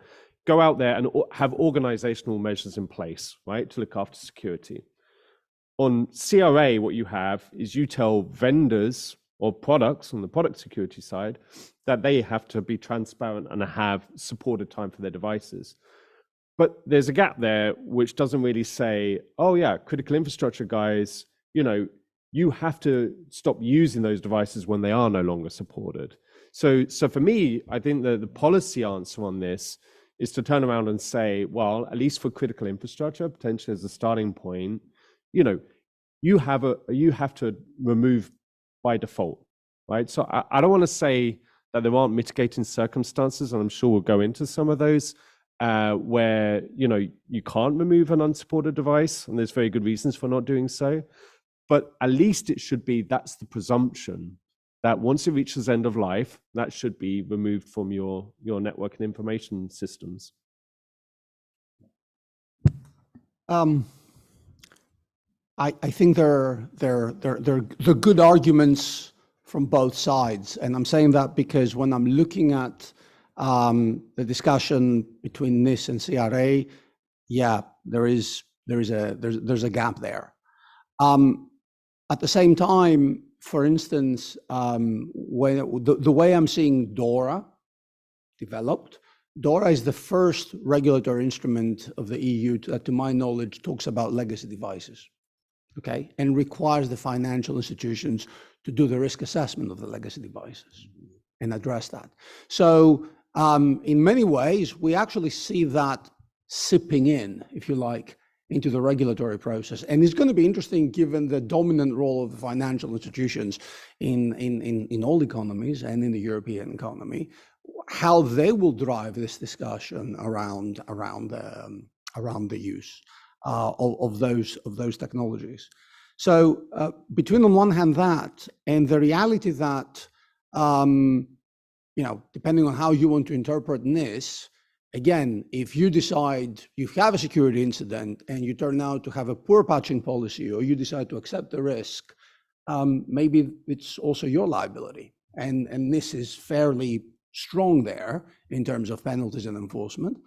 go out there and have organizational measures in place, right, to look after security. On CRA, what you have is you tell vendors or products on the product security side that they have to be transparent and have supported time for their devices. But there's a gap there which doesn't really say, oh yeah, critical infrastructure guys, you have to stop using those devices when they are no longer supported. So for me, I think the policy answer on this is to turn around and say, well, at least for critical infrastructure, potentially as a starting point, you have to remove by default, right? So I don't want to say that there aren't mitigating circumstances, and I'm sure we'll go into some of those, where you can't remove an unsupported device, and there's very good reasons for not doing so. But at least it should be, that's the presumption, that once it reaches end of life, that should be removed from your network and information systems. I think they're good arguments from both sides, and I'm saying that because when I'm looking at the discussion between NIS and CRA, yeah, there's a gap there. At the same time, for instance, when the way I'm seeing DORA developed, DORA is the first regulatory instrument of the EU that, to my knowledge, talks about legacy devices, okay, and requires the financial institutions to do the risk assessment of the legacy devices and address that. So in many ways, we actually see that sipping in, if you like, into the regulatory process. And it's going to be interesting, given the dominant role of the financial institutions in all economies and in the European economy, how they will drive this discussion around the use of those technologies. So between, on one hand, that and the reality that depending on how you want to interpret this, again, if you decide you have a security incident and you turn out to have a poor patching policy, or you decide to accept the risk, maybe it's also your liability. And this is fairly strong there in terms of penalties and enforcement.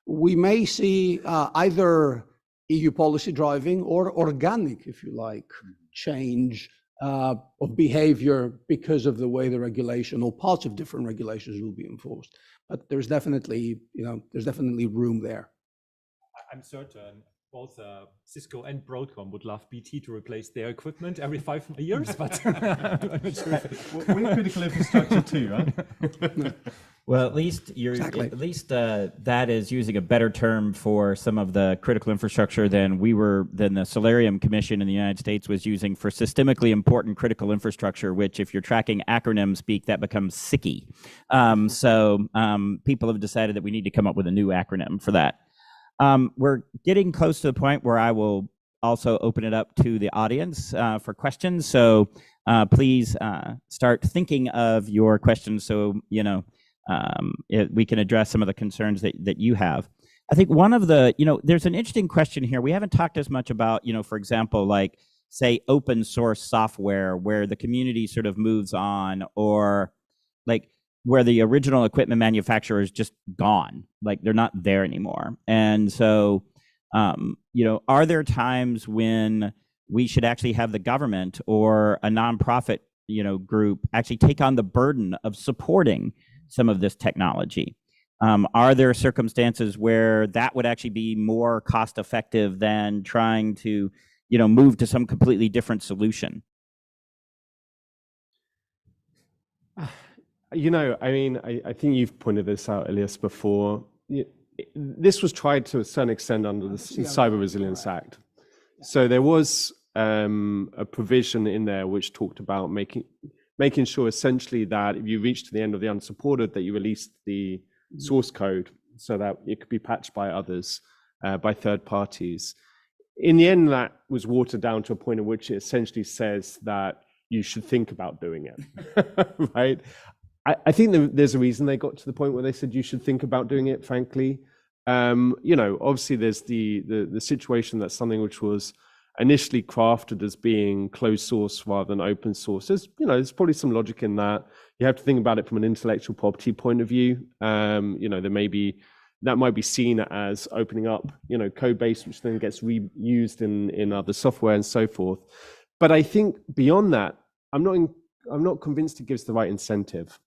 We may see either EU policy driving or organic, if you like, change of behavior because of the way the regulation or parts of different regulations will be enforced. But there's definitely room there. I'm certain both Cisco and Broadcom would love BT to replace their equipment every 5 years, but I'm not sure. We're critical infrastructure too, right? Well, at least you're Exactly. at least that is using a better term for some of the critical infrastructure than the Solarium Commission in the United States was using for systemically important critical infrastructure, which if you're tracking acronym speak, that becomes SICKY. So people have decided that we need to come up with a new acronym for that. We're getting close to the point where I will also open it up to the audience for questions. So please start thinking of your questions so, we can address some of the concerns that you have. I think one of the, there's an interesting question here. We haven't talked as much about, for example, like say open source software where the community sort of moves on, or like where the original equipment manufacturer is just gone, like they're not there anymore. And so, are there times when we should actually have the government or a nonprofit, group actually take on the burden of supporting some of this technology? Are there circumstances where that would actually be more cost effective than trying to, move to some completely different solution? I think you've pointed this out, Elias, before. This was tried to a certain extent under the Cyber Resilience Act. So there was a provision in there which talked about making sure essentially that if you reach to the end of the unsupported, that you release the source code so that it could be patched by others, by third parties. In the end, that was watered down to a point at which it essentially says that you should think about doing it, right? I think there's a reason they got to the point where they said you should think about doing it, frankly. Obviously there's the situation that something which was initially crafted as being closed source rather than open source. There's probably some logic in that. You have to think about it from an intellectual property point of view. That might be seen as opening up, code base, which then gets reused in other software and so forth. But I think beyond that, I'm not convinced it gives the right incentive.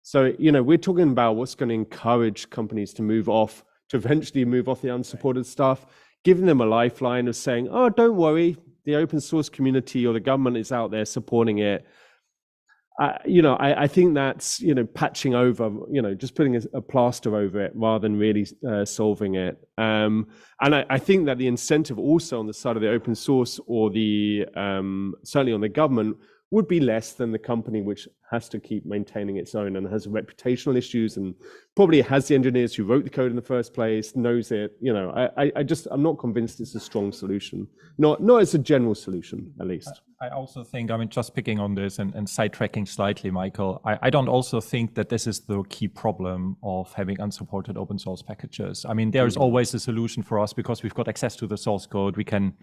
So, we're talking about what's going to encourage companies to eventually move off the unsupported stuff, giving them a lifeline of saying, oh, don't worry, the open source community or the government is out there supporting it. I think that's, patching over, just putting a plaster over it rather than really solving it. And I think that the incentive also on the side of the open source or certainly on the government would be less than the company which has to keep maintaining its own and has reputational issues and probably has the engineers who wrote the code in the first place, knows it. I'm not convinced it's a strong solution. Not as a general solution, at least. I also think, just picking on this and sidetracking slightly, Michael, I don't also think that this is the key problem of having unsupported open source packages. There is always a solution for us because we've got access to the source code. We can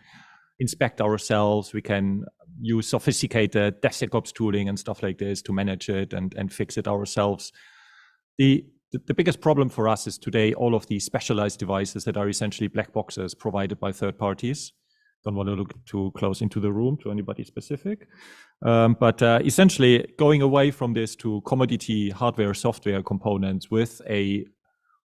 inspect ourselves. We can use sophisticated DevSecOps tooling and stuff like this to manage it and fix it ourselves. The biggest problem for us is today all of these specialized devices that are essentially black boxes provided by third parties. Don't want to look too close into the room to anybody specific. But essentially going away from this to commodity hardware, software components with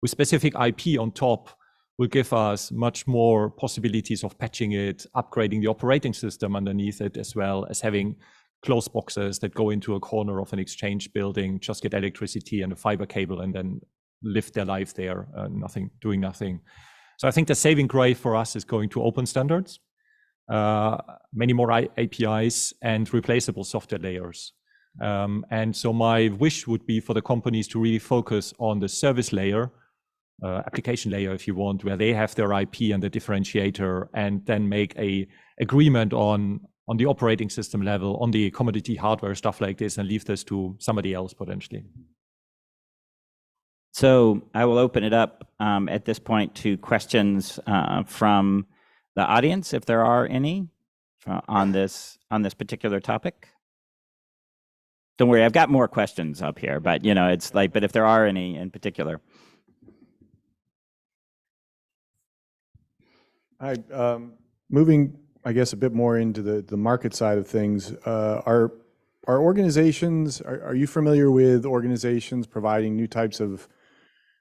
specific IP on top will give us much more possibilities of patching it, upgrading the operating system underneath it, as well as having closed boxes that go into a corner of an Exchange building, just get electricity and a fiber cable and then live their life there, doing nothing. So I think the saving grace for us is going to open standards, many more APIs and replaceable software layers. And so my wish would be for the companies to really focus on the service layer, application layer, if you want, where they have their IP and the differentiator, and then make a agreement on the operating system level, on the commodity hardware, stuff like this, and leave this to somebody else potentially. So I will open it up at this point to questions from the audience, if there are any, on this particular topic. Don't worry, I've got more questions up here, but but if there are any in particular. Hi, moving, I guess, a bit more into the market side of things. Are organizations, are you familiar with organizations providing new types of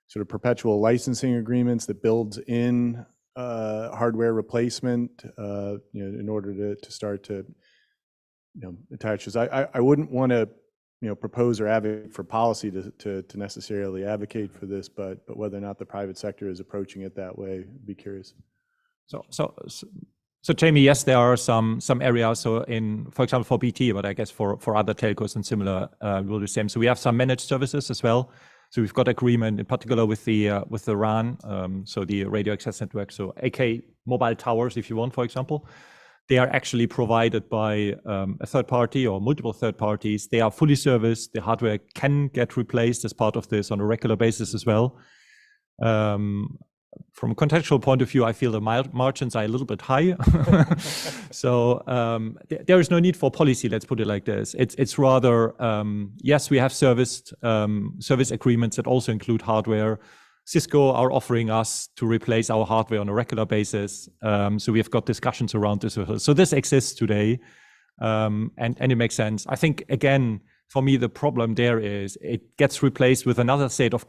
sort of perpetual licensing agreements that builds in hardware replacement, in order to start to, attach this? I wouldn't want to propose or advocate for policy to necessarily advocate for this, but whether or not the private sector is approaching it that way, I'd be curious. So Jamie, yes, there are some areas. So for example, for BT, but I guess for other telcos and similar, we'll do the same. So we have some managed services as well. So we've got agreement in particular with the RAN, so the radio access network. So AK mobile towers, if you want, for example, they are actually provided by a third party or multiple third parties. They are fully serviced. The hardware can get replaced as part of this on a regular basis as well. From a contextual point of view, I feel the margins are a little bit high. So there is no need for policy, let's put it like this. It's rather, yes, we have service agreements that also include hardware. Cisco are offering us to replace our hardware on a regular basis. So we've got discussions around this. So this exists today, and it makes sense. I think, again, for me, the problem there is it gets replaced with another set of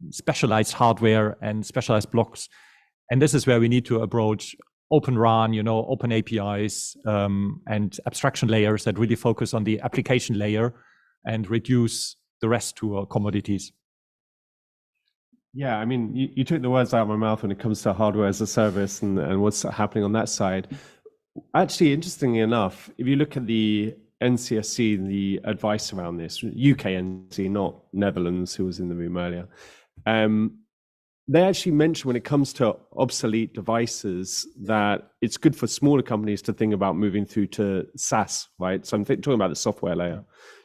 specialized hardware and specialized blocks. And this is where we need to approach open RAN, open APIs, and abstraction layers that really focus on the application layer and reduce the rest to commodities. Yeah, I mean, you took the words out of my mouth when it comes to hardware as a service and what's happening on that side. Actually, interestingly enough, if you look at the NCSC, the advice around this, UK NCSC, not Netherlands, who was in the room earlier, they actually mention when it comes to obsolete devices that it's good for smaller companies to think about moving through to SaaS, right? So I'm talking about the software layer.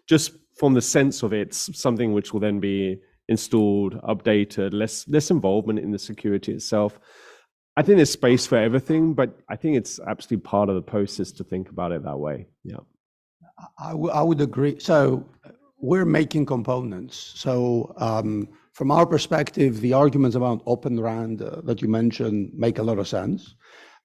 Just from the sense of it's something which will then be installed, updated, less involvement in the security itself. I think there's space for everything, but I think it's absolutely part of the process to think about it that way. Yeah. I would agree. So we're making components. So from our perspective, the arguments about Open RAN that you mentioned make a lot of sense.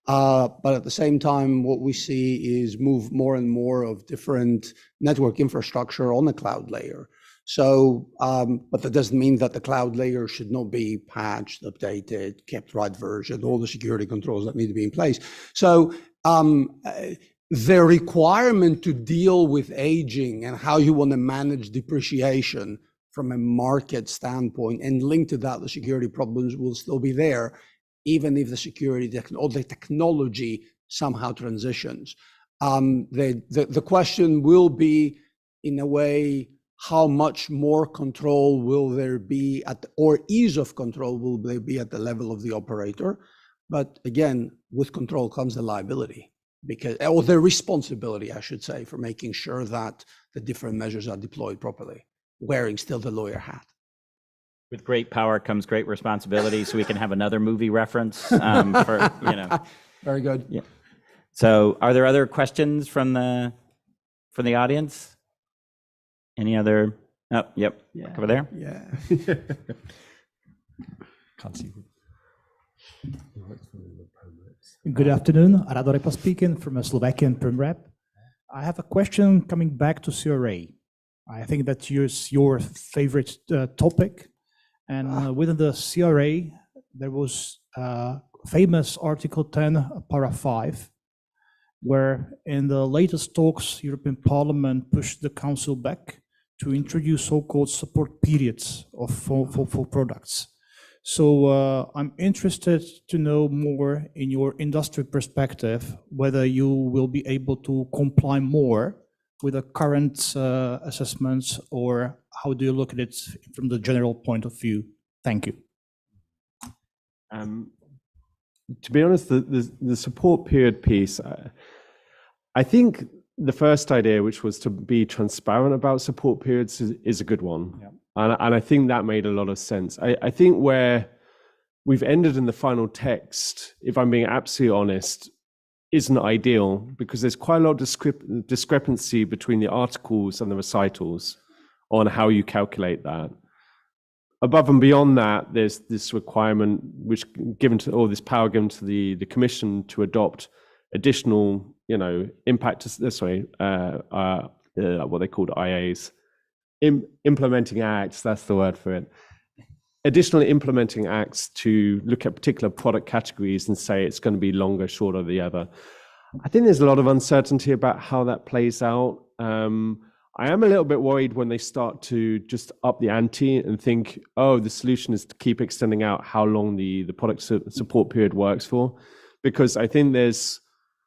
But at the same time, what we see is move more and more of different network infrastructure on the cloud layer. So, but that doesn't mean that the cloud layer should not be patched, updated, kept right version, all the security controls that need to be in place. So the requirement to deal with aging and how you want to manage depreciation from a market standpoint and link to that the security problems will still be there, even if the security or the technology somehow transitions. The question will be, in a way, how much more control will there be or ease of control will there be at the level of the operator? But again, with control comes the liability, or the responsibility, I should say, for making sure that the different measures are deployed properly, wearing still the lawyer hat. With great power comes great responsibility, so we can have another movie reference for, Very good. Yeah. So are there other questions from the audience? Any other? Oh, yep. Yeah. Over there. Yeah. Can't see. Good afternoon. Radorepa speaking from a Slovakian Perm Rep. I have a question coming back to CRA. I think that's your favorite topic. And within the CRA, there was famous Article 10, Para 5, where in the latest talks, European Parliament pushed the Council back to introduce so-called support periods for products. So I'm interested to know more in your industry perspective, whether you will be able to comply more with the current assessments, or how do you look at it from the general point of view? Thank you. To be honest, the support period piece, I think the first idea, which was to be transparent about support periods, is a good one. Yeah. And I think that made a lot of sense. I think where we've ended in the final text, if I'm being absolutely honest, isn't ideal, because there's quite a lot of discrepancy between the articles and the recitals on how you calculate that. Above and beyond that, there's this requirement which this power given to the Commission to adopt additional, impact, what they called IAs, implementing acts, that's the word for it. Additional implementing acts to look at particular product categories and say it's going to be longer, shorter, or the other. I think there's a lot of uncertainty about how that plays out. I am a little bit worried when they start to just up the ante and think, oh, the solution is to keep extending out how long the product support period works for. Because I think there's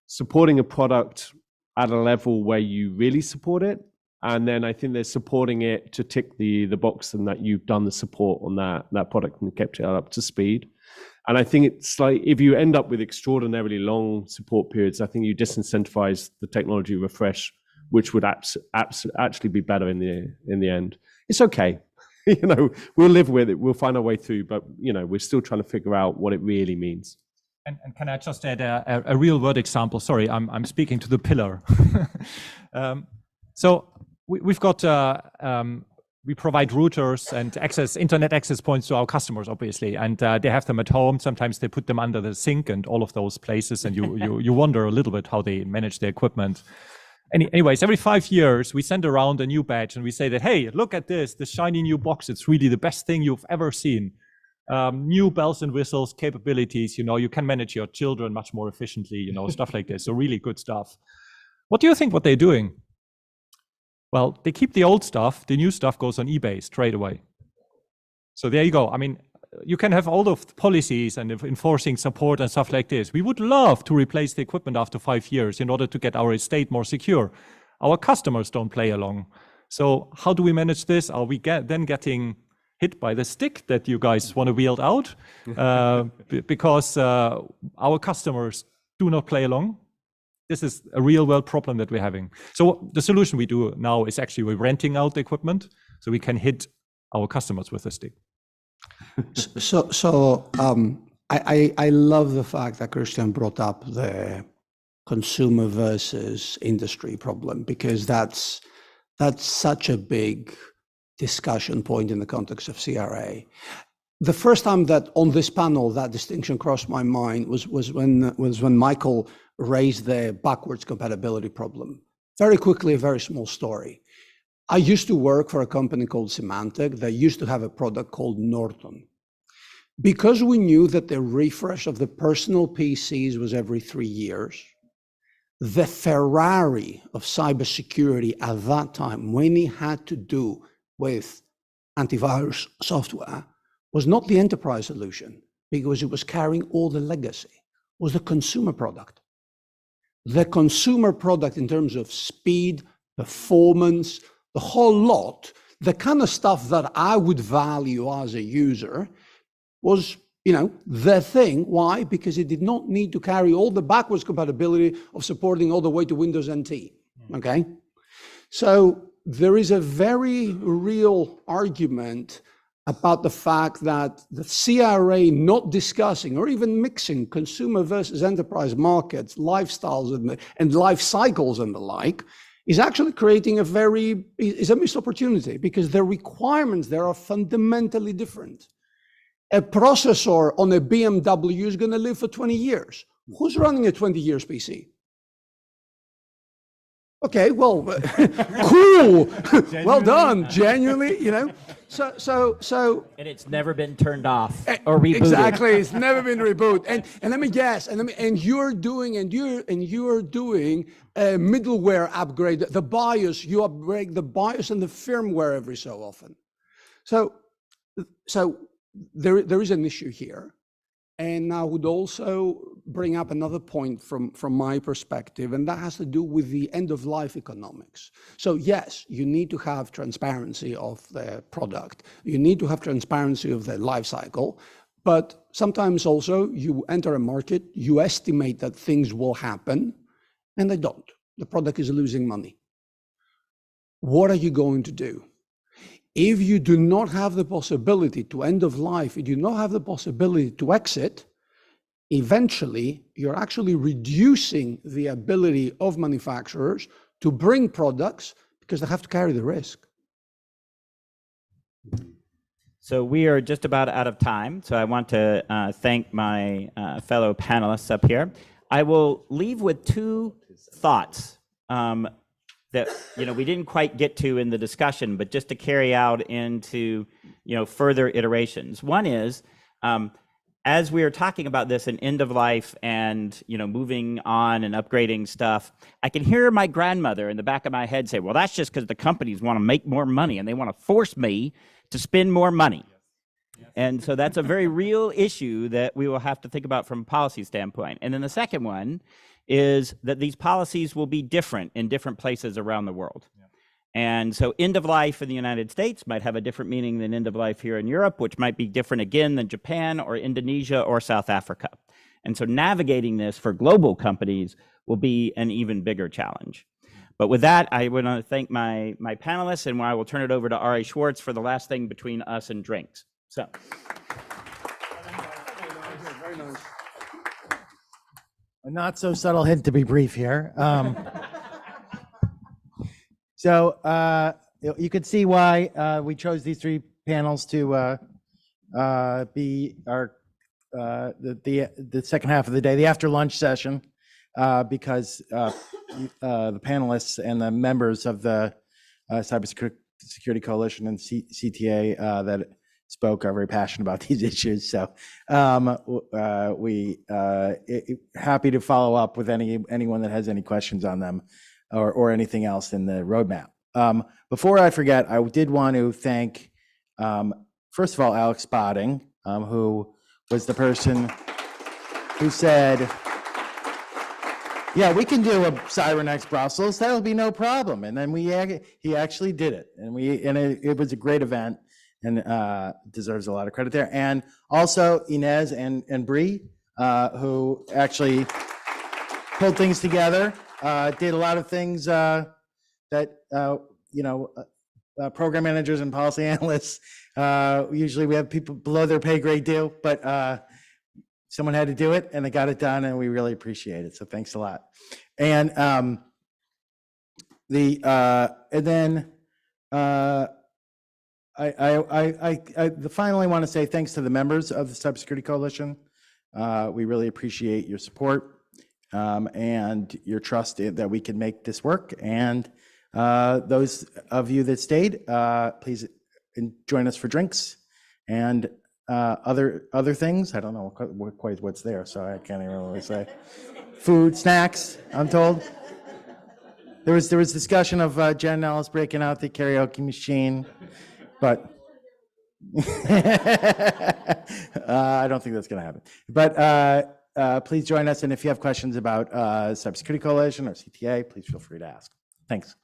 supporting a product at a level where you really support it. And then I think there's supporting it to tick the box and that you've done the support on that product and kept it up to speed. And I think it's like, if you end up with extraordinarily long support periods, I think you disincentivize the technology refresh, which would actually be better in the end. It's okay. We'll live with it. We'll find our way through, but we're still trying to figure out what it really means. And can I just add a real world example? Sorry, I'm speaking to the pillar. So we've got, we provide routers and internet access points to our customers, obviously, and they have them at home. Sometimes they put them under the sink and all of those places, and you wonder a little bit how they manage their equipment. Anyways, every 5 years, we send around a new badge and we say that, hey, look at this shiny new box. It's really the best thing you've ever seen. New bells and whistles capabilities, you can manage your children much more efficiently, stuff like this. So really good stuff. What do you think what they're doing? Well, they keep the old stuff. The new stuff goes on eBay straight away. So there you go. I mean, you can have all of the policies and enforcing support and stuff like this. We would love to replace the equipment after 5 years in order to get our estate more secure. Our customers don't play along. So how do we manage this? Are we then getting hit by the stick that you guys want to wield out because our customers do not play along? This is a real world problem that we're having. So the solution we do now is actually we're renting out the equipment so we can hit our customers with a stick. I love the fact that Christian brought up the consumer versus industry problem, because that's such a big discussion point in the context of CRA. The first time that on this panel that distinction crossed my mind was when Michael raised the backwards compatibility problem. Very quickly, a very small story. I used to work for a company called Symantec that used to have a product called Norton. Because we knew that the refresh of the personal PCs was every 3 years, the Ferrari of cybersecurity at that time, when it had to do with antivirus software, was not the enterprise solution, because it was carrying all the legacy. It was the consumer product. The consumer product in terms of speed, performance, the whole lot, the kind of stuff that I would value as a user was, the thing. Why? Because it did not need to carry all the backwards compatibility of supporting all the way to Windows NT, okay? So there is a very real argument about the fact that the CRA not discussing or even mixing consumer versus enterprise markets, lifestyles and life cycles and the like, is actually creating is a missed opportunity, because the requirements there are fundamentally different. A processor on a BMW is going to live for 20 years. Who's running a 20 years PC? Okay, well, cool. Well done, genuinely, So. And it's never been turned off or rebooted. Exactly, it's never been rebooted. And let me guess, and you're doing a middleware upgrade. The BIOS, you upgrade the BIOS and the firmware every so often. So there is an issue here. And I would also bring up another point from my perspective, and that has to do with the end-of-life economics. So yes, you need to have transparency of the product. You need to have transparency of the life cycle. But sometimes also you enter a market, you estimate that things will happen, and they don't. The product is losing money. What are you going to do? If you do not have the possibility to end of life, if you do not have the possibility to exit, eventually you're actually reducing the ability of manufacturers to bring products because they have to carry the risk. So we are just about out of time. So I want to thank my fellow panelists up here. I will leave with two thoughts that we didn't quite get to in the discussion, but just to carry out into further iterations. One is as we are talking about this and end of life and, you know, moving on and upgrading stuff, I can hear my grandmother in the back of my head say, well, that's just because the companies want to make more money and they want to force me to spend more money. And so that's a very real issue that we will have to think about from a policy standpoint. And then the second one is that these policies will be different in different places around the world. And so end of life in the United States might have a different meaning than end of life here in Europe, which might be different again than Japan or Indonesia or South Africa. And so navigating this for global companies will be an even bigger challenge. But with that, I want to thank my panelists, and I will turn it over to Ari Schwartz for the last thing between us and drinks. So. Very nice. A not so subtle hint to be brief here. So you can see why we chose these three panels to be our the second half of the day, the after lunch session, because the panelists and the members of the Cybersecurity Coalition and CTA that spoke are very passionate about these issues. So we happy to follow up with anyone that has any questions on them or anything else in the roadmap. Before I forget, I did want to thank, first of all, Alex Spotting, who was the person who said, yeah, we can do a CyberNext Brussels. That'll be no problem. And then he actually did it, and it was a great event, and deserves a lot of credit there. And also Inez and Bree, who actually pulled things together, did a lot of things that program managers and policy analysts usually we have people below their pay grade do, but someone had to do it, and they got it done, and we really appreciate it. So thanks a lot. And I finally want to say thanks to the members of the Cybersecurity Coalition. We really appreciate your support and your trust that we can make this work. And those of you that stayed, please join us for drinks and other things. I don't know quite what's there, so I can't even really say. Food, snacks, I'm told. There was discussion of Jen Ellis breaking out the karaoke machine, but I don't think that's going to happen. But please join us, and if you have questions about Cybersecurity Coalition or CTA, please feel free to ask. Thanks.